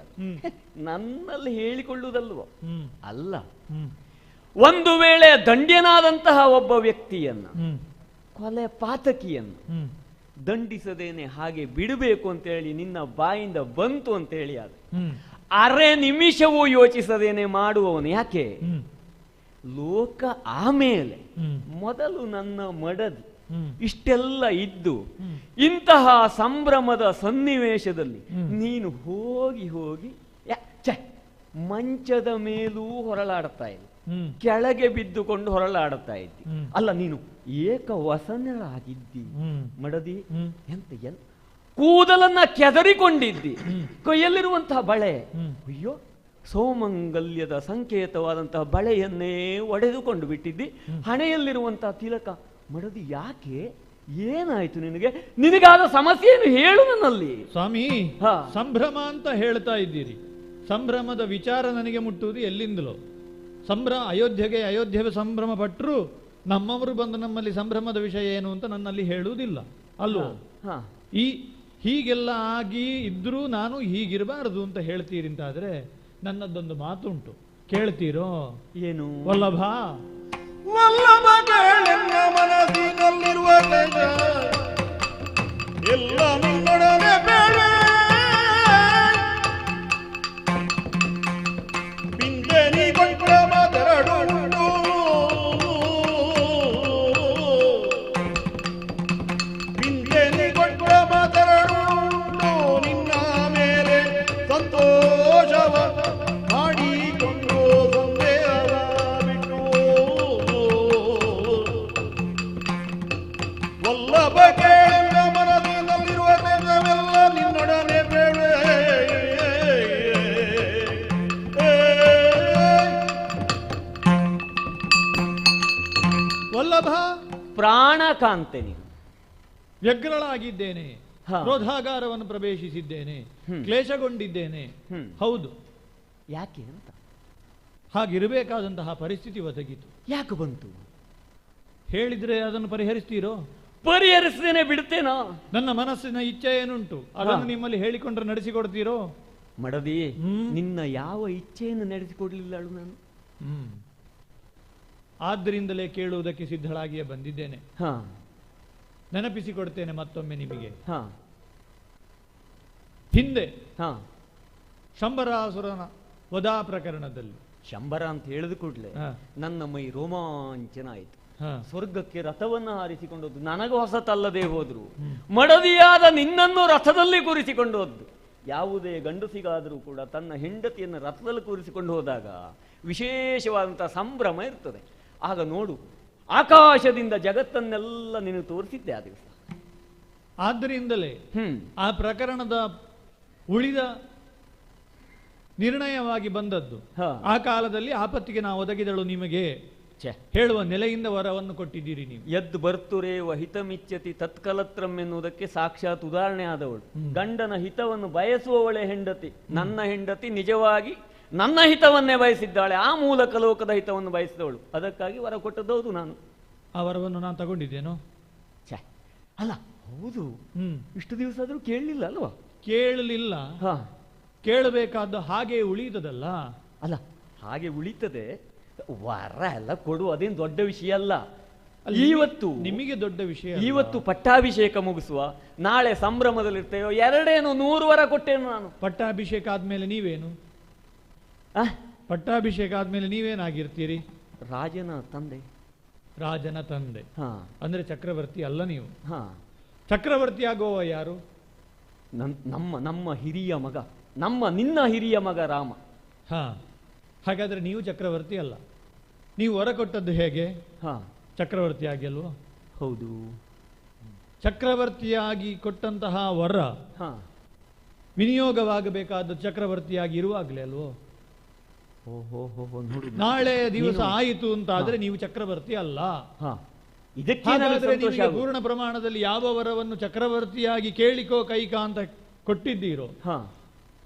ನನ್ನಲ್ಲಿ ಹೇಳಿಕೊಳ್ಳುವುದಲ್ವೋ? ಅಲ್ಲ. ಒಂದು ವೇಳೆ ದಂಡ್ಯನಾದಂತಹ ಒಬ್ಬ ವ್ಯಕ್ತಿಯನ್ನ, ಕೊಲೆ ಪಾತಕಿಯನ್ನು ದಂಡಿಸದೇನೆ ಹಾಗೆ ಬಿಡಬೇಕು ಅಂತ ಹೇಳಿ ನಿನ್ನ ಬಾಯಿಂದ ಬಂತು ಅಂತ ಹೇಳಿ ಆದ್ರೆ ಅರೆ ನಿಮಿಷವೂ ಯೋಚಿಸದೇನೆ ಮಾಡುವವನು. ಯಾಕೆ? ಲೋಕ ಆಮೇಲೆ ಮೊದಲು ನನ್ನ ಮಡದಿ ಇಷ್ಟೆಲ್ಲ ಇದ್ದು ಇಂತಹ ಸಂಭ್ರಮದ ಸನ್ನಿವೇಶದಲ್ಲಿ ನೀನು ಹೋಗಿ ಹೋಗಿ ಮಂಚದ ಮೇಲೂ ಹೊರಳಾಡ್ತಾ ಇಲ್ಲ, ಕೆಳಗೆ ಬಿದ್ದುಕೊಂಡು ಹೊರಳಾಡುತ್ತಾ ಇದ್ದಿ. ಅಲ್ಲ, ನೀನು ಏಕವಸನಳಾಗಿದ್ದಿ ಮಡದಿ. ಎಂತ ಕೂದಲನ್ನ ಕೆದರಿಕೊಂಡಿದ್ದಿ. ಕೈಯಲ್ಲಿರುವಂತಹ ಬಳೆ, ಅಯ್ಯೋ ಸೌಮಂಗಲ್ಯದ ಸಂಕೇತವಾದಂತಹ ಬಳೆಯನ್ನೇ ಒಡೆದುಕೊಂಡು ಬಿಟ್ಟಿದ್ದಿ. ಹಣೆಯಲ್ಲಿರುವಂತಹ ತಿಲಕ. ಮಡದಿ, ಯಾಕೆ? ಏನಾಯ್ತು ನಿನಗೆ? ನಿನಗಾದ ಸಮಸ್ಯೆಯನ್ನು ಹೇಳು ನನ್ನಲ್ಲಿ. ಸ್ವಾಮಿ, ಸಂಭ್ರಮ ಅಂತ ಹೇಳ್ತಾ ಇದ್ದೀರಿ. ಸಂಭ್ರಮದ ವಿಚಾರ ನನಗೆ ಮುಟ್ಟುವುದು ಎಲ್ಲಿಂದಲೋ. ಅಯೋಧ್ಯೆಗೆ ಸಂಭ್ರಮ ಪಟ್ಟರು ನಮ್ಮವರು ಬಂದು ನಮ್ಮಲ್ಲಿ ಸಂಭ್ರಮದ ವಿಷಯ ಏನು ಅಂತ ನನ್ನಲ್ಲಿ ಹೇಳುವುದಿಲ್ಲ ಅಲ್ವೋ? ಹೀಗೆಲ್ಲ ಆಗಿ ಇದ್ರೂ ನಾನು ಹೀಗಿರಬಾರದು ಅಂತ ಹೇಳ್ತೀರಿ ಅಂತಾದ್ರೆ ನನ್ನದೊಂದು ಮಾತುಂಟು, ಕೇಳ್ತೀರೋ? ಏನು? ವಲ್ಲಭ ಮನಸ್ಸಿನಲ್ಲಿರುವ ಎಲ್ಲ ನಿನ್ನೊಡನೆ ಬೇಡ ಪಿಂಜನಿ ಕೊಂಡ ಮಾತರಡು ಪಿಂಜನಿ ಕೊಂಡ ಮಾತರಡು ನಿನ್ನ ಮೇಲೆ ಸಂತೋಷವ ಮಾಡಿಕೊಂಡು ಸಂದೇಹವ ಬಿಟ್ಟು ವಲ್ಲಭ ಕೇಳ ಮನಸ್ಸಿನಲ್ಲಿರುವ ವಲ್ಲಭ, ಪ್ರಾಣ ಕಾಂತೆ ನೀನು. ವ್ಯಗ್ರಳಾಗಿದ್ದೇನೆ, ಹಾ. ಕ್ರೋಧಾಗಾರವನ್ನು ಪ್ರವೇಶಿಸಿದ್ದೇನೆ, ಕ್ಲೇಶಗೊಂಡಿದ್ದೇನೆ. ಹೌದು, ಯಾಕೆ ಅಂತ? ಹಾಗಿರಬೇಕಾದಂತಹ ಪರಿಸ್ಥಿತಿ ಒದಗಿತು. ಯಾಕೆ ಬಂತು? ಹೇಳಿದ್ರೆ ಅದನ್ನು ಪರಿಹರಿಸ್ತೀರೋ? ಪರಿಹರಿಸದೇನೆ ಬಿಡ್ತೇನಾ? ನನ್ನ ಮನಸ್ಸಿನ ಇಚ್ಛೆ ಏನುಂಟು ಅದನ್ನು ನಿಮ್ಮಲ್ಲಿ ಹೇಳಿಕೊಂಡ್ರೆ ನಡೆಸಿಕೊಡ್ತೀರೋ? ಮಡದಿ, ನಿನ್ನ ಯಾವ ಇಚ್ಛೆಯನ್ನು ನಡೆಸಿಕೊಡ್ಲಿಲ್ಲಳು ನಾನು. ಆದ್ದರಿಂದಲೇ ಕೇಳುವುದಕ್ಕೆ ಸಿದ್ಧಳಾಗಿಯೇ ಬಂದಿದ್ದೇನೆ. ಹಾ, ನೆನಪಿಸಿಕೊಡ್ತೇನೆ ಮತ್ತೊಮ್ಮೆ ನಿಮಗೆ. ಹಾ, ಹಿಂದೆ ಹಾ. ಶಂಬರಾಸುರನ ವಧಾ ಪ್ರಕರಣದಲ್ಲಿ ಶಂಬರ ಅಂತ ಹೇಳಿದ ಕೂಡಲೇ ಹಾ. ನನ್ನ ಮೈ ರೋಮಾಂಚನ ಆಯಿತು. ಹಾ. ಸ್ವರ್ಗಕ್ಕೆ ರಥವನ್ನು ಹಾರಿಸಿಕೊಂಡದ್ದು ನನಗೆ ಹೊಸತಲ್ಲದೆ ಹೋದ್ರು, ಮಡದಿಯಾದ ನಿನ್ನನ್ನು ರಥದಲ್ಲಿ ಕೂರಿಸಿಕೊಂಡು ಹೋದ್ದು. ಯಾವುದೇ ಗಂಡಸಿಗಾದರೂ ಕೂಡ ತನ್ನ ಹೆಂಡತಿಯನ್ನು ರಥದಲ್ಲಿ ಕೂರಿಸಿಕೊಂಡು ಹೋದಾಗ ವಿಶೇಷವಾದಂತಹ ಸಂಭ್ರಮ ಇರ್ತದೆ. ಆಗ ನೋಡು, ಆಕಾಶದಿಂದ ಜಗತ್ತನ್ನೆಲ್ಲ ನೀನು ತೋರಿಸಿದ್ದೆ ಆ ದಿವಸ. ಆದ್ದರಿಂದಲೇ ಆ ಪ್ರಕರಣದ ಉಳಿದ ನಿರ್ಣಯವಾಗಿ ಬಂದದ್ದು. ಆ ಕಾಲದಲ್ಲಿ ಆಪತ್ತಿಗೆ ನಾವು ಒದಗಿದಳು ನಿಮಗೆ ಹೇಳುವ ನೆಲೆಯಿಂದ ವರವನ್ನು ಕೊಟ್ಟಿದ್ದೀರಿ ನೀವು. ಎದ್ದು ಬರ್ತುರೇವ ಹಿತಮಿಚ್ಛತಿ ತತ್ಕಲತ್ರಂ ಎನ್ನುವುದಕ್ಕೆ ಸಾಕ್ಷಾತ್ ಉದಾಹರಣೆ ಆದವಳು. ಗಂಡನ ಹಿತವನ್ನು ಬಯಸುವವಳೆ ಹೆಂಡತಿ. ನನ್ನ ಹೆಂಡತಿ ನಿಜವಾಗಿ ನನ್ನ ಹಿತವನ್ನೇ ಬಯಸಿದ್ದಾಳೆ, ಆ ಮೂಲಕ ಲೋಕದ ಹಿತವನ್ನು ಬಯಸಿದವಳು. ಅದಕ್ಕಾಗಿ ವರ ಕೊಟ್ಟದ್ದು ನಾನು. ಆ ವರವನ್ನು ನಾನು ತಗೊಂಡಿದ್ದೇನೋ? ಅಲ್ಲ, ಹೌದು. ಇಷ್ಟು ದಿವಸ ಆದ್ರೂ ಕೇಳಲಿಲ್ಲ ಅಲ್ವಾ? ಕೇಳಲಿಲ್ಲ. ಕೇಳಬೇಕಾದ ಹಾಗೆ ಉಳಿಯುತ್ತದಲ್ಲ. ಅಲ್ಲ, ಹಾಗೆ ಉಳಿತದೆ. ವರ ಎಲ್ಲ ಕೊಡು, ಅದೇನು ದೊಡ್ಡ ವಿಷಯ ಅಲ್ಲ. ಇವತ್ತು ನಿಮಗೆ ದೊಡ್ಡ ವಿಷಯ. ಇವತ್ತು ಪಟ್ಟಾಭಿಷೇಕ ಮುಗಿಸುವ, ನಾಳೆ ಸಂಭ್ರಮದಲ್ಲಿರ್ತೇವೆ. ಎರಡೇನು 100 ವರ ಕೊಟ್ಟೇನು ನಾನು. ಪಟ್ಟಾಭಿಷೇಕ ಆದ್ಮೇಲೆ ನೀವೇನು? ಪಟ್ಟಾಭಿಷೇಕ ಆದ್ಮೇಲೆ ನೀವೇನಾಗಿರ್ತೀರಿ? ರಾಜನ ತಂದೆ. ರಾಜನ ತಂದೆ ಅಂದ್ರೆ ಚಕ್ರವರ್ತಿ ಅಲ್ಲ ನೀವು. ಚಕ್ರವರ್ತಿ ಆಗುವ ಯಾರು? ನಮ್ಮ ಹಿರಿಯ ಮಗ, ನಿನ್ನ ಹಿರಿಯ ಮಗ ರಾಮ. ಹಾಗಾದ್ರೆ ನೀವು ಚಕ್ರವರ್ತಿ ಅಲ್ಲ. ನೀವು ವರ ಕೊಟ್ಟದ್ದು ಹೇಗೆ? ಚಕ್ರವರ್ತಿ ಆಗಿ ಅಲ್ವೋ? ಹೌದು. ಚಕ್ರವರ್ತಿಯಾಗಿ ಕೊಟ್ಟಂತಹ ವರ ವಿನಿಯೋಗವಾಗಬೇಕಾದ ಚಕ್ರವರ್ತಿಯಾಗಿ ಇರುವಾಗಲೇ ಅಲ್ವೋ? ನಾಳೆ ದಿವಸ ಆಯಿತು ಅಂತ ಆದ್ರೆ ನೀವು ಚಕ್ರವರ್ತಿ ಅಲ್ಲ. ನಿಮಗೆ ಪೂರ್ಣ ಪ್ರಮಾಣದಲ್ಲಿ ಯಾವ ವರವನ್ನು ಚಕ್ರವರ್ತಿಯಾಗಿ ಕೇಳಿಕೋ ಕೈಕಾ ಅಂತ ಕೊಟ್ಟಿದ್ದೀರೋ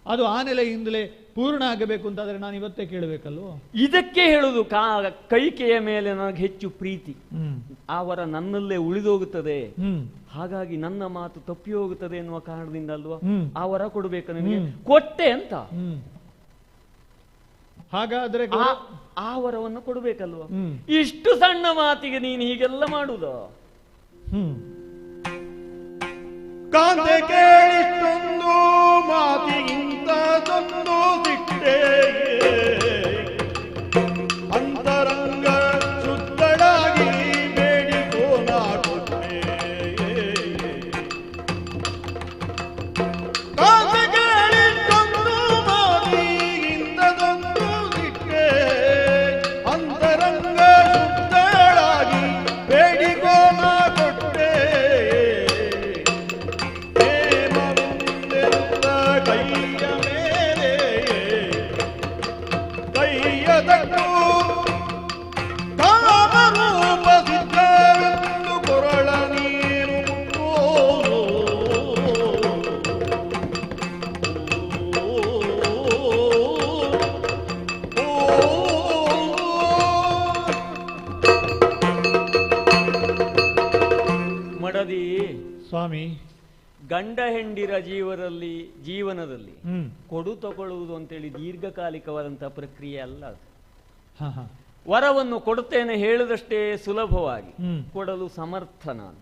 ಅದು ಆ ನೆಲೆಯಿಂದಲೇ ಪೂರ್ಣ ಆಗಬೇಕು ಅಂತಾದ್ರೆ ನಾನು ಇವತ್ತೇ ಕೇಳಬೇಕಲ್ವೋ? ಇದಕ್ಕೆ ಹೇಳುದು ಕೈಕೆಯ ಮೇಲೆ ನನಗೆ ಹೆಚ್ಚು ಪ್ರೀತಿ. ಆ ವರ ನನ್ನಲ್ಲೇ ಉಳಿದೋಗುತ್ತದೆ. ಹಾಗಾಗಿ ನನ್ನ ಮಾತು ತಪ್ಪಿ ಹೋಗುತ್ತದೆ ಎನ್ನುವ ಕಾರಣದಿಂದ ಅಲ್ವಾ ಆ ವರ ಕೊಡಬೇಕು ನಿನಗೆ. ಕೊಟ್ಟೆ ಅಂತ. ಹಾಗಾದ್ರೆ ಆ ವರವನ್ನು ಕೊಡಬೇಕಲ್ವ? ಇಷ್ಟು ಸಣ್ಣ ಮಾತಿಗೆ ನೀನು ಹೀಗೆಲ್ಲ ಮಾಡುದ? ಕಾಂತೆ ಕೇಳಿಷ್ಟೊಂದು ಮಾತಿಗಿಂತದೊಂದು ದಿಟ್ಟೆ ಅಂತರಂಗ ಶುದ್ಧಳಾಗಿ ಬೇಡಿಕೋ ನಾಟುತ್ತೆ. ಕಾಂತೆ ಕೇಳಿಷ್ಟೊಂದು ಮಾತಿಗಿಂತದೊಂದು ದಿಟ್ಟೆ ಅಂತರಂಗ ಶುದ್ಧಳಾಗಿ ಬೇಡಿಕೋ ನಾಟುತ್ತೆ. ಮಡದಿ ಸ್ವಾಮಿ, ಗಂಡ ಹೆಂಡಿರ ಜೀವನದಲ್ಲಿ ಕೊಡು ತಗೊಳ್ಳುವುದು ಅಂತೇಳಿ ದೀರ್ಘಕಾಲಿಕವಾದಂತಹ ಪ್ರಕ್ರಿಯೆ ಅಲ್ಲ. ವರವನ್ನು ಕೊಡುತ್ತೇನೆ ಹೇಳಿದಷ್ಟೇ ಸುಲಭವಾಗಿ ಕೊಡಲು ಸಮರ್ಥ ನಾನು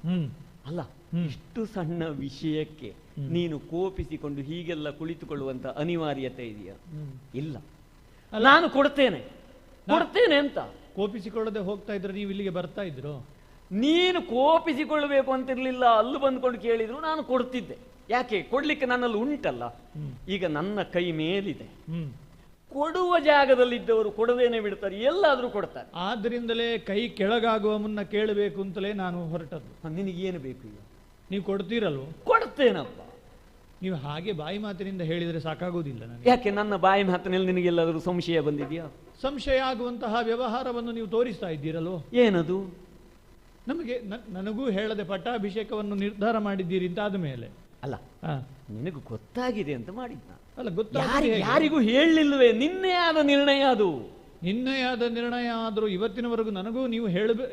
ಅಲ್ಲ. ಇಷ್ಟು ಸಣ್ಣ ವಿಷಯಕ್ಕೆ ನೀನು ಕೋಪಿಸಿಕೊಂಡು ಹೀಗೆಲ್ಲ ಕುಳಿತುಕೊಳ್ಳುವಂತ ಅನಿವಾರ್ಯತೆ ಇದೆಯಾ? ಇಲ್ಲ. ನಾನು ಕೊಡ್ತೇನೆ ಅಂತ ಕೋಪಿಸಿಕೊಳ್ಳದೆ ಹೋಗ್ತಾ ಇದ್ರೆ ನೀವು ಇಲ್ಲಿಗೆ ಬರ್ತಾ ಇದ್ರು. ನೀನು ಕೋಪಿಸಿಕೊಳ್ಳಬೇಕು ಅಂತಿರ್ಲಿಲ್ಲ. ಅಲ್ಲೂ ಬಂದ್ಕೊಂಡು ಕೇಳಿದ್ರು ನಾನು ಕೊಡ್ತಿದ್ದೆ. ಯಾಕೆ? ಕೊಡ್ಲಿಕ್ಕೆ ನನ್ನಲ್ಲಿ ಉಂಟಲ್ಲ. ಈಗ ನನ್ನ ಕೈ ಮೇಲಿದೆ. ಕೊಡುವ ಜಾಗದಲ್ಲಿದ್ದವರು ಕೊಡದೇನೆ ಬಿಡ್ತಾರೆ, ಎಲ್ಲಾದ್ರೂ ಕೊಡ್ತಾರೆ. ಆದ್ರಿಂದಲೇ ಕೈ ಕೆಳಗಾಗುವ ಮುನ್ನ ಕೇಳಬೇಕು ಅಂತಲೇ ನಾನು ಹೊರಟದ್ದು. ನಿನಗೇನು ಬೇಕು ಈಗ? ನೀವು ಕೊಡ್ತೀರಲ್ವ? ಕೊಡ್ತೇನಪ್ಪ. ನೀವು ಹಾಗೆ ಬಾಯಿ ಮಾತಿನಿಂದ ಹೇಳಿದ್ರೆ ಸಾಕಾಗುವುದಿಲ್ಲ ನನಗೆ. ಯಾಕೆ? ನನ್ನ ಬಾಯಿ ಮಾತಿನಲ್ಲಿ ನಿನಗೆಲ್ಲಾದ್ರೂ ಸಂಶಯ ಬಂದಿದೆಯಾ? ಸಂಶಯ ಆಗುವಂತಹ ವ್ಯವಹಾರವನ್ನು ನೀವು ತೋರಿಸ್ತಾ ಇದ್ದೀರಲ್ವ? ಏನದು? ನಮಗೆ ನನಗೂ ಹೇಳದೆ ಪಟ್ಟಾಭಿಷೇಕವನ್ನು ನಿರ್ಧಾರ ಮಾಡಿದ್ದೀರಿ ಅಂತ ಆದ ಮೇಲೆ ಅಲ್ಲ ನಿನಗೂ ಗೊತ್ತಾಗಿದೆ ಅಂತ ಮಾಡಿದ್ನ. ಅಲ್ಲ ಗೊತ್ತಾಗ ಯಾರಿಗೂ ಹೇಳಲಿಲ್ವೇ? ನಿನ್ನೆ ಆದ ನಿರ್ಣಯ ಅದು. ನಿನ್ನೆಯಾದ ನಿರ್ಣಯ ಆದರೂ ಇವತ್ತಿನವರೆಗೂ ನನಗೂ ನೀವು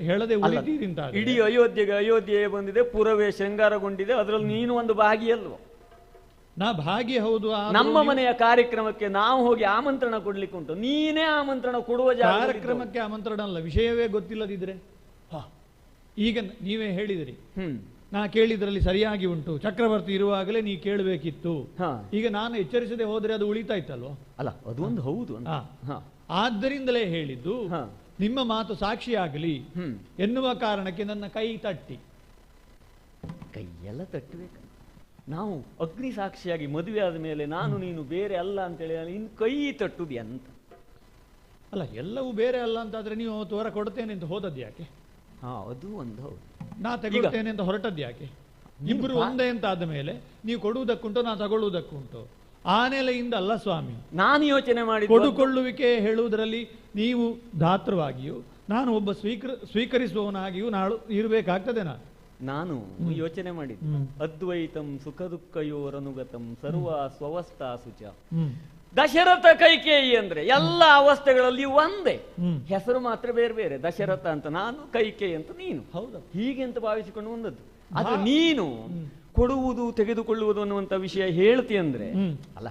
ಹೇಳದೆ ಉಳಿದೀರಿ ಅಂತ. ಇಡೀ ಅಯೋಧ್ಯೆ ಬಂದಿದೆ, ಪುರವೇ ಶೃಂಗಾರಗೊಂಡಿದೆ, ಅದರಲ್ಲಿ ನೀನು ಒಂದು ಭಾಗಿಯಲ್ವ? ನಾ ಭಾಗಿ ಹೌದು. ನಮ್ಮ ಮನೆಯ ಕಾರ್ಯಕ್ರಮಕ್ಕೆ ನಾವು ಹೋಗಿ ಆಮಂತ್ರಣ ಕೊಡ್ಲಿಕ್ಕೆ ಉಂಟು, ನೀನೇ ಆಮಂತ್ರಣ ಕೊಡುವ ಕಾರ್ಯಕ್ರಮಕ್ಕೆ ಆಮಂತ್ರಣ ಅಲ್ಲ, ವಿಷಯವೇ ಗೊತ್ತಿಲ್ಲದಿದ್ರೆ. ಈಗ ನೀವೇ ಹೇಳಿದಿರಿ, ನಾ ಕೇಳಿದ್ರಲ್ಲಿ ಸರಿಯಾಗಿ ಉಂಟು, ಚಕ್ರವರ್ತಿ ಇರುವಾಗಲೇ ನೀ ಕೇಳಬೇಕಿತ್ತು. ಈಗ ನಾನು ಎಚ್ಚರಿಸದೆ ಹೋದ್ರೆ ಅದು ಉಳಿತಾ ಇತ್ತಲ್ವ? ಅಲ್ಲ ಅದು ಒಂದು ಹೌದು. ಆದ್ದರಿಂದಲೇ ಹೇಳಿದ್ದು ನಿಮ್ಮ ಮಾತು ಸಾಕ್ಷಿಯಾಗಲಿ ಎನ್ನುವ ಕಾರಣಕ್ಕೆ ನನ್ನ ಕೈ ತಟ್ಟಿ. ಕೈಯೆಲ್ಲ ತಟ್ಟಬೇಕು. ನಾವು ಅಗ್ನಿ ಸಾಕ್ಷಿಯಾಗಿ ಮದುವೆ ಆದ ಮೇಲೆ ನಾನು ನೀನು ಬೇರೆ ಅಲ್ಲ ಅಂತೇಳಿ ಇನ್ನು ಕೈ ತಟ್ಟುದು ಅಂತ. ಅಲ್ಲ ಎಲ್ಲವೂ ಬೇರೆ ಅಲ್ಲ ಅಂತಾದ್ರೆ ನೀವು ತೋರ ಕೊಡ್ತೇನೆ ಅಂತ ಹೋದದ್ದು ಯಾಕೆ? ಅದು ಒಂದು ಹೌದು. ನಾ ತಗೊಳ್ತೇನೆ ಅಂತ ಹೊರಟದ್ದು ಯಾಕೆ? ಇಬ್ಬರು ಒಂದೇ ಅಂತ ಆದ ಮೇಲೆ ನೀವು ಕೊಡುವುದಕ್ಕುಂಟು, ನಾ ತಗೊಳ್ಳುವುದಕ್ಕುಂಟು. ಆ ನೆಲೆಯಿಂದ ಅಲ್ಲ ಸ್ವಾಮಿ ನಾನು ಯೋಚನೆ ಮಾಡಿ. ಕೊಡುಕೊಳ್ಳುವಿಕೆ ಹೇಳುವುದರಲ್ಲಿ ನೀವು ದಾತೃವಾಗಿಯೂ ನಾನು ಒಬ್ಬ ಸ್ವೀಕರಿಸುವವನಾಗಿಯೂ ನಾಳು ಇರಬೇಕಾಗ್ತದೆ. ನಾನು ಯೋಚನೆ ಮಾಡಿದ್ದೆ, ಅದ್ವೈತಂ ಸುಖ ದುಃಖಯೋರನುಗತಂ ಸರ್ವ ಸ್ವವಸ್ಥಾ ಸುಚ. ದಶರಥ ಕೈಕೇಯಿ ಅಂದ್ರೆ ಎಲ್ಲ ಅವಸ್ಥೆಗಳಲ್ಲಿ ಒಂದೇ, ಹೆಸರು ಮಾತ್ರ ಬೇರೆ ಬೇರೆ. ದಶರಥ ಅಂತ ನಾನು, ಕೈಕೇಯಿ ಅಂತ ನೀನು. ಹೌದಾ? ಹೀಗೆ ಅಂತ ಭಾವಿಸಿಕೊಂಡು ಒಂದದ್ದು. ಅದು ನೀನು ಕೊಡುವುದು ತೆಗೆದುಕೊಳ್ಳುವುದು ಅನ್ನುವಂತ ವಿಷಯ ಹೇಳ್ತಿ ಅಂದ್ರೆ ಅಲ್ಲ,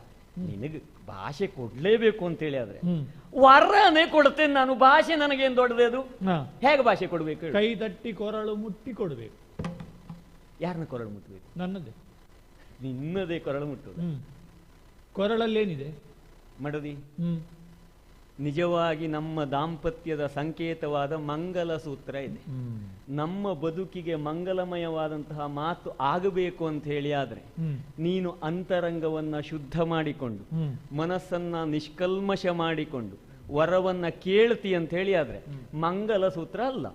ನಿನಗೆ ಭಾಷೆ ಕೊಡ್ಲೇಬೇಕು ಅಂತೇಳಿ ಆದ್ರೆ ವರನೇ ಕೊಡ್ತೇನೆ ನಾನು. ಭಾಷೆ ನನಗೇನು ದೊಡ್ಡದೇ ಅದು? ಹೇಗೆ ಭಾಷೆ ಕೊಡ್ಬೇಕು? ಕೈ ತಟ್ಟಿ ಕೊರಳು ಮುಟ್ಟಿ ಕೊಡ್ಬೇಕು. ಯಾರನ್ನ ಕೊರಳು ಮುಟ್ಟಬೇಕು? ನನ್ನದೇ. ನಿನ್ನದೇ ಕೊರಳು ಮುಟ್ಟುವುದು. ಕೊರಳಲ್ಲೇನಿದೆ ಮಡದಿ? ನಿಜವಾಗಿ ನಮ್ಮ ದಾಂಪತ್ಯದ ಸಂಕೇತವಾದ ಮಂಗಲ ಸೂತ್ರ ಇದೆ. ನಮ್ಮ ಬದುಕಿಗೆ ಮಂಗಲಮಯವಾದಂತಹ ಮಾತು ಆಗಬೇಕು ಅಂತ ಹೇಳಿ ಆದ್ರೆ ನೀನು ಅಂತರಂಗವನ್ನ ಶುದ್ಧ ಮಾಡಿಕೊಂಡು ಮನಸ್ಸನ್ನ ನಿಷ್ಕಲ್ಮಶ ಮಾಡಿಕೊಂಡು ವರವನ್ನ ಕೇಳ್ತಿ ಅಂತ ಹೇಳಿ ಆದ್ರೆ ಮಂಗಲ ಸೂತ್ರ ಅಲ್ಲ.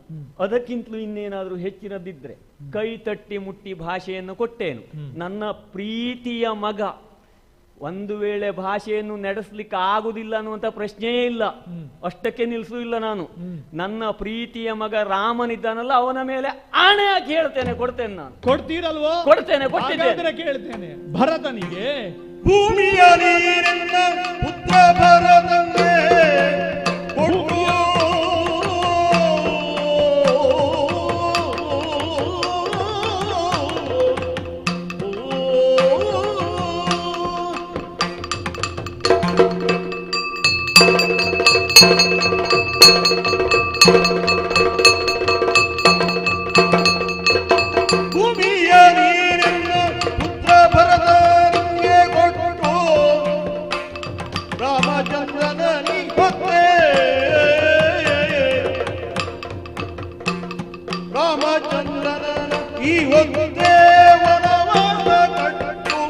ಅದಕ್ಕಿಂತಲೂ ಇನ್ನೇನಾದ್ರೂ ಹೆಚ್ಚಿನದಿದ್ರೆ ಕೈ ತಟ್ಟಿ ಮುಟ್ಟಿ ಭಾಷೆಯನ್ನು ಕೊಟ್ಟೇನು. ನನ್ನ ಪ್ರೀತಿಯ ಮಗ ಒಂದು ವೇಳೆ ಭಾಷೆಯನ್ನು ನಡೆಸಲಿಕ್ಕೆ ಆಗುದಿಲ್ಲ ಅನ್ನುವಂತ ಪ್ರಶ್ನೆಯೇ ಇಲ್ಲ, ಅಷ್ಟಕ್ಕೆ ನಿಲ್ಲಿಸುವುದಿಲ್ಲ ನಾನು. ನನ್ನ ಪ್ರೀತಿಯ ಮಗ ರಾಮನಿದ್ದಾನಲ್ಲ, ಅವನ ಮೇಲೆ ಆಣೆ ಹಾಕಿ ಹೇಳ್ತೇನೆ, ಕೊಡ್ತೇನೆ ನಾನು. ಕೊಡ್ತೀರಲ್ವೋ? ಕೊಡ್ತೇನೆ, ಕೊಡ್ತೇನೆ. ಕೇಳ್ತೇನೆ. ಭರತನಿಗೆ ಭೂಮಿಯ ನೀರಿನ ಪುತ್ರ ಭರತನಿಗೆ ಕೊಟ್ಟು ಭೂಮಿಯ ನೀರಿನ ಪುತ್ರ ಭರತನಿಗೆ ಕೊಟ್ಟು ರಾಮಚಂದ್ರನ ನೀ ರಾಮಚಂದ್ರನ ಈ ಒಂದೇ ವನವಾಸ ಕಟ್ಟು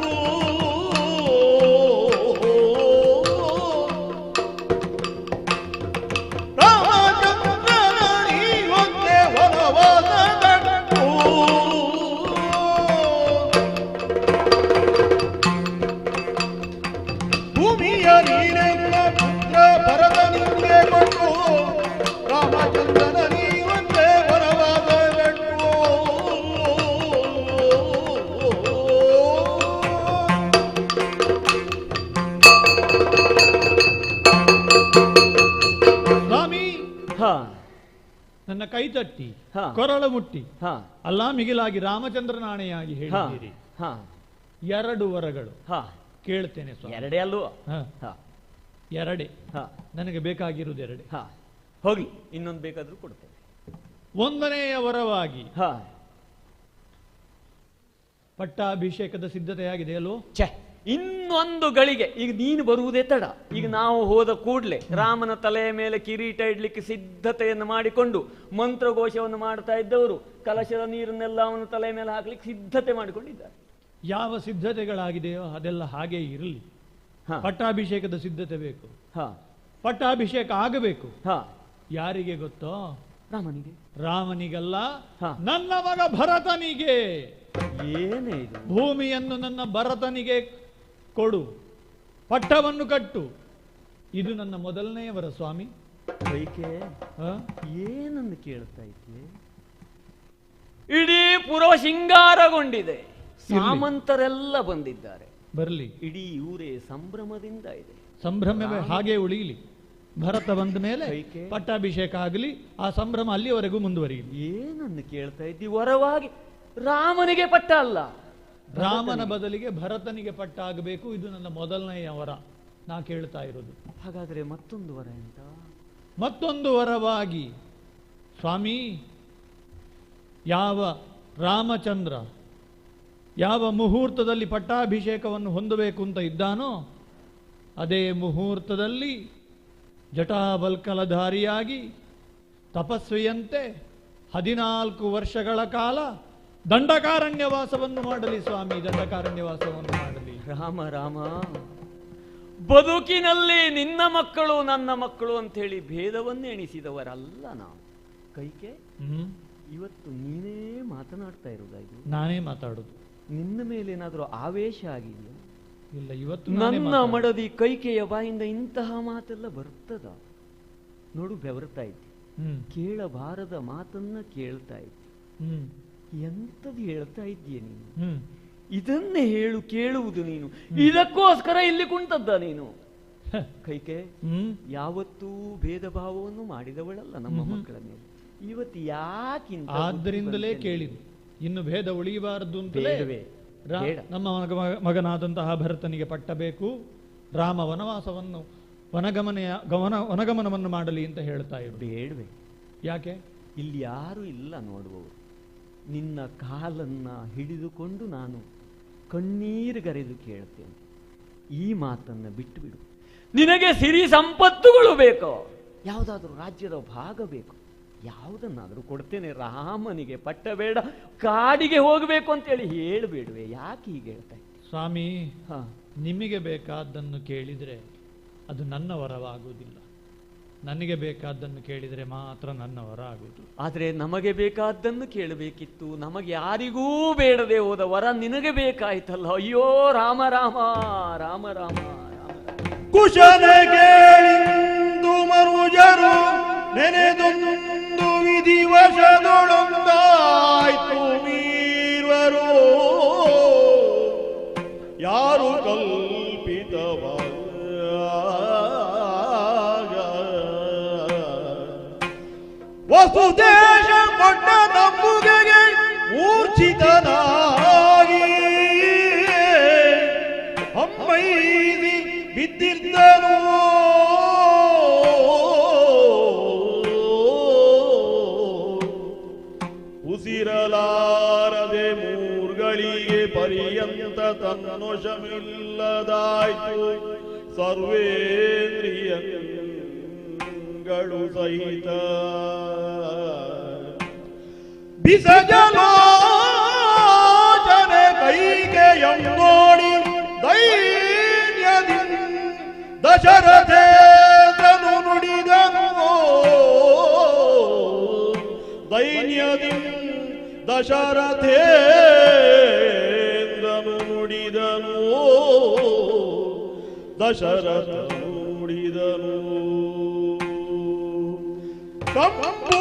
ರಾಮಚಂದ್ರನ ಈ ಒಂದೇ ವನವಾಸ ಕಟ್ಟು ಭೂಮಿಯ ನೀರಿನ ಪುತ್ರ ಭರತನಿಗೆ ಕೊಟ್ಟು ರಾಮಚಂದ್ರನ ನೀ ಒಂದೇ ವರವಾದ ಸ್ವಾಮಿ ನನ್ನ ಕೈ ತಟ್ಟಿ ಕೊರಳು ಮುಟ್ಟಿ ಅಲ್ಲ ಮಿಗಿಲಾಗಿ ರಾಮಚಂದ್ರನಾಣೆಯಾಗಿ ಹೇಳಿದ್ದೀರಿ. ಎರಡು ವರಗಳು ಕೇಳ್ತೇನೆ ಸ್ವಾಮಿ. ಎರಡೇ ಅಲ್ವ? ಎರಡೇ. ನನಗೆ ಬೇಕಾಗಿರುವುದು ಎರಡೇ. ಹೋಗ್ಲಿ, ಇನ್ನೊಂದು ಬೇಕಾದ್ರೂ ಕೊಡ್ತೇನೆ. ಒಂದನೆಯ ವರವಾಗಿ ಪಟ್ಟಾಭಿಷೇಕದ ಸಿದ್ಧತೆಯಾಗಿದೆ ಅಲ್ವೋ? ಇನ್ನೊಂದು ಗಳಿಗೆ. ಈಗ ನೀನು ಬರುವುದೇ ತಡ. ಈಗ ನಾವು ಹೋದ ಕೂಡಲೇ ರಾಮನ ತಲೆಯ ಮೇಲೆ ಕಿರೀಟ ಇಡ್ಲಿಕ್ಕೆ ಸಿದ್ಧತೆಯನ್ನು ಮಾಡಿಕೊಂಡು ಮಂತ್ರಘೋಷವನ್ನು ಮಾಡ್ತಾ ಇದ್ದವರು ಕಲಶದ ನೀರನ್ನೆಲ್ಲ ಅವನ ತಲೆಯ ಮೇಲೆ ಹಾಕ್ಲಿಕ್ಕೆ ಸಿದ್ಧತೆ ಮಾಡಿಕೊಂಡಿದ್ದಾರೆ. ಯಾವ ಸಿದ್ಧತೆಗಳಾಗಿದೆಯೋ ಅದೆಲ್ಲ ಹಾಗೆ ಇರಲಿ. ಪಟ್ಟಾಭಿಷೇಕದ ಸಿದ್ಧತೆ ಬೇಕು. ಪಟ್ಟಾಭಿಷೇಕ ಆಗಬೇಕು. ಯಾರಿಗೆ ಗೊತ್ತೋ? ರಾಮನಿಗೆ. ರಾಮನಿಗಲ್ಲ, ನನ್ನ ಮಗ ಭರತನಿಗೆ. ಏನೇ ಇದು? ಭೂಮಿಯನ್ನು ನನ್ನ ಭರತನಿಗೆ ಕೊಡು, ಪಟ್ಟವನ್ನು ಕಟ್ಟು. ಇದು ನನ್ನ ಮೊದಲನೆಯ ವರ ಸ್ವಾಮಿ. ಬೈಕೆ ಏನನ್ನು ಕೇಳ್ತಾ ಇದ್ದೆ? ಇಡೀ ಪುರವ ಶೃಂಗಾರಗೊಂಡಿದೆ. ಸಾಮಂತರೆಲ್ಲ ಬಂದಿದ್ದಾರೆ. ಬರಲಿ, ಇಡೀ ಊರೇ ಸಂಭ್ರಮದಿಂದ ಇದೆ. ಸಂಭ್ರಮವೇ ಹಾಗೆ ಉಳಿಯಲಿ. ಭರತ ಬಂದ ಮೇಲೆ ಪಟ್ಟಾಭಿಷೇಕ ಆಗಲಿ, ಆ ಸಂಭ್ರಮ ಅಲ್ಲಿಯವರೆಗೂ ಮುಂದುವರಿಯಲಿ. ಏನನ್ನು ಕೇಳ್ತಾ ಇದ್ದಿ? ವರವಾಗಿ ರಾಮನಿಗೆ ಪಟ್ಟ ಅಲ್ಲ, ರಾಮನ ಬದಲಿಗೆ ಭರತನಿಗೆ ಪಟ್ಟ ಆಗಬೇಕು. ಇದು ನನ್ನ ಮೊದಲನೆಯ ವರ. ನಾ ಕೇಳ್ತಾ ಇರೋದು. ಹಾಗಾದ್ರೆ ಮತ್ತೊಂದು ವರ ಎಂತ? ಮತ್ತೊಂದು ವರವಾಗಿ, ಸ್ವಾಮಿ, ಯಾವ ರಾಮಚಂದ್ರ ಯಾವ ಮುಹೂರ್ತದಲ್ಲಿ ಪಟ್ಟಾಭಿಷೇಕವನ್ನು ಹೊಂದಬೇಕು ಅಂತ ಇದ್ದಾನೋ ಅದೇ ಮುಹೂರ್ತದಲ್ಲಿ ಜಟಾಬಲ್ಕಲಧಾರಿಯಾಗಿ ತಪಸ್ವಿಯಂತೆ 14 ವರ್ಷಗಳ ಕಾಲ ದಂಡಕಾರಣ್ಯವಾಸವನ್ನು ಮಾಡಲಿ ಸ್ವಾಮಿ, ದಂಡಕಾರಣ್ಯವಾಸವನ್ನು ಮಾಡಲಿ. ರಾಮ ರಾಮ, ಬದುಕಿನಲ್ಲಿ ನಿನ್ನ ಮಕ್ಕಳು ನನ್ನ ಮಕ್ಕಳು ಅಂತ ಹೇಳಿ ಭೇದವನ್ನು ಎಣಿಸಿದವರಲ್ಲ ನಾವು. ಕೈಕೆ, ಇವತ್ತು ನೀನೇ ಮಾತನಾಡ್ತಾ ಇರುವುದಾಗಿ. ನಾನೇ ಮಾತಾಡುದು. ನಿನ್ನ ಮೇಲೆ ಏನಾದರೂ ಆವೇಶ ಆಗಿದೆಯಾ? ಇಲ್ಲ, ಇವತ್ತು ನನ್ನ ಮಡದಿ ಕೈಕೆಯ ಬಾಯಿಂದ ಇಂತಹ ಮಾತೆಲ್ಲ ಬರ್ತದ? ನೋಡು, ಬೆವರ್ತಾ ಇದ್ದಿ, ಕೇಳಬಾರದ ಮಾತನ್ನ ಕೇಳ್ತಾ ಇದ್ದಿ. ಎಂತದ್ದು ಹೇಳ್ತಾ ಇದ್ದೀಯ ನೀನು? ಇದನ್ನೇ ಕೇಳುವುದು ನೀನು. ಇದಕ್ಕೋಸ್ಕರ ಇಲ್ಲಿ ಕುಂತದ್ದ ನೀನು? ಕೈಕೆ ಯಾವತ್ತೂ ಭೇದ ಭಾವವನ್ನು ಮಾಡಿದವಳಲ್ಲ ನಮ್ಮ ಮಕ್ಕಳ ಮೇಲೆ. ಇವತ್ತು ಯಾಕಿಂತ? ಆದ್ದರಿಂದಲೇ ಕೇಳಿದ್ದು, ಇನ್ನು ಭೇದ ಉಳಿಯಬಾರದು ಅಂತಲೇ ನಮ್ಮ ಮಗನಾದಂತಹ ಭರತನಿಗೆ ಪಟ್ಟಬೇಕು, ರಾಮ ವನವಾಸವನ್ನು ವನಗಮನವನ್ನು ಮಾಡಲಿ ಅಂತ ಹೇಳ್ತಾ ಇರು. ಬೇಡವೆ? ಯಾಕೆ? ಇಲ್ಲಿ ಯಾರು ಇಲ್ಲ ನೋಡುವವರು. ನಿನ್ನ ಕಾಲನ್ನ ಹಿಡಿದುಕೊಂಡು ನಾನು ಕಣ್ಣೀರುಗರೆದು ಕೇಳ್ತೇನೆ, ಈ ಮಾತನ್ನ ಬಿಟ್ಟು ಬಿಡು. ನಿನಗೆ ಸಿರಿ ಸಂಪತ್ತುಗಳು ಬೇಕೋ, ಯಾವುದಾದ್ರೂ ರಾಜ್ಯದ ಭಾಗ ಬೇಕು, ಯಾವುದನ್ನಾದರೂ ಕೊಡ್ತೇನೆ. ರಾಮನಿಗೆ ಪಟ್ಟ ಬೇಡ, ಕಾಡಿಗೆ ಹೋಗಬೇಕು ಅಂತೇಳಿ ಹೇಳಬೇಡುವೆ? ಯಾಕೆ ಹೀಗೆ ಹೇಳ್ತಾ ಇದ್ದೀನಿ? ಸ್ವಾಮಿ, ನಿಮಗೆ ಬೇಕಾದ್ದನ್ನು ಕೇಳಿದರೆ ಅದು ನನ್ನ ವರವಾಗುವುದಿಲ್ಲ. ನನಗೆ ಬೇಕಾದ್ದನ್ನು ಕೇಳಿದರೆ ಮಾತ್ರ ನನ್ನ ವರ ಆಗುವುದು. ಆದರೆ ನಮಗೆ ಬೇಕಾದ್ದನ್ನು ಕೇಳಬೇಕಿತ್ತು. ನಮಗೆ ಯಾರಿಗೂ ಬೇಡದೆ ಹೋದ ವರ ನಿನಗೆ ಬೇಕಾಯ್ತಲ್ಲ. ಅಯ್ಯೋ ರಾಮ ರಾಮ ರಾಮ ರಾಮ ರಾಮ. ಕುಶಲ ಕೇಳಿಂದು ಮರುಜರು ನೆನೆದೊಂದು ವಿಧಿವಶದೊಳೊಂದಾಯ್ತು ಮೀರ್ವರು. ಯಾರು ಕಲ್ಪಿತವ ವಸುದೇಶ ಕೊಟ್ಟ ನಂಬುಗೆಗೆ ಮೂರ್ಛಿತನಾಗಿ ಅಮ್ಮೈದಿ ಬಿದ್ದಿದ್ದನು. ಉಸಿರಲಾರದೆ ಮೂರ್ಗಳಿಗೆ ಪರ್ಯಂತ ತನ್ನೋಷಮಿಲ್ಲದಾಯ್ತು. ಸರ್ವೇಂದ್ರಿಯಗಳು ಸಹಿತ ಬಿಸಜಲೋಚನೆ ಕೈಗೆಯಂ ನೋಡಿ ದೈನ್ಯದಿ ದಶರಥೇಂದ್ರನು ನುಡಿದನು. ದೈನ್ಯದಿ ದಶರಥೇಂದ್ರನು ನುಡಿದನು. ದಶರಥ ನುಡಿದನು. ಕಂಬು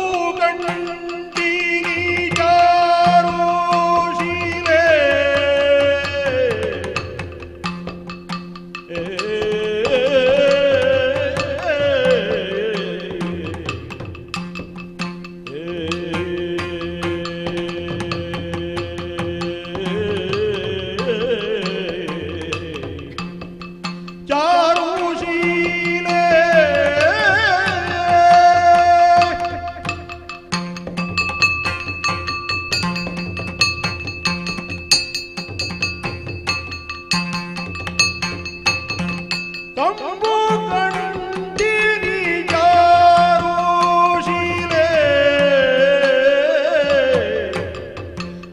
ಕಂಡೀಚಾರೋಶಿಲೆ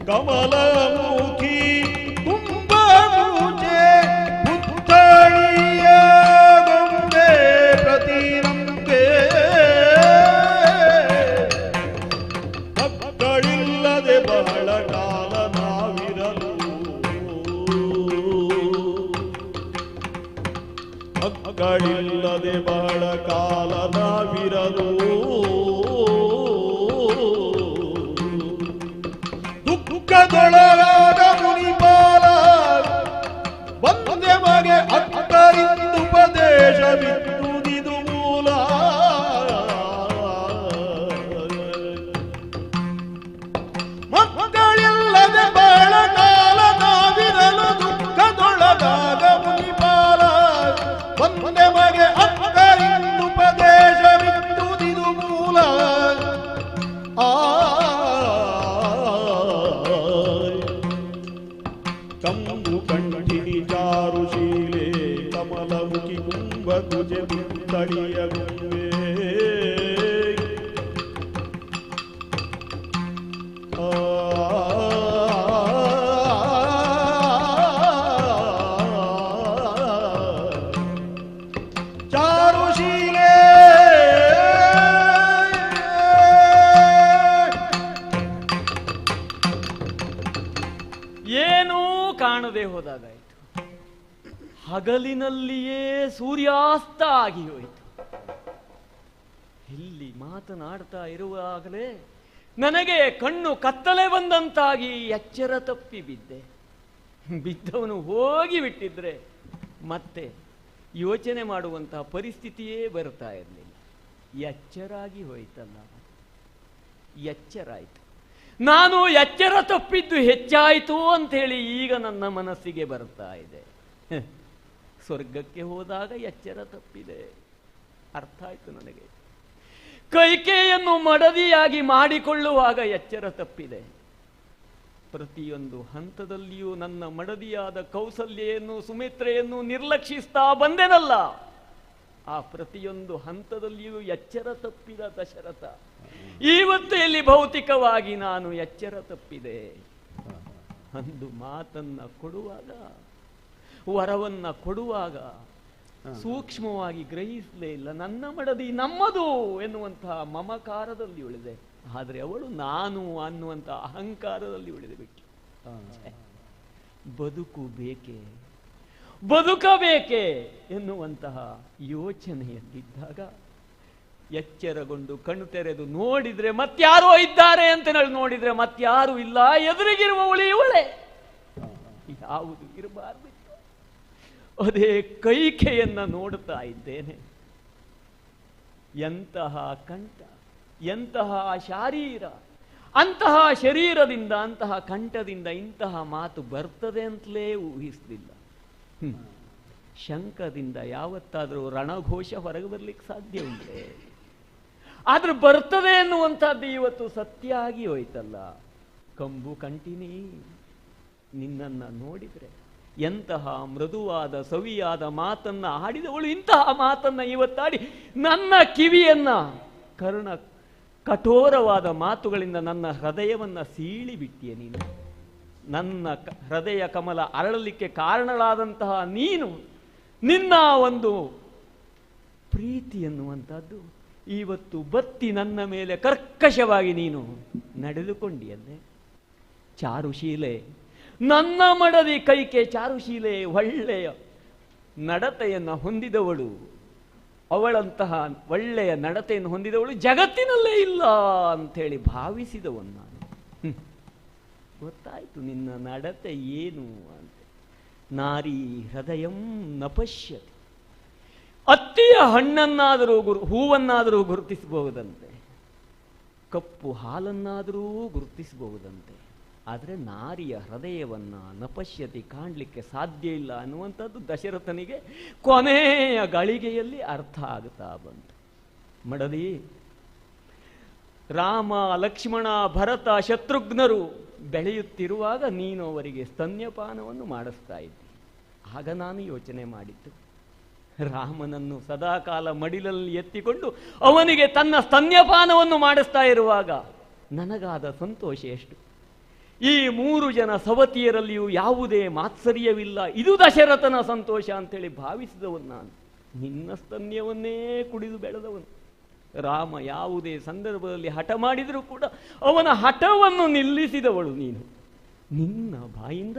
ಕಮಲಮುಖಿ ಕುಂಭಮುಚೆ ಪುತ್ಥಳಿಯ ಗೊಂಬೆ ಪ್ರತಿರಂಬೆ. ಮಕ್ಕಳಿಲ್ಲದೆ ಬಹಳ ಕಾಲ ನಾವಿರಲು. ಮಕ್ಕಳಿಲ್ಲದೆ ಬಹಳ ಕಾಲ ನಾವಿರಲು. ತಳಿಯಗುವೆ ಚಾರುಶೀಲೆ ಏನೂ ಕಾಣದೆ ಹೋದಾಗಾಯಿತು. ಹಗಲಿನಲ್ಲಿಯೇ ಸೂರ್ಯಾಸ್ತ ಆಗಿ ಹೋಯಿತು. ಇಲ್ಲಿ ಮಾತನಾಡ್ತಾ ಇರುವಾಗಲೇ ನನಗೆ ಕಣ್ಣು ಕತ್ತಲೆ ಬಂದಂತಾಗಿ ಎಚ್ಚರ ತಪ್ಪಿ ಬಿದ್ದೆ. ಬಿದ್ದವನು ಹೋಗಿ ಬಿಟ್ಟಿದ್ರೆ ಮತ್ತೆ ಯೋಚನೆ ಮಾಡುವಂತಹ ಪರಿಸ್ಥಿತಿಯೇ ಬರ್ತಾ ಇರಲಿಲ್ಲ. ಎಚ್ಚರಾಗಿ ಹೋಯ್ತಲ್ಲ, ಎಚ್ಚರಾಯಿತು. ನಾನು ಎಚ್ಚರ ತಪ್ಪಿದ್ದು ಹೆಚ್ಚಾಯಿತು ಅಂಥೇಳಿ ಈಗ ನನ್ನ ಮನಸ್ಸಿಗೆ ಬರ್ತಾ ಇದೆ. ಸ್ವರ್ಗಕ್ಕೆ ಹೋದಾಗ ಎಚ್ಚರ ತಪ್ಪಿದೆ, ಅರ್ಥ ಆಯ್ತು ನನಗೆ. ಕೈಕೆಯನ್ನು ಮಡದಿಯಾಗಿ ಮಾಡಿಕೊಳ್ಳುವಾಗ ಎಚ್ಚರ ತಪ್ಪಿದೆ. ಪ್ರತಿಯೊಂದು ಹಂತದಲ್ಲಿಯೂ ನನ್ನ ಮಡದಿಯಾದ ಕೌಸಲ್ಯೆಯನ್ನು ಸುಮಿತ್ರೆಯನ್ನು ನಿರ್ಲಕ್ಷಿಸ್ತಾ ಬಂದೆನಲ್ಲ, ಆ ಪ್ರತಿಯೊಂದು ಹಂತದಲ್ಲಿಯೂ ಎಚ್ಚರ ತಪ್ಪಿದ ದಶರಥ ಇವತ್ತು ಎಲ್ಲಿ ಭೌತಿಕವಾಗಿ ನಾನು ಎಚ್ಚರ ತಪ್ಪಿದೆ. ಒಂದು ಮಾತನ್ನ ಕೊಡುವಾಗ, ವರವನ್ನ ಕೊಡುವಾಗ ಸೂಕ್ಷ್ಮವಾಗಿ ಗ್ರಹಿಸಲೇ ಇಲ್ಲ. ನನ್ನ ಮಡದಿ ನಮ್ಮದು ಎನ್ನುವಂತಹ ಮಮಕಾರದಲ್ಲಿ ಉಳಿದೆ, ಆದರೆ ಅವಳು ನಾನು ಅನ್ನುವಂತಹ ಅಹಂಕಾರದಲ್ಲಿ ಉಳಿದು ಬಿಟ್ಟು. ಬದುಕು ಬೇಕೆ, ಬದುಕಬೇಕೆ ಎನ್ನುವಂತಹ ಯೋಚನೆಯಲ್ಲಿದ್ದಾಗ ಎಚ್ಚರಗೊಂಡು ಕಣ್ಣು ತೆರೆದು ನೋಡಿದ್ರೆ ಮತ್ಯಾರೋ ಇದ್ದಾರೆ ಅಂತ ನೋಡಿದ್ರೆ ಮತ್ಯಾರು ಇಲ್ಲ, ಎದುರಿಗಿರುವವಳು ಇವಳೆ. ಯಾವುದು ಇರಬಾರ್ದು, ಅದೇ ಕೈಕೆಯನ್ನ ನೋಡ್ತಾ ಇದ್ದೇನೆ. ಎಂತಹ ಕಂಠ, ಎಂತಹ ಶಾರೀರ, ಅಂತಹ ಶರೀರದಿಂದ ಅಂತಹ ಕಂಠದಿಂದ ಇಂತಹ ಮಾತು ಬರ್ತದೆ ಅಂತಲೇ ಊಹಿಸಲಿಲ್ಲ. ಶಂಕದಿಂದ ಯಾವತ್ತಾದರೂ ರಣಘೋಷ ಹೊರಗೆ ಬರ್ಲಿಕ್ಕೆ ಸಾಧ್ಯ ಉಂಟೆ? ಆದ್ರೆ ಬರ್ತದೆ ಎನ್ನುವಂಥದ್ದು ಇವತ್ತು ಸತ್ಯ ಆಗಿ ಹೋಯ್ತಲ್ಲ. ಕಂಬು ಕಂಟಿನಿ, ನಿನ್ನನ್ನ ನೋಡಿದ್ರೆ ಎಂತಹ ಮೃದುವಾದ ಸವಿಯಾದ ಮಾತನ್ನ ಆಡಿದವಳು ಇಂತಹ ಮಾತನ್ನ ಇವತ್ತಾಡಿ ನನ್ನ ಕಿವಿಯನ್ನ ಕಠೋರವಾದ ಮಾತುಗಳಿಂದ ನನ್ನ ಹೃದಯವನ್ನ ಸೀಳಿಬಿಟ್ಟಿಯ ನೀನು. ನನ್ನ ಹೃದಯ ಕಮಲ ಅರಳಲಿಕ್ಕೆ ಕಾರಣಳಾದಂತಹ ನೀನು, ನಿನ್ನ ಒಂದು ಪ್ರೀತಿ ಎನ್ನುವಂಥದ್ದು ಇವತ್ತು ಬತ್ತಿ ನನ್ನ ಮೇಲೆ ಕರ್ಕಶವಾಗಿ ನೀನು ನಡೆದುಕೊಂಡಿಯಲ್ಲೇ. ಚಾರುಶೀಲೆ, ನನ್ನ ಮಡದಿ ಕೈಕೆ ಚಾರುಶೀಲೆ, ಒಳ್ಳೆಯ ನಡತೆಯನ್ನು ಹೊಂದಿದವಳು, ಅವಳಂತಹ ಒಳ್ಳೆಯ ನಡತೆಯನ್ನು ಹೊಂದಿದವಳು ಜಗತ್ತಿನಲ್ಲೇ ಇಲ್ಲ ಅಂಥೇಳಿ ಭಾವಿಸಿದವನು ನಾನು. ಗೊತ್ತಾಯ್ತು ನಿನ್ನ ನಡತೆ ಏನು ಅಂತ. ನಾರಿ ಹೃದಯಂ ನ ಪಶ್ಯತಿ. ಅತ್ತಿಯ ಹಣ್ಣನ್ನಾದರೂ ಹೂವನ್ನಾದರೂ ಗುರುತಿಸಬಹುದಂತೆ, ಕಪ್ಪು ಹಾಲನ್ನಾದರೂ ಗುರುತಿಸಬಹುದಂತೆ, ಆದರೆ ನಾರಿಯ ಹೃದಯವನ್ನ ನಪಶ್ಯತಿ ಕಾಣಲಿಕ್ಕೆ ಸಾಧ್ಯ ಇಲ್ಲ ಅನ್ನುವಂಥದ್ದು ದಶರಥನಿಗೆ ಕೊನೆಯ ಗಳಿಗೆಯಲ್ಲಿ ಅರ್ಥ ಆಗುತ್ತಾ ಬಂತು. ಮಡದಿ, ರಾಮ ಲಕ್ಷ್ಮಣ ಭರತ ಶತ್ರುಘ್ನರು ಬೆಳೆಯುತ್ತಿರುವಾಗ ನೀನು ಅವರಿಗೆ ಸ್ತನ್ಯಪಾನವನ್ನು ಮಾಡಿಸ್ತಾ ಇದ್ದಿ. ಆಗ ನಾನು ಯೋಚನೆ ಮಾಡಿದ್ದು, ರಾಮನನ್ನು ಸದಾಕಾಲ ಮಡಿಲಲ್ಲಿ ಎತ್ತಿಕೊಂಡು ಅವನಿಗೆ ತನ್ನ ಸ್ತನ್ಯಪಾನವನ್ನು ಮಾಡಿಸ್ತಾ ಇರುವಾಗ ನನಗಾದ ಸಂತೋಷ ಎಷ್ಟು. ಈ 3 ಜನ ಸವತಿಯರಲ್ಲಿಯೂ ಯಾವುದೇ ಮಾತ್ಸರ್ಯವಿಲ್ಲ, ಇದು ದಶರಥನ ಸಂತೋಷ ಅಂತೇಳಿ ಭಾವಿಸಿದವನು ನಾನು. ನಿನ್ನ ಸ್ತನ್ಯವನ್ನೇ ಕುಡಿದು ಬೆಳೆದವನು. ರಾಮ ಯಾವುದೇ ಸಂದರ್ಭದಲ್ಲಿ ಹಠ ಮಾಡಿದರೂ ಕೂಡ ಅವನ ಹಠವನ್ನು ನಿಲ್ಲಿಸಿದವಳು ನೀನು. ನಿನ್ನ ಬಾಯಿಂದ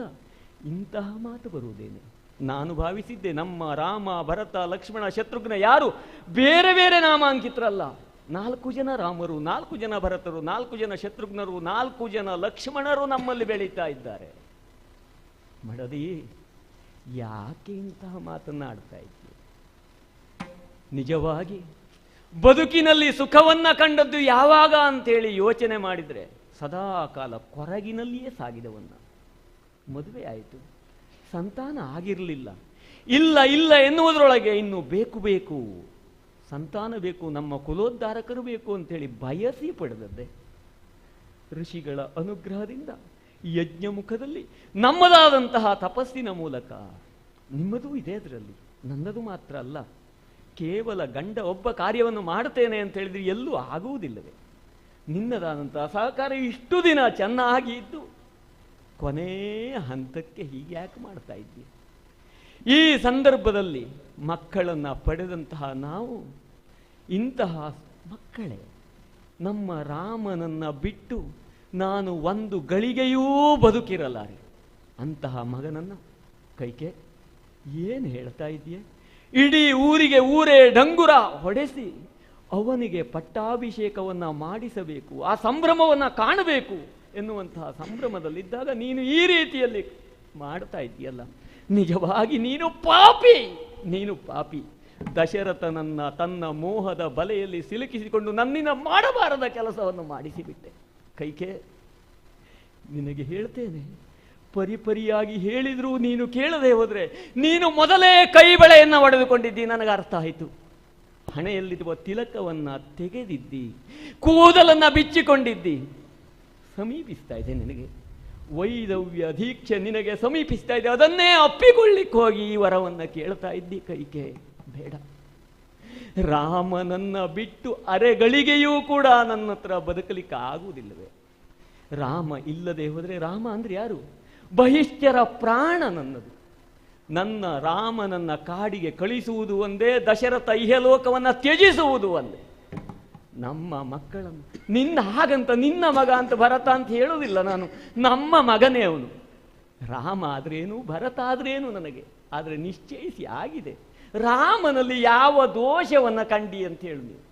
ಇಂತಹ ಮಾತು ಬರುವುದೇನೆ? ನಾನು ಭಾವಿಸಿದ್ದೆ ನಮ್ಮ ರಾಮ ಭರತ ಲಕ್ಷ್ಮಣ ಶತ್ರುಘ್ನ ಯಾರು ಬೇರೆ ಬೇರೆ ನಾಮಾಂಕಿತರಲ್ಲ. 4 ಜನ ರಾಮರು, 4 ಜನ ಭರತರು, 4 ಜನ ಶತ್ರುಘ್ನರು, 4 ಜನ ಲಕ್ಷ್ಮಣರು ನಮ್ಮಲ್ಲಿ ಬೆಳೀತಾ ಇದ್ದಾರೆ. ಮಡದಿ, ಯಾಕೆ ಇಂತಹ ಮಾತನ್ನಾಡ್ತಾ ಇದ್ದೀಯ? ನಿಜವಾಗಿ ಬದುಕಿನಲ್ಲಿ ಸುಖವನ್ನ ಕಂಡದ್ದು ಯಾವಾಗ ಅಂತೇಳಿ ಯೋಚನೆ ಮಾಡಿದ್ರೆ ಸದಾ ಕಾಲ ಕೊರಗಿನಲ್ಲಿಯೇ ಸಾಗಿದವನ್ನ. ಮದುವೆ ಆಯಿತು, ಸಂತಾನ ಆಗಿರಲಿಲ್ಲ, ಇಲ್ಲ ಇಲ್ಲ ಎನ್ನುವುದರೊಳಗೆ ಇನ್ನು ಬೇಕು ಬೇಕು, ಸಂತಾನ ಬೇಕು, ನಮ್ಮ ಕುಲೋದ್ಧಾರಕರು ಬೇಕು ಅಂತೇಳಿ ಬಯಸಿ ಪಡೆದದ್ದೇ. ಋಷಿಗಳ ಅನುಗ್ರಹದಿಂದ ಯಜ್ಞ ಮುಖದಲ್ಲಿ ನಮ್ಮದಾದಂತಹ ತಪಸ್ಸಿನ ಮೂಲಕ, ನಿಮ್ಮದೂ ಇದೆ ಅದರಲ್ಲಿ, ನನ್ನದು ಮಾತ್ರ ಅಲ್ಲ, ಕೇವಲ ಗಂಡ ಒಬ್ಬ ಕಾರ್ಯವನ್ನು ಮಾಡ್ತೇನೆ ಅಂತ ಹೇಳಿದ್ರೆ ಎಲ್ಲೂ ಆಗುವುದಿಲ್ಲವೇ? ನಿನ್ನದಾದಂತಹ ಸಹಕಾರ ಇಷ್ಟು ದಿನ ಚೆನ್ನಾಗಿ ಇದ್ದು ಕೊನೆಯ ಹಂತಕ್ಕೆ ಹೀಗ್ಯಾಕೆ ಮಾಡ್ತಾ ಇದ್ದೀವಿ? ಈ ಸಂದರ್ಭದಲ್ಲಿ ಮಕ್ಕಳನ್ನು ಪಡೆದಂತಹ ನಾವು ಇಂತಹ ಮಕ್ಕಳೇ. ನಮ್ಮ ರಾಮನನ್ನು ಬಿಟ್ಟು ನಾನು ಒಂದು ಗಳಿಗೆಯೂ ಬದುಕಿರಲಾರೆ ಅಂತಹ ಮಗನನ್ನು ಕೈಕೆ ಏನು ಹೇಳ್ತಾ ಇದೆಯೇ? ಇಡೀ ಊರೇ ಡಂಗುರ ಹೊಡೆಸಿ ಅವನಿಗೆ ಪಟ್ಟಾಭಿಷೇಕವನ್ನು ಮಾಡಿಸಬೇಕು, ಆ ಸಂಭ್ರಮವನ್ನು ಕಾಣಬೇಕು ಎನ್ನುವಂತಹ ಸಂಭ್ರಮದಲ್ಲಿದ್ದಾಗ ನೀನು ಈ ರೀತಿಯಲ್ಲಿ ಮಾಡ್ತಾ ಇದೆಯಲ್ಲ, ನಿಜವಾಗಿ ನೀನು ಪಾಪಿ. ದಶರಥನನ್ನ ತನ್ನ ಮೋಹದ ಬಲೆಯಲ್ಲಿ ಸಿಲುಕಿಸಿಕೊಂಡು ನನ್ನಿಂದ ಮಾಡಬಾರದ ಕೆಲಸವನ್ನು ಮಾಡಿಸಿಬಿಟ್ಟೆ. ಕೈಕೆ, ನಿನಗೆ ಹೇಳ್ತೇನೆ, ಪರಿಪರಿಯಾಗಿ ಹೇಳಿದ್ರೂ ನೀನು ಕೇಳದೆ ಹೋದ್ರೆ ನೀನು ಮೊದಲೇ ಕೈ ಬಳೆಯನ್ನು ಒಡೆದುಕೊಂಡಿದ್ದಿ, ನನಗೆ ಅರ್ಥ ಆಯಿತು. ಹಣೆಯಲ್ಲಿರುವ ತಿಲಕವನ್ನು ತೆಗೆದಿದ್ದಿ, ಕೂದಲನ್ನು ಬಿಚ್ಚಿಕೊಂಡಿದ್ದಿ. ಸಮೀಪಿಸ್ತಾ ಇದೆ ನಿನಗೆ ವೈದವ್ಯ ದೀಕ್ಷೆ, ನಿನಗೆ ಸಮೀಪಿಸ್ತಾ ಇದೆ. ಅದನ್ನೇ ಅಪ್ಪಿಕೊಳ್ಳಿಕ್ಕೆ ಹೋಗಿ ಈ ವರವನ್ನು ಕೇಳ್ತಾ ಇದ್ದಿ. ಕೈಕೆ, ಬೇಡ. ರಾಮನನ್ನ ಬಿಟ್ಟು ಅರೆಗಳಿಗೆಯೂ ಕೂಡ ನನ್ನ ಹತ್ರ ಬದುಕಲಿಕ್ಕೆ ಆಗುವುದಿಲ್ಲವೇ? ರಾಮ ಇಲ್ಲದೆ ಹೋದರೆ, ರಾಮ ಅಂದ್ರೆ ಯಾರು? ಬಹಿಷ್ಠರ ಪ್ರಾಣ ನನ್ನದು. ನನ್ನ ರಾಮನನ್ನ ಕಾಡಿಗೆ ಕಳಿಸುವುದು ಒಂದೇ, ದಶರಥ ಇಹಲೋಕವನ್ನು ತ್ಯಜಿಸುವುದು ಒಂದೇ. ನಮ್ಮ ಮಕ್ಕಳನ್ನು ನಿನ್ನ ಹಾಗಂತ ನಿನ್ನ ಮಗ ಅಂತ ಭರತ ಅಂತ ಹೇಳುವುದಿಲ್ಲ ನಾನು. ನಮ್ಮ ಮಗನೇ ಅವನು. ರಾಮ ಆದ್ರೇನು, ಭರತ ಆದ್ರೇನು ನನಗೆ. ಆದರೆ ನಿಶ್ಚಯಿಸಿ ಆಗಿದೆ. ರಾಮನಲ್ಲಿ ಯಾವ ದೋಷವನ್ನು ಕಂಡಿ ಅಂತ ಹೇಳಿ ನೀವು.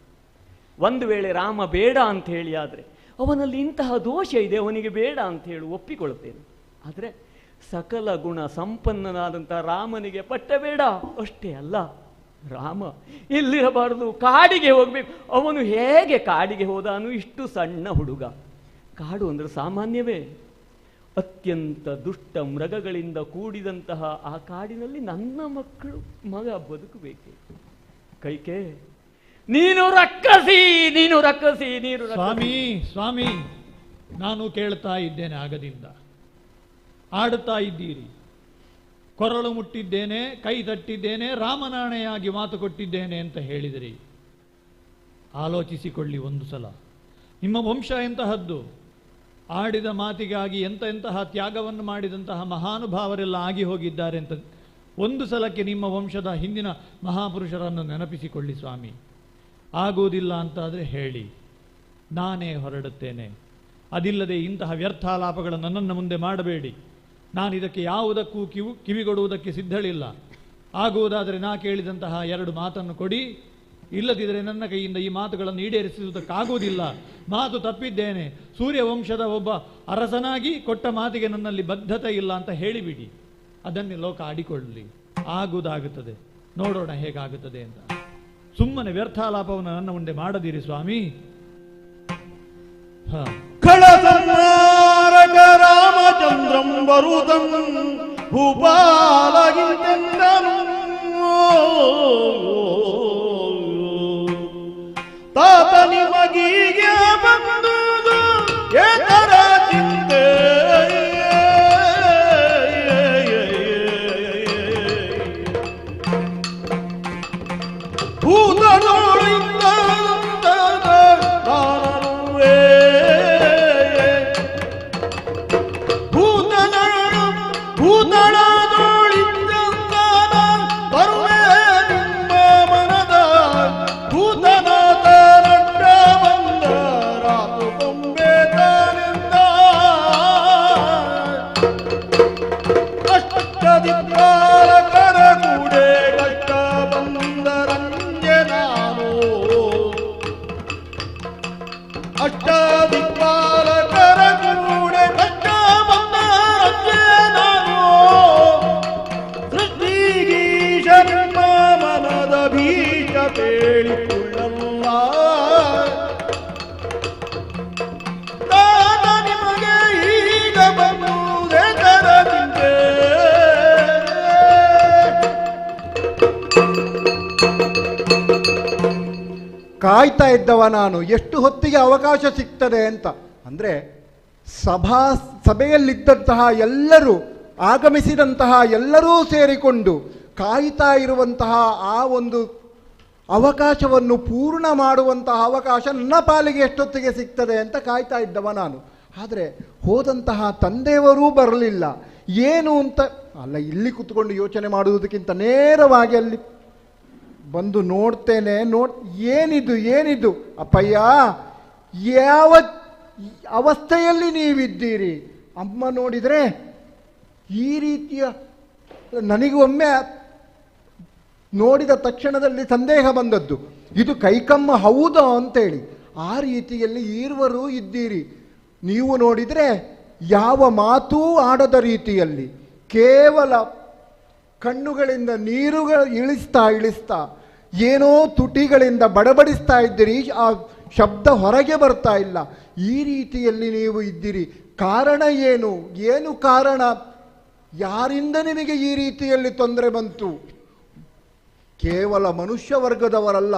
ಒಂದು ವೇಳೆ ರಾಮ ಬೇಡ ಅಂತ ಹೇಳಿ ಆದರೆ ಅವನಲ್ಲಿ ಇಂತಹ ದೋಷ ಇದೆ, ಅವನಿಗೆ ಬೇಡ ಅಂತ ಹೇಳಿ ಒಪ್ಪಿಕೊಳ್ತೇನೆ. ಆದರೆ ಸಕಲ ಗುಣ ಸಂಪನ್ನನಾದಂಥ ರಾಮನಿಗೆ ಪಟ್ಟ ಬೇಡ ಅಷ್ಟೇ ಅಲ್ಲ, ರಾಮ ಇಲ್ಲಿರಬಾರದು, ಕಾಡಿಗೆ ಹೋಗ್ಬೇಕು. ಅವನು ಹೇಗೆ ಕಾಡಿಗೆ ಹೋದಾನು? ಇಷ್ಟು ಸಣ್ಣ ಹುಡುಗ. ಕಾಡು ಅಂದ್ರೆ ಸಾಮಾನ್ಯವೇ? ಅತ್ಯಂತ ದುಷ್ಟ ಮೃಗಗಳಿಂದ ಕೂಡಿದಂತಹ ಆ ಕಾಡಿನಲ್ಲಿ ನನ್ನ ಮಗ ಬದುಕಬೇಕೆ? ಕೈಕೆ, ನೀನು ರಕ್ಕಸಿ. ಸ್ವಾಮಿ, ನಾನು ಕೇಳ್ತಾ ಇದ್ದೇನೆ ಆಗದಿಂದ. ಆಡುತ್ತಾ ಇದ್ದೀರಿ, ಕೊರಳು ಮುಟ್ಟಿದ್ದೇನೆ, ಕೈ ತಟ್ಟಿದ್ದೇನೆ, ರಾಮನಾಣೆಯಾಗಿ ಮಾತು ಕೊಟ್ಟಿದ್ದೇನೆ ಅಂತ ಹೇಳಿದಿರಿ. ಆಲೋಚಿಸಿಕೊಳ್ಳಿ ಒಂದು ಸಲ. ನಿಮ್ಮ ವಂಶ ಎಂತಹದ್ದು? ಆಡಿದ ಮಾತಿಗಾಗಿ ಎಂತಹ ತ್ಯಾಗವನ್ನು ಮಾಡಿದಂತಹ ಮಹಾನುಭಾವರೆಲ್ಲ ಆಗಿ ಹೋಗಿದ್ದಾರೆ ಅಂತ ಒಂದು ಸಲಕ್ಕೆ ನಿಮ್ಮ ವಂಶದ ಹಿಂದಿನ ಮಹಾಪುರುಷರನ್ನು ನೆನಪಿಸಿಕೊಳ್ಳಿ ಸ್ವಾಮಿ. ಆಗುವುದಿಲ್ಲ ಅಂತಾದರೆ ಹೇಳಿ, ನಾನೇ ಹೊರಡುತ್ತೇನೆ. ಅದಿಲ್ಲದೆ ಇಂತಹ ವ್ಯರ್ಥಾಲಾಪಗಳನ್ನು ನನ್ನ ಮುಂದೆ ಮಾಡಬೇಡಿ. ನಾನು ಇದಕ್ಕೆ ಯಾವುದಕ್ಕೂ ಕಿವಿಗೊಡುವುದಕ್ಕೆ ಸಿದ್ಧಳಿಲ್ಲ. ಆಗುವುದಾದರೆ ನಾ ಕೇಳಿದಂತಹ 2 ಮಾತನ್ನು ಕೊಡಿ, ಇಲ್ಲದಿದ್ದರೆ ನನ್ನ ಕೈಯಿಂದ ಈ ಮಾತುಗಳನ್ನು ಈಡೇರಿಸುವುದಕ್ಕಾಗುವುದಿಲ್ಲ. ಮಾತು ತಪ್ಪಿದ್ದೇನೆ, ಸೂರ್ಯವಂಶದ ಒಬ್ಬ ಅರಸನಾಗಿ ಕೊಟ್ಟ ಮಾತಿಗೆ ನನ್ನಲ್ಲಿ ಬದ್ಧತೆ ಇಲ್ಲ ಅಂತ ಹೇಳಿಬಿಡಿ. ಅದನ್ನೇ ಲೋಕ ಆಡಿಕೊಳ್ಳಲಿ. ಆಗುವುದಾಗುತ್ತದೆ, ನೋಡೋಣ ಹೇಗಾಗುತ್ತದೆ ಅಂತ. ಸುಮ್ಮನೆ ವ್ಯರ್ಥಾಲಾಪವನ್ನು ನನ್ನ ಮುಂದೆ ಮಾಡದಿರಿ ಸ್ವಾಮಿ. ಖಳಸಂಹಾರಕ ರಾಮಚಂದ್ರಂ ವರುದಂ ಭೂಪಾಲಗಿಂತೆಂದನು ತಾತ ನಿಮಗೀಗೆ ಬಂದುದು ಏತರ ಚಿಂತೆ ಭೂತನೋಳಿಂದ ಕಾಯ್ತಾ ಇದ್ದವ ನಾನು, ಎಷ್ಟು ಹೊತ್ತಿಗೆ ಅವಕಾಶ ಸಿಗ್ತದೆ ಅಂತ. ಅಂದರೆ ಸಭೆಯಲ್ಲಿದ್ದಂತಹ ಎಲ್ಲರೂ, ಆಗಮಿಸಿದಂತಹ ಎಲ್ಲರೂ ಸೇರಿಕೊಂಡು ಕಾಯ್ತಾ ಇರುವಂತಹ ಆ ಒಂದು ಅವಕಾಶವನ್ನು ಪೂರ್ಣ ಮಾಡುವಂತಹ ಅವಕಾಶ ನನ್ನ ಪಾಲಿಗೆ ಎಷ್ಟೊತ್ತಿಗೆ ಸಿಗ್ತದೆ ಅಂತ ಕಾಯ್ತಾ ಇದ್ದವ ನಾನು. ಆದರೆ ಹೋದಂತಹ ತಂದೆಯವರೂ ಬರಲಿಲ್ಲ. ಏನು ಅಂತ ಅಲ್ಲ, ಇಲ್ಲಿ ಕೂತ್ಕೊಂಡು ಯೋಚನೆ ಮಾಡುವುದಕ್ಕಿಂತ ನೇರವಾಗಿ ಅಲ್ಲಿ ಬಂದು ನೋಡ್ತೇನೆ. ಏನಿದು ಅಪ್ಪಯ್ಯ, ಯಾವ ಅವಸ್ಥೆಯಲ್ಲಿ ನೀವಿದ್ದೀರಿ? ಅಮ್ಮ ನೋಡಿದರೆ ಈ ರೀತಿಯ, ನನಗೆ ಒಮ್ಮೆ ನೋಡಿದ ತಕ್ಷಣದಲ್ಲಿ ಸಂದೇಹ ಬಂದದ್ದು, ಇದು ಕೈಕಮ್ಮ ಹೌದಾ ಅಂತೇಳಿ. ಆ ರೀತಿಯಲ್ಲಿ ಈರ್ವರು ಇದ್ದೀರಿ. ನೀವು ನೋಡಿದರೆ ಯಾವ ಮಾತೂ ಆಡದ ರೀತಿಯಲ್ಲಿ ಕೇವಲ ಕಣ್ಣುಗಳಿಂದ ನೀರುಗಳು ಇಳಿಸ್ತಾ ಏನೋ ತುಟಿಗಳಿಂದ ಬಡಬಡಿಸ್ತಾ ಇದ್ದೀರಿ. ಆ ಶಬ್ದ ಹೊರಗೆ ಬರ್ತಾ ಇಲ್ಲ. ಈ ರೀತಿಯಲ್ಲಿ ನೀವು ಇದ್ದೀರಿ. ಕಾರಣ ಏನು ಕಾರಣ? ಯಾರಿಂದ ನಿಮಗೆ ಈ ರೀತಿಯಲ್ಲಿ ತೊಂದರೆ ಬಂತು? ಕೇವಲ ಮನುಷ್ಯ ವರ್ಗದವರಲ್ಲ,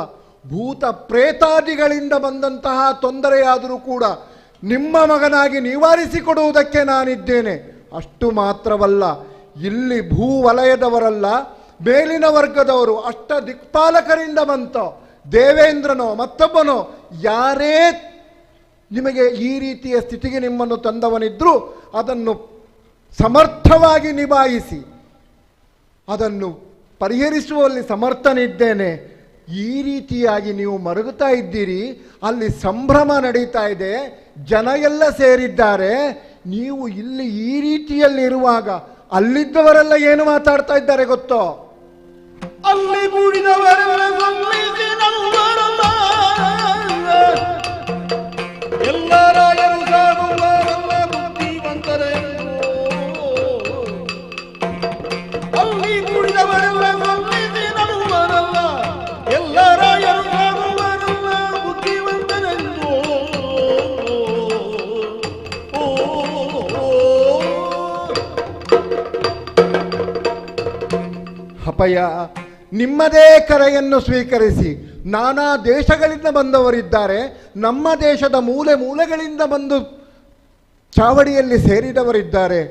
ಭೂತ ಪ್ರೇತಾದಿಗಳಿಂದ ಬಂದಂತಹ ತೊಂದರೆಯಾದರೂ ಕೂಡ ನಿಮ್ಮ ಮಗನಾಗಿ ನಿವಾರಿಸಿಕೊಡುವುದಕ್ಕೆ ನಾನಿದ್ದೇನೆ. ಅಷ್ಟು ಮಾತ್ರವಲ್ಲ, ಇಲ್ಲಿ ಭೂವಲಯದವರಲ್ಲ, ಮೇಲಿನ ವರ್ಗದವರು, ಅಷ್ಟ ದಿಕ್ಪಾಲಕರಿಂದ ಬಂತೋ, ದೇವೇಂದ್ರನೋ ಮತ್ತೊಬ್ಬನೋ ಯಾರೇ ನಿಮಗೆ ಈ ರೀತಿಯ ಸ್ಥಿತಿಗೆ ನಿಮ್ಮನ್ನು ತಂದವನಿದ್ರು ಅದನ್ನು ಸಮರ್ಥವಾಗಿ ನಿಭಾಯಿಸಿ ಅದನ್ನು ಪರಿಹರಿಸುವಲ್ಲಿ ಸಮರ್ಥನಿದ್ದೇನೆ. ಈ ರೀತಿಯಾಗಿ ನೀವು ಮರುಗುತ್ತಾ ಇದ್ದೀರಿ. ಅಲ್ಲಿ ಸಂಭ್ರಮ ನಡೀತಾ ಇದೆ, ಜನ ಎಲ್ಲ ಸೇರಿದ್ದಾರೆ. ನೀವು ಇಲ್ಲಿ ಈ ರೀತಿಯಲ್ಲಿ ಇರುವಾಗ ಅಲ್ಲಿದ್ದವರೆಲ್ಲ ಏನು ಮಾತಾಡ್ತಾ ಇದ್ದಾರೆ ಗೊತ್ತೋ? ಅಲ್ಲಿ ಕೂಡಿದವರೆಲ್ಲ ಎಲ್ಲರ ಸಾಗುವರೆಲ್ಲ ಬುದ್ಧಿವಂತರೆಂದು, ಅಲ್ಲಿ ಕೂಡಿದವರೆಲ್ಲ ನಡುವರಲ್ಲ ಎಲ್ಲರ ಸಾಗುವರೆಲ್ಲ ಬುದ್ಧಿವಂತರೆಂದು. ಅಪ್ಪಯ್ಯ, ನಿಮ್ಮದೇ ಕರೆಯನ್ನು ಸ್ವೀಕರಿಸಿ. ನಾನಾ ದೇಶಗಳಿಂದ ಬಂದವರಿದ್ದಾರೆ, ನಮ್ಮ ದೇಶದ ಮೂಲೆ ಮೂಲೆಗಳಿಂದ ಬಂದು ಚಾವಡಿಯಲ್ಲಿ ಸೇರಿದವರಿದ್ದಾರೆ.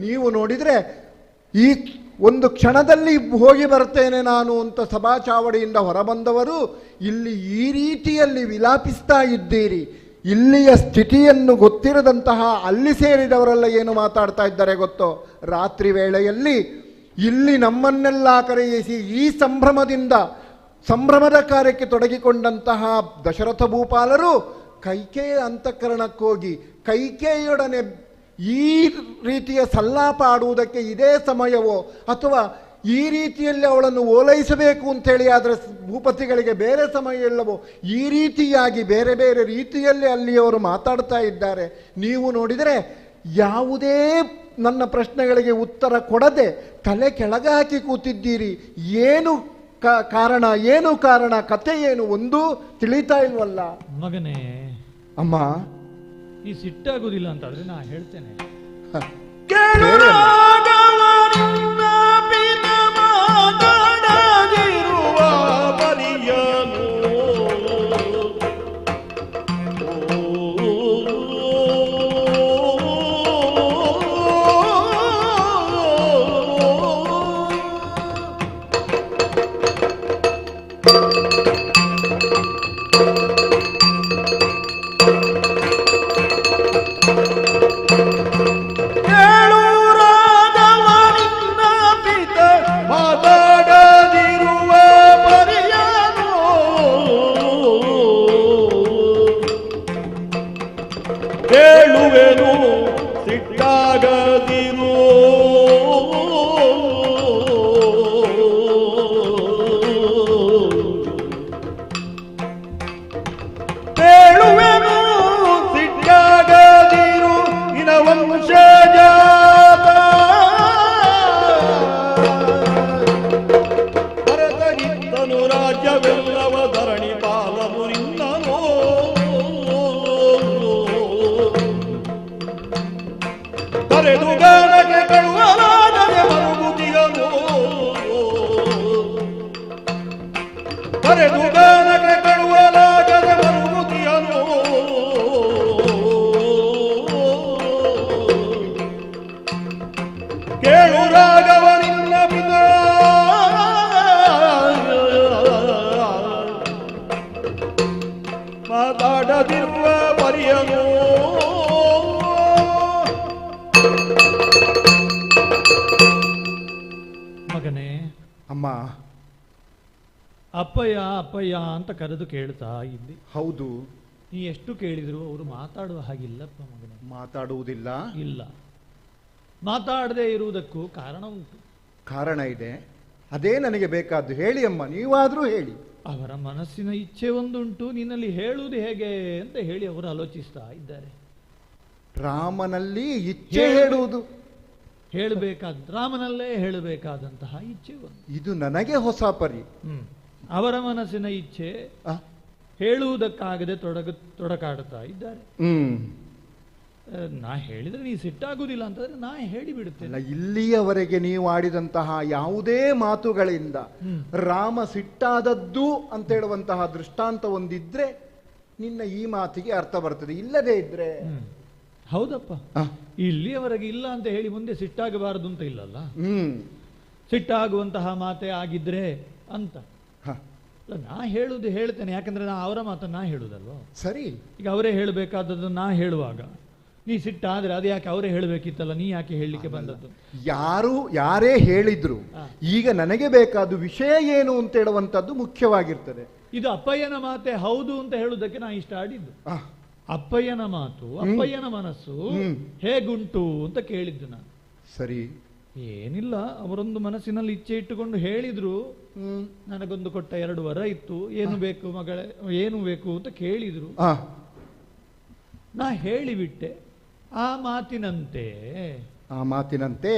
ನೀವು ನೋಡಿದರೆ ಈ ಒಂದು ಕ್ಷಣದಲ್ಲಿ ಹೋಗಿ ಬರ್ತೇನೆ ನಾನು ಅಂತ ಸಭಾ ಚಾವಡಿಯಿಂದ ಹೊರಬಂದವರು ಇಲ್ಲಿ ಈ ರೀತಿಯಲ್ಲಿ ವಿಲಾಪಿಸ್ತಾ ಇದ್ದೀರಿ. ಇಲ್ಲಿಯ ಸ್ಥಿತಿಯನ್ನು ಗೊತ್ತಿರದಂತಹ ಅಲ್ಲಿ ಸೇರಿದವರೆಲ್ಲ ಏನು ಮಾತಾಡ್ತಾ ಇದ್ದಾರೆ ಗೊತ್ತೋ? ರಾತ್ರಿ ವೇಳೆಯಲ್ಲಿ ಇಲ್ಲಿ ನಮ್ಮನ್ನೆಲ್ಲ ಕರೆಯಿಸಿ ಈ ಸಂಭ್ರಮದ ಕಾರ್ಯಕ್ಕೆ ತೊಡಗಿಕೊಂಡಂತಹ ದಶರಥ ಭೂಪಾಲರು ಕೈಕೇಯ ಅಂತಃಕರಣಕ್ಕೋಗಿ ಕೈಕೇಯೊಡನೆ ಈ ರೀತಿಯ ಸಲ್ಲಾಪ ಆಡುವುದಕ್ಕೆ ಇದೇ ಸಮಯವೋ ಅಥವಾ ಈ ರೀತಿಯಲ್ಲಿ ಅವಳನ್ನು ಓಲೈಸಬೇಕು ಅಂತೇಳಿ ಆದರೆ ಭೂಪತಿಗಳಿಗೆ ಬೇರೆ ಸಮಯ ಇಲ್ಲವೋ, ಈ ರೀತಿಯಾಗಿ ಬೇರೆ ಬೇರೆ ರೀತಿಯಲ್ಲಿ ಅಲ್ಲಿಯವರು ಮಾತಾಡ್ತಾ ಇದ್ದಾರೆ. ನೀವು ನೋಡಿದರೆ ಯಾವುದೇ ನನ್ನ ಪ್ರಶ್ನೆಗಳಿಗೆ ಉತ್ತರ ಕೊಡದೆ ತಲೆ ಕೆಳಗೆ ಹಾಕಿ ಕೂತಿದ್ದೀರಿ. ಏನು ಕಾರಣ, ಕತೆ ಏನು ಒಂದು ತಿಳಿತಾ ಇಲ್ವಲ್ಲ? ಮಗನೇ, ಅಮ್ಮ ನೀ ಸಿಟ್ಟಾಗುದಿಲ್ಲ ಅಂತಾದ್ರೆ ನಾ ಹೇಳ್ತೇನೆ. ಅಪ್ಪಯ್ಯ ಅಪ್ಪಯ್ಯ ಅಂತ ಕರೆದು ಕೇಳ್ತಾ ಇದ್ದಿ. ಹೌದು, ನೀ ಎಷ್ಟು ಕೇಳಿದ್ರು ಅವರು ಮಾತಾಡುವ ಹಾಗಿಲ್ಲಪ್ಪ ಮಗನೇ. ಮಾತಾಡುವುದಿಲ್ಲ. ಇಲ್ಲ, ಮಾತಾಡದೇ ಇರುವುದಕ್ಕೂ ಕಾರಣ ಉಂಟು. ಕಾರಣ ಇದೆ, ಅದೇ ನನಗೆ ಬೇಕಾದ್ದು. ಹೇಳಿ ಅಮ್ಮ, ನೀವಾದ್ರೂ ಹೇಳಿ. ಅವರ ಮನಸ್ಸಿನ ಇಚ್ಛೆ ಒಂದುಂಟು, ನಿನ್ನಲ್ಲಿ ಹೇಳುವುದು ಹೇಗೆ ಅಂತ ಹೇಳಿ ಅವರು ಆಲೋಚಿಸ್ತಾ ಇದ್ದಾರೆ. ರಾಮನಲ್ಲಿ ಇಚ್ಛೆ ಹೇಳುವುದು, ರಾಮನಲ್ಲೇ ಹೇಳಬೇಕಾದಂತಹ ಇಚ್ಛೆ ಒಂದು. ಇದು ನನಗೆ ಹೊಸ ಪರಿ. ಅವರ ಮನಸ್ಸಿನ ಇಚ್ಛೆ ಹೇಳುವುದಕ್ಕಾಗದೆ ತೊಡಕಾಡುತ್ತಾ ಇದ್ದಾರೆ. ನಾ ಹೇಳಿದ್ರೆ ನೀ ಸಿಟ್ಟಾಗುವುದಿಲ್ಲ ಅಂತಂದ್ರೆ ನಾ ಹೇಳಿಬಿಡುತ್ತೇನೆ. ಇಲ್ಲಿಯವರೆಗೆ ನೀವು ಆಡಿದಂತಹ ಯಾವುದೇ ಮಾತುಗಳಿಂದ ರಾಮ ಸಿಟ್ಟಾದದ್ದು ಅಂತ ಹೇಳುವಂತಹ ದೃಷ್ಟಾಂತ ಒಂದಿದ್ರೆ ನಿನ್ನ ಈ ಮಾತಿಗೆ ಅರ್ಥ ಬರ್ತದೆ. ಇಲ್ಲದೇ ಇದ್ರೆ ಹೌದಪ್ಪ, ಇಲ್ಲಿಯವರೆಗೆ ಇಲ್ಲ ಅಂತ ಹೇಳಿ ಮುಂದೆ ಸಿಟ್ಟಾಗಬಾರದು ಅಂತ ಇಲ್ಲಲ್ಲ. ಸಿಟ್ಟಾಗುವಂತಹ ಮಾತೆ ಆಗಿದ್ರೆ ಅಂತ ನಾ ಹೇಳುದು ಹೇಳ್ತೇನೆ. ಯಾಕಂದ್ರೆ ನಾ ಅವರ ಮಾತನ್ನ ನಾ ಹೇಳುದಲ್ವ. ಸರಿ, ಈಗ ಅವರೇ ಹೇಳಬೇಕಾದದ್ದು ನಾ ಹೇಳುವಾಗ ನೀ ಸಿಟ್ಟಾದ್ರೆ ಅದು ಯಾಕೆ ಅವರೇ ಹೇಳಬೇಕಿತ್ತಲ್ಲ, ನೀ ಯಾಕೆ ಹೇಳಲಿಕ್ಕೆ ಬಂದದ್ದು? ಯಾರೇ ಹೇಳಿದ್ರು ಈಗ ನನಗೆ ಬೇಕಾದ ವಿಷಯ ಏನು ಅಂತ ಹೇಳುವಂತದ್ದು ಮುಖ್ಯವಾಗಿರ್ತದೆ. ಇದು ಅಪ್ಪಯ್ಯನ ಮಾತೆ ಹೌದು ಅಂತ ಹೇಳುವುದಕ್ಕೆ ನಾ ಇಷ್ಟ ಆಡಿದ್ದು. ಅಪ್ಪಯ್ಯನ ಮಾತು, ಅಪ್ಪಯ್ಯನ ಮನಸ್ಸು ಹೇಗುಂಟು ಅಂತ ಕೇಳಿದ್ದು ನಾನು. ಸರಿ, ಏನಿಲ್ಲ, ಅವರೊಂದು ಮನಸ್ಸಿನಲ್ಲಿ ಇಚ್ಛೆ ಇಟ್ಟುಕೊಂಡು ಹೇಳಿದ್ರು. ನನಗೊಂದು ಕೊಟ್ಟ 2 ವರ ಇತ್ತು. ಏನು ಬೇಕು ಮಗಳೇ, ಏನು ಬೇಕು ಅಂತ ಕೇಳಿದ್ರು. ನಾ ಹೇಳಿಬಿಟ್ಟೆ. ಆ ಮಾತಿನಂತೆ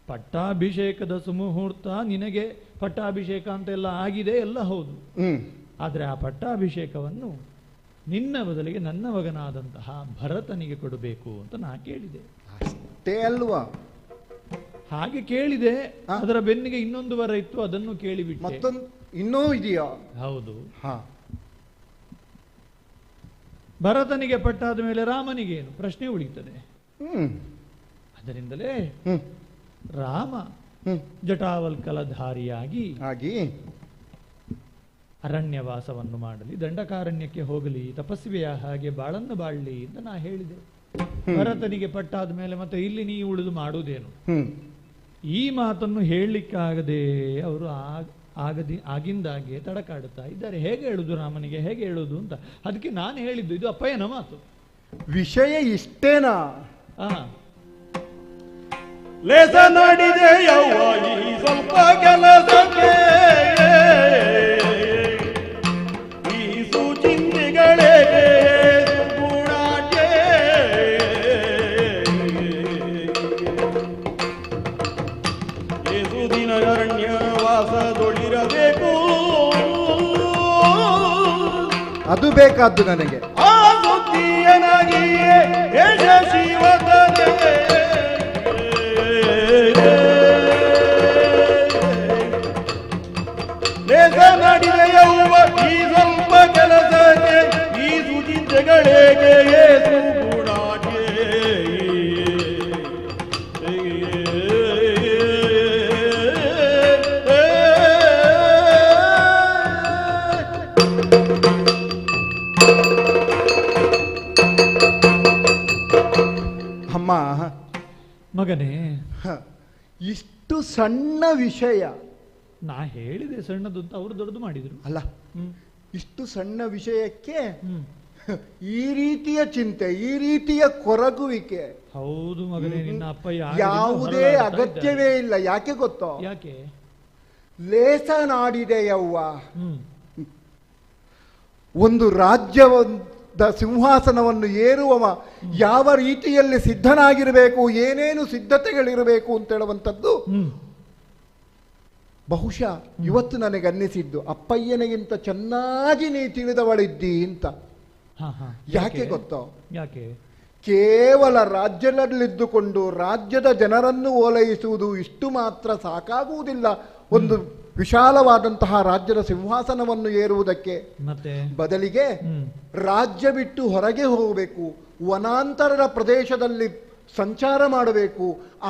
ಪಟ್ಟಾಭಿಷೇಕದ ಸುಮುಹೂರ್ತ, ನಿನಗೆ ಪಟ್ಟಾಭಿಷೇಕ ಅಂತ ಎಲ್ಲ ಆಗಿದೆ, ಎಲ್ಲ ಹೌದು. ಆದ್ರೆ ಆ ಪಟ್ಟಾಭಿಷೇಕವನ್ನು ನಿನ್ನ ಬದಲಿಗೆ ನನ್ನ ಮಗನಾದಂತಹ ಭರತನಿಗೆ ಕೊಡಬೇಕು ಅಂತ ನಾ ಕೇಳಿದೆ. ಅಷ್ಟೇ ಅಲ್ವಾ? ಹಾಗೆ ಕೇಳಿದೆ. ಅದರ ಬೆನ್ನಿಗೆ ಇನ್ನೊಂದು ವರ ಇತ್ತು, ಅದನ್ನು ಕೇಳಿಬಿಟ್ಟೆ. ಮತ್ತೊಂದು ಇನ್ನೂ ಇದೆಯಾ? ಹೌದು. ಭರತನಿಗೆ ಪಟ್ಟಾದ ಮೇಲೆ ರಾಮನಿಗೇನು ಪ್ರಶ್ನೆ ಉಳಿಯುತ್ತದೆ. ಅದರಿಂದಲೇ ರಾಮ ಜಟಾವಲ್ಕಲಧಾರಿಯಾಗಿ ಅರಣ್ಯವಾಸವನ್ನು ಮಾಡಲಿ, ದಂಡಕಾರಣ್ಯಕ್ಕೆ ಹೋಗಲಿ, ತಪಸ್ವಿಯ ಹಾಗೆ ಬಾಳನ್ನು ಬಾಳಲಿ ಅಂತ ನಾ ಹೇಳಿದೆ. ಭರತನಿಗೆ ಪಟ್ಟಾದ ಮೇಲೆ ಮತ್ತೆ ಇಲ್ಲಿ ನೀ ಉಳಿದು ಮಾಡುವುದೇನು? ಈ ಮಾತನ್ನು ಹೇಳಲಿಕ್ಕಾಗದೆ ಅವರು ಆಗಿಂದಾಗೆ ತಡಕಾಡುತ್ತಾ ಇದ್ದಾರೆ. ಹೇಗೆ ಹೇಳುದು ರಾಮನಿಗೆ, ಹೇಗೆ ಹೇಳುದು ಅಂತ. ಅದಕ್ಕೆ ನಾನು ಹೇಳಿದ್ದು ಇದು ಅಪ್ಪಯ್ಯನ ಮಾತು. ವಿಷಯ ಇಷ್ಟೇನಾ? ಲೇಸ ನಡಿದೆ ಯವ್ವ ಈ ಸ್ವಲ್ಪ ಕೆಲಸಕ್ಕೆ, ಈ ಸೂಚಿಂತೆಗಳೇ ಗುಣಾಟೆ, ಏಸು ದಿನ ಅರಣ್ಯವಾಸದೊಳಿರಬೇಕು, ಅದು ಬೇಕಾದ್ದು ನನಗೆ. ಆ ಸುದ್ದಿಯನಾಗಿಯೇ ಯಶಸ್ವಿವತನೆ ಲೇಸ ನಡೆಯವ್ವ ಈ ಸ್ವಲ್ಪ ಕೆಲಸಕ್ಕೆ, ಈ ಸುಚಿಂತೆಗಳೇಗೆ ಏಸು ಗುಣಾಟೆ. ಅಮ್ಮ, ಮಗನೇ, ಇಷ್ಟು ಸಣ್ಣ ವಿಷಯ ನಾ ಹೇಳಿದೆ ಸಣ್ಣದು ಅಂತ ಅವರು ದೊಡ್ಡದು ಮಾಡಿದ್ರು. ಅಲ್ಲ, ಇಷ್ಟು ಸಣ್ಣ ವಿಷಯಕ್ಕೆ ಈ ರೀತಿಯ ಚಿಂತೆ, ಈ ರೀತಿಯ ಕೊರಗುವಿಕೆ. ಹೌದು ಮಗನೇ, ನಿನ್ನ ಅಪ್ಪ ಯಾವುದೇ ಅಗತ್ಯವೇ ಇಲ್ಲ. ಯಾಕೆ ಗೊತ್ತೋ? ಯಾಕೆ? ಲೇಸನಾಡಿದೆಯವ್ವ. ಒಂದು ರಾಜ್ಯದ ಸಿಂಹಾಸನವನ್ನು ಏರುವವ ಯಾವ ರೀತಿಯಲ್ಲಿ ಸಿದ್ಧನಾಗಿರಬೇಕು, ಏನೇನು ಸಿದ್ಧತೆಗಳಿರಬೇಕು ಅಂತ ಹೇಳುವಂಥದ್ದು ಬಹುಶಃ ಇವತ್ತು ನನಗನ್ನಿಸಿದ್ದು ಅಪ್ಪಯ್ಯನಿಗಿಂತ ಚೆನ್ನಾಗಿ ನೀ ತಿಳಿದವಳಿದ್ದಿ ಅಂತ. ಯಾಕೆ ಗೊತ್ತೋ? ಯಾಕೆ? ಕೇವಲ ರಾಜ್ಯದಲ್ಲಿದ್ದುಕೊಂಡು ರಾಜ್ಯದ ಜನರನ್ನು ಓಲೈಸುವುದು ಇಷ್ಟು ಮಾತ್ರ ಸಾಕಾಗುವುದಿಲ್ಲ. ಒಂದು ವಿಶಾಲವಾದಂತಹ ರಾಜ್ಯದ ಸಿಂಹಾಸನವನ್ನು ಏರುವುದಕ್ಕೆ ಮತ್ತೆ ಬದಲಿಗೆ ರಾಜ್ಯ ಬಿಟ್ಟು ಹೊರಗೆ ಹೋಗಬೇಕು, ವನಾಂತರದ ಪ್ರದೇಶದಲ್ಲಿ ಸಂಚಾರ ಮಾಡಬೇಕು.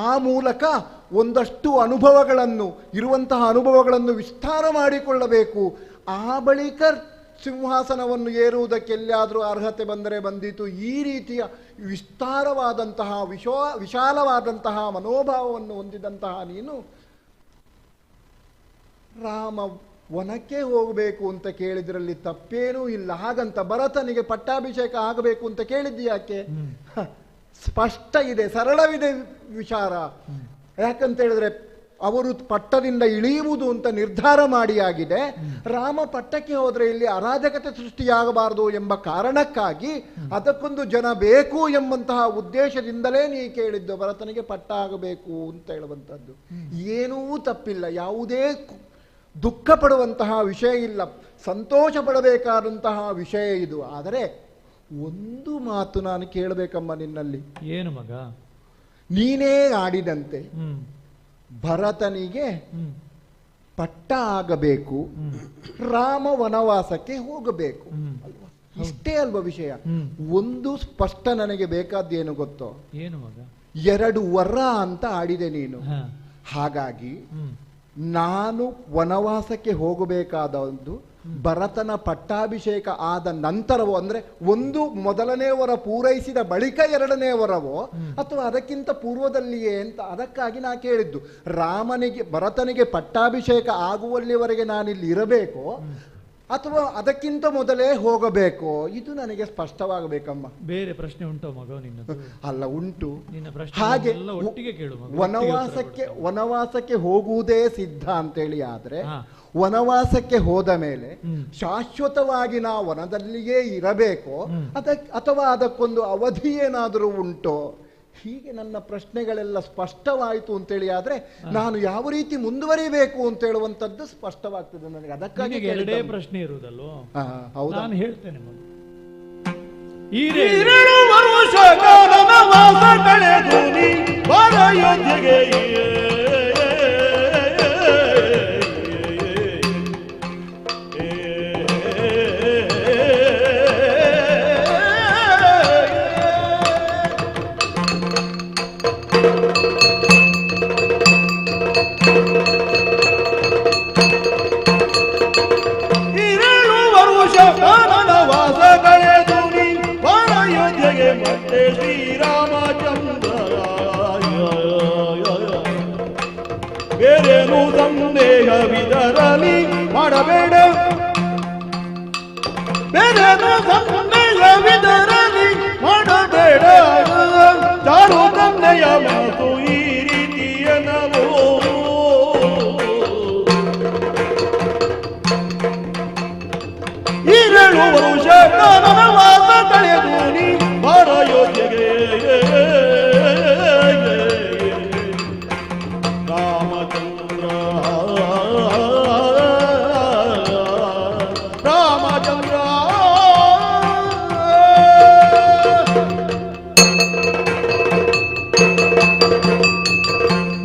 ಆ ಮೂಲಕ ಒಂದಷ್ಟು ಇರುವಂತಹ ಅನುಭವಗಳನ್ನು ವಿಸ್ತಾರ ಮಾಡಿಕೊಳ್ಳಬೇಕು. ಆ ಬಳಿಕ ಸಿಂಹಾಸನವನ್ನು ಏರುವುದಕ್ಕೆ ಎಲ್ಲಿಯಾದರೂ ಅರ್ಹತೆ ಬಂದರೆ ಬಂದಿತು. ಈ ರೀತಿಯ ವಿಸ್ತಾರವಾದಂತಹ ವಿಶಾಲವಾದಂತಹ ಮನೋಭಾವವನ್ನು ಹೊಂದಿದಂತಹ ನೀನು ರಾಮ ವನಕ್ಕೆ ಹೋಗಬೇಕು ಅಂತ ಕೇಳಿದ್ರಲ್ಲಿ ತಪ್ಪೇನೂ ಇಲ್ಲ. ಹಾಗಂತ ಭರತನಿಗೆ ಪಟ್ಟಾಭಿಷೇಕ ಆಗಬೇಕು ಅಂತ ಕೇಳಿದ್ದು ಯಾಕೆ? ಸ್ಪಷ್ಟ ಇದೆ, ಸರಳವಿದೆ ವಿಚಾರ. ಯಾಕಂತ ಹೇಳಿದ್ರೆ ಅವರು ಪಟ್ಟದಿಂದ ಇಳಿಯುವುದು ಅಂತ ನಿರ್ಧಾರ ಮಾಡಿ ಆಗಿದೆ. ರಾಮ ಪಟ್ಟಕ್ಕೆ ಹೋದ್ರೆ ಇಲ್ಲಿ ಅರಾಜಕತೆ ಸೃಷ್ಟಿಯಾಗಬಾರದು ಎಂಬ ಕಾರಣಕ್ಕಾಗಿ ಅದಕ್ಕೊಂದು ಜನ ಬೇಕು ಎಂಬಂತಹ ಉದ್ದೇಶದಿಂದಲೇ ನೀ ಕೇಳಿದ್ದು ಭರತನಿಗೆ ಪಟ್ಟ ಆಗಬೇಕು ಅಂತ ಹೇಳುವಂಥದ್ದು. ಏನೂ ತಪ್ಪಿಲ್ಲ, ಯಾವುದೇ ದುಃಖ ಪಡುವಂತಹ ವಿಷಯ ಇಲ್ಲ, ಸಂತೋಷ ಪಡಬೇಕಾದಂತಹ ವಿಷಯ ಇದು. ಆದರೆ ಒಂದು ಮಾತು ನಾನು ಕೇಳಬೇಕಮ್ಮ ನಿನ್ನಲ್ಲಿ. ಏನು ಮಗ? ನೀನೇ ಆಡಿದಂತೆ ಭರತನಿಗೆ ಪಟ್ಟ ಆಗಬೇಕು, ರಾಮ ವನವಾಸಕ್ಕೆ ಹೋಗಬೇಕು ಅಲ್ವಾ? ಇಷ್ಟೇ ಅಲ್ವಾ ವಿಷಯ? ಒಂದು ಸ್ಪಷ್ಟ ನನಗೆ ಬೇಕಾದ್ದೇನು ಗೊತ್ತೋ? ಏನು ಮಗ? 2 ವರ ಅಂತ ಆಡಿದೆ ನೀನು. ಹಾಗಾಗಿ ನಾನು ವನವಾಸಕ್ಕೆ ಹೋಗಬೇಕಾದ ಒಂದು ಭರತನ ಪಟ್ಟಾಭಿಷೇಕ ಆದ ನಂತರವೋ, ಅಂದ್ರೆ ಒಂದು ಮೊದಲನೇ ವರ ಪೂರೈಸಿದ ಬಳಿಕ 2ನೇ ವರವೋ ಅಥವಾ ಅದಕ್ಕಿಂತ ಪೂರ್ವದಲ್ಲಿಯೇ ಅಂತ. ಅದಕ್ಕಾಗಿ ನಾ ಕೇಳಿದ್ದು, ಭರತನಿಗೆ ಪಟ್ಟಾಭಿಷೇಕ ಆಗುವಲ್ಲಿವರೆಗೆ ನಾನಿಲ್ಲಿ ಇರಬೇಕೋ ಅಥವಾ ಅದಕ್ಕಿಂತ ಮೊದಲೇ ಹೋಗಬೇಕೋ, ಇದು ನನಗೆ ಸ್ಪಷ್ಟವಾಗಬೇಕಮ್ಮ. ಬೇರೆ ಪ್ರಶ್ನೆ ಉಂಟೋ ಮಗ ನಿನ್ನದು? ಅಲ್ಲ, ಉಂಟು. ಹಾಗೆ ಒಟ್ಟಿಗೆ ಕೇಳು. ವನವಾಸಕ್ಕೆ ಹೋಗುವುದೇ ಸಿದ್ಧ ಅಂತೇಳಿ ಆದ್ರೆ ವನವಾಸಕ್ಕೆ ಹೋದ ಮೇಲೆ ಶಾಶ್ವತವಾಗಿ ನಾ ವನದಲ್ಲಿಯೇ ಇರಬೇಕೋ ಅಥವಾ ಅದಕ್ಕೊಂದು ಅವಧಿ ಏನಾದರೂ ಉಂಟೋ? ಹೀಗೆ ನನ್ನ ಪ್ರಶ್ನೆಗಳೆಲ್ಲ ಸ್ಪಷ್ಟವಾಯಿತು ಅಂತೇಳಿ ಆದ್ರೆ ನಾನು ಯಾವ ರೀತಿ ಮುಂದುವರಿಬೇಕು ಅಂತ ಹೇಳುವಂಥದ್ದು ಸ್ಪಷ್ಟವಾಗ್ತದೆ ನನಗೆ. ಅದಕ್ಕಾಗಿ 2 ಪ್ರಶ್ನೆ ಇರುವುದಲ್ವ? ಹೌದು, ನಾನು ಹೇಳ್ತೇನೆ ಮಗ. ಬೇರೇನು ಸಂದೇಹವಿದರಲಿ ಮಾಡಬೇಡ, ಬೇರೇನು ಸಂದೇಹವಿದರಲಿ ಮಾಡಬೇಡ, ಚಾರು ತಂದೆಯ ಮಾತು ಈ ರೀತಿಯನವೋ. ಈ 2 ವರುಷ ವನವಾಸ ಕಳೆದು ನೀ ಬಾರ ಯೋಧ್ಯೆಗೆ.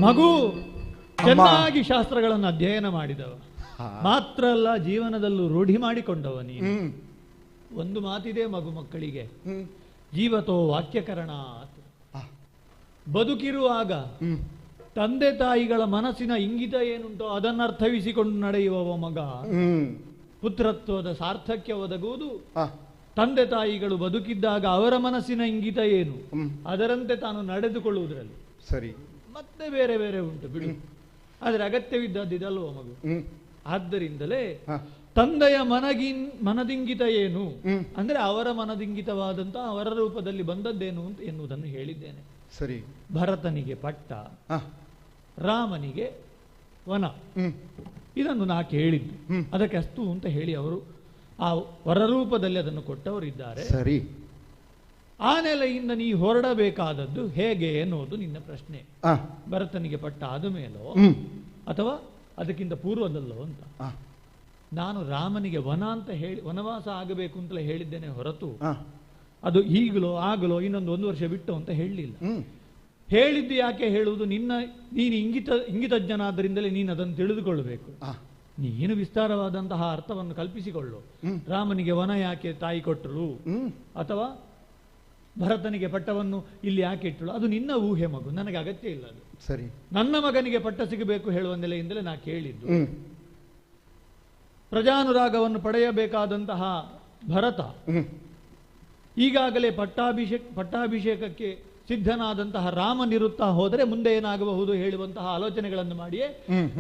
ಮಗು ಚೆನ್ನಾಗಿ ಶಾಸ್ತ್ರಗಳನ್ನು ಅಧ್ಯಯನ ಮಾಡಿದವ, ಮಾತ್ರ ಅಲ್ಲ ಜೀವನದಲ್ಲೂ ರೂಢಿ ಮಾಡಿಕೊಂಡವ ನೀನು. ಒಂದು ಮಾತಿದೆ ಮಗು ಮಕ್ಕಳಿಗೆ, ಜೀವತೋ ವಾಕ್ಯಕರಣ. ಬದುಕಿರುವಾಗ ತಂದೆ ತಾಯಿಗಳ ಮನಸ್ಸಿನ ಇಂಗಿತ ಏನುಂಟೋ ಅದನ್ನರ್ಥವಿಸಿಕೊಂಡು ನಡೆಯುವವ ಮಗ ಪುತ್ರತ್ವದ ಸಾರ್ಥಕ್ಯ ಒದಗುವುದು. ತಂದೆ ತಾಯಿಗಳು ಬದುಕಿದ್ದಾಗ ಅವರ ಮನಸ್ಸಿನ ಇಂಗಿತ ಏನು ಅದರಂತೆ ತಾನು ನಡೆದುಕೊಳ್ಳುವುದರಲ್ಲಿ ಸರಿ. ಮತ್ತೆ ಬೇರೆ ಬೇರೆ ಉಂಟು ಬಿಡು, ಆದರೆ ಅಗತ್ಯವಿದ್ದದ್ದಿದಲ್ವ ಮಗು. ಆದ್ದರಿಂದಲೇ ತಂದೆಯ ಮನದಿಂಗಿತ ಏನು ಅಂದ್ರೆ ಅವರ ಮನದಿಂಗಿತವಾದಂತ ಅವರ ರೂಪದಲ್ಲಿ ಬಂದದ್ದೇನು ಎನ್ನುವುದನ್ನು ಹೇಳಿದ್ದೇನೆ. ಸರಿ. ಭರತನಿಗೆ ಪಟ್ಟ, ರಾಮನಿಗೆ ವನ, ಇದನ್ನು ನಾ ಕೇಳಿದ್ದು. ಅದಕ್ಕೆ ಅಸ್ತು ಅಂತ ಹೇಳಿ ಅವರು ಆ ವರರೂಪದಲ್ಲಿ ಅದನ್ನು ಕೊಟ್ಟವರಿದ್ದಾರೆ. ಸರಿ. ಆ ನೆಲೆಯಿಂದ ನೀ ಹೊರಡಬೇಕಾದದ್ದು ಹೇಗೆ ಎನ್ನುವುದು ನಿನ್ನ ಪ್ರಶ್ನೆ. ಭರತನಿಗೆ ಪಟ್ಟ ಆದ ಮೇಲೋ ಅಥವಾ ಅದಕ್ಕಿಂತ ಪೂರ್ವದಲ್ಲೋ ಅಂತ. ನಾನು ರಾಮನಿಗೆ ವನ ಅಂತ ಹೇಳಿ ವನವಾಸ ಆಗಬೇಕು ಅಂತಲೇ ಹೇಳಿದ್ದೇನೆ ಹೊರತು ಅದು ಈಗಲೋ ಆಗಲೋ ಇನ್ನೊಂದು 1 ವರ್ಷ ಬಿಟ್ಟು ಅಂತ ಹೇಳಲಿಲ್ಲ. ಹೇಳಿದ್ದು ಯಾಕೆ ಹೇಳುವುದು, ನೀನು ಇಂಗಿತಜ್ಞನಾದ್ದರಿಂದಲೇ ನೀನು ಅದನ್ನು ತಿಳಿದುಕೊಳ್ಳಬೇಕು. ನೀನು ವಿಸ್ತಾರವಾದಂತಹ ಅರ್ಥವನ್ನು ಕಲ್ಪಿಸಿಕೊಳ್ಳು. ರಾಮನಿಗೆ ವನ ಯಾಕೆ ತಾಯಿ ಕೊಟ್ಟರು ಅಥವಾ ಭರತನಿಗೆ ಪಟ್ಟವನ್ನು ಇಲ್ಲಿ ಯಾಕೆ ಇಟ್ಟಳು, ಅದು ನಿನ್ನ ಊಹೆ ಮಗು, ನನಗೆ ಅಗತ್ಯ ಇಲ್ಲ ಅದು. ಸರಿ. ನನ್ನ ಮಗನಿಗೆ ಪಟ್ಟ ಸಿಗಬೇಕು ಹೇಳುವ ನೆಲೆಯಿಂದಲೇ ನಾ ಕೇಳಿದ್ದು. ಪ್ರಜಾನುರಾಗವನ್ನು ಪಡೆಯಬೇಕಾದಂತಹ ಭರತ ಈಗಾಗಲೇ ಪಟ್ಟಾಭಿಷೇಕಕ್ಕೆ ಸಿದ್ಧನಾದಂತಹ ರಾಮನಿರುತ್ತಾ ಹೋದರೆ ಮುಂದೆ ಏನಾಗಬಹುದು ಹೇಳುವಂತಹ ಆಲೋಚನೆಗಳನ್ನು ಮಾಡಿಯೇ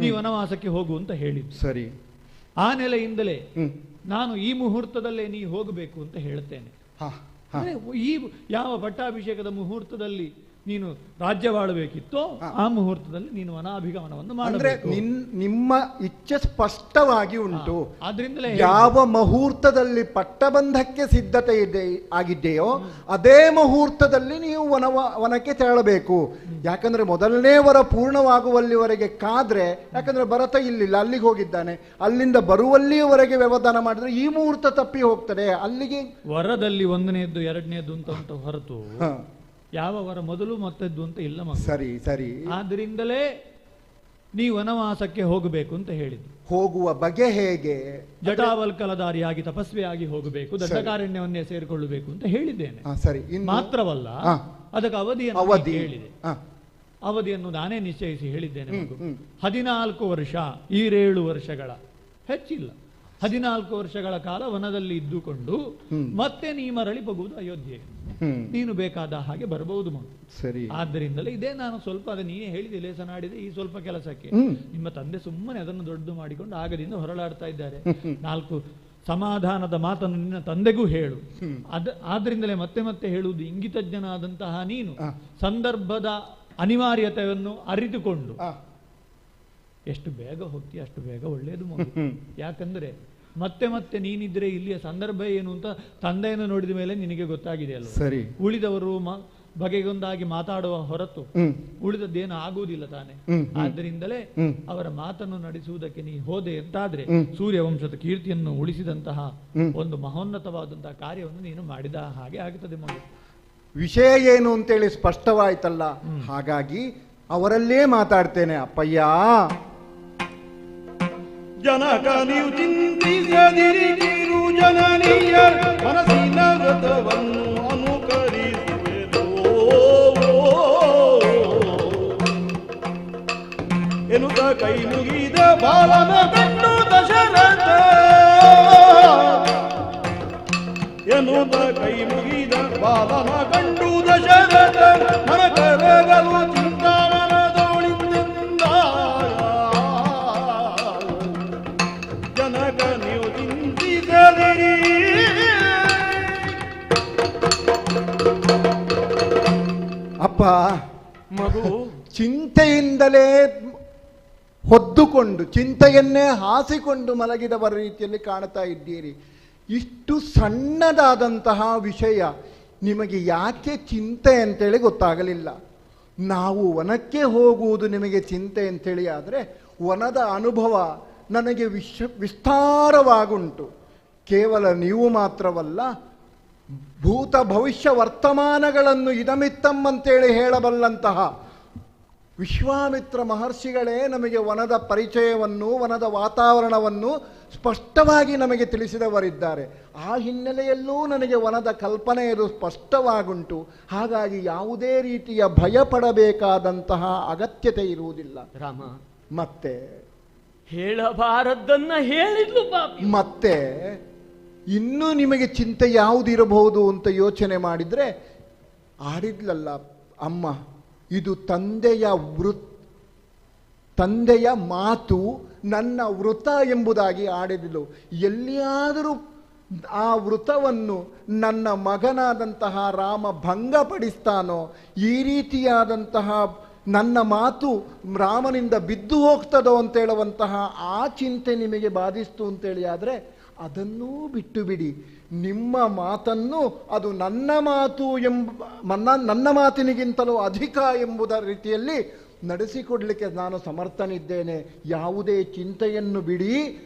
ನೀ ವನವಾಸಕ್ಕೆ ಹೋಗು ಅಂತ ಹೇಳಿದ್ದು. ಸರಿ. ಆ ನೆಲೆಯಿಂದಲೇ ನಾನು ಈ ಮುಹೂರ್ತದಲ್ಲೇ ನೀ ಹೋಗಬೇಕು ಅಂತ ಹೇಳ್ತೇನೆ. ಅಂದ್ರೆ ಈ ಯಾವ ಪಟ್ಟಾಭಿಷೇಕದ ಮುಹೂರ್ತದಲ್ಲಿ ನೀನು ರಾಜ್ಯವಾಳಬೇಕಿತ್ತೋ ಆ ಮುಹೂರ್ತದಲ್ಲಿ ನೀನು ವನಾಭಿಗಮನವನ್ನು ಮಾಡಬೇಕು. ನಿಮ್ಮ ಇಚ್ಛೆ ಸ್ಪಷ್ಟವಾಗಿ ಉಂಟು. ಆದ್ರಿಂದಲೇ ಯಾವ ಮುಹೂರ್ತದಲ್ಲಿ ಪಟ್ಟಬಂಧಕ್ಕೆ ಸಿದ್ಧತೆ ಆಗಿದೆಯೋ ಅದೇ ಮುಹೂರ್ತದಲ್ಲಿ ನೀವು ವನಕ್ಕೆ ತೆರಳಬೇಕು. ಯಾಕಂದ್ರೆ ಮೊದಲನೇ ವರ ಪೂರ್ಣವಾಗುವಲ್ಲಿವರೆಗೆ ಕಾದ್ರೆ, ಯಾಕಂದ್ರೆ ಭರತ ಇಲ್ಲಿಲ್ಲ, ಅಲ್ಲಿಗೆ ಹೋಗಿದ್ದಾನೆ, ಅಲ್ಲಿಂದ ಬರುವಲ್ಲಿಯವರೆಗೆ ವ್ಯವಧಾನ ಮಾಡಿದ್ರೆ ಈ ಮುಹೂರ್ತ ತಪ್ಪಿ ಹೋಗ್ತದೆ. ಅಲ್ಲಿಗೆ ವರದಲ್ಲಿ ಒಂದನೇದ್ದು ಎರಡನೇದ್ದು ಅಂತ ಹೊರತು ಯಾವ ವರ ಮೊದಲು ಮತ್ತದ್ದು ಅಂತ ಇಲ್ಲ ಮಗ. ಸರಿ ಸರಿ. ಆದ್ರಿಂದಲೇ ನೀ ವನವಾಸಕ್ಕೆ ಹೋಗಬೇಕು ಅಂತ ಹೇಳಿದ್ದು. ಹೋಗುವ ಬಗೆ ಹೇಗೆ? ಜಟಾವಲ್ಕಲಧಾರಿಯಾಗಿ ತಪಸ್ವಿಯಾಗಿ ಹೋಗಬೇಕು, ದಡ್ಡಕಾರಣ್ಯವನ್ನೇ ಸೇರಿಕೊಳ್ಳಬೇಕು ಅಂತ ಹೇಳಿದ್ದೇನೆ. ಸರಿ. ಮಾತ್ರವಲ್ಲ, ಅದಕ್ಕೆ ಅವಧಿಯನ್ನು ಹೇಳಿದೆ. ಅವಧಿಯನ್ನು ನಾನೇ ನಿಶ್ಚಯಿಸಿ ಹೇಳಿದ್ದೇನೆ. 14 ವರ್ಷ, 7 ವರ್ಷಗಳ ಹೆಚ್ಚಿಲ್ಲ, 14 ವರ್ಷಗಳ ಕಾಲ ವನದಲ್ಲಿ ಇದ್ದುಕೊಂಡು ಮತ್ತೆ ನೀ ಮರಳಿ ಹೋಗುವುದು ಅಯೋಧ್ಯೆಗೆ. ನೀನು ಬೇಕಾದ ಹಾಗೆ ಬರಬಹುದು ಮಗು. ಸರಿ. ಆದ್ದರಿಂದಲೇ ಇದೇ ನಾನು ಸ್ವಲ್ಪ ನೀನೇ ಹೇಳಿದೆ, ಲೇಸನಾಡಿದೆ ಈ ಸ್ವಲ್ಪ ಕೆಲಸಕ್ಕೆ. ನಿಮ್ಮ ತಂದೆ ಸುಮ್ಮನೆ ಅದನ್ನು ದೊಡ್ಡದು ಮಾಡಿಕೊಂಡು ಆಗದಿಂದ ಹೊರಳಾಡ್ತಾ ಇದ್ದಾರೆ. 4 ಸಮಾಧಾನದ ಮಾತನ್ನು ನಿನ್ನ ತಂದೆಗೂ ಹೇಳು. ಆದ್ರಿಂದಲೇ ಮತ್ತೆ ಮತ್ತೆ ಹೇಳುವುದು, ಇಂಗಿತಜ್ಞನಾದಂತಹ ನೀನು ಸಂದರ್ಭದ ಅನಿವಾರ್ಯತೆಯನ್ನು ಅರಿತುಕೊಂಡು ಎಷ್ಟು ಬೇಗ ಹೋಗ್ತೀಯ ಅಷ್ಟು ಬೇಗ ಒಳ್ಳೆಯದು ಮಗು. ಯಾಕಂದ್ರೆ ಮತ್ತೆ ಮತ್ತೆ ನೀನಿದ್ರೆ ಇಲ್ಲಿಯ ಸಂದರ್ಭ ಏನು ಅಂತ ತಂದೆಯನ್ನು ನೋಡಿದ ಮೇಲೆ ನಿನಗೆ ಗೊತ್ತಾಗಿದೆ ಅಲ್ವ. ಸರಿ. ಉಳಿದವರು ಬಗೆಗೊಂದಾಗಿ ಮಾತಾಡುವ ಹೊರತು ಉಳಿದದ್ದೇನು ಆಗುವುದಿಲ್ಲ ತಾನೆ. ಆದ್ದರಿಂದಲೇ ಅವರ ಮಾತನ್ನು ನಡೆಸುವುದಕ್ಕೆ ನೀ ಹೋದೆ ಅಂತಾದ್ರೆ ಸೂರ್ಯವಂಶದ ಕೀರ್ತಿಯನ್ನು ಉಳಿಸಿದಂತಹ ಒಂದು ಮಹೋನ್ನತವಾದಂತಹ ಕಾರ್ಯವನ್ನು ನೀನು ಮಾಡಿದ ಹಾಗೆ ಆಗುತ್ತದೆ ಮಗು. ವಿಷಯ ಏನು ಅಂತೇಳಿ ಸ್ಪಷ್ಟವಾಯ್ತಲ್ಲ, ಹಾಗಾಗಿ ಅವರಲ್ಲೇ ಮಾತಾಡ್ತೇನೆ. ಅಪ್ಪಯ್ಯ, ಜನಕ ನೀವು ಚಿಂತಿಸದಿರಿ, ನೀರು ಜನನೀಯ ಮನಸ್ಸಿನ ವ್ರತವನ್ನು ಅನುಕರಿಸುವೆನು ಎನ್ನುತ್ತ ಕೈ ಮುಗಿದ ಬಾಲನ ಕಂಡು ದಶರಥ, ಎನ್ನುತ್ತ ಕೈ ಮುಗಿದ ಬಾಲನ ಕಂಡು ದಶರಥ ಮನಕರಗಲು ಚಿಂತಾಮನದೊಳಿಂದ ಜನಕ ನೀವು ಚಿಂತಿಸದಿರಿ. ಅಪ್ಪ ಮಗು ಚಿಂತೆಯಿಂದಲೇ ಹೊದ್ದುಕೊಂಡು ಚಿಂತೆಯನ್ನೇ ಹಾಸಿಕೊಂಡು ಮಲಗಿದವರ ರೀತಿಯಲ್ಲಿ ಕಾಣ್ತಾ ಇದ್ದೀರಿ. ಇಷ್ಟು ಸಣ್ಣದಾದಂತಹ ವಿಷಯ ನಿಮಗೆ ಯಾಕೆ ಚಿಂತೆ ಅಂತೇಳಿ ಗೊತ್ತಾಗಲಿಲ್ಲ. ನಾವು ವನಕ್ಕೆ ಹೋಗುವುದು ನಿಮಗೆ ಚಿಂತೆ ಅಂತೇಳಿ ಆದರೆ ವನದ ಅನುಭವ ನನಗೆ ವಿಸ್ತಾರವಾಗುಂಟು. ಕೇವಲ ನೀವು ಮಾತ್ರವಲ್ಲ, ಭೂತ ಭವಿಷ್ಯ ವರ್ತಮಾನಗಳನ್ನು ಇದಮಿತ್ತಂ ಅಂತೇಳಿ ಹೇಳಬಲ್ಲಂತಹ ವಿಶ್ವಾಮಿತ್ರ ಮಹರ್ಷಿಗಳೇ ನಮಗೆ ವನದ ಪರಿಚಯವನ್ನು, ವನದ ವಾತಾವರಣವನ್ನು ಸ್ಪಷ್ಟವಾಗಿ ನಮಗೆ ತಿಳಿಸಿದವರಿದ್ದಾರೆ. ಆ ಹಿನ್ನೆಲೆಯಲ್ಲೂ ನನಗೆ ವನದ ಕಲ್ಪನೆಯದು ಸ್ಪಷ್ಟವಾಗುಂಟು. ಹಾಗಾಗಿ ಯಾವುದೇ ರೀತಿಯ ಭಯ ಪಡಬೇಕಾದಂತಹ ಅಗತ್ಯತೆ ಇರುವುದಿಲ್ಲ. ರಾಮ, ಮತ್ತೆ ಹೇಳಬಾರದ್ದನ್ನ ಹೇಳಿದ್ಲು ಬಾಬಿ. ಮತ್ತೆ ಇನ್ನೂ ನಿಮಗೆ ಚಿಂತೆ ಯಾವುದಿರಬಹುದು ಅಂತ ಯೋಚನೆ ಮಾಡಿದ್ರೆ ಆಡಿದ್ಲಲ್ಲ ಅಮ್ಮ, ಇದು ತಂದೆಯ ಮಾತು ನನ್ನ ವೃತ ಎಂಬುದಾಗಿ ಆಡಿದಳು. ಎಲ್ಲಿಯಾದರೂ ಆ ವೃತವನ್ನು ನನ್ನ ಮಗನಾದಂತಹ ರಾಮ ಭಂಗಪಡಿಸ್ತಾನೋ, ಈ ರೀತಿಯಾದಂತಹ ನನ್ನ ಮಾತು ರಾಮನಿಂದ ಬಿದ್ದು ಹೋಗ್ತದೋ ಅಂತೇಳುವಂತಹ ಆ ಚಿಂತೆ ನಿಮಗೆ ಬಾಧಿಸ್ತು ಅಂತೇಳಿ ಆದರೆ ಅದನ್ನೂ ಬಿಟ್ಟು ಬಿಡಿ. ನಿಮ್ಮ ಮಾತನ್ನು ಅದು ನನ್ನ ಮಾತು ನನ್ನ ಮಾತಿನಿಗಿಂತಲೂ ಅಧಿಕ ಎಂಬುದರ ರೀತಿಯಲ್ಲಿ ನಡೆಸಿಕೊಡ್ಲಿಕ್ಕೆ ನಾನು ಸಮರ್ಥನಿದ್ದೇನೆ. ಯಾವುದೇ ಚಿಂತೆಯನ್ನು ಬಿಡಿ,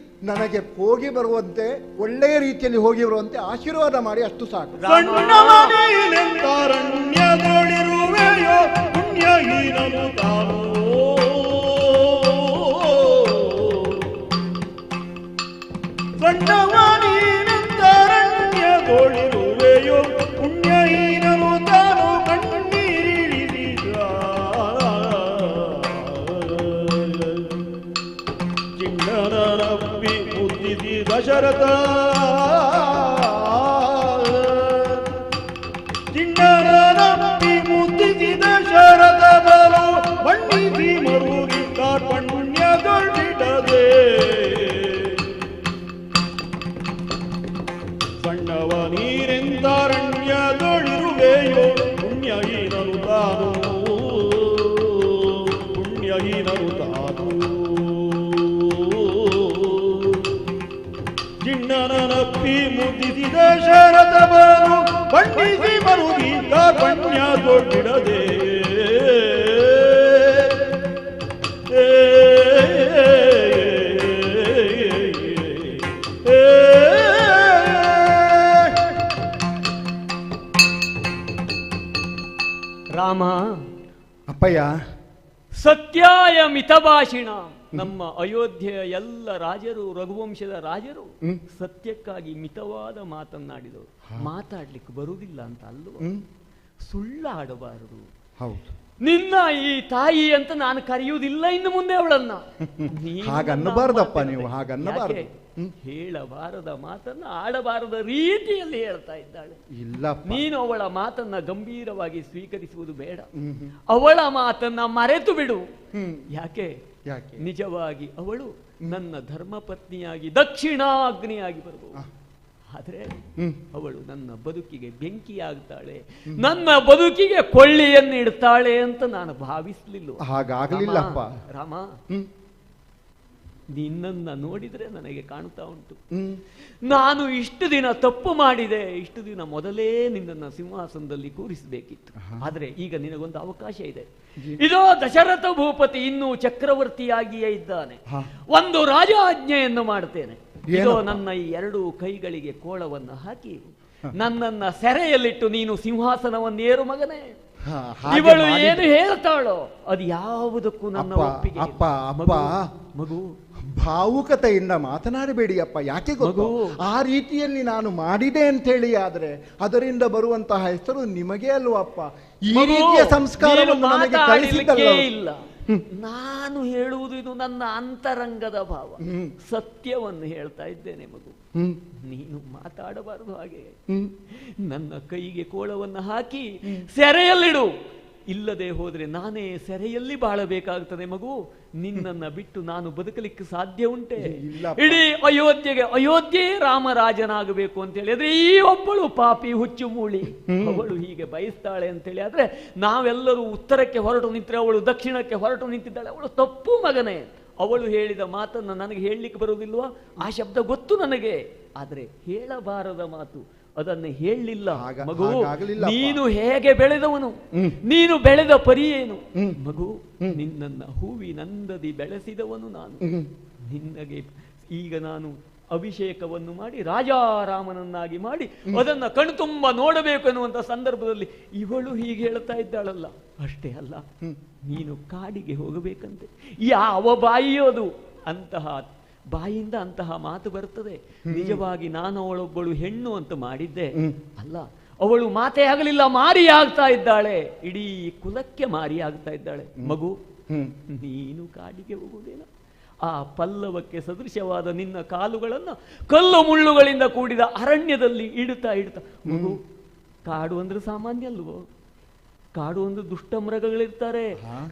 ನನಗೆ ಹೋಗಿ ಬರುವಂತೆ, ಒಳ್ಳೆಯ ರೀತಿಯಲ್ಲಿ ಹೋಗಿ ಬರುವಂತೆ ಆಶೀರ್ವಾದ ಮಾಡಿ, ಅಷ್ಟು ಸಾಕು. ಸಣ್ಣವನೆಂದರಣ್ಯದೊಳಿರುವೆಯೋ ಪುಣ್ಯಹೀನನು ತಾನು, ಸಣ್ಣವನೆಂದರಣ್ಯದೊಳಿರುವೆಯೋ ಪುಣ್ಯಹೀನನು ತಾನು ಕಣ್ಣೀರಿಳಿಸಿದ ಚಿಣ್ಣನರಪ್ಪಿ ಮುದ್ದಿಸಿ ದಶರಥ, ಚಿಣ್ಣನರಪ್ಪಿ ಮುದ್ದಿಸಿ ದಶರಥ ಬಲು ಬಣ್ಣಿಸಿ ಮರುಗಿ ಕಾರ್ಪಣ್ಯದೊಳ್ಬಿಡದೆ ಪುಣ್ಯಹೀನನು ತಾನು ಪುಣ್ಯಹೀನನು ತಾನು ಚಿಣ್ಣನಪ್ಪಿ ಮುದ್ದಿಸಿದ ಶರತವನು ಬಣ್ಣಿಸಿ ಬರುವುದೀಗ ಪುಣ್ಯ ಕೊಟ್ಟಿಡದೆ ರಾಮ ಅಪ್ಪಯ್ಯ, ಸತ್ಯಾಯ ಮಿತಭಾಷಿಣ. ನಮ್ಮ ಅಯೋಧ್ಯೆಯ ಎಲ್ಲ ರಾಜರು, ರಘುವಂಶದ ರಾಜರು ಸತ್ಯಕ್ಕಾಗಿ ಮಿತವಾದ ಮಾತನ್ನಾಡಿದವರು. ಮಾತಾಡ್ಲಿಕ್ಕೆ ಬರುವುದಿಲ್ಲ ಅಂತ ಅಲ್ವ, ಸುಳ್ಳಾಡಬಾರದು. ಹೌದು, ನಿನ್ನ ಈ ತಾಯಿ ಅಂತ ನಾನು ಕರೆಯುವುದಿಲ್ಲ ಇನ್ನು ಮುಂದೆ ಅವಳನ್ನ. ಹಾಗನ್ನಬಾರ್ದಪ್ಪ ನೀವು, ಹಾಗನ್ನಬಾರದು. ಹೇಳಬಾರದ ಮಾತನ್ನ ಆಡಬಾರದ ರೀತಿಯಲ್ಲಿ ಹೇಳ್ತಾ ಇದ್ದಾಳೆ. ಇಲ್ಲ, ನೀನು ಅವಳ ಮಾತನ್ನ ಗಂಭೀರವಾಗಿ ಸ್ವೀಕರಿಸುವುದು ಬೇಡ. ಅವಳ ಮಾತನ್ನ ಮರೆತು ಬಿಡು. ಯಾಕೆ? ನಿಜವಾಗಿ ಅವಳು ನನ್ನ ಧರ್ಮಪತ್ನಿಯಾಗಿ ದಕ್ಷಿಣಾಗ್ನಿಯಾಗಿ ಬರಬಹುದು. ಆದ್ರೆ ಅವಳು ನನ್ನ ಬದುಕಿಗೆ ಬೆಂಕಿಯಾಗ್ತಾಳೆ, ನನ್ನ ಬದುಕಿಗೆ ಕೊಳ್ಳಿಯನ್ನು ಇಡ್ತಾಳೆ ಅಂತ ನಾನು ಭಾವಿಸ್ಲಿಲ್ಲ. ಹಾಗಾಗಲಿಲ್ಲಪ್ಪ ರಾಮ. ನಿನ್ನನ್ನ ನೋಡಿದ್ರೆ ನನಗೆ ಕಾಣ್ತಾ ಉಂಟು, ನಾನು ಇಷ್ಟು ದಿನ ತಪ್ಪು ಮಾಡಿದೆ. ಇಷ್ಟು ದಿನ ಮೊದಲೇ ನಿನ್ನನ್ನ ಸಿಂಹಾಸನದಲ್ಲಿ ಕೂರಿಸಬೇಕಿತ್ತು. ಆದ್ರೆ ಈಗ ನಿನಗೊಂದು ಅವಕಾಶ ಇದೆ. ಇದೋ ದಶರಥ ಭೂಪತಿ ಇನ್ನೂ ಚಕ್ರವರ್ತಿಯಾಗಿಯೇ ಇದ್ದಾನೆ. ಒಂದು ರಾಜಾಜ್ಞೆಯನ್ನು ಮಾಡ್ತೇನೆ. ಇದೋ ನನ್ನ ಈ 2 ಕೈಗಳಿಗೆ ಕೋಳವನ್ನು ಹಾಕಿ ನನ್ನನ್ನ ಸೆರೆಯಲ್ಲಿಟ್ಟು ನೀನು ಸಿಂಹಾಸನವನ್ನೇರು ಮಗನೇ. ಇವಳು ಏನು ಹೇಳ್ತಾಳೋ ಅದು ಯಾವುದಕ್ಕೂ ನನ್ನ ಒಪ್ಪಿಗೆ. ಮಗು, ಭಾವುಕತೆಯಿಂದ ಮಾತನಾಡಬೇಡಿ ಅಪ್ಪ. ಯಾಕೆ ಗೊತ್ತು, ಆ ರೀತಿಯಲ್ಲಿ ನಾನು ಮಾಡಿದೆ ಅಂತ ಹೇಳಿ ಆದ್ರೆ ಅದರಿಂದ ಬರುವಂತಹ ಹೆಸರು ನಿಮಗೆ ಅಲ್ವಪ್ಪ. ಈ ರೀತಿಯ ಸಂಸ್ಕಾರವನ್ನು ನನಗೆ ಕಲಿಸಿದ್ದಲ್ಲ. ಇಲ್ಲ, ನಾನು ಹೇಳುವುದು ಇದು ನನ್ನ ಅಂತರಂಗದ ಭಾವ, ಸತ್ಯವನ್ನು ಹೇಳ್ತಾ ಇದ್ದೇನೆ ಮಗು. ನೀನು ಮಾತಾಡಬಾರದು. ಹಾಗೆ ನನ್ನ ಕೈಗೆ ಕೋಳವನ್ನು ಹಾಕಿ ಸೆರೆಯಲ್ಲಿಡು. ಇಲ್ಲದೆ ಹೋದ್ರೆ ನಾನೇ ಸೆರೆಯಲ್ಲಿ ಬಾಳಬೇಕಾಗ್ತದೆ ಮಗು. ನಿನ್ನನ್ನ ಬಿಟ್ಟು ನಾನು ಬದುಕಲಿಕ್ಕೆ ಸಾಧ್ಯ ಉಂಟೆ? ಇಡೀ ಅಯೋಧ್ಯೆ ರಾಮರಾಜನಾಗಬೇಕು ಅಂತೇಳಿ ಆದ್ರೆ ಈ ಒಬ್ಬಳು ಪಾಪಿ ಹುಚ್ಚು ಮೂಳಿ ಅವಳು ಹೀಗೆ ಬಯಸ್ತಾಳೆ ಅಂತೇಳಿ ಆದ್ರೆ ನಾವೆಲ್ಲರೂ ಉತ್ತರಕ್ಕೆ ಹೊರಟು ನಿಂತರೆ ಅವಳು ದಕ್ಷಿಣಕ್ಕೆ ಹೊರಟು ನಿಂತಿದ್ದಾಳೆ. ಅವಳು ತಪ್ಪು ಮಗನೇ. ಅವಳು ಹೇಳಿದ ಮಾತನ್ನ ನನಗೆ ಹೇಳಲಿಕ್ಕೆ ಬರುವುದಿಲ್ವಾ? ಆ ಶಬ್ದ ಗೊತ್ತು ನನಗೆ, ಆದ್ರೆ ಹೇಳಬಾರದ ಮಾತು ಅದನ್ನು ಹೇಳಲಿಲ್ಲ ಮಗು. ನೀನು ಹೇಗೆ ಬೆಳೆದವನು, ನೀನು ಬೆಳೆದ ಪರಿ ಏನು ಮಗು? ನಿನ್ನನ್ನ ಹೂವಿನಂದದಿ ಬೆಳೆಸಿದವನು ನಾನು. ನಿನ್ನಗೆ ಈಗ ನಾನು ಅಭಿಷೇಕವನ್ನು ಮಾಡಿ ರಾಜಾರಾಮನನ್ನಾಗಿ ಮಾಡಿ ಅದನ್ನ ಕಣ್ತುಂಬ ನೋಡಬೇಕು ಎನ್ನುವಂತ ಸಂದರ್ಭದಲ್ಲಿ ಇವಳು ಹೀಗೆ ಹೇಳ್ತಾ ಇದ್ದಾಳಲ್ಲ. ಅಷ್ಟೇ ಅಲ್ಲ, ನೀನು ಕಾಡಿಗೆ ಹೋಗಬೇಕಂತೆ. ಯಾವ ಬಾಯಿಯೋದು ಅಂತಹ ಬಾಯಿಂದ ಅಂತಹ ಮಾತು ಬರ್ತದೆ? ನಿಜವಾಗಿ ನಾನು ಅವಳೊಬ್ಬಳು ಹೆಣ್ಣು ಅಂತ ಮಾಡಿದ್ದೆ ಅಲ್ಲ. ಅವಳು ಮಾತೇ ಆಗಲಿಲ್ಲ, ಮಾರಿ ಆಗ್ತಾ ಇದ್ದಾಳೆ. ಇಡೀ ಕುಲಕ್ಕೆ ಮಾರಿ ಆಗ್ತಾ ಇದ್ದಾಳೆ ಮಗು. ನೀನು ಕಾಡಿಗೆ ಹೋಗುವುದೇನ? ಆ ಪಲ್ಲವಕ್ಕೆ ಸದೃಶವಾದ ನಿನ್ನ ಕಾಲುಗಳನ್ನು ಕಲ್ಲು ಮುಳ್ಳುಗಳಿಂದ ಕೂಡಿದ ಅರಣ್ಯದಲ್ಲಿ ಇಡುತ್ತಾ ಮಗು. ಕಾಡು ಅಂದ್ರೆ ಸಾಮಾನ್ಯ ಅಲ್ವೋ? ಕಾಡು ಒಂದು ದುಷ್ಟ ಮೃಗಗಳಿರ್ತಾರೆ.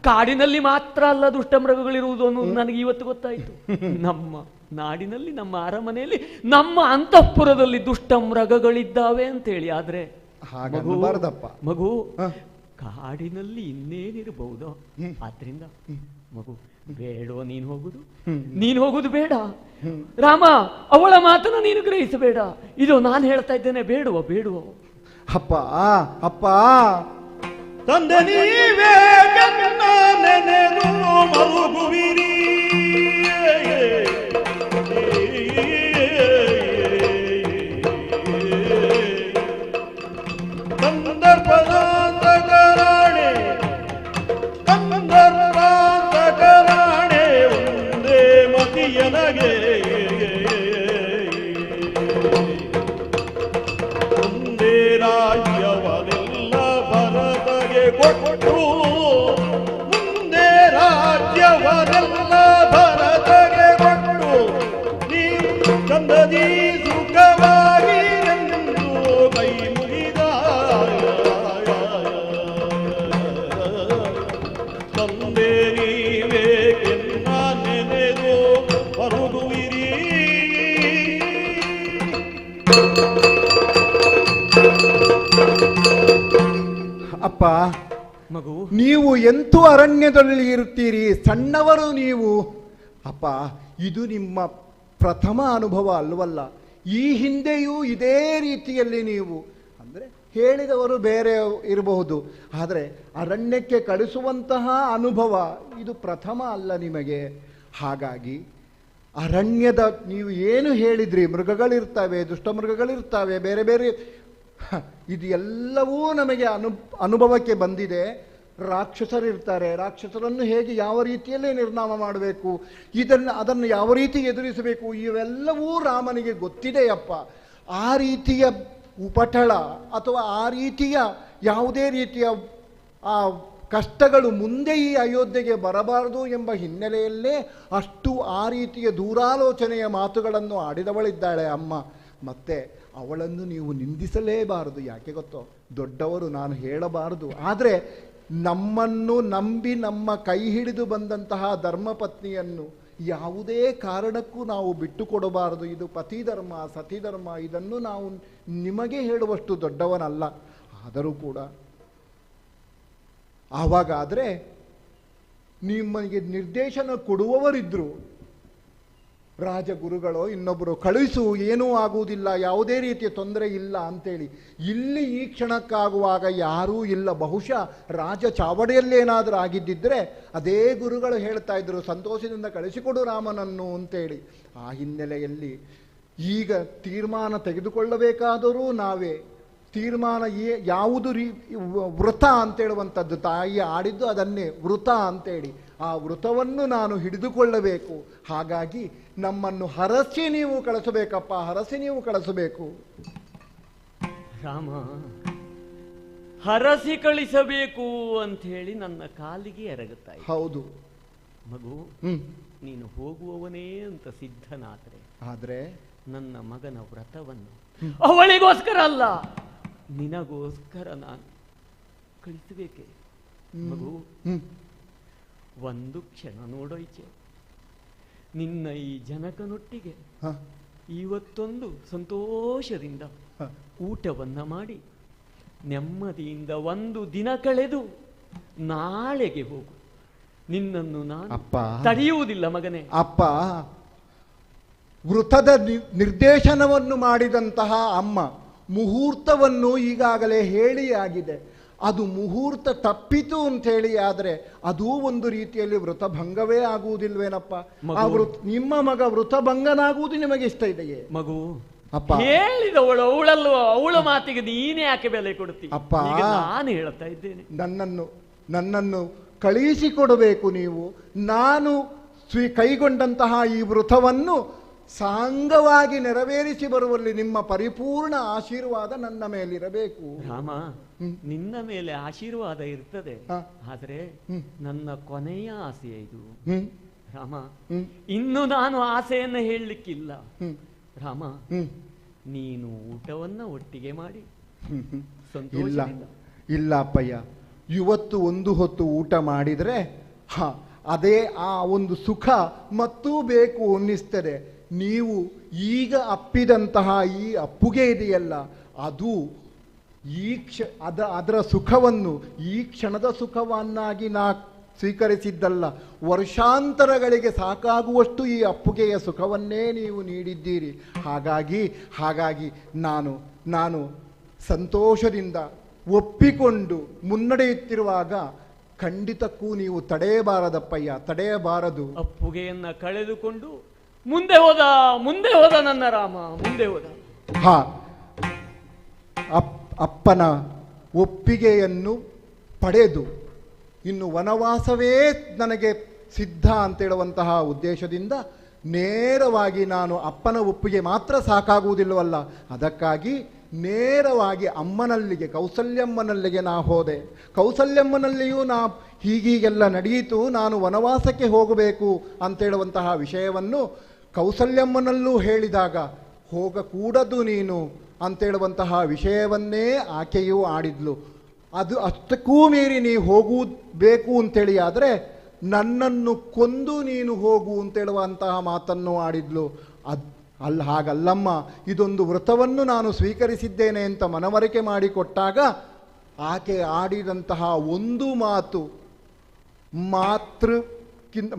ಕಾಡಿನಲ್ಲಿ ಮಾತ್ರ ಅಲ್ಲ ದುಷ್ಟ ಮೃಗಗಳಿರುವುದು ಅನ್ನೋದು ನನಗೆ ಇವತ್ತು ಗೊತ್ತಾಯಿತು. ನಮ್ಮ ನಾಡಿನಲ್ಲಿ, ನಮ್ಮ ಅರಮನೆಯಲ್ಲಿ, ನಮ್ಮ ಅಂತಃಪುರದಲ್ಲಿ ದುಷ್ಟ ಮೃಗಗಳಿದ್ದಾವೆ ಅಂತೇಳಿ. ಆದ್ರೆ ಮಗು, ಕಾಡಿನಲ್ಲಿ ಇನ್ನೇನಿರಬಹುದು. ಆದ್ರಿಂದ ಮಗು ಬೇಡೋ ನೀನು ಹೋಗುದು ಬೇಡ. ರಾಮ, ಅವಳ ಮಾತನ್ನ ನೀನು ಗ್ರಹಿಸಬೇಡ. ಇದು ನಾನು ಹೇಳ್ತಾ ಇದ್ದೇನೆ. ಬೇಡುವ ಅಪ್ಪ ಅಪ್ಪ ತಂದೆ ನೀವೇ ನೆನೆದು ಮರುಗುವಿರಿ. ಕಂದರ್ಪಾಂತಕರಾಣೆ ಒಂದೇ ಮತಿಯನಗೆ ಒಂದೇ ರಾಜ್ಯವನೆಲ್ಲ ಭರತಗೆ ಕೊಟ್ಟು, ಮುಂದೆ ರಾಜ್ಯವನೆಲ್ಲ ಭರತಗೆ ಕೊಟ್ಟು, ನೀವು ಚಂದದಿ ಸುಖವಾಗಿ ಎಂದು ಕೈ ಮುಗಿದ. ತಂದೆ ನೀವೇ ಎನ್ನ ನೆನೆದು ಬರುಗುವಿರಿ. ಅಪ್ಪ, ಮಗು ನೀವು ಎಂತೂ ಅರಣ್ಯದಲ್ಲಿ ಇರುತ್ತೀರಿ, ಸಣ್ಣವರು ನೀವು. ಅಪ್ಪ, ಇದು ನಿಮ್ಮ ಪ್ರಥಮ ಅನುಭವ ಅಲ್ವಲ್ಲ. ಈ ಹಿಂದೆಯೂ ಇದೇ ರೀತಿಯಲ್ಲಿ ನೀವು ಅಂದರೆ ಹೇಳಿದವರು ಬೇರೆ ಇರಬಹುದು, ಆದರೆ ಅರಣ್ಯಕ್ಕೆ ಕಳಿಸುವಂತಹ ಅನುಭವ ಇದು ಪ್ರಥಮ ಅಲ್ಲ ನಿಮಗೆ. ಹಾಗಾಗಿ ಅರಣ್ಯದ ನೀವು ಏನು ಹೇಳಿದ್ರಿ, ಮೃಗಗಳಿರ್ತವೆ, ದುಷ್ಟ ಮೃಗಗಳಿರ್ತವೆ, ಬೇರೆ ಬೇರೆ, ಇದು ಎಲ್ಲವೂ ನಮಗೆ ಅನುಭವಕ್ಕೆ ಬಂದಿದೆ. ರಾಕ್ಷಸರಿರ್ತಾರೆ, ರಾಕ್ಷಸರನ್ನು ಹೇಗೆ ಯಾವ ರೀತಿಯಲ್ಲೇ ನಿರ್ನಾಮ ಮಾಡಬೇಕು, ಅದನ್ನು ಯಾವ ರೀತಿ ಎದುರಿಸಬೇಕು, ಇವೆಲ್ಲವೂ ರಾಮನಿಗೆ ಗೊತ್ತಿದೆಯಪ್ಪ. ಆ ರೀತಿಯ ಉಪಟಳ ಅಥವಾ ಆ ರೀತಿಯ ಯಾವುದೇ ರೀತಿಯ ಆ ಕಷ್ಟಗಳು ಮುಂದೆ ಈ ಅಯೋಧ್ಯೆಗೆ ಬರಬಾರದು ಎಂಬ ಹಿನ್ನೆಲೆಯಲ್ಲೇ ಅಷ್ಟು ಆ ರೀತಿಯ ದೂರಾಲೋಚನೆಯ ಮಾತುಗಳನ್ನು ಆಡಿದವಳಿದ್ದಾಳೆ ಅಮ್ಮ. ಮತ್ತೆ ಅವಳನ್ನು ನೀವು ನಿಂದಿಸಲೇಬಾರದು. ಯಾಕೆ ಗೊತ್ತೋ, ದೊಡ್ಡವರು, ನಾನು ಹೇಳಬಾರದು. ಆದರೆ ನಮ್ಮನ್ನು ನಂಬಿ ನಮ್ಮ ಕೈ ಹಿಡಿದು ಬಂದಂತಹ ಧರ್ಮಪತ್ನಿಯನ್ನು ಯಾವುದೇ ಕಾರಣಕ್ಕೂ ನಾವು ಬಿಟ್ಟು ಕೊಡಬಾರದು. ಇದು ಪತಿಧರ್ಮ, ಸತಿಧರ್ಮ, ಇದನ್ನು ನಾವು ನಿಮಗೆ ಹೇಳುವಷ್ಟು ದೊಡ್ಡವನಲ್ಲ. ಆದರೂ ಕೂಡ ಆವಾಗಾದರೆ ನಿಮಗೆ ನಿರ್ದೇಶನ ಕೊಡುವವರಿದ್ದರು, ರಾಜಗುರುಗಳೋ ಇನ್ನೊಬ್ಬರು, ಕಳುಹಿಸು, ಏನೂ ಆಗುವುದಿಲ್ಲ, ಯಾವುದೇ ರೀತಿಯ ತೊಂದರೆ ಇಲ್ಲ ಅಂತೇಳಿ. ಇಲ್ಲಿ ಈ ಕ್ಷಣಕ್ಕಾಗುವಾಗ ಯಾರೂ ಇಲ್ಲ. ಬಹುಶಃ ರಾಜ ಚಾವಡಿಯಲ್ಲೇನಾದರೂ ಆಗಿದ್ದಿದ್ರೆ ಅದೇ ಗುರುಗಳು ಹೇಳ್ತಾ ಇದ್ರು, ಸಂತೋಷದಿಂದ ಕಳಿಸಿಕೊಡು ರಾಮನನ್ನು ಅಂತೇಳಿ. ಆ ಹಿನ್ನೆಲೆಯಲ್ಲಿ ಈಗ ತೀರ್ಮಾನ ತೆಗೆದುಕೊಳ್ಳಬೇಕಾದರೂ ನಾವೇ. ತೀರ್ಮಾನ ಯಾವುದು ವೃತ ಅಂತೇಳುವಂಥದ್ದು, ತಾಯಿ ಆಡಿದ್ದು ಅದನ್ನೇ ವೃತ ಅಂತೇಳಿ. ಆ ವೃತವನ್ನು ನಾನು ಹಿಡಿದುಕೊಳ್ಳಬೇಕು. ಹಾಗಾಗಿ ನಮ್ಮನ್ನು ಹರಸಿ ನೀವು ಕಳಿಸಬೇಕಪ್ಪ, ಹರಸಿ ನೀವು ಕಳಿಸಬೇಕು. ರಾಮ, ಹರಸಿ ಕಳಿಸಬೇಕು ಅಂತ ಹೇಳಿ ನನ್ನ ಕಾಲಿಗೆ ಎರಗುತ್ತಾ ಇದೆ. ಹೌದು ಮಗು, ನೀನು ಹೋಗುವವನೇ ಅಂತ ಸಿದ್ಧನಾದ್ರೆ ನನ್ನ ಮಗನ ವ್ರತವನ್ನು ಅವಳಿಗೋಸ್ಕರ ಅಲ್ಲ, ನಿನಗೋಸ್ಕರ ನಾನು ಕಳಿಸಬೇಕೆ? ಮಗು, ಒಂದು ಕ್ಷಣ ನೋಡೋಯ್ಚೆ, ನಿನ್ನ ಈ ಜನಕನೊಟ್ಟಿಗೆ ಇವತ್ತೊಂದು ಸಂತೋಷದಿಂದ ಊಟವನ್ನ ಮಾಡಿ ನೆಮ್ಮದಿಯಿಂದ ಒಂದು ದಿನ ಕಳೆದು ನಾಳೆಗೆ ಹೋಗು. ನಿನ್ನನ್ನು ನಾನು ತಡೆಯುವುದಿಲ್ಲ ಮಗನೇ. ಅಪ್ಪ, ವೃತದ ನಿರ್ದೇಶನವನ್ನು ಮಾಡಿದಂತಹ ಅಮ್ಮ ಮುಹೂರ್ತವನ್ನು ಈಗಾಗಲೇ ಹೇಳಿ ಆಗಿದೆ. ಅದು ಮುಹೂರ್ತ ತಪ್ಪಿತು ಅಂತ ಹೇಳಿ ಆದರೆ ಅದೂ ಒಂದು ರೀತಿಯಲ್ಲಿ ವೃತಭಂಗವೇ ಆಗುವುದಿಲ್ವೇನಪ್ಪ? ನಿಮ್ಮ ಮಗ ವೃತಭಂಗನಾಗುವುದು ನಿಮಗೆ ಇಷ್ಟ ಇದೆಯೇ? ಮಗು ಅಪ್ಪ, ಹೇಳಿದವಳು ಅವಳಲ್ವ, ಅವಳ ಮಾತಿಗೆ ನೀನೇ ಯಾಕೆ ಬೆಲೆ ಕೊಡ್ತೀಯ? ಅಪ್ಪ, ನಾನು ಹೇಳ್ತಾ ಇದ್ದೇನೆ, ನನ್ನನ್ನು ಕಳುಹಿಸಿಕೊಡಬೇಕು ನೀವು. ನಾನು ಕೈಗೊಂಡಂತಹ ಈ ವೃತವನ್ನು ಸಾಂಗವಾಗಿ ನೆರವೇರಿಸಿ ಬರುವಲ್ಲಿ ನಿಮ್ಮ ಪರಿಪೂರ್ಣ ಆಶೀರ್ವಾದ ನನ್ನ ಮೇಲಿರಬೇಕು. ರಾಮ, ನಿನ್ನ ಮೇಲೆ ಆಶೀರ್ವಾದ ಇರ್ತದೆ, ಆದ್ರೆ ನನ್ನ ಕೊನೆಯ ಆಸೆ ಇದು ರಾಮ. ಇನ್ನು ನಾನು ಆಸೆಯನ್ನು ಹೇಳಲಿಕ್ಕಿಲ್ಲ ರಾಮ. ನೀನು ಊಟವನ್ನ ಒಟ್ಟಿಗೆ ಮಾಡಿ ಇಲ್ಲ ಅಪ್ಪಯ್ಯ, ಇವತ್ತು ಒಂದು ಹೊತ್ತು ಊಟ ಮಾಡಿದರೆ ಅದೇ ಆ ಒಂದು ಸುಖ ಮತ್ತೂ ಬೇಕು ಅನ್ನಿಸ್ತದೆ. ನೀವು ಈಗ ಅಪ್ಪಿದಂತಹ ಈ ಅಪ್ಪುಗೆ ಇದೆಯಲ್ಲ, ಅದು ಅದರ ಸುಖವನ್ನು ಈ ಕ್ಷಣದ ಸುಖವನ್ನಾಗಿ ನಾ ಸ್ವೀಕರಿಸಿದ್ದಲ್ಲ, ವರ್ಷಾಂತರಗಳಿಗೆ ಸಾಕಾಗುವಷ್ಟು ಈ ಅಪ್ಪುಗೆಯ ಸುಖವನ್ನೇ ನೀವು ನೀಡಿದ್ದೀರಿ. ಹಾಗಾಗಿ ನಾನು ಸಂತೋಷದಿಂದ ಒಪ್ಪಿಕೊಂಡು ಮುನ್ನಡೆಯುತ್ತಿರುವಾಗ ಖಂಡಿತಕ್ಕೂ ನೀವು ತಡೆಯಬಾರದಪ್ಪಯ್ಯ, ತಡೆಯಬಾರದು. ಅಪ್ಪುಗೆಯನ್ನ ಕಳೆದುಕೊಂಡು ಮುಂದೆ ಹೋದ ನನ್ನ ರಾಮ, ಮುಂದೆ ಹೋದ. ಅಪ್ಪನ ಒಪ್ಪಿಗೆಯನ್ನು ಪಡೆದು ಇನ್ನು ವನವಾಸವೇ ನನಗೆ ಸಿದ್ಧ ಅಂತೇಳುವಂತಹ ಉದ್ದೇಶದಿಂದ ನೇರವಾಗಿ ನಾನು ಅಪ್ಪನ ಒಪ್ಪಿಗೆ ಮಾತ್ರ ಸಾಕಾಗುವುದಿಲ್ಲವಲ್ಲ, ಅದಕ್ಕಾಗಿ ನೇರವಾಗಿ ಅಮ್ಮನಲ್ಲಿಗೆ, ಕೌಸಲ್ಯಮ್ಮನಲ್ಲಿಗೆ ನಾ ಹೋದೆ. ಕೌಸಲ್ಯಮ್ಮನಲ್ಲಿಯೂ ಹೀಗೀಗೆಲ್ಲ ನಡೆಯಿತು, ನಾನು ವನವಾಸಕ್ಕೆ ಹೋಗಬೇಕು ಅಂತೇಳುವಂತಹ ವಿಷಯವನ್ನು ಕೌಸಲ್ಯಮ್ಮನಲ್ಲೂ ಹೇಳಿದಾಗ ಹೋಗಕೂಡದು ನೀನು ಅಂತೇಳುವಂತಹ ವಿಷಯವನ್ನೇ ಆಕೆಯೂ ಆಡಿದ್ಲು. ಅದು ಅಷ್ಟಕ್ಕೂ ಮೀರಿ ನೀವು ಹೋಗಬೇಕು ಅಂತೇಳಿ ಆದರೆ ನನ್ನನ್ನು ಕೊಂದು ನೀನು ಹೋಗು ಅಂತೇಳುವಂತಹ ಮಾತನ್ನು ಆಡಿದ್ಲು. ಹಾಗಲ್ಲಮ್ಮ, ಇದೊಂದು ವ್ರತವನ್ನು ನಾನು ಸ್ವೀಕರಿಸಿದ್ದೇನೆ ಅಂತ ಮನವರಿಕೆ ಮಾಡಿಕೊಟ್ಟಾಗ ಆಕೆ ಆಡಿದಂತಹ ಒಂದು ಮಾತು,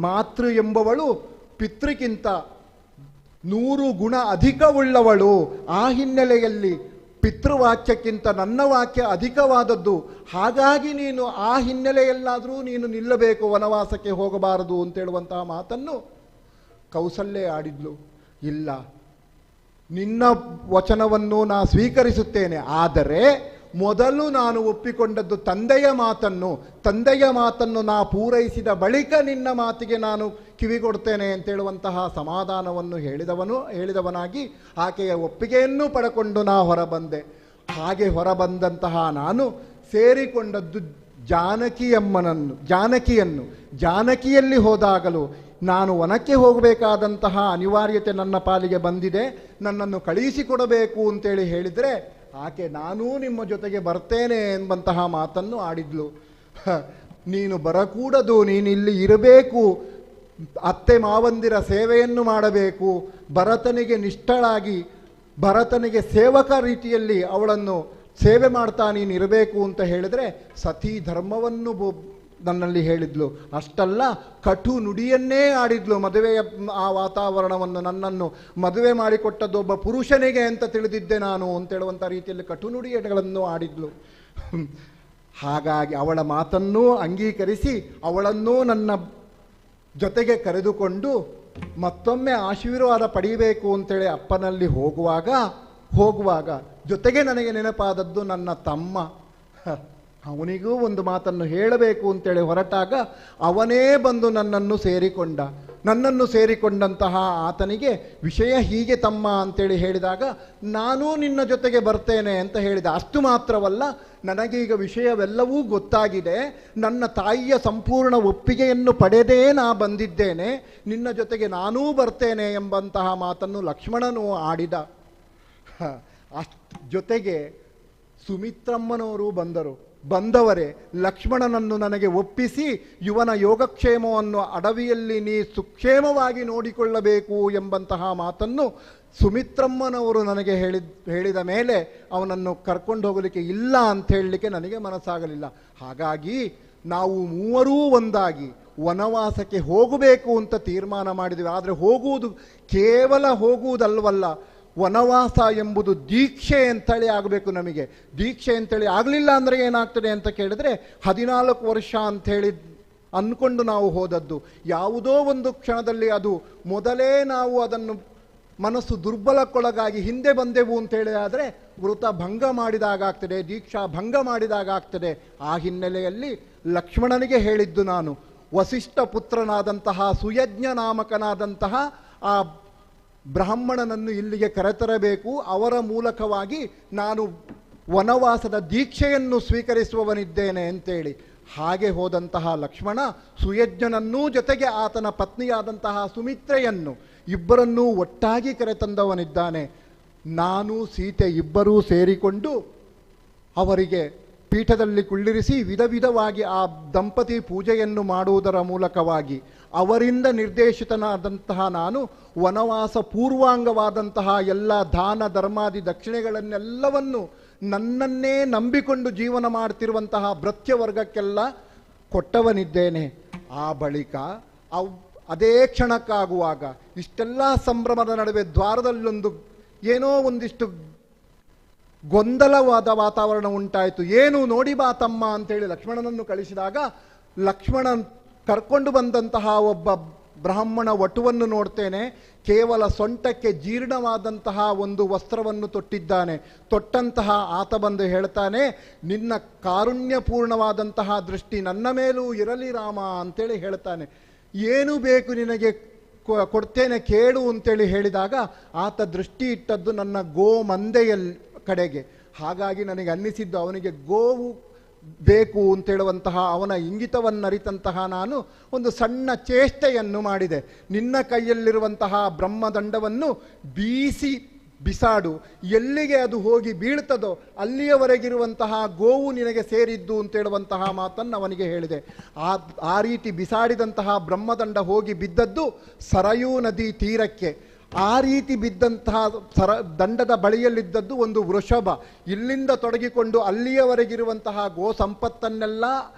ಮಾತೃ ಎಂಬವಳು ಪಿತೃಕ್ಕಿಂತ 100 ಗುಣ ಅಧಿಕವುಳ್ಳವಳು. ಆ ಹಿನ್ನೆಲೆಯಲ್ಲಿ ಪಿತೃವಾಕ್ಯಕ್ಕಿಂತ ನನ್ನ ವಾಕ್ಯ ಅಧಿಕವಾದದ್ದು. ಹಾಗಾಗಿ ನೀನು ಆ ಹಿನ್ನೆಲೆಯಲ್ಲಾದರೂ ನೀನು ನಿಲ್ಲಬೇಕು, ವನವಾಸಕ್ಕೆ ಹೋಗಬಾರದು ಅಂತೇಳುವಂತಹ ಮಾತನ್ನು ಕೌಸಲ್ಯ ಆಡಿದ್ಲು. ಇಲ್ಲ, ನಿನ್ನ ವಚನವನ್ನು ನಾ ಸ್ವೀಕರಿಸುತ್ತೇನೆ, ಆದರೆ ಮೊದಲು ನಾನು ಒಪ್ಪಿಕೊಂಡದ್ದು ತಂದೆಯ ಮಾತನ್ನು ನಾ ಪೂರೈಸಿದ ಬಳಿಕ ನಿನ್ನ ಮಾತಿಗೆ ನಾನು ಕಿವಿಗೊಡ್ತೇನೆ ಅಂತೇಳುವಂತಹ ಸಮಾಧಾನವನ್ನು ಹೇಳಿದವನಾಗಿ ಆಕೆಯ ಒಪ್ಪಿಗೆಯನ್ನು ಪಡ್ಕೊಂಡು ನಾ ಹೊರಬಂದೆ. ಹಾಗೆ ಹೊರಬಂದಂತಹ ನಾನು ಸೇರಿಕೊಂಡದ್ದು ಜಾನಕಿಯಲ್ಲಿ ಹೋದಾಗಲೂ ನಾನು ವನಕ್ಕೆ ಹೋಗಬೇಕಾದಂತಹ ಅನಿವಾರ್ಯತೆ ನನ್ನ ಪಾಲಿಗೆ ಬಂದಿದೆ, ನನ್ನನ್ನು ಕಳುಹಿಸಿಕೊಡಬೇಕು ಅಂತೇಳಿ ಹೇಳಿದರೆ ಆಕೆ ನಾನೂ ನಿಮ್ಮ ಜೊತೆಗೆ ಬರ್ತೇನೆ ಎಂಬಂತಹ ಮಾತನ್ನು ಆಡಿದ್ಲು. ನೀನು ಬರಕೂಡದು, ನೀನು ಇಲ್ಲಿ ಇರಬೇಕು, ಅತ್ತೆ ಮಾವಂದಿರ ಸೇವೆಯನ್ನು ಮಾಡಬೇಕು, ಭರತನಿಗೆ ನಿಷ್ಠಳಾಗಿ ಭರತನಿಗೆ ಸೇವಕ ರೀತಿಯಲ್ಲಿ ಅವಳನ್ನು ಸೇವೆ ಮಾಡ್ತಾ ನೀನು ಇರಬೇಕು ಅಂತ ಹೇಳಿದರೆ ಸತಿ ಧರ್ಮವನ್ನು ನನ್ನಲ್ಲಿ ಹೇಳಿದ್ಲು. ಅಷ್ಟಲ್ಲ, ಕಟು ನುಡಿಯನ್ನೇ ಆಡಿದ್ಲು. ಮದುವೆಯ ಆ ವಾತಾವರಣವನ್ನು, ನನ್ನನ್ನು ಮದುವೆ ಮಾಡಿಕೊಟ್ಟದ್ದು ಒಬ್ಬ ಪುರುಷನಿಗೆ ಅಂತ ತಿಳಿದಿದ್ದೆ ನಾನು ಅಂತೇಳುವಂಥ ರೀತಿಯಲ್ಲಿ ಕಟು ನುಡಿಗಳನ್ನು ಆಡಿದ್ಲು. ಹಾಗಾಗಿ ಅವಳ ಮಾತನ್ನೂ ಅಂಗೀಕರಿಸಿ ಅವಳನ್ನೂ ನನ್ನ ಜೊತೆಗೆ ಕರೆದುಕೊಂಡು ಮತ್ತೊಮ್ಮೆ ಆಶೀರ್ವಾದ ಪಡೆಯಬೇಕು ಅಂತೇಳಿ ಅಪ್ಪನಲ್ಲಿ ಹೋಗುವಾಗ ಜೊತೆಗೆ ನನಗೆ ನೆನಪಾದದ್ದು ನನ್ನ ತಮ್ಮ. ಅವನಿಗೂ ಒಂದು ಮಾತನ್ನು ಹೇಳಬೇಕು ಅಂತೇಳಿ ಹೊರಟಾಗ ಅವನೇ ಬಂದು ನನ್ನನ್ನು ಸೇರಿಕೊಂಡಂತಹ ಆತನಿಗೆ ವಿಷಯ ಹೀಗೆ ತಮ್ಮ ಅಂತೇಳಿ ಹೇಳಿದಾಗ ನಾನೂ ನಿನ್ನ ಜೊತೆಗೆ ಬರ್ತೇನೆ ಅಂತ ಹೇಳಿದ. ಅಷ್ಟು ಮಾತ್ರವಲ್ಲ, ನನಗೀಗ ವಿಷಯವೆಲ್ಲವೂ ಗೊತ್ತಾಗಿದೆ, ನನ್ನ ತಾಯಿಯ ಸಂಪೂರ್ಣ ಒಪ್ಪಿಗೆಯನ್ನು ಪಡೆದೇ ನಾ ಬಂದಿದ್ದೇನೆ, ನಿನ್ನ ಜೊತೆಗೆ ನಾನೂ ಬರ್ತೇನೆ ಎಂಬಂತಹ ಮಾತನ್ನು ಲಕ್ಷ್ಮಣನು ಆಡಿದ. ಜೊತೆಗೆ ಸುಮಿತ್ರಮ್ಮನವರು ಬಂದವರೇ ಲಕ್ಷ್ಮಣನನ್ನು ನನಗೆ ಒಪ್ಪಿಸಿ ಇವನ ಯೋಗಕ್ಷೇಮವನ್ನು ಅಡವಿಯಲ್ಲಿ ನೀ ಸುಕ್ಷೇಮವಾಗಿ ನೋಡಿಕೊಳ್ಳಬೇಕು ಎಂಬಂತಹ ಮಾತನ್ನು ಸುಮಿತ್ರಮ್ಮನವರು ನನಗೆ ಹೇಳಿದ ಮೇಲೆ ಅವನನ್ನು ಕರ್ಕೊಂಡು ಹೋಗಲಿಕ್ಕೆ ಇಲ್ಲ ಅಂತ ಹೇಳಲಿಕ್ಕೆ ನನಗೆ ಮನಸ್ಸಾಗಲಿಲ್ಲ. ಹಾಗಾಗಿ ನಾವು ಮೂವರೂ ಒಂದಾಗಿ ವನವಾಸಕ್ಕೆ ಹೋಗಬೇಕು ಅಂತ ತೀರ್ಮಾನ ಮಾಡಿದ್ವಿ. ಆದರೆ ಕೇವಲ ಹೋಗುವುದಲ್ವಲ್ಲ, ವನವಾಸ ಎಂಬುದು ದೀಕ್ಷೆ ಅಂತೇಳಿ ಆಗಬೇಕು. ನಮಗೆ ದೀಕ್ಷೆ ಅಂತೇಳಿ ಆಗಲಿಲ್ಲ ಅಂದರೆ ಏನಾಗ್ತದೆ ಅಂತ ಕೇಳಿದ್ರೆ 14 ವರ್ಷ ಅಂಥೇಳಿ ಅಂದ್ಕೊಂಡು ನಾವು ಹೋದದ್ದು. ಯಾವುದೋ ಒಂದು ಕ್ಷಣದಲ್ಲಿ ಅದು ಮೊದಲೇ ನಾವು ಅದನ್ನು ಮನಸ್ಸು ದುರ್ಬಲಕ್ಕೊಳಗಾಗಿ ಹಿಂದೆ ಬಂದೆವು ಅಂತೇಳಿ ಆದರೆ ವೃತ ಭಂಗ ಮಾಡಿದಾಗ ಆಗ್ತದೆ, ದೀಕ್ಷಾ ಭಂಗ ಮಾಡಿದಾಗ ಆಗ್ತದೆ. ಆ ಹಿನ್ನೆಲೆಯಲ್ಲಿ ಲಕ್ಷ್ಮಣನಿಗೆ ಹೇಳಿದ್ದು ನಾನು, ವಸಿಷ್ಠ ಪುತ್ರನಾದಂತಹ ಸುಯಜ್ಞ ನಾಮಕನಾದಂತಹ ಆ ಬ್ರಾಹ್ಮಣನನ್ನು ಇಲ್ಲಿಗೆ ಕರೆತರಬೇಕು, ಅವರ ಮೂಲಕವಾಗಿ ನಾನು ವನವಾಸದ ದೀಕ್ಷೆಯನ್ನು ಸ್ವೀಕರಿಸುವವನಿದ್ದೇನೆ ಅಂತೇಳಿ. ಹಾಗೆ ಹೋದಂತಹ ಲಕ್ಷ್ಮಣ ಸುಯಜ್ಞನನ್ನೂ ಜೊತೆಗೆ ಆತನ ಪತ್ನಿಯಾದಂತಹ ಸುಮಿತ್ರೆಯನ್ನು ಇಬ್ಬರನ್ನೂ ಒಟ್ಟಾಗಿ ಕರೆತಂದವನಿದ್ದಾನೆ. ನಾನು ಸೀತೆ ಇಬ್ಬರೂ ಸೇರಿಕೊಂಡು ಅವರಿಗೆ ಪೀಠದಲ್ಲಿ ಕುಳ್ಳಿರಿಸಿ ವಿಧವಾಗಿ ಆ ದಂಪತಿ ಪೂಜೆಯನ್ನು ಮಾಡುವುದರ ಮೂಲಕವಾಗಿ ಅವರಿಂದ ನಿರ್ದೇಶಿತನಾದಂತಹ ನಾನು ವನವಾಸ ಪೂರ್ವಾಂಗವಾದಂತಹ ಎಲ್ಲ ದಾನ ಧರ್ಮಾದಿ ದಕ್ಷಿಣೆಗಳನ್ನೆಲ್ಲವನ್ನು ನನ್ನನ್ನೇ ನಂಬಿಕೊಂಡು ಜೀವನ ಮಾಡ್ತಿರುವಂತಹ ಭೃತ್ಯವರ್ಗಕ್ಕೆಲ್ಲ ಕೊಟ್ಟವನಿದ್ದೇನೆ. ಆ ಬಳಿಕ ಅದೇ ಕ್ಷಣಕ್ಕಾಗುವಾಗ ಇಷ್ಟೆಲ್ಲ ಸಂಭ್ರಮದ ನಡುವೆ ದ್ವಾರದಲ್ಲೊಂದು ಏನೋ ಒಂದಿಷ್ಟು ಗೊಂದಲವಾದ ವಾತಾವರಣ ಉಂಟಾಯಿತು. ಏನು ನೋಡಿ ಬಾ ತಮ್ಮ ಅಂತೇಳಿ ಲಕ್ಷ್ಮಣನನ್ನು ಕಳಿಸಿದಾಗ ಲಕ್ಷ್ಮಣನ್ ಕರ್ಕೊಂಡು ಬಂದಂತಹ ಒಬ್ಬ ಬ್ರಾಹ್ಮಣ ವಟುವನ್ನು ನೋಡ್ತೇನೆ. ಕೇವಲ ಸೊಂಟಕ್ಕೆ ಜೀರ್ಣವಾದಂತಹ ಒಂದು ವಸ್ತ್ರವನ್ನು ತೊಟ್ಟಂತಹ ಆತ ಬಂದು ಹೇಳ್ತಾನೆ, ನಿನ್ನ ಕಾರುಣ್ಯಪೂರ್ಣವಾದಂತಹ ದೃಷ್ಟಿ ನನ್ನ ಮೇಲೂ ಇರಲಿ ರಾಮ ಅಂತೇಳಿ ಹೇಳ್ತಾನೆ. ಏನು ಬೇಕು ನಿನಗೆ ಕೊಡ್ತೇನೆ ಕೇಳು ಅಂತೇಳಿ ಹೇಳಿದಾಗ ಆತ ದೃಷ್ಟಿ ಇಟ್ಟದ್ದು ನನ್ನ ಗೋಮಂದೆಯ ಕಡೆಗೆ. ಹಾಗಾಗಿ ನನಗೆ ಅನ್ನಿಸಿದ್ದು ಅವನಿಗೆ ಗೋವು ಬೇಕು ಅಂತೇಳುವಂತಹ ಅವನ ಇಂಗಿತವನ್ನರಿತಂತಹ ನಾನು ಒಂದು ಸಣ್ಣ ಚೇಷ್ಟೆಯನ್ನು ಮಾಡಿದೆ. ನಿನ್ನ ಕೈಯಲ್ಲಿರುವಂತಹ ಬ್ರಹ್ಮದಂಡವನ್ನು ಬಿಸಾಡು, ಎಲ್ಲಿಗೆ ಅದು ಹೋಗಿ ಬೀಳ್ತದೋ ಅಲ್ಲಿಯವರೆಗಿರುವಂತಹ ಗೋವು ನಿನಗೆ ಸೇರಿದ್ದು ಅಂತೇಳುವಂತಹ ಮಾತನ್ನು ಅವನಿಗೆ ಹೇಳಿದೆ. ಆ ರೀತಿ ಬಿಸಾಡಿದಂತಹ ಬ್ರಹ್ಮದಂಡ ಹೋಗಿ ಬಿದ್ದದ್ದು ಸರಯೂ ನದಿ ತೀರಕ್ಕೆ. ಆ ರೀತಿ ಬಿದ್ದಂತಹ ದಂಡದ ಬಳಿಯಲ್ಲಿದ್ದದ್ದು ಒಂದು ವೃಷಭ. ಇಲ್ಲಿಂದ ತೊಡಗಿಕೊಂಡು ಅಲ್ಲಿಯವರೆಗಿರುವಂತಹ ಗೋ ಸಂಪತ್ತನ್ನೆಲ್ಲ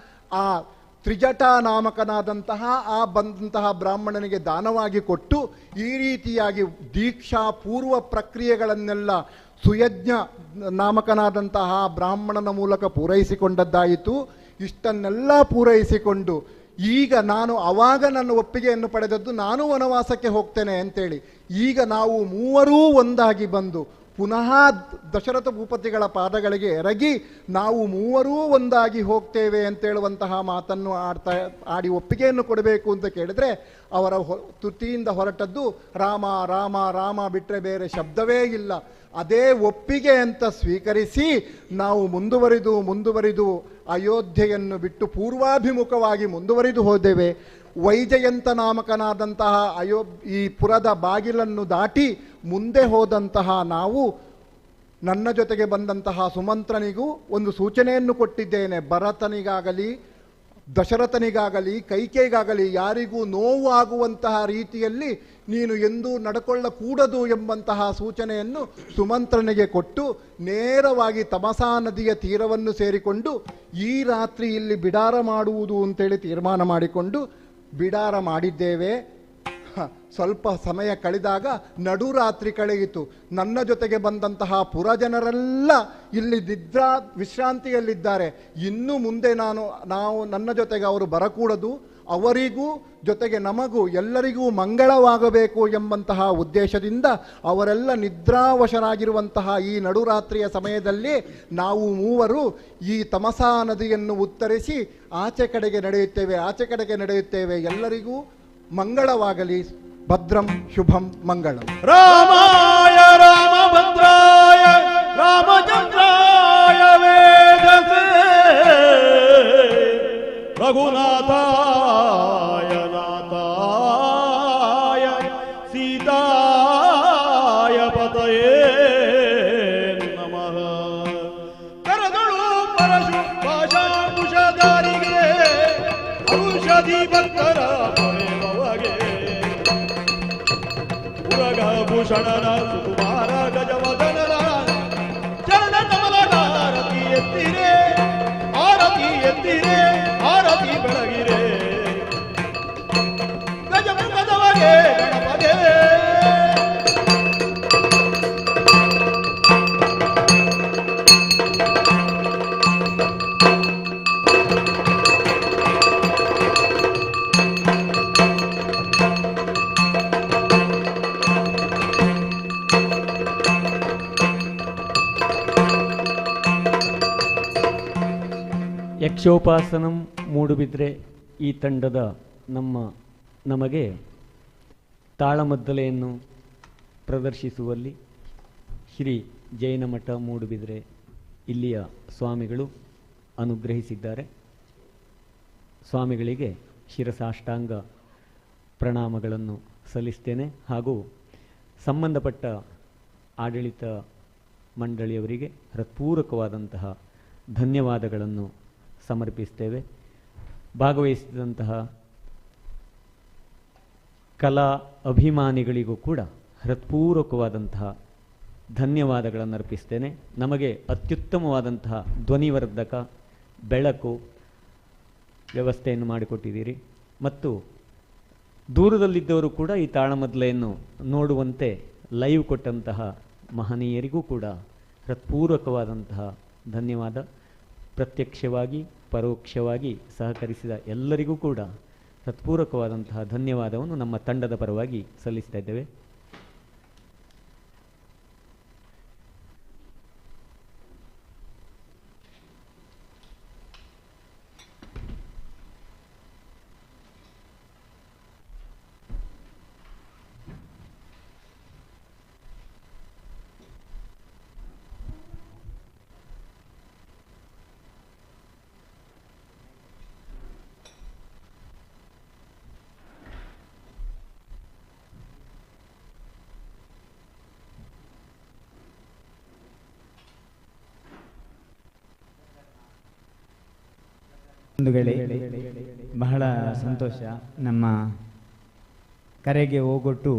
ಆ ತ್ರಿಜಟ ನಾಮಕನಾದಂತಹ ಆ ಬಂದಂತಹ ಬ್ರಾಹ್ಮಣನಿಗೆ ದಾನವಾಗಿ ಕೊಟ್ಟು ಈ ರೀತಿಯಾಗಿ ದೀಕ್ಷಾ ಪೂರ್ವ ಪ್ರಕ್ರಿಯೆಗಳನ್ನೆಲ್ಲ ಸುಯಜ್ಞ ನಾಮಕನಾದಂತಹ ಬ್ರಾಹ್ಮಣನ ಮೂಲಕ ಪೂರೈಸಿಕೊಂಡದ್ದಾಯಿತು. ಇಷ್ಟನ್ನೆಲ್ಲ ಪೂರೈಸಿಕೊಂಡು ಈಗ ನಾನು ಆವಾಗ ನನ್ನ ಒಪ್ಪಿಗೆಯನ್ನು ಪಡೆದದ್ದು ನಾನು ವನವಾಸಕ್ಕೆ ಹೋಗ್ತೇನೆ ಅಂತೇಳಿ. ಈಗ ನಾವು ಮೂವರೂ ಒಂದಾಗಿ ಬಂದು ಪುನಃ ದಶರಥ ಭೂಪತಿಗಳ ಪಾದಗಳಿಗೆ ಎರಗಿ ನಾವು ಮೂವರೂ ಒಂದಾಗಿ ಹೋಗ್ತೇವೆ ಅಂತೇಳುವಂತಹ ಮಾತನ್ನು ಆಡಿ ಒಪ್ಪಿಗೆಯನ್ನು ಕೊಡಬೇಕು ಅಂತ ಕೇಳಿದ್ರೆ ಅವರ ತುಟಿಯಿಂದ ಹೊರಟದ್ದು ರಾಮ ರಾಮ ರಾಮ ಬಿಟ್ಟರೆ ಬೇರೆ ಶಬ್ದವೇ ಇಲ್ಲ. ಅದೇ ಒಪ್ಪಿಗೆ ಅಂತ ಸ್ವೀಕರಿಸಿ ನಾವು ಮುಂದುವರಿದು ಅಯೋಧ್ಯೆಯನ್ನು ಬಿಟ್ಟು ಪೂರ್ವಾಭಿಮುಖವಾಗಿ ಮುಂದುವರಿದು ಹೋದೆವೆ. ವೈಜಯಂತ ನಾಮಕನಾದಂತಹ ಈ ಪುರದ ಬಾಗಿಲನ್ನು ದಾಟಿ ಮುಂದೆ ಹೋದಂತಹ ನಾವು ನನ್ನ ಜೊತೆಗೆ ಬಂದಂತಹ ಸುಮಂತ್ರನಿಗೂ ಒಂದು ಸೂಚನೆಯನ್ನು ಕೊಟ್ಟಿದ್ದೇನೆ. ಭರತನಿಗಾಗಲಿ ದಶರಥನಿಗಾಗಲಿ ಕೈಕೇಯಿಗಾಗಲಿ ಯಾರಿಗೂ ನೋವು ಆಗುವಂತಹ ರೀತಿಯಲ್ಲಿ ನೀನು ಎಂದೂ ನಡ್ಕೊಳ್ಳಕೂಡದು ಎಂಬಂತಹ ಸೂಚನೆಯನ್ನು ಸುಮಂತ್ರನಿಗೆ ಕೊಟ್ಟು ನೇರವಾಗಿ ತಮಸಾ ನದಿಯ ತೀರವನ್ನು ಸೇರಿಕೊಂಡು ಈ ರಾತ್ರಿ ಇಲ್ಲಿ ಬಿಡಾರ ಮಾಡುವುದು ಅಂತೇಳಿ ತೀರ್ಮಾನ ಮಾಡಿಕೊಂಡು ಬಿಡಾರ ಮಾಡಿದ್ದೇವೆ. ಸ್ವಲ್ಪ ಸಮಯ ಕಳೆದಾಗ ನಡುರಾತ್ರಿ ಕಳೆಯಿತು. ನನ್ನ ಜೊತೆಗೆ ಬಂದಂತಹ ಪುರಜನರೆಲ್ಲ ಇಲ್ಲಿ ವಿಶ್ರಾಂತಿಯಲ್ಲಿದ್ದಾರೆ. ಇನ್ನು ಮುಂದೆ ನಾವು ನನ್ನ ಜೊತೆಗೆ ಅವರು ಬರಕೂಡದು, ಅವರಿಗೂ ಜೊತೆಗೆ ನಮಗೂ ಎಲ್ಲರಿಗೂ ಮಂಗಳವಾಗಬೇಕು ಎಂಬಂತಹ ಉದ್ದೇಶದಿಂದ ಅವರೆಲ್ಲ ನಿದ್ರಾವಶರಾಗಿರುವಂತಹ ಈ ನಡುರಾತ್ರಿಯ ಸಮಯದಲ್ಲಿ ನಾವು ಮೂವರು ಈ ತಮಸಾ ನದಿಯನ್ನು ಉತ್ತರಿಸಿ ಆಚೆ ಕಡೆಗೆ ನಡೆಯುತ್ತೇವೆ. ಎಲ್ಲರಿಗೂ ಮಂಗಳವಾಗಲಿ. ಭದ್ರಂ ಶುಭಂ ಮಂಗಳಂ. ರಾಮಾಯ ರಾಮಭದ್ರಾಯ ರಾಮಚಂದ್ರಾಯ ವೇದಸೇ ರಘುನಾಥಾಯ ನಾಥಾಯ ಸೀತಾಯ ಪತಯೇ ನಮಃ. ಕರದಳು ಪರಶು ಭಾಷಾಂಕುಶಧಾರಿಗೆ ಔಷಧಿ ಭಕ್ತರ ಪೊರೆವಗೆ ಭೂಷಣನ ಸುಕುಮಾರ ಗಜವದನನ ಚರಣ ಕಮಲಗಾರತಿ ಎತ್ತಿರೆ ಆರತಿ ಬೆಳಗಿರೆ ಗಜಮುಖದವಗೆ ಗಣಪದೇ. ಯಕ್ಷೋಪಾಸನಂ ಮೂಡುಬಿದ್ರೆ ಈ ತಂಡದ ನಮಗೆ ತಾಳಮದ್ದಲೆಯನ್ನು ಪ್ರದರ್ಶಿಸುವಲ್ಲಿ ಶ್ರೀ ಜೈನಮಠ ಮೂಡುಬಿದ್ರೆ ಇಲ್ಲಿಯ ಸ್ವಾಮಿಗಳು ಅನುಗ್ರಹಿಸಿದ್ದಾರೆ. ಸ್ವಾಮಿಗಳಿಗೆ ಶಿರಸಾಷ್ಟಾಂಗ ಪ್ರಣಾಮಗಳನ್ನು ಸಲ್ಲಿಸ್ತೇನೆ. ಹಾಗೂ ಸಂಬಂಧಪಟ್ಟ ಆಡಳಿತ ಮಂಡಳಿಯವರಿಗೆ ಹೃತ್ಪೂರ್ವಕವಾದಂತಹ ಧನ್ಯವಾದಗಳನ್ನು ಸಮರ್ಪಿಸ್ತೇವೆ. ಭಾಗವಹಿಸಿದಂತಹ ಕಲಾ ಅಭಿಮಾನಿಗಳಿಗೂ ಕೂಡ ಹೃತ್ಪೂರ್ವಕವಾದಂತಹ ಧನ್ಯವಾದಗಳನ್ನು ಅರ್ಪಿಸ್ತೇನೆ. ನಮಗೆ ಅತ್ಯುತ್ತಮವಾದಂತಹ ಧ್ವನಿವರ್ಧಕ ಬೆಳಕು ವ್ಯವಸ್ಥೆಯನ್ನು ಮಾಡಿಕೊಟ್ಟಿದ್ದೀರಿ ಮತ್ತು ದೂರದಲ್ಲಿದ್ದವರು ಕೂಡ ಈ ತಾಳಮದ್ದಲೆಯನ್ನು ನೋಡುವಂತೆ ಲೈವ್ ಕೊಟ್ಟಂತಹ ಮಹನೀಯರಿಗೂ ಕೂಡ ಹೃತ್ಪೂರ್ವಕವಾದಂತಹ ಧನ್ಯವಾದ. ಪ್ರತ್ಯಕ್ಷವಾಗಿ ಪರೋಕ್ಷವಾಗಿ ಸಹಕರಿಸಿದ ಎಲ್ಲರಿಗೂ ಕೂಡ ಹೃತ್ಪೂರ್ವಕವಾದಂತಹ ಧನ್ಯವಾದವನ್ನು ನಮ್ಮ ತಂಡದ ಪರವಾಗಿ ಸಲ್ಲಿಸ್ತಾ ಇದ್ದೇವೆ. ಬಂಧುಗಳೇ, ಬಹಳ ಸಂತೋಷ. ನಮ್ಮ ಕರೆಗೆ ಹೋಗೊಟ್ಟು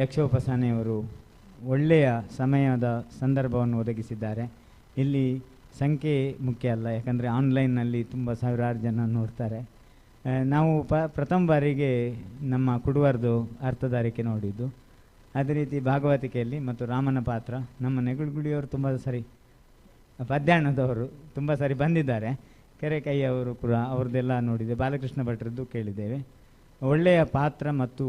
ಯಕ್ಷೋಪಾಸನೆಯವರು ಒಳ್ಳೆಯ ಸಮಯದ ಸಂದರ್ಭವನ್ನು ಒದಗಿಸಿದ್ದಾರೆ. ಇಲ್ಲಿ ಸಂಖ್ಯೆ ಮುಖ್ಯ ಅಲ್ಲ, ಯಾಕಂದರೆ ಆನ್ಲೈನ್ನಲ್ಲಿ ತುಂಬ ಸಾವಿರಾರು ಜನ ನೋಡ್ತಾರೆ. ನಾವು ಪ್ರಥಮ ಬಾರಿಗೆ ನಮ್ಮ ಕುಡುವರ್ದು ಅರ್ಥಧಾರಿಕೆ ನೋಡಿದ್ದು. ಅದೇ ರೀತಿ ಭಾಗವತಿಕೆಯಲ್ಲಿ ಮತ್ತು ರಾಮನ ಪಾತ್ರ ನಮ್ಮ ನೆಗುಳ್ಗುಡಿಯವರು ತುಂಬ ಸರಿ, ಪದ್ಯಾಣದವರು ತುಂಬ ಸರಿ ಬಂದಿದ್ದಾರೆ. ಕೆರೆಕೈಯವರು ಕೂಡ ಅವ್ರದ್ದೆಲ್ಲ ನೋಡಿದೆ. ಬಾಲಕೃಷ್ಣ ಭಟ್ರದ್ದು ಕೇಳಿದ್ದೇವೆ. ಒಳ್ಳೆಯ ಪಾತ್ರ ಮತ್ತು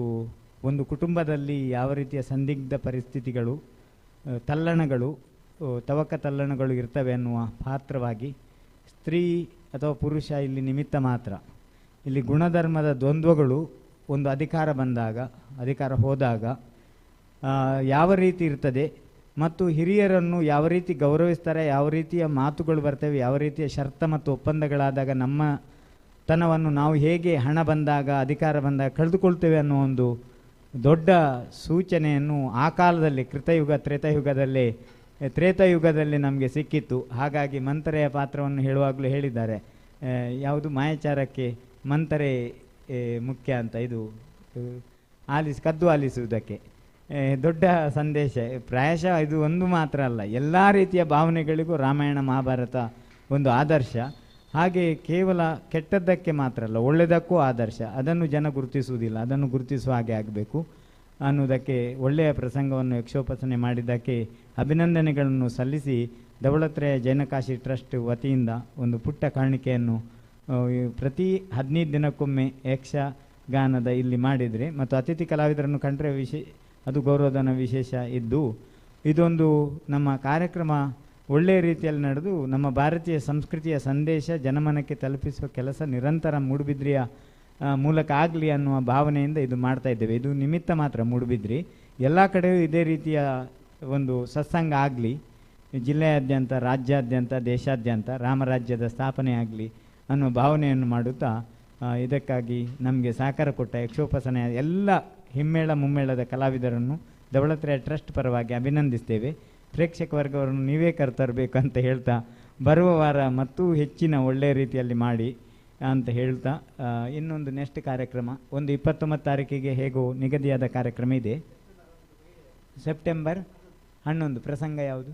ಒಂದು ಕುಟುಂಬದಲ್ಲಿ ಯಾವ ರೀತಿಯ ಸಂದಿಗ್ಧ ಪರಿಸ್ಥಿತಿಗಳು, ತಲ್ಲಣಗಳು, ತವಕ ತಲ್ಲಣಗಳು ಇರ್ತವೆ ಅನ್ನುವ ಪಾತ್ರವಾಗಿ ಸ್ತ್ರೀ ಅಥವಾ ಪುರುಷ ಇಲ್ಲಿ ನಿಮಿತ್ತ ಮಾತ್ರ. ಇಲ್ಲಿ ಗುಣಧರ್ಮದ ದ್ವಂದ್ವಗಳು ಒಂದು ಅಧಿಕಾರ ಬಂದಾಗ, ಅಧಿಕಾರ ಹೋದಾಗ ಯಾವ ರೀತಿ ಇರ್ತದೆ ಮತ್ತು ಹಿರಿಯರನ್ನು ಯಾವ ರೀತಿ ಗೌರವಿಸ್ತಾರೆ, ಯಾವ ರೀತಿಯ ಮಾತುಗಳು ಬರ್ತವೆ, ಯಾವ ರೀತಿಯ ಶರ್ತ ಮತ್ತು ಒಪ್ಪಂದಗಳಾದಾಗ ನಮ್ಮ ತನವನ್ನು ನಾವು ಹೇಗೆ ಹಣ ಬಂದಾಗ, ಅಧಿಕಾರ ಬಂದಾಗ ಕಳೆದುಕೊಳ್ತೇವೆ ಅನ್ನೋ ಒಂದು ದೊಡ್ಡ ಸೂಚನೆಯನ್ನು ಆ ಕಾಲದಲ್ಲಿ ಕೃತಯುಗ ತ್ರೇತಾಯುಗದಲ್ಲಿ ನಮಗೆ ಸಿಕ್ಕಿತ್ತು. ಹಾಗಾಗಿ ಮಂಥರೆಯ ಪಾತ್ರವನ್ನು ಹೇಳುವಾಗಲೂ ಹೇಳಿದ್ದಾರೆ, ಯಾವುದು ಮಾಯಾಚಾರಕ್ಕೆ ಮಂಥರೆ ಮುಖ್ಯ ಅಂತ. ಇದು ಕದ್ದು ಆಲಿಸುವುದಕ್ಕೆ ದೊಡ್ಡ ಸಂದೇಶ. ಪ್ರಾಯಶಃ ಇದು ಒಂದು ಮಾತ್ರ ಅಲ್ಲ, ಎಲ್ಲ ರೀತಿಯ ಭಾವನೆಗಳಿಗೂ ರಾಮಾಯಣ ಮಹಾಭಾರತ ಒಂದು ಆದರ್ಶ. ಹಾಗೆ ಕೇವಲ ಕೆಟ್ಟದ್ದಕ್ಕೆ ಮಾತ್ರ ಅಲ್ಲ, ಒಳ್ಳೆಯದಕ್ಕೂ ಆದರ್ಶ. ಅದನ್ನು ಜನ ಗುರುತಿಸುವುದಿಲ್ಲ, ಅದನ್ನು ಗುರುತಿಸುವ ಹಾಗೆ ಆಗಬೇಕು ಅನ್ನುವುದಕ್ಕೆ ಒಳ್ಳೆಯ ಪ್ರಸಂಗವನ್ನು ಯಕ್ಷೋಪಾಸನೆ ಮಾಡಿದ್ದಕ್ಕೆ ಅಭಿನಂದನೆಗಳನ್ನು ಸಲ್ಲಿಸಿ ಧವಳತ್ರೆಯ ಜೈನಕಾಶಿ ಟ್ರಸ್ಟ್ ವತಿಯಿಂದ ಒಂದು ಪುಟ್ಟ ಕಾಣಿಕೆಯನ್ನು ಪ್ರತಿ 15 ದಿನಕ್ಕೊಮ್ಮೆ ಯಕ್ಷಗಾನದ ಇಲ್ಲಿ ಮಾಡಿದರೆ ಮತ್ತು ಅತಿಥಿ ಕಲಾವಿದರನ್ನು ಕಂಡರೆ ಅದು ಗೌರವಧನ ವಿಶೇಷ ಇದ್ದು, ಇದೊಂದು ನಮ್ಮ ಕಾರ್ಯಕ್ರಮ ಒಳ್ಳೆಯ ರೀತಿಯಲ್ಲಿ ನಡೆದು ನಮ್ಮ ಭಾರತೀಯ ಸಂಸ್ಕೃತಿಯ ಸಂದೇಶ ಜನಮನಕ್ಕೆ ತಲುಪಿಸುವ ಕೆಲಸ ನಿರಂತರ ಮೂಡುಬಿದ್ರಿಯ ಮೂಲಕ ಆಗಲಿ ಅನ್ನುವ ಭಾವನೆಯಿಂದ ಇದು ಮಾಡ್ತಾ ಇದ್ದೇವೆ. ಇದು ನಿಮಿತ್ತ ಮಾತ್ರ ಮೂಡುಬಿದ್ರಿ, ಎಲ್ಲ ಕಡೆಯೂ ಇದೇ ರೀತಿಯ ಒಂದು ಸತ್ಸಂಗ ಆಗಲಿ, ಜಿಲ್ಲೆಯಾದ್ಯಂತ, ರಾಜ್ಯಾದ್ಯಂತ, ದೇಶಾದ್ಯಂತ ರಾಮರಾಜ್ಯದ ಸ್ಥಾಪನೆ ಆಗಲಿ ಅನ್ನುವ ಭಾವನೆಯನ್ನು ಮಾಡುತ್ತಾ ಇದಕ್ಕಾಗಿ ನಮಗೆ ಸಹಕಾರ ಕೊಟ್ಟ ಯಕ್ಷೋಪಾಸನೆಯ ಎಲ್ಲ ಹಿಮ್ಮೇಳ ಮುಮ್ಮೇಳದ ಕಲಾವಿದರನ್ನು ಧವಳತ್ರೆಯ ಟ್ರಸ್ಟ್ ಪರವಾಗಿ ಅಭಿನಂದಿಸ್ತೇವೆ. ಪ್ರೇಕ್ಷಕ ವರ್ಗವನ್ನು ನೀವೇ ಕರೆತರಬೇಕು ಅಂತ ಹೇಳ್ತಾ ಬರುವ ವಾರ ಮತ್ತೂ ಹೆಚ್ಚಿನ ಒಳ್ಳೆಯ ರೀತಿಯಲ್ಲಿ ಮಾಡಿ ಅಂತ ಹೇಳ್ತಾ ಇನ್ನೊಂದು ನೆಕ್ಸ್ಟ್ ಕಾರ್ಯಕ್ರಮ ಒಂದು 29 ತಾರೀಕಿಗೆ ಹೇಗೋ ನಿಗದಿಯಾದ ಕಾರ್ಯಕ್ರಮ ಇದೆ. ಸೆಪ್ಟೆಂಬರ್ 11 ಪ್ರಸಂಗ ಯಾವುದು?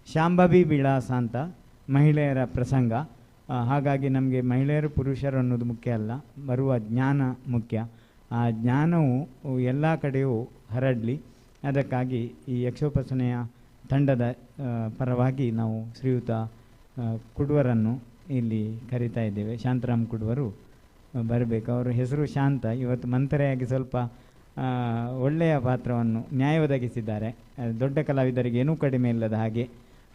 ಶಾಂಭವಿ ವಿಳಾಸ ಅಂತ ಮಹಿಳೆಯರ ಪ್ರಸಂಗ. ಹಾಗಾಗಿ ನಮಗೆ ಮಹಿಳೆಯರು ಪುರುಷರು ಅನ್ನೋದು ಮುಖ್ಯ ಅಲ್ಲ, ಬರುವ ಜ್ಞಾನ ಮುಖ್ಯ. ಆ ಜ್ಞಾನವು ಎಲ್ಲ ಕಡೆಯೂ ಹರಡಲಿ. ಅದಕ್ಕಾಗಿ ಈ ಯಕ್ಷೋಪಾಸನೆಯ ತಂಡದ ಪರವಾಗಿ ನಾವು ಶ್ರೀಯುತ ಕುಡುವರನ್ನು ಇಲ್ಲಿ ಕರೀತಾ ಇದ್ದೇವೆ. ಶಾಂತರಾಮ್ ಕುಡುವರು ಬರಬೇಕು. ಅವರ ಹೆಸರು ಶಾಂತ. ಇವತ್ತು ಮಂಥರೆಯಾಗಿ ಸ್ವಲ್ಪ ಒಳ್ಳೆಯ ಪಾತ್ರವನ್ನು ನ್ಯಾಯ ಒದಗಿಸಿದ್ದಾರೆ. ದೊಡ್ಡ ಕಲಾವಿದರಿಗೆ ಏನೂ ಕಡಿಮೆ ಇಲ್ಲದ ಹಾಗೆ.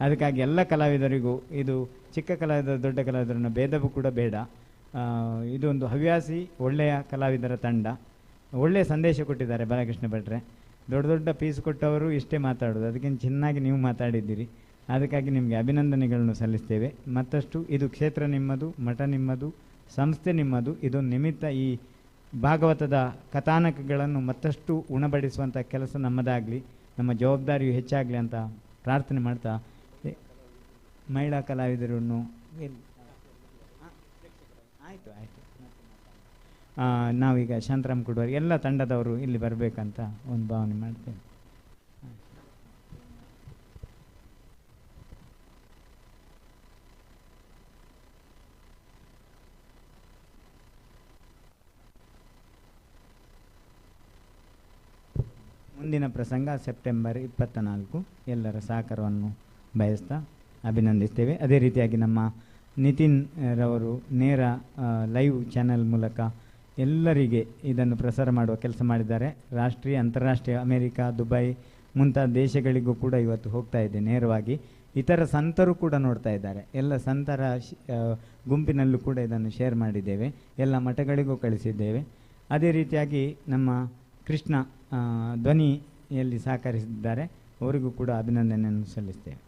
ಅದಕ್ಕಾಗಿ ಎಲ್ಲ ಕಲಾವಿದರಿಗೂ, ಇದು ಚಿಕ್ಕ ಕಲಾವಿದರ ದೊಡ್ಡ ಕಲಾವಿದರನ್ನ ಭೇದವೂ ಕೂಡ ಬೇಡ. ಇದೊಂದು ಹವ್ಯಾಸಿ ಒಳ್ಳೆಯ ಕಲಾವಿದರ ತಂಡ. ಒಳ್ಳೆಯ ಸಂದೇಶ ಕೊಟ್ಟಿದ್ದಾರೆ ಬಾಲಕೃಷ್ಣ ಭಟ್ರೆ. ದೊಡ್ಡ ದೊಡ್ಡ ಪೀಸ್ ಕೊಟ್ಟವರು ಇಷ್ಟೇ ಮಾತಾಡೋದು, ಅದಕ್ಕಿಂತ ಚೆನ್ನಾಗಿ ನೀವು ಮಾತಾಡಿದ್ದೀರಿ. ಅದಕ್ಕಾಗಿ ನಿಮಗೆ ಅಭಿನಂದನೆಗಳನ್ನು ಸಲ್ಲಿಸ್ತೇವೆ. ಮತ್ತಷ್ಟು ಇದು ಕ್ಷೇತ್ರ ನಿಮ್ಮದು, ಮಠ ನಿಮ್ಮದು, ಸಂಸ್ಥೆ ನಿಮ್ಮದು. ಇದೊಂದು ನಿಮಿತ್ತ ಈ ಭಾಗವತದ ಕಥಾನಕಗಳನ್ನು ಮತ್ತಷ್ಟು ಉಣಬಡಿಸುವಂಥ ಕೆಲಸ ನಮ್ಮದಾಗಲಿ, ನಮ್ಮ ಜವಾಬ್ದಾರಿಯು ಹೆಚ್ಚಾಗಲಿ ಅಂತ ಪ್ರಾರ್ಥನೆ ಮಾಡ್ತಾ ಮಹಿಳಾ ಕಲಾವಿದರನ್ನು ಆಯಿತು ನಾವೀಗ ಶಾಂತರಾಮ್ ಕುಡುವರು ಎಲ್ಲ ತಂಡದವರು ಇಲ್ಲಿ ಬರಬೇಕಂತ ಒಂದು ಭಾವನೆ ಮಾಡ್ತೇವೆ. ಮುಂದಿನ ಪ್ರಸಂಗ ಸೆಪ್ಟೆಂಬರ್ 24. ಎಲ್ಲರ ಸಹಕಾರವನ್ನು ಬಯಸ್ತಾ ಅಭಿನಂದಿಸ್ತೇವೆ. ಅದೇ ರೀತಿಯಾಗಿ ನಮ್ಮ ನಿತಿನ್ ರವರು ನೇರ ಲೈವ್ ಚಾನೆಲ್ ಮೂಲಕ ಎಲ್ಲರಿಗೆ ಇದನ್ನು ಪ್ರಸಾರ ಮಾಡುವ ಕೆಲಸ ಮಾಡಿದ್ದಾರೆ. ರಾಷ್ಟ್ರೀಯ, ಅಂತಾರಾಷ್ಟ್ರೀಯ, ಅಮೆರಿಕ, ದುಬೈ ಮುಂತಾದ ದೇಶಗಳಿಗೂ ಕೂಡ ಇವತ್ತು ಹೋಗ್ತಾ ಇದೆ ನೇರವಾಗಿ. ಇತರ ಸಂತರು ಕೂಡ ನೋಡ್ತಾ ಇದ್ದಾರೆ. ಎಲ್ಲ ಸಂತರ ಗುಂಪಿನಲ್ಲೂ ಕೂಡ ಇದನ್ನು ಶೇರ್ ಮಾಡಿದ್ದೇವೆ. ಎಲ್ಲ ಮಠಗಳಿಗೂ ಕಳಿಸಿದ್ದೇವೆ. ಅದೇ ರೀತಿಯಾಗಿ ನಮ್ಮ ಕೃಷ್ಣ ಧ್ವನಿಯಲ್ಲಿ ಸಹಕರಿಸಿದ್ದಾರೆ. ಅವರಿಗೂ ಕೂಡ ಅಭಿನಂದನೆಯನ್ನು ಸಲ್ಲಿಸ್ತೇವೆ.